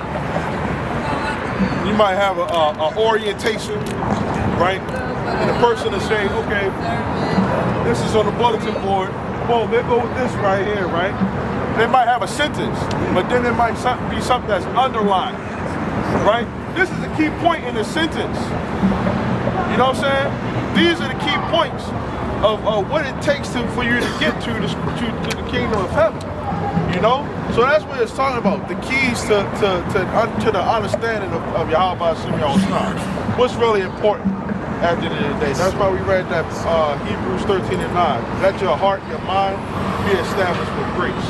You might have a orientation, right? And the person is saying, okay, this is on the bulletin board. Boom, they go with this right here, right? They might have a sentence, but then there might be something that's underlined, right? This is a key point in the sentence. You know what I'm saying? These are the key points of what it takes for you to get to the kingdom of heaven. You know? So that's what it's talking about. The keys to the understanding of Yahweh Shem Yahushua. What's really important at the end of the day. That's why we read that Hebrews 13 and 9. Let your heart, your mind be established with grace.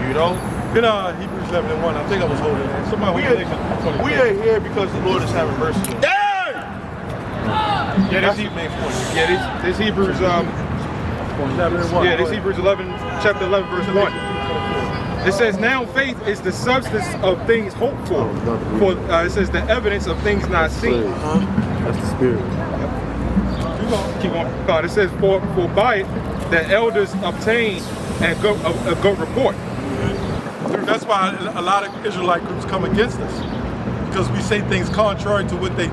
You know? In Hebrews 11 and 1, I think I was holding that. Somebody we ain't here because the Lord is having mercy on us. Yeah, this Hebrews this Hebrews 11, chapter 11, verse 1. It says, now faith is the substance of things hoped for. It says the evidence of things not seen. That's the spirit. Keep on. God, it says, for by it the elders obtain a good report. That's why a lot of Israelite groups come against us, because we say things contrary to what they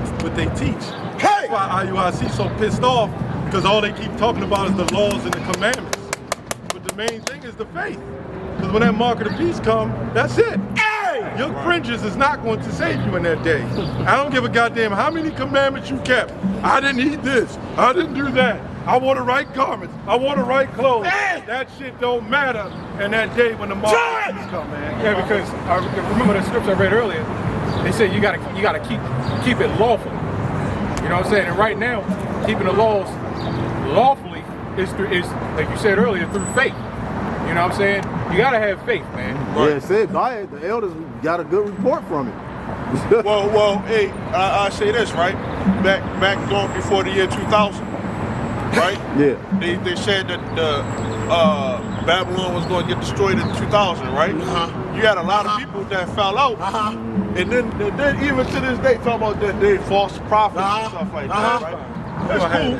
teach. That's why IUIC so pissed off, because all they keep talking about is the laws and the commandments. But the main thing is the faith. Because when that mark of the beast come, that's it. Your fringes is not going to save you in that day. I don't give a goddamn how many commandments you kept. I didn't eat this. I didn't do that. I wore the right garments. I wore the right clothes. That shit don't matter in that day when the mark of the beast come, man. Yeah, because I remember the scripture I read earlier. They said you gotta keep it lawful. You know what I'm saying? And right now, keeping the laws lawfully is like you said earlier, through faith. You know what I'm saying? You gotta have faith, man. Yeah, it said by it, the elders got a good report from it. well, hey, I say this, right? Back going before the year 2000, right? Yeah. They said that Babylon was going to get destroyed in 2000, right? You had a lot of people that fell out. And then even to this day, talking about that they false prophets and stuff like that, right? That's cool,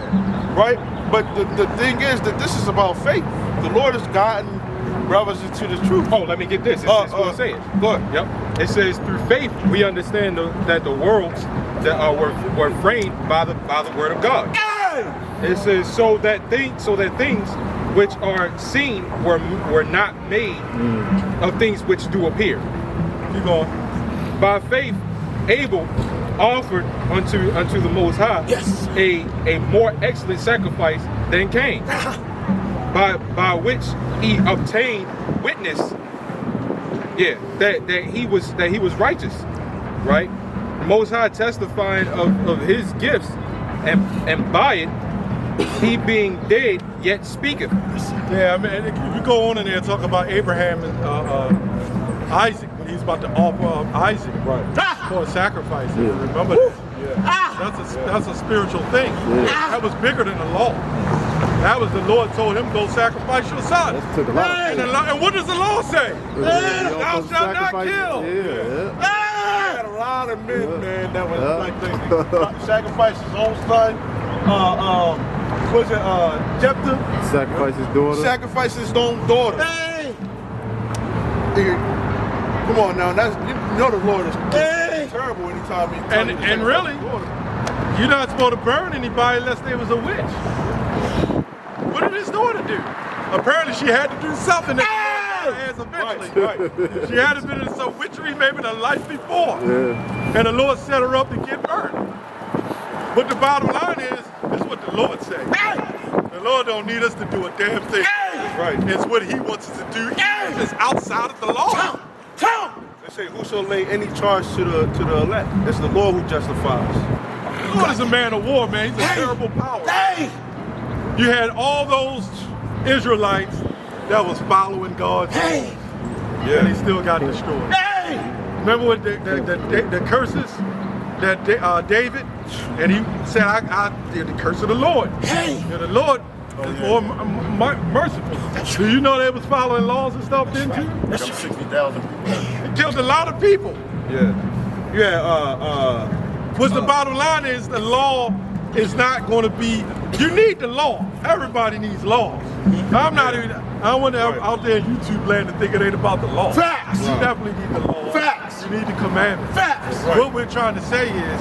right? But the thing is that this is about faith. The Lord has gotten brothers into the truth. Oh, let me get this. It's going to say it. Go ahead. Yep. It says through faith we understand that the worlds that were framed by the word of God. It says so that things which are seen were not made of things which do appear. Keep going. By faith Abel offered unto the Most High a more excellent sacrifice than Cain, by which he obtained witness, that he was righteous, right? The Most High testifying of his gifts, and by it he being dead yet speaketh. Yeah, I mean, if you go on in there and talk about Abraham and Isaac, when he's about to offer up Isaac for a sacrifice. Remember that? That's a spiritual thing. That was bigger than the law. That was the Lord told him, go sacrifice your son. And what does the law say? Thou shalt not kill. Had a lot of men, man, that was like sacrifice his own son. Was it Jephthah? Sacrifice his daughter. Sacrifice his own daughter. Come on now, that's you know the Lord is terrible anytime he and really, you're not supposed to burn anybody unless there was a witch. What did his daughter do? Apparently she had to do something that the Lord eventually. Right. She had to been in some witchery maybe the life before. And the Lord set her up to get burned. But the bottom line is what the Lord said. The Lord don't need us to do a damn thing. Right. It's what he wants us to do. It's outside of the law. They say, who shall lay any charge to the elect? It's the Lord who justifies. The Lord is a man of war, man. He's a terrible power. You had all those Israelites that was following God's laws. And they still got destroyed. Remember what the curses that David, and he said, I did the curse of the Lord. And the Lord is more merciful. Do you know they was following laws and stuff, didn't you? That's 60,000 people. It killed a lot of people. What's the bottom line is the law is not going to be, you need the law. Everybody needs laws. I'm not even, I don't want to out there in YouTube land to think it ain't about the law. Facts. You definitely need the law. Facts. You need the commandments. Facts. What we're trying to say is,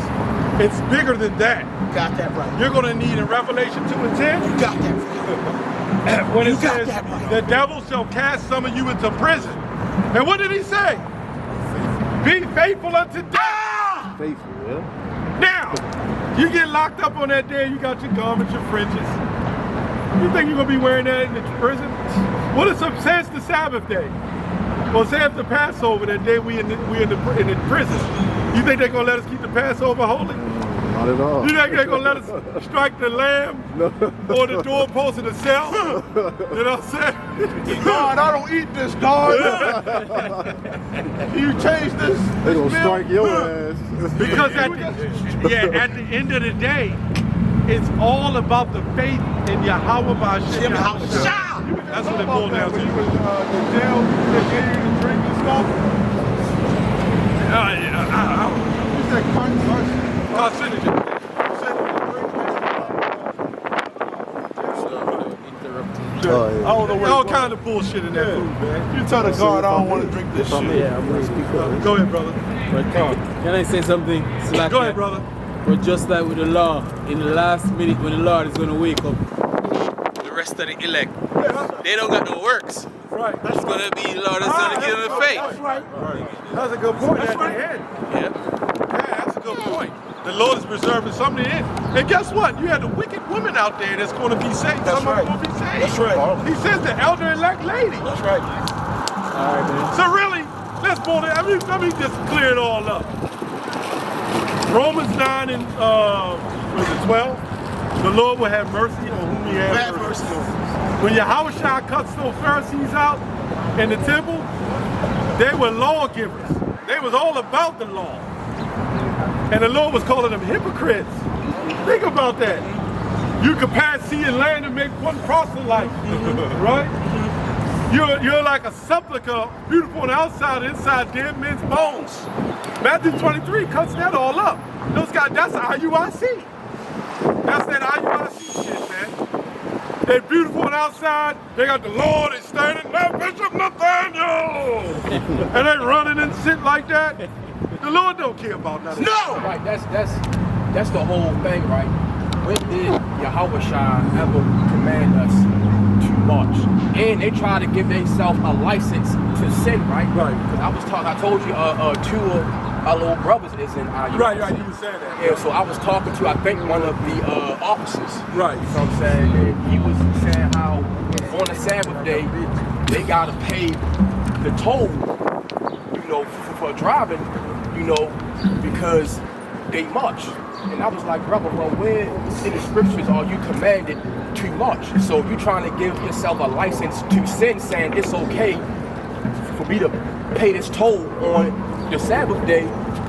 it's bigger than that. Got that right. You're going to need in Revelation 2 and 10. You got that right. When it says, the devil shall cast some of you into prison. And what did he say? Be faithful unto death. Faithful, yeah. Now, you get locked up on that day, you got your garments, your fringes. You think you're going to be wearing that in the prison? What if say it's the Sabbath day? Well, say it's the Passover, that day we in the prison. You think they're going to let us keep the Passover holy? Not at all. You think they're going to let us strike the lamb or the doorpost of the cell? You know what I'm saying? God, I don't eat this, dog. You change this. They're going to strike your ass. Because at the end of the day, it's all about the faith in Yahweh B'Hashem. That's what it boils down to. The jail, they gave you the drink and stuff. You said carcinogen. All kind of bullshit in that food, man. You tell the guard I don't want to drink this shit. Yeah, I'm going to speak up. Go ahead, brother. Can I say something? Go ahead, brother. But just like with the law, in the last minute when the Lord is going to wake up, the rest of the elect, they don't got no works. Right. It's going to be the Lord that's going to give them the faith. That's right. That's a good point at the end. Yeah, that's a good point. The Lord is preserving something in. And guess what? You had the wicked woman out there that's going to be saved. That's right. Going to be saved. That's right. He says the elder elect lady. That's right. All right, man. So really, let's boil it. Let me just clear it all up. Romans 9 and 12. The Lord will have mercy on whom he has mercy. When Yahweh cuts those Pharisees out in the temple, they were lawgivers. They was all about the law. And the Lord was calling them hypocrites. Think about that. You could pass sea and land and make one proselyte, right? You're like a sepulcher, beautiful on the outside, inside dead men's bones. Matthew 23 cuts that all up. Those guys, that's IUIC. That's that IUIC shit, man. They're beautiful on the outside. They got the Lord is standing there, Bishop Nathaniel. And they running and shit like that. The Lord don't care about nothing. No! Right, that's the whole thing, right? When did Yahweh ever command us to march? And they try to give themselves a license to sin, right? Right. Because I told you, Tua my little brothers is in IU. Right, you were saying that. Yeah, so I was talking to, I think, one of the officers. Right. You know what I'm saying? And he was saying how on the Sabbath day, they gotta pay the toll, you know, for driving, you know, because they march. And I was like, brother, well, where in the scriptures are you commanded to march? So you trying to give yourself a license to sin, saying it's okay for me to pay this toll on the Sabbath day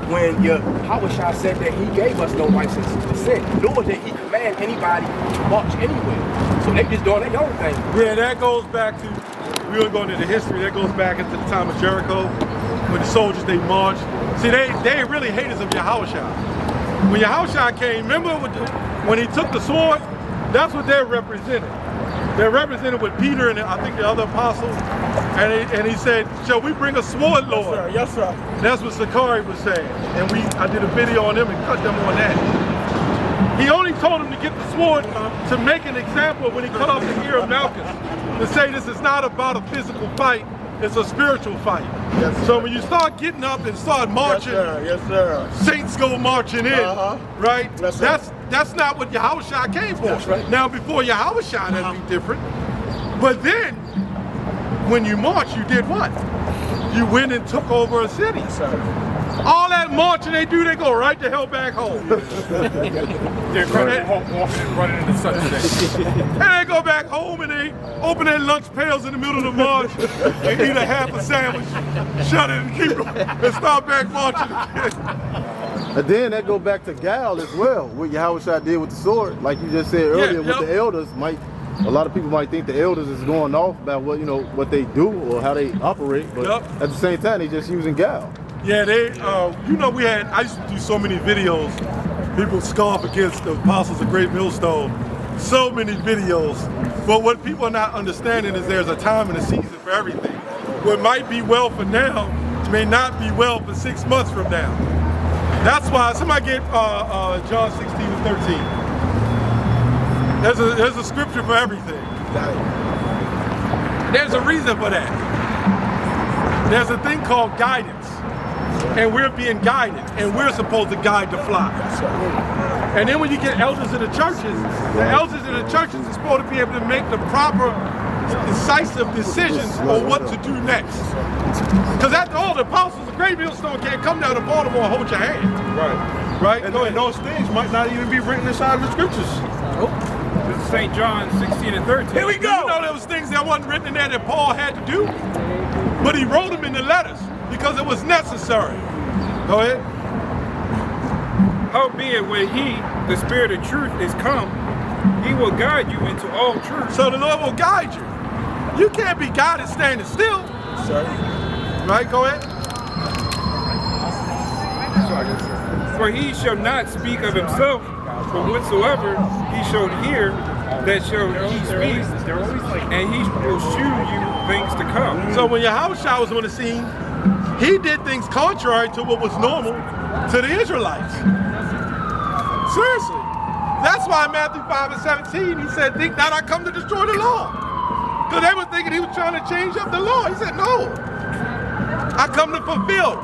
when Yahushua said that he gave us no license to sin, nor did he command anybody to march anywhere. So they just doing their own thing. Yeah, that goes back to, we were going into history, that goes back into the time of Jericho, when the soldiers, they marched. See, they really haters of Yahushua. When Yahushua came, remember when he took the sword? That's what they're representing. They're represented with Peter and I think the other apostles. And he said, shall we bring a sword, Lord? Yes, sir. Yes, sir. That's what Sakari was saying. And I did a video on them and cut them on that. He only told them to get the sword to make an example when he cut off the ear of Malchus. To say this is not about a physical fight, it's a spiritual fight. Yes, so when you start getting up and start marching, yes, sir. saints go marching in, right? Yes, sir. That's not what Yahushua came for. That's right. Now before Yahushua, that'd be different. But then, when you march, you did what? You went and took over a city. Yes, sir. All that marching they do, they go right the hell back home. They're running in the sunset. And they go back home and they open their lunch pails in the middle of the march, they eat a half a sandwich, shut it and keep going, and start back marching again. And then that go back to Gal as well, what Yahushua did with the sword. Like you just said earlier, with the elders, a lot of people might think the elders is going off about what, what they do or how they operate, but at the same time, they just using Gal. Yeah, I used to do so many videos. People scoff against the apostles of Great Millstone. So many videos. But what people are not understanding is there's a time and a season for everything. What might be well for now may not be well for 6 months from now. That's why somebody get John 16:13. There's a scripture for everything. There's a reason for that. There's a thing called guidance. And we're being guided, and we're supposed to guide the flock. And then when you get elders in the churches, the elders in the churches are supposed to be able to make the proper, decisive decisions on what to do next. Because after all, the apostles of Great Millstone can't come down to Baltimore and hold your hand. Right? And those things might not even be written inside of the scriptures. This is St. John 16:13. Here we go. You know there was things that wasn't written in there that Paul had to do, but he wrote them in the letters because it was necessary. Go ahead. Howbeit when he, the Spirit of truth, is come, he will guide you into all truth. So the Lord will guide you. You can't be guided standing still. Sir. Right, go ahead. For he shall not speak of himself, but whatsoever he shall hear, that shall he speak, and he will shew you things to come. So when Yahushua was on the scene, he did things contrary to what was normal to the Israelites. Seriously. That's why in Matthew 5:17, he said, think not I come to destroy the law. Because they were thinking he was trying to change up the law. He said, no. I come to fulfill.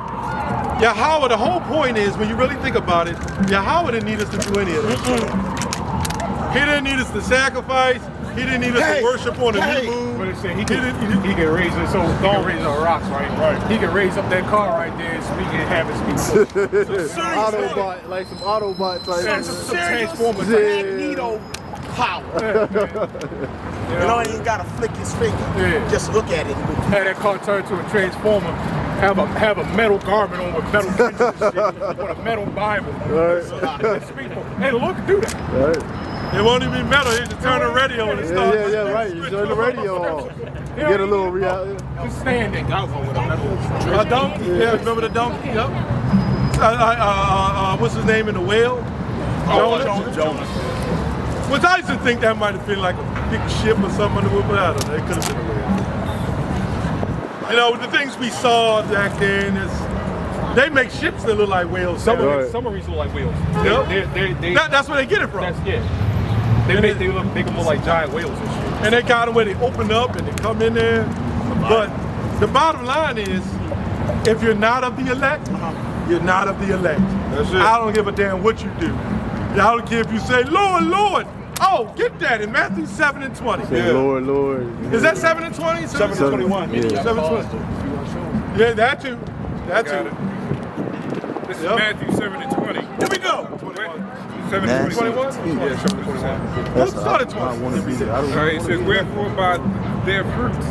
Yahweh, the whole point is, when you really think about it, Yahweh didn't need us to do any of this. He didn't need us to sacrifice. He didn't need us to worship on the new moon. But it said he can raise it, so he can raise on rocks, right? He can raise up that car right there and speak and have it speak. Autobot, like some Autobot type. Some Transformer type. Magneto power. You know, he ain't gotta flick his finger. Just look at it. Have that car turn to a Transformer. Have a metal garment on with metal prints and shit, with a metal Bible. Hey, the Lord can do that. Right. It won't even be metal. You just turn the radio on and start. Yeah, right. You turn the radio on. You get a little reality. Just stand there. A donkey. Yeah, remember the donkey? Yep. What's his name in the whale? Jonas. Which I used to think that might have been like a big ship or something on the wheel, but I don't know. It could have been a whale. You know, the things we saw back then is they make ships that look like whales. Submarines look like whales. Yep. That's where they get it from. They make them look like giant whales and shit. And they got them where they open up and they come in there. But the bottom line is, if you're not of the elect, you're not of the elect. That's it. I don't give a damn what you do. I don't care if you say, Lord, Lord. Oh, get that in Matthew 7 and 20. Say, Lord, Lord. Is that 7 and 20? 7 and 21. Yeah. 7 and 20. Yeah, that too. That too. This is Matthew 7 and 20. Here we go. 7 and 21? Yeah, 7 and 21. Let's start at 20. I want to be there. I don't All right, it says, wherefore by their fruits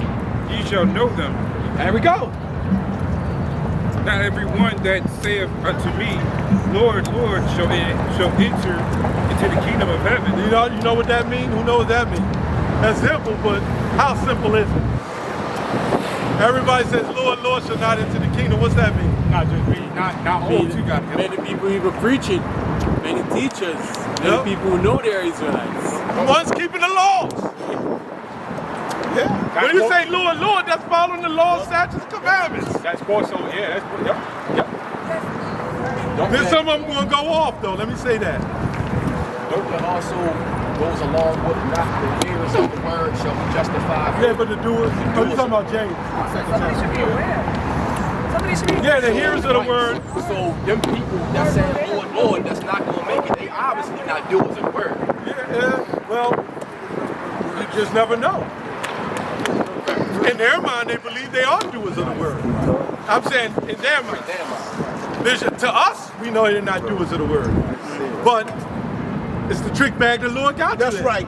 ye shall know them. There we go. Not every one that saith unto me, Lord, Lord, shall enter into the kingdom of heaven. You know what that means? Who knows what that means? That's simple, but how simple is it? Everybody says, Lord, Lord shall not enter the kingdom. What's that mean? Not just me, not all you got. Many people even preaching, many teachers, many people who know they're Israelites. The ones keeping the laws. Yeah. When you say Lord, Lord, that's following the law, statutes, commandments. That's also, yeah, that's, yep. Then some of them going to go off, though. Let me say that. Don't that also goes along with not the hearers of the word shall be justified? Yeah, but the doers. Oh, you're talking about James. Somebody should be aware. Somebody should be Yeah, the hearers of the word. So them people that say Lord, Lord, that's not going to make it. They obviously not doers of the word. Yeah, well, you just never know. In their mind, they believe they are doers of the word. I'm saying in their mind. To us, we know they're not doers of the word. But it's the trick bag the Lord got you. That's right.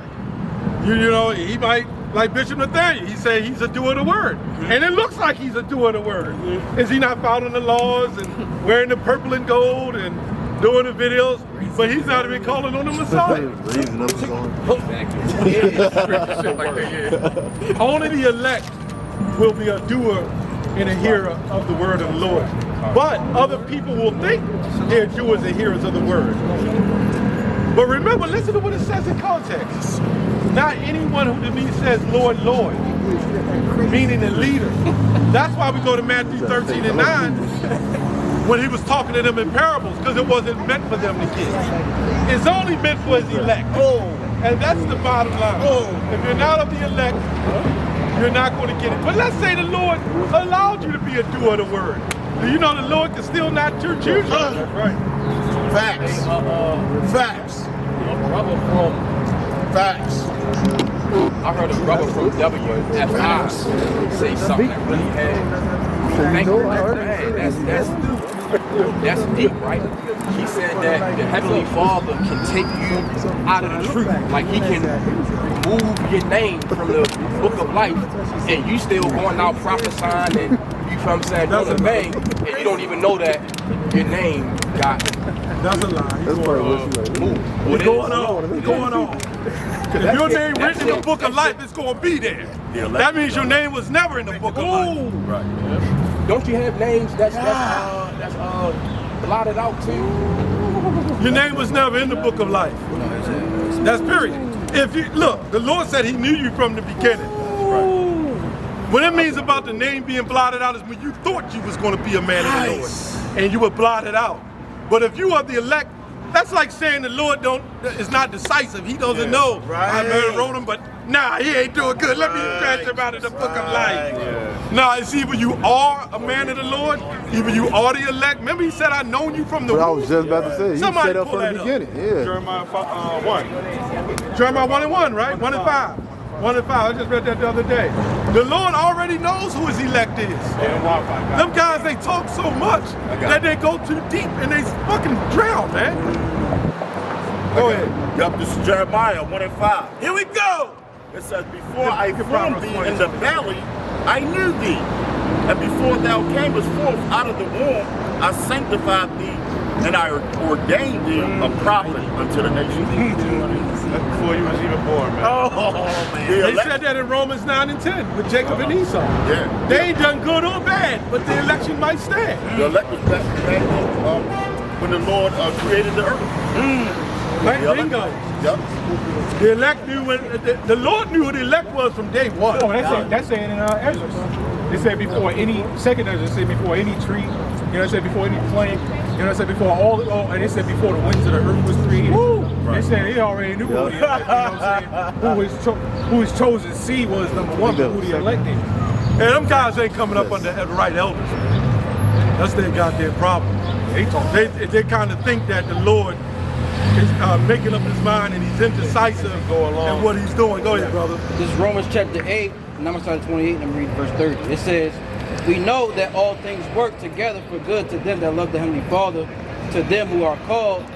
You know, he might, like Bishop Nathaniel, he say he's a doer of the word. And it looks like he's a doer of the word. Is he not following the laws and wearing the purple and gold and doing the videos? But he's not even calling on the Messiah. Only the elect will be a doer and a hearer of the word of the Lord. But other people will think they're doers and hearers of the word. But remember, listen to what it says in context. Not anyone who to me says, Lord, Lord, meaning the leader. That's why we go to Matthew 13 and 9 when he was talking to them in parables, because it wasn't meant for them to get. It's only meant for his elect. And that's the bottom line. If you're not of the elect, you're not going to get it. But let's say the Lord allowed you to be a doer of the word. Do you know the Lord can still not choose you? Right. Facts. Facts. A brother from Facts. I heard a brother from WFI say something that really that's deep, right? He said that the Heavenly Father can take you out of the truth. Like he can remove your name from the book of life and you still going out prophesying and, you know what I'm saying, doing the thing, and you don't even know that your name got That's a lie. That's probably what you like. What's going on? What's going on? If your name written in the book of life, it's going to be there. That means your name was never in the book of life. Right. Don't you have names that's blotted out too? Your name was never in the book of life. That's period. If you look, the Lord said he knew you from the beginning. What it means about the name being blotted out is when you thought you was going to be a man of the Lord and you were blotted out. But if you are the elect, that's like saying the Lord is not decisive. He doesn't know. I wrote him, but nah, he ain't doing good. Let me scratch him out of the book of life. Nah, it's either you are a man of the Lord, either you are the elect. Remember he said, I known you from the womb. I was just about to say, he Somebody set up pull from the beginning. Yeah. Jeremiah 1. Jeremiah 1 and 1, right? 1 and 5. 1 and 5. I just read that the other day. The Lord already knows who his elect is. Them guys, they talk so much that they go too deep and they fucking drown, man. Go ahead. Yep, this is Jeremiah 1 and 5. Here we go. It says, before I formed thee in the belly, I knew thee. And before thou camest forth out of the womb, I sanctified thee, and I ordained thee a prophet unto the nations. That's before you was even born, man. Oh, man. They said that in Romans 9 and 10 with Jacob and Esau. Yeah. They ain't done good or bad, but the election might stand. The elect was back when the Lord created the earth. Bingo. Yep. The elect knew when the Lord knew who the elect was from day one. Oh, that's saying in Ezra. They said before any second Ezra said before any tree, you know, they said before any plant, you know, they said before and they said before the winds of the earth was created. They said he already knew who the elect, you know what I'm saying? Who his chosen seed was, number one, but who the elect is. And them guys ain't coming up under the right elders. That's their goddamn problem. They kind of think that the Lord is making up his mind and he's indecisive in what he's doing. Go ahead, brother. This is Romans chapter 8, and I'm going to start at 28 and I'm reading verse 30. It says, we know that all things work together for good to them that love the Heavenly Father, to them who are called,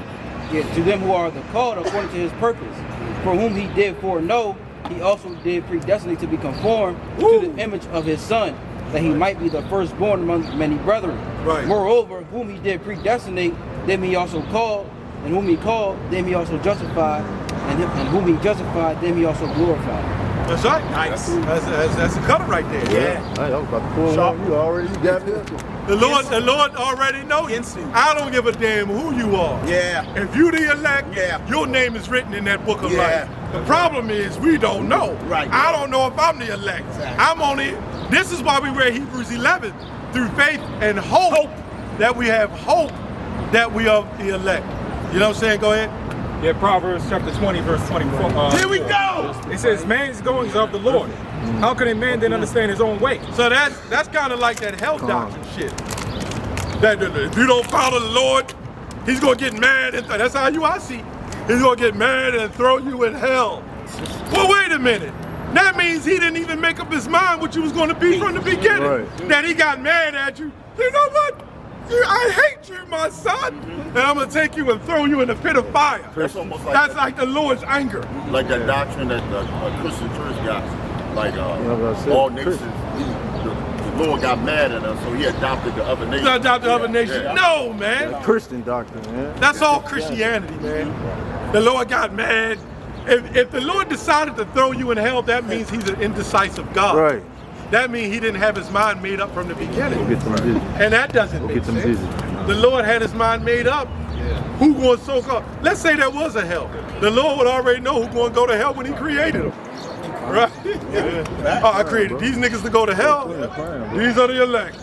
to them who are the called according to his purpose. For whom he did foreknow, he also did predestinate to be conformed to the image of his Son, that he might be the firstborn among many brethren. Right. Moreover, whom he did predestinate, them he also called, and whom he called, them he also justified, and whom he justified, them he also glorified. That's right. Nice. That's a cutter right there. Yeah. I was about to pull on you already. You got it. The Lord already knows. I don't give a damn who you are. Yeah. If you the elect, your name is written in that book of life. The problem is we don't know. Right. I don't know if I'm the elect. Exactly. This is why we read Hebrews 11. Through faith and hope that we have hope that we are the elect. You know what I'm saying? Go ahead. Yeah, Proverbs chapter 20, verse 24. Here we go! It says, man's goings of the Lord. How can a man then understand his own way? So that's kind of like that health doctrine shit. That if you don't follow the Lord, he's going to get mad. And that's how I see. He's going to get mad and throw you in hell. Well, wait a minute. That means he didn't even make up his mind what you was going to be from the beginning. Right. That he got mad at you. You know what? I hate you, my son, and I'm gonna take you and throw you in the pit of fire. That's almost like like the Lord's anger. Like that doctrine that the Christian church got, like all nations. The Lord got mad at us, so he adopted the other nations. He adopted other nations. Yeah. No, man. Christian doctrine, man. That's all Christianity, man. The Lord got mad. If the Lord decided to throw you in hell, that means he's an indecisive God. Right. That means he didn't have his mind made up from the beginning. And that doesn't make sense. The Lord had his mind made up. Who going to soak up? Let's say there was a hell. The Lord would already know who's going to go to hell when he created them. Right? I created these niggas to go to hell. These are the elect.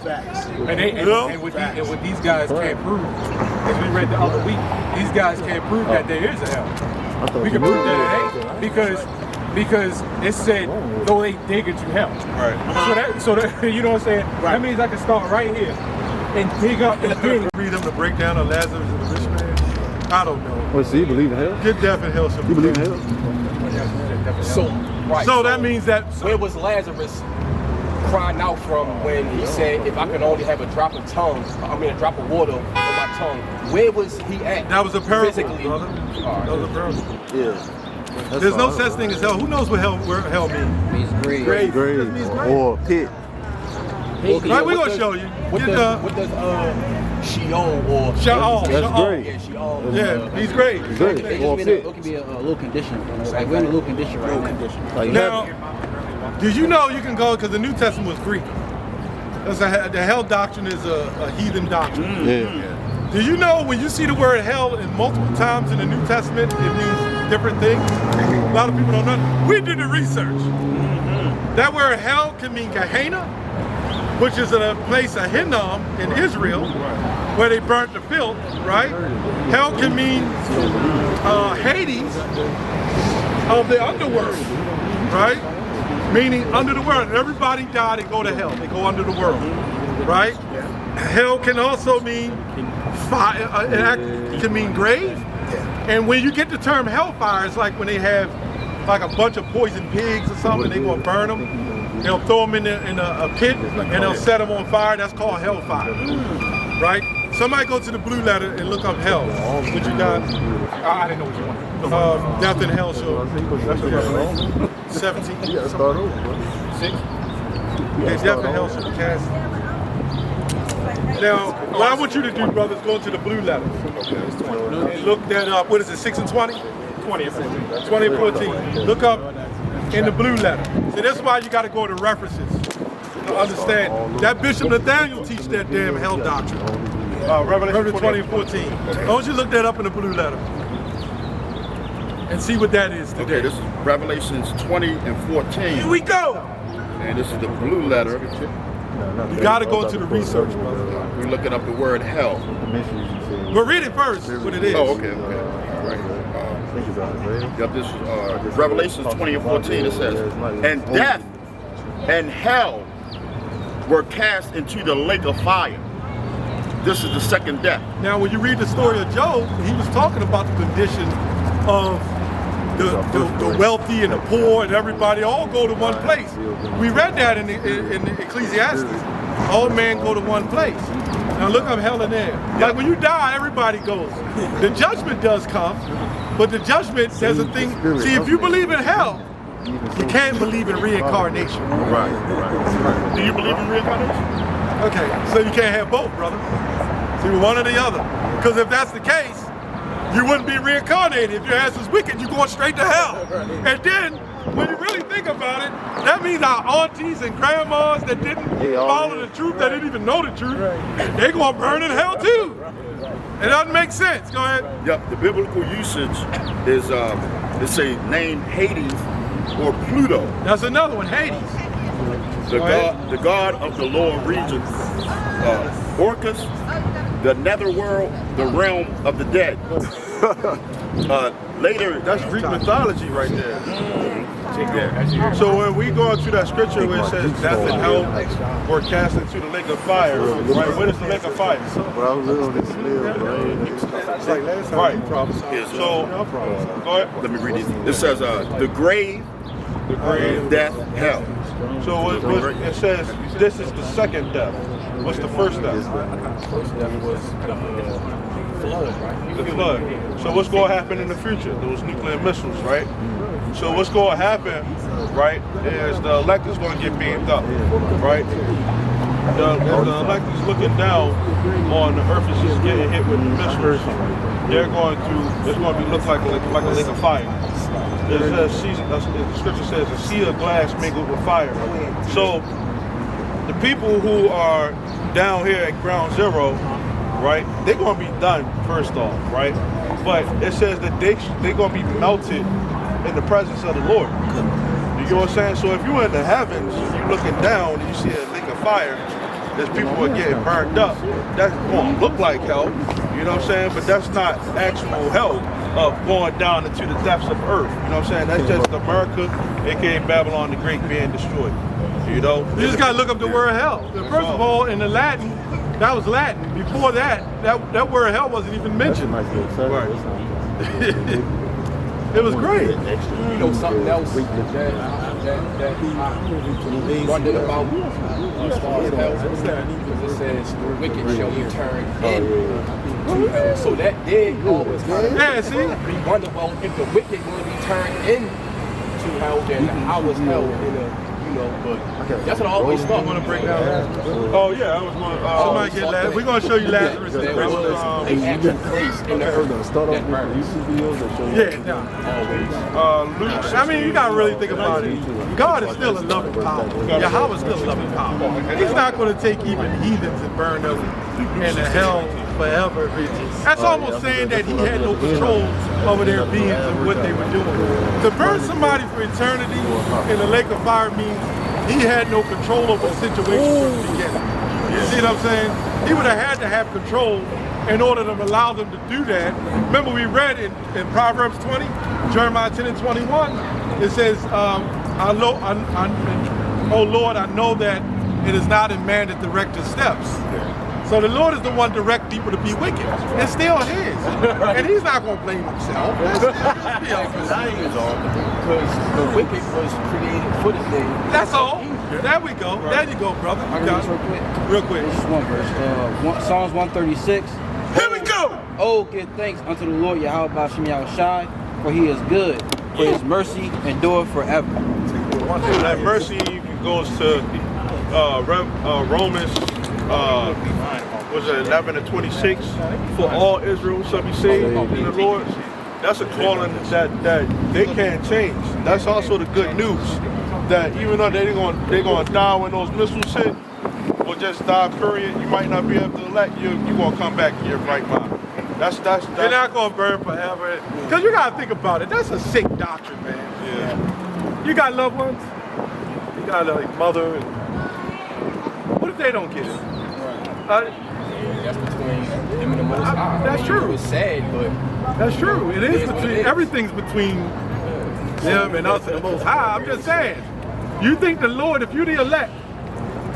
And what these guys can't prove, as we read the other week, these guys can't prove that there is a hell. We can prove that it ain't because it said, though they dig into hell. Right. So that you know what I'm saying? Right. That means I can start right here and dig up and dig. Read them the breakdown of Lazarus and the rich man. I don't know. Well, so you believe in hell? Get death in hell. You believe in hell? So that means that. Where was Lazarus crying out from when he said, if I can only have a drop of a drop of water on my tongue? Where was he at? That was a parable, physically, brother. That was a parable. Yeah. There's no such thing as hell. Who knows what hell means? Means grave. Grave. Or pit. Right, we're going to show you. What does Sheol or Sheol? That's great. Yeah, Sheol. Yeah, he's great. It could be a little condition. Like we're in a little condition right now. Like now, did you know you can go, because the New Testament was Greek. The hell doctrine is a heathen doctrine. Yeah. Do you know when you see the word hell in multiple times in the New Testament, it means different things? A lot of people don't know. We did the research. That word hell can mean Gehenna, which is a place of Hinnom in Israel, where they burnt the filth, right? Hell can mean Hades of the underworld, right? Meaning under the world. Everybody die, they go to hell. They go under the world, right? Hell can also mean fire. It can mean grave. And when you get the term hellfire, it's like when they have like a bunch of poisoned pigs or something, they gonna burn them. They'll throw them in a pit and they'll set them on fire. That's called hellfire, right? Somebody go to the blue letter and look up hell. What you got? I didn't know what you wanted. Death and Hell show. 17. You gotta start over, bro. 6. Okay, Death and Hell show. Cast. Now, what I want you to do, brother, is go into the blue letter. And look that up. What is it, 6 and 20? 20 and 14. 20 and 14. Look up in the blue letter. So that's why you got to go to references to understand. That Bishop Nathaniel teach that damn hell doctrine. Revelation 20 and 14. Why don't you look that up in the blue letter and see what that is today. Okay, this is Revelations 20 and 14. Here we go. And this is the blue letter. You got to go into the research, brother. We're looking up the word hell. But read it first, what it is. Oh, okay. All right. Yep, this is Revelations 20 and 14. It says, and death and hell were cast into the lake of fire. this is the second death. Now, when you read the story of Job, he was talking about the condition of the wealthy and the poor and everybody all go to one place. We read that in Ecclesiastes. All men go to one place. Now look up hell in there. Like when you die, everybody goes. The judgment does come, but the judgment, there's a thing. See, if you believe in hell, you can't believe in reincarnation. Right. Do you believe in reincarnation? Okay, so you can't have both, brother. See, one or the other. Because if that's the case, you wouldn't be reincarnated. If your ass is wicked, you're going straight to hell. And then, when you really think about it, that means our aunties and grandmas that didn't follow the truth, that didn't even know the truth, they're going to burn in hell too. It doesn't make sense. Go ahead. Yep, the biblical usage is, let's say, named Hades or Pluto. That's another one, Hades. The god of the lower regions. Orcus, the netherworld, the realm of the dead. Later, that's Greek mythology right there. So when we go into that scripture where it says death and hell were cast into the lake of fire, right? What is the lake of fire? Right. So go ahead. Let me read it. It says the grave, death, hell. So it says this is the second death. What's the first death? First death was the flood, right? The flood. So what's going to happen in the future? Those nuclear missiles, right? So what's going to happen, right, is the elect is going to get beamed up, right? The elect is looking down on the earth is just getting hit with the missiles. It's going to be look like a lake of fire. The scripture says a sea of glass mingled with fire. So the people who are down here at ground zero, right, they're going to be done first off, right? But it says that they're going to be melted in the presence of the Lord. You get what I'm saying? So if you're in the heavens, you're looking down and you see a lake of fire, there's people who are getting burned up. That's going to look like hell, you know what I'm saying? But that's not actual hell of going down into the depths of earth. You know what I'm saying? That's just America, aka Babylon the Great, being destroyed. You know? You just got to look up the word hell. First of all, in the Latin, that was Latin. Before that that word hell wasn't even mentioned. Right. It was great. You know something else that he wondered about as far as hell is concerned, because it says the wicked shall return into hell. So that did always kind of we wonder, well, if the wicked will return into hell, then how was hell in a but that's what I always thought. Want to break down Lazarus? Oh yeah, I was going to. Somebody get Lazarus. We're going to show you Lazarus. Luke. I mean, you got to really think about it. God is still a loving power. Yahweh is still a loving power. He's not going to take even heathens and burn them in the hell forever. That's almost saying that he had no control over their beings and what they were doing. To burn somebody for eternity in the lake of fire means he had no control over the situation from the beginning. You see what I'm saying? He would have had to have control in order to allow them to do that. Remember we read in Proverbs 20, Jeremiah 10 and 21, it says, oh Lord, I know that it is not in man that direct his steps. So the Lord is the one direct people to be wicked. It's still his. And he's not going to blame himself. Because the wicked was created for the day. That's all. There we go. There you go, brother. I can read real quick. Just one verse. Psalms 136. Here we go. Oh, give thanks unto the Lord Yahweh Bashim Yahushai, for he is good, for his mercy endureth forever. That mercy goes to Romans was it 11 and 26? For all Israel shall be saved in the Lord. That's a calling that they can't change. That's also the good news. That even though they're gonna die when those missiles hit, or just die period, you might not be able to elect, you're gonna come back to your right mind. That's You're not gonna burn forever. Because you gotta think about it. That's a sick doctrine, man. Yeah. You got loved ones? You got a mother? And what if they don't get it? That's between him and the Most High. That's true. It's sad, but that's true. It is between everything's between them and us and the Most High. I'm just saying. You think the Lord, if you're the elect,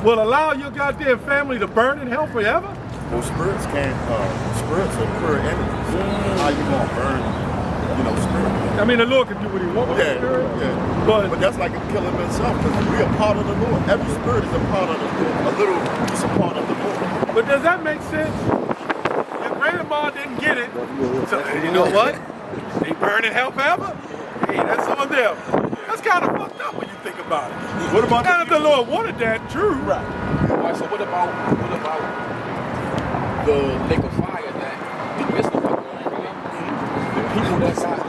will allow your goddamn family to burn in hell forever? Well, spirits can't. Spirits are pure entities. How you gonna burn? Spirit. I mean, the Lord can do what He wants with the spirit. Yeah. But that's like killing himself because we are part of the Lord. Every spirit is a part of the Lord. A little piece of part of the Lord. But does that make sense? Your grandma didn't get it. So, you know what? They burn in hell forever? Hey, that's on them. That's kind of fucked up when you think about it. What about now, if the Lord wanted that, true. Right. All right, so what about the lake of fire that the Muslims are going to create? The people that got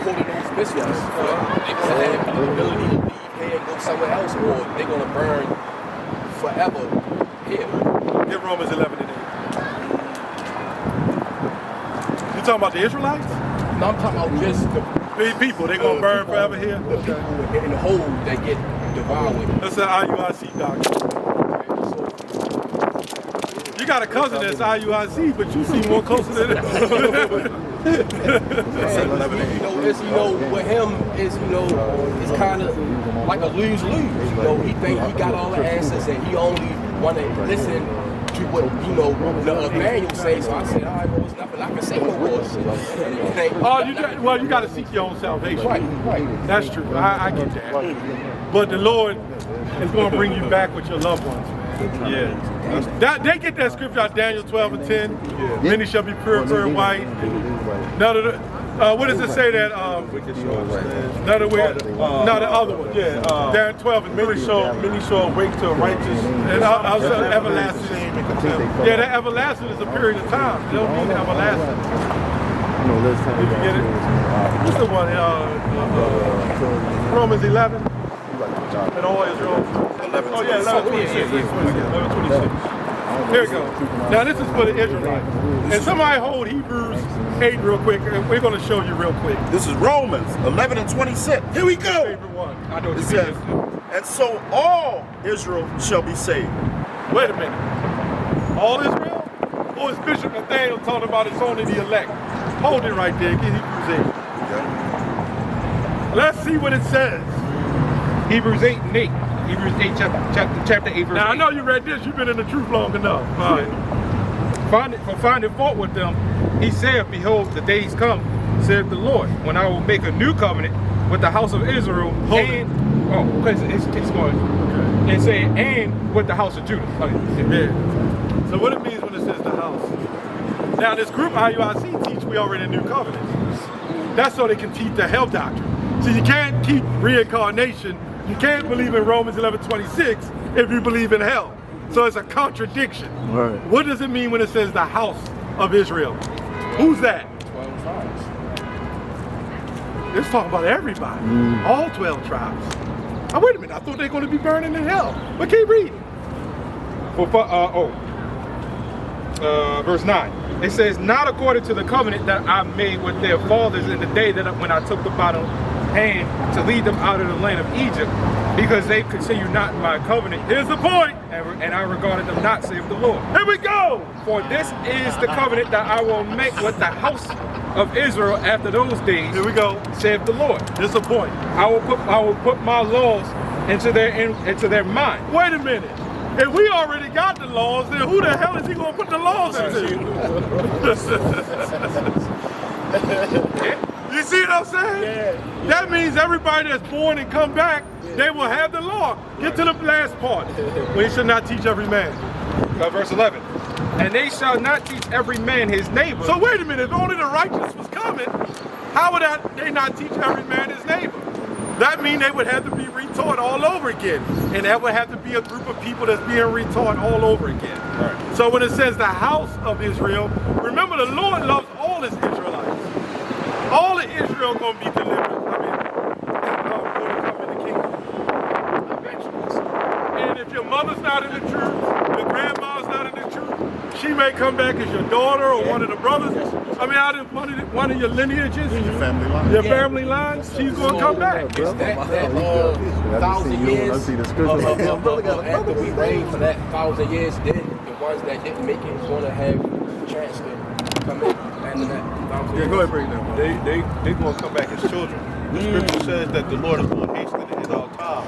quoted those Muslims, they going to have the ability to leave here and go somewhere else, or they're going to burn forever here. Get Romans 11 and 8. You talking about the Israelites? No, I'm talking about just the people. They're going to burn forever here? The people in the hole that get devoured. That's an IUIC doctrine. You got a cousin that's IUIC, but you seem more closer to them. With him it's kind of like a lose-lose. He think he got all the answers and he only want to listen to what, the manual say. So I said, all right, well, there's nothing I can say no more. You got to seek your own salvation. Right. That's true. I get that. But the Lord is going to bring you back with your loved ones, man. Yeah. They get that scripture out, Daniel 12 and 10. Many shall be pure and white. What does it say that? The other one. Yeah. Daniel 12 and 3. Many shall awake to a righteous and also everlasting. Yeah, that everlasting is a period of time. They don't mean everlasting. Did you get it? What's the one? Romans 11. And all Israel. 11:26. Here we go. Now this is for the Israelites. And somebody hold Hebrews 8 real quick, and we're going to show you real quick. This is Romans 11 and 26. Here we go. Favorite one. I know what it says, and so all Israel shall be saved. Wait a minute. All Israel? Or is Bishop Nathaniel talking about it's only the elect? Hold it right there. Get Hebrews 8. Let's see what it says. Hebrews 8 and 8. Hebrews 8, chapter 8, verse 8. Now, I know you read this. You've been in the truth long enough. All right. For finding fault with them, he said, behold, the days come, saith the Lord, when I will make a new covenant with the house of Israel it's going. Okay. And saying, and with the house of Judah. Yeah. So what it means when it says the house. Now, this group IUIC teach we already a new covenant. That's so they can teach the hell doctrine. So you can't keep reincarnation. You can't believe in Romans 11:26 if you believe in hell. So it's a contradiction. Right. What does it mean when it says the house of Israel? Who's that? 12 tribes. It's talking about everybody. All 12 tribes. Oh, wait a minute. I thought they were going to be burning in hell. But keep reading. Verse 9. It says, not according to the covenant that I made with their fathers in the day that when I took them by the hand to lead them out of the land of Egypt, because they continue not in my covenant. Here's the point. And I regarded them not, save the Lord. Here we go. For this is the covenant that I will make with the house of Israel after those days. Here we go. Save the Lord. Here's the point. I will put my laws into their mind. Wait a minute. If we already got the laws, then who the hell is he going to put the laws into? You see what I'm saying? Yeah. That means everybody that's born and come back, they will have the law. Get to the last part. We shall not teach every man. Verse 11. And they shall not teach every man his neighbor. So wait a minute, if only the righteous was coming, how would they not teach every man his neighbor? That means they would have to be retaught all over again. And that would have to be a group of people that's being retaught all over again. Right. So when it says the house of Israel, remember the Lord loves all his Israelites. All of Israel going to be delivered. Going to come in the kingdom. Eventually. And if your mother's not in the truth, your grandma's not in the truth, she may come back as your daughter or one of the brothers. I mean, out of one of your lineages, your family line. Your family line, she's going to come back. It's that 1,000 years after we reign for that 1,000 years, then the ones that didn't make it is going to have a chance to come in after that 1,000 years. Yeah, go ahead, bring them. They going to come back as children. The scripture says that the Lord is going to hasten it in all time.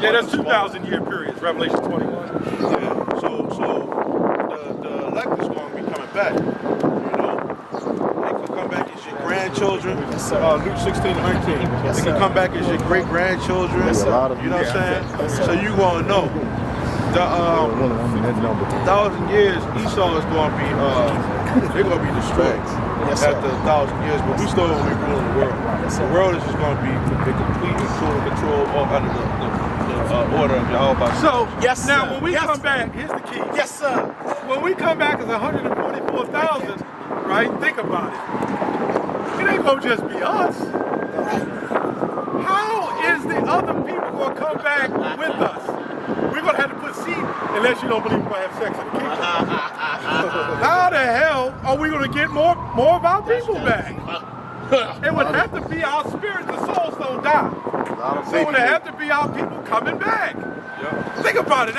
Yeah, that's 2,000 year periods, Revelation 21. Yeah, so the elect is going to be coming back. You know, they can come back as your grandchildren. Luke 16:19. They can come back as your great grandchildren. You know what I'm saying? So you want to know. The 1,000 years, Esau is going to be, they're going to be destroyed after 1,000 years, but we still going to be ruling the world. The world is just going to be in complete and total control all under the order of Yahweh. So, now when we come back, here's the key. Yes, sir. When we come back as 144,000, right, think about it. It ain't going to just be us. How is the other people going to come back with us? We're going to have to put seed, unless you don't believe we're going to have sex in the kingdom. How the hell are we going to get more of our people back? It would have to be our spirits, the souls don't die. So it would have to be our people coming back. Think about it.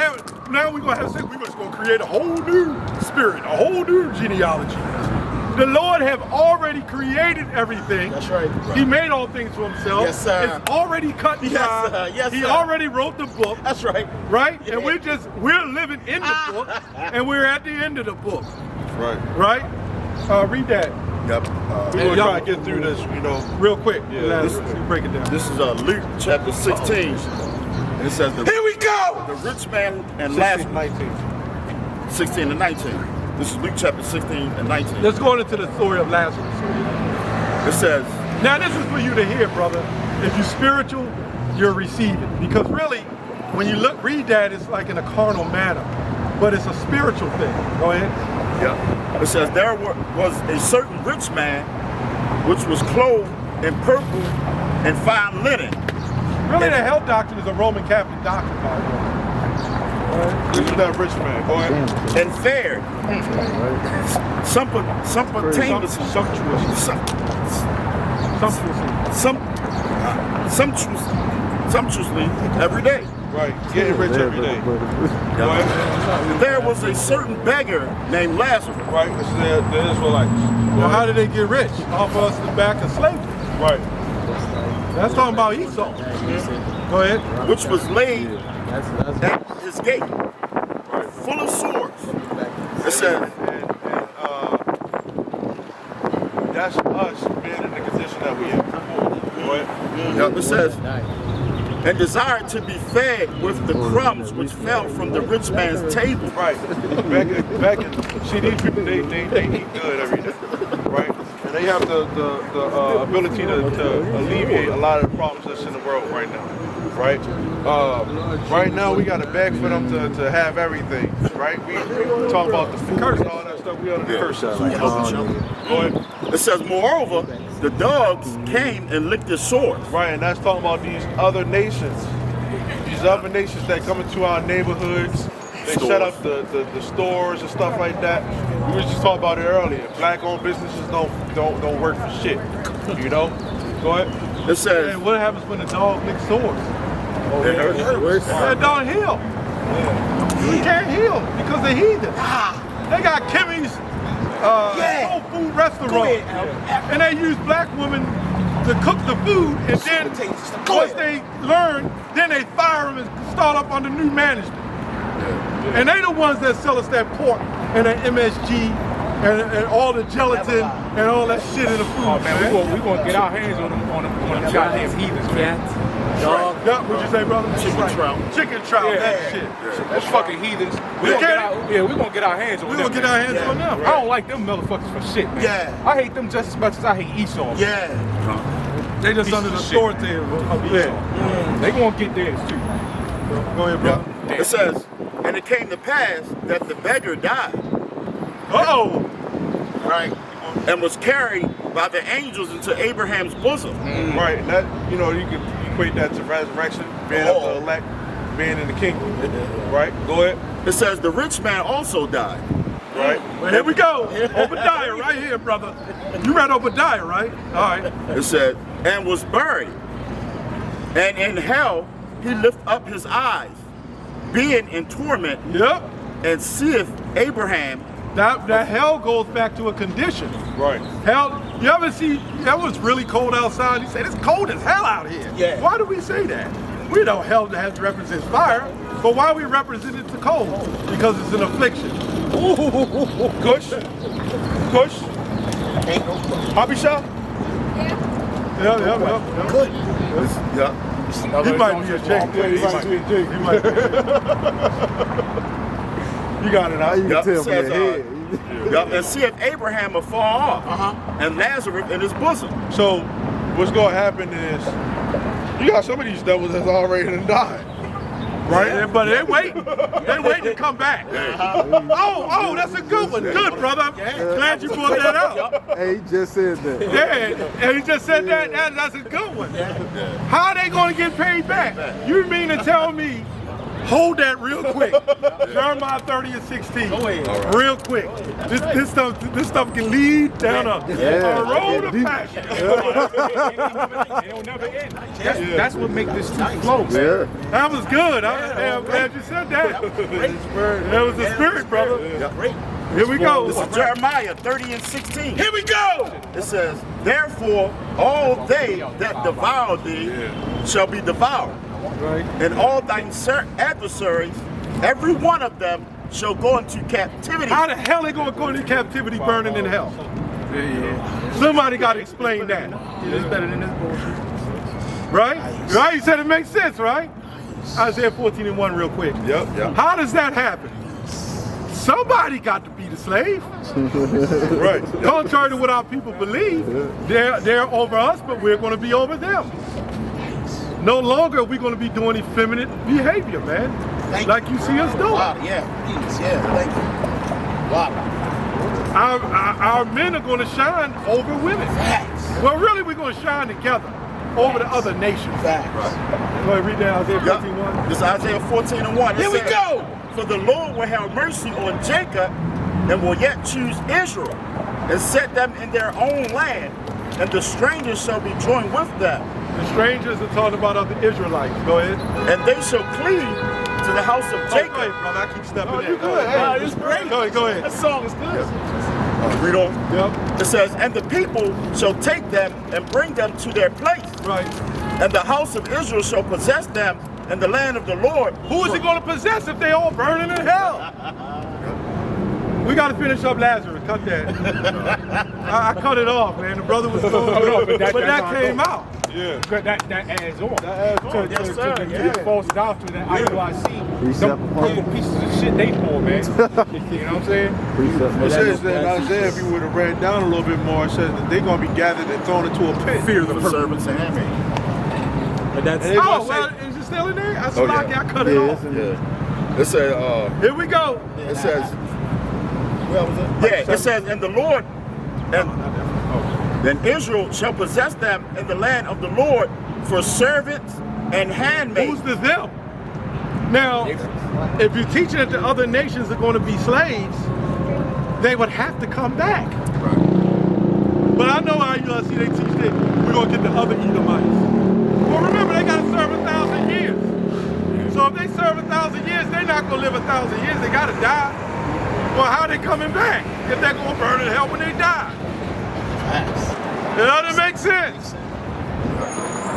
Now we're going to have sex. We're just going to create a whole new spirit, a whole new genealogy. The Lord have already created everything. That's right. He made all things for himself. Yes, sir. It's already cut and dried. Yes, he sir. already wrote the book. That's right. Right? Yeah. And we're living in the book, and we're at the end of the book. Right. Right? Read that. Yep. We're going to try to get through this, you know. Real quick. Yeah. Break it down. This is Luke chapter 16. And it says, Here we go! The rich man and Lazarus. 16 and 19. This is Luke chapter 16 and 19. Let's go into the story of Lazarus. It says, now this is for you to hear, brother. If you're spiritual, you're receiving. Because really, when you read that, it's like in a carnal manner. But it's a spiritual thing. Go ahead. Yeah. It says, there was a certain rich man which was clothed in purple and fine linen. Really, the hell doctrine is a Roman Catholic doctrine, by the way. This is that rich man. Go ahead. And fared sumptuously every day. Right, getting rich every day. There was a certain beggar named Lazarus. Right, this is the Israelites. Well, how did they get rich? Off us the back of slavery. Right. That's talking about Esau. Go ahead. Which was laid at his gate, full of swords. It says, that's us being in the condition that we in. Go ahead. Yep, it says, and desired to be fed with the crumbs which fell from the rich man's table. Right. Back in, see, these people, they eat good every day, right? And they have the ability to alleviate a lot of the problems that's in the world right now, right? Right now, we got to beg for them to have everything, right? We talk about the food and all that stuff. We under the curse. Go ahead. It says, moreover, the dogs came and licked his sores. Right, and that's talking about these other nations. These other nations that come into our neighborhoods. They set up the stores and stuff like that. We were just talking about it earlier. Black-owned businesses don't work for shit. You know? Go ahead. It says, and what happens when the dog licks sores? Oh, it hurts. That don't heal. He can't heal because they're heathens. They got Kimmy's soul food restaurant, and they use black women to cook the food, and then once they learn, then they fire them and start up under new management. And they the ones that sell us that pork and that MSG and all the gelatin and all that shit in the food. Oh, man, we're gonna get our hands on them goddamn heathens, man. Yeah, what'd you say, brother? Chicken trout, that shit. Those fucking heathens. We're gonna get our hands on them. We're gonna get our hands on them. I don't like them motherfuckers for shit, man. Yeah. I hate them just as much as I hate Esau. Yeah. They just under the authority of Esau. They gonna get theirs too. Go ahead, brother. Yeah. It says, and it came to pass that the beggar died. Uh-oh. Right. And was carried by the angels into Abraham's bosom. Right, and that, you know, you can equate that to resurrection, being of the elect, being in the kingdom. Right, go ahead. It says the rich man also died. Right. Well, here we go. Obadiah right here, brother. You read Obadiah, right? All right. It said, and was buried. And in hell he lift up his eyes, being in torment. Yep. And seeth Abraham. That hell goes back to a condition. Right. Hell, you ever see, that was really cold outside? He said, it's cold as hell out here. Yeah. Why do we say that? We know hell has to represent fire, but why we represent it to cold? Because it's an affliction. Kush? Kush? Habisha? Yeah. Good. Yeah. He might be a Jake. He might be a Jake. He might be. You got it out. You can tell from Says, your head. and see if Abraham will fall off, and Lazarus in his bosom. So, what's going to happen is, you got some of these devils that's already done died. Right? Yeah. But they waiting. They waiting to come back. Oh, that's a good one. Good, brother. I'm glad you brought that up. Hey, he just said that. Yeah, and he just said that. That's a good one. How are they going to get paid back? You mean to tell me, hold that real quick. Jeremiah 30:16. Real quick. This stuff can lead down a road of passion. It'll never end. That's what makes this too flow. Yeah. That was good. I'm glad you said that. That was the spirit, brother. Here we go. This is Jeremiah 30:16. Here we go. It says, therefore, all they that devour thee shall be devoured. Right. And all thine adversaries, every one of them shall go into captivity. How the hell they gonna go into captivity burning in hell? Somebody gotta explain that. It's better than this bullshit. Right? Right? You said it makes sense, right? Isaiah 14:1 real quick. Yep. How does that happen? Somebody got to be the slave. Right. Contrary to what our people believe, they're over us, but we're gonna be over them. No longer are we going to be doing effeminate behavior, man. Like you see us doing. Wow, yeah, thank you. Wow. Our men are going to shine over women. Facts. Well, really, we're going to shine together over the other nations. Facts. Go ahead, read down Isaiah 14:1. This is Isaiah 14:1. Here we go. For the Lord will have mercy on Jacob and will yet choose Israel and set them in their own land, and the strangers shall be joined with them. The strangers are talking about other Israelites. Go ahead. And they shall cleave to the house of Jacob. Go ahead, brother. I keep stepping in. Go ahead. It's great. Go ahead. That song is good. Read on. Yep. It says, and the people shall take them and bring them to their place. Right. And the house of Israel shall possess them in the land of the Lord. Who is he going to possess if they all burning in hell? We got to finish up Lazarus. Cut that. I cut it off, man. The brother was going, but that came out. Yeah. That adds on. Yes, sir. To the false doctrine that IUIC, Precept some upon purple pieces of shit they pull, man. You know what I'm saying? It says that in Isaiah, if you would have read down a little bit more, it says that they're going to be gathered and thrown into a pit. Fear the servants and handmaids. But that's Is it still in there? I cut it off. Yeah. It says, Here we go. it says, it says, and the Lord, then Israel shall possess them in the land of the Lord for servants and handmaids. Who's the them? Now, if you're teaching that the other nations are going to be slaves, they would have to come back. But I know how you see they teach that we're going to get the other Edomites. Well, remember, they got to serve 1,000 years. So if they serve 1,000 years, they're not going to live 1,000 years. They got to die. Well, how are they coming back if they're going to burn in hell when they die? It doesn't make sense.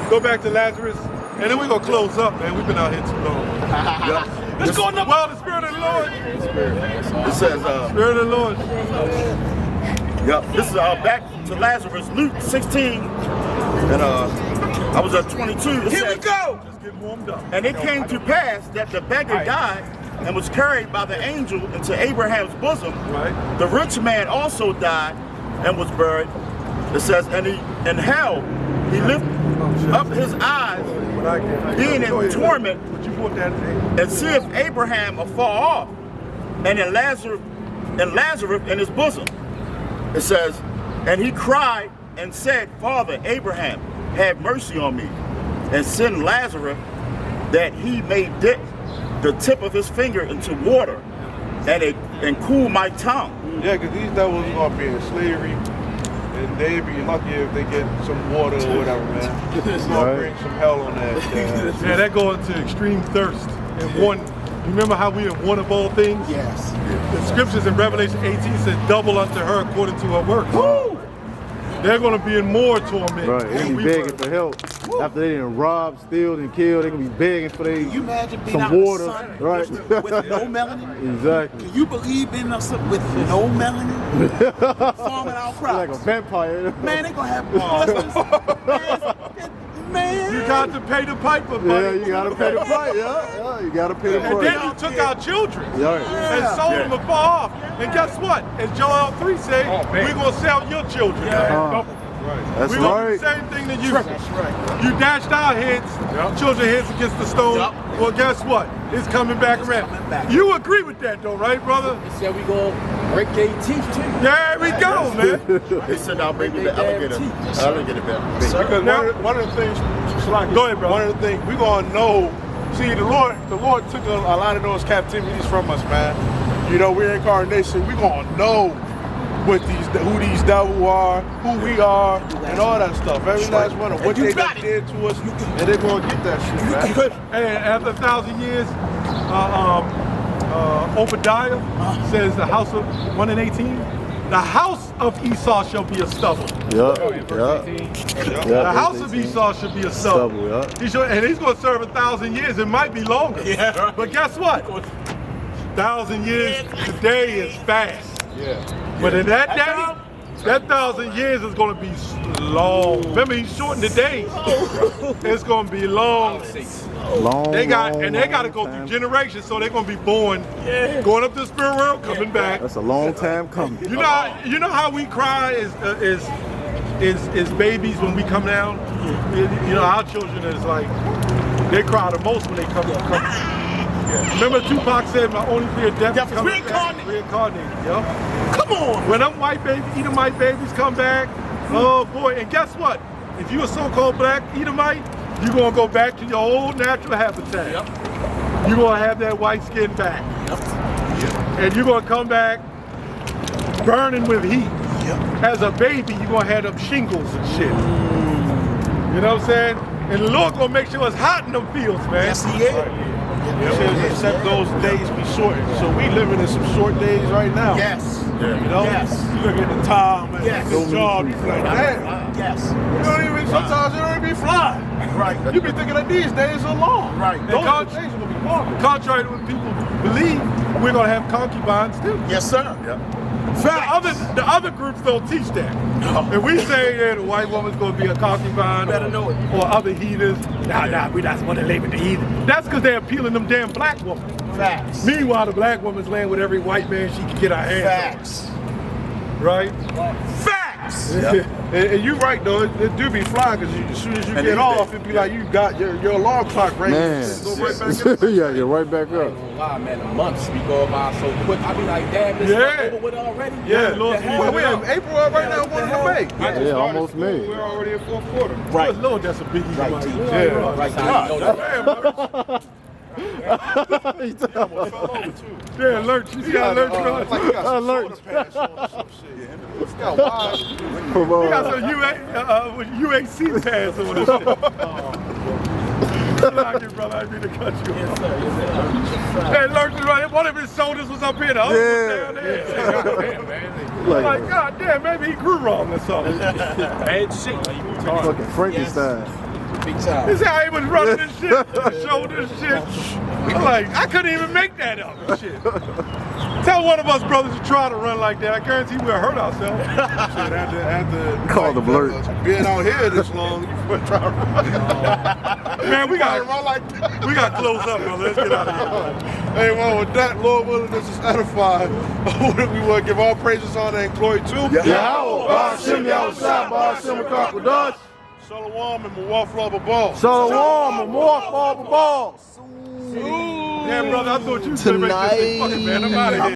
Go back to Lazarus, and then we're going to close up, man. We've been out here too long. Let's go in the well, the Spirit of the Lord. It says, Spirit of the Lord. This is back to Lazarus, Luke 16, and I was at 22. Here we go. Just get warmed up. And it came to pass that the beggar died and was carried by the angel into Abraham's bosom. Right. The rich man also died and was buried. It says, and in hell he lifted up his eyes, being in torment, and see if Abraham will fall off, and in Lazarus in his bosom. It says, and he cried and said, Father Abraham, have mercy on me, and send Lazarus that he may dip the tip of his finger into water and cool my tongue. Yeah, because these devils are going to be in slavery, and they'd be lucky if they get some water or whatever, man. It's going to bring some hell on that. Yeah, that go into extreme thirst. And one, you remember how we are one of all things? Yes. The scriptures in Revelation 18 says, double unto her according to her works. Woo! They're going to be in more torment. Right, and be begging for help. After they done robbed, stealed, and killed, they gonna be begging for Can you imagine being some out in the water, sun right? with no melanin? Exactly. Can you believe being out with no melanin? Farming our crops. Like a vampire. Man, they gonna have blisters. Man. You got to pay the piper, buddy. Yeah, you gotta pay the price. Yeah, you gotta pay the price. And then you took our children Yeah. and sold them afar off. And guess what? As Joel 3 said, we're gonna sell your children. That's We're gonna do right. the same thing to you. That's right. You dashed our heads, children's heads against the stone. Well, guess what? It's coming back around. You agree with that, though, right, brother? They said we gonna break their teeth too. There we go, man. They send our baby to alligator bed. Because one of the things, go ahead, bro. One of the things we're gonna know. See, the Lord took a lot of those captivities from us, man. You know, we're incarnation. We're gonna know who these devils are, who we are, and all that stuff. Every last one of what they done did to us, and they're gonna get that shit, man. And after 1,000 years, Obadiah says the house of 1 and 18, the house of Esau shall be a stubble. The house of Esau should be a stubble. And he's going to serve 1,000 years. It might be longer. But guess what? 1,000 years today is fast. But in that day, that 1,000 years is going to be long. Remember, he shortened the days. It's going to be long. They got to go through generations, so they're going to be born, going up to the spirit world, coming back. That's a long time coming. You know how we cry is babies when we come down. You know, our children is like they cry the most when they come. Remember Tupac said, "My only fear of death is reincarnated." Come on. When them white Edomite babies come back, oh boy! And guess what? If you're a so-called black Edomite, you're gonna go back to your old natural habitat. You're gonna have that white skin back, and you're gonna come back burning with heat. As a baby, you're gonna have them shingles and shit. You know what I'm saying? And the Lord gonna make sure it's hot in them fields, man. Yes, He is. It says except those days be shortened. So we living in some short days right now. Yes. You know? Yes. You look at the time and Yes. the job, you feel like, damn. Yes. Sometimes you don't even be flying. Right. You be thinking that these days are long. Right. Those days are gonna be long. Contrary to what people believe, we're gonna have concubines too. Yes, sir. The other groups don't teach that. And we say that the white woman's gonna be a concubine or other heathens. Nah, we not want to label the heathen. That's because they're appealing them damn black women. Facts. Meanwhile, the black woman's laying with every white man she can get her hands on. Right? Facts. And you right though, it do be flying because as soon as you get off, it be like you got your alarm clock ringing. Go right back up. Yeah, you're right back up. Wow, man, the months be going by so quick. I be like, damn, this is over with already. Lord, we're in April right now, going to May. Yeah, almost May. We're already in fourth quarter. Right. Lord, that's a biggie. Yeah, alert. You see alert? Alert. It's got wide. You got some UAC pads on this shit. Like it, brother. I didn't mean to cut you. Yes, sir. Hey, alert is right. One of his shoulders was up here. The other was down there. Like, God damn, maybe he grew wrong or something. Bad shit. Fucking Frankenstein. Big time. You see how he was running this shit? The shoulders and shit. I'm like, I couldn't even make that up and shit. Tell one of us brothers to try to run like that. I guarantee we'll hurt ourselves. After Call the blurt. Being out here this long, you try to run. Man, we got run like that. We got to close up, brother. Let's get out of here. Hey, well, with that, Lord willing, this is edified. We want to give all praises, honor, and glory to Yahweh, Ba'ashem Yahushua, Ba'ashem Kakwadash. Shalom and Mawaf Lava Ball. Shalom and Mawaf Lava Ball. Yeah, brother, I thought you was going to make this thing fucking, man. I'm out of here.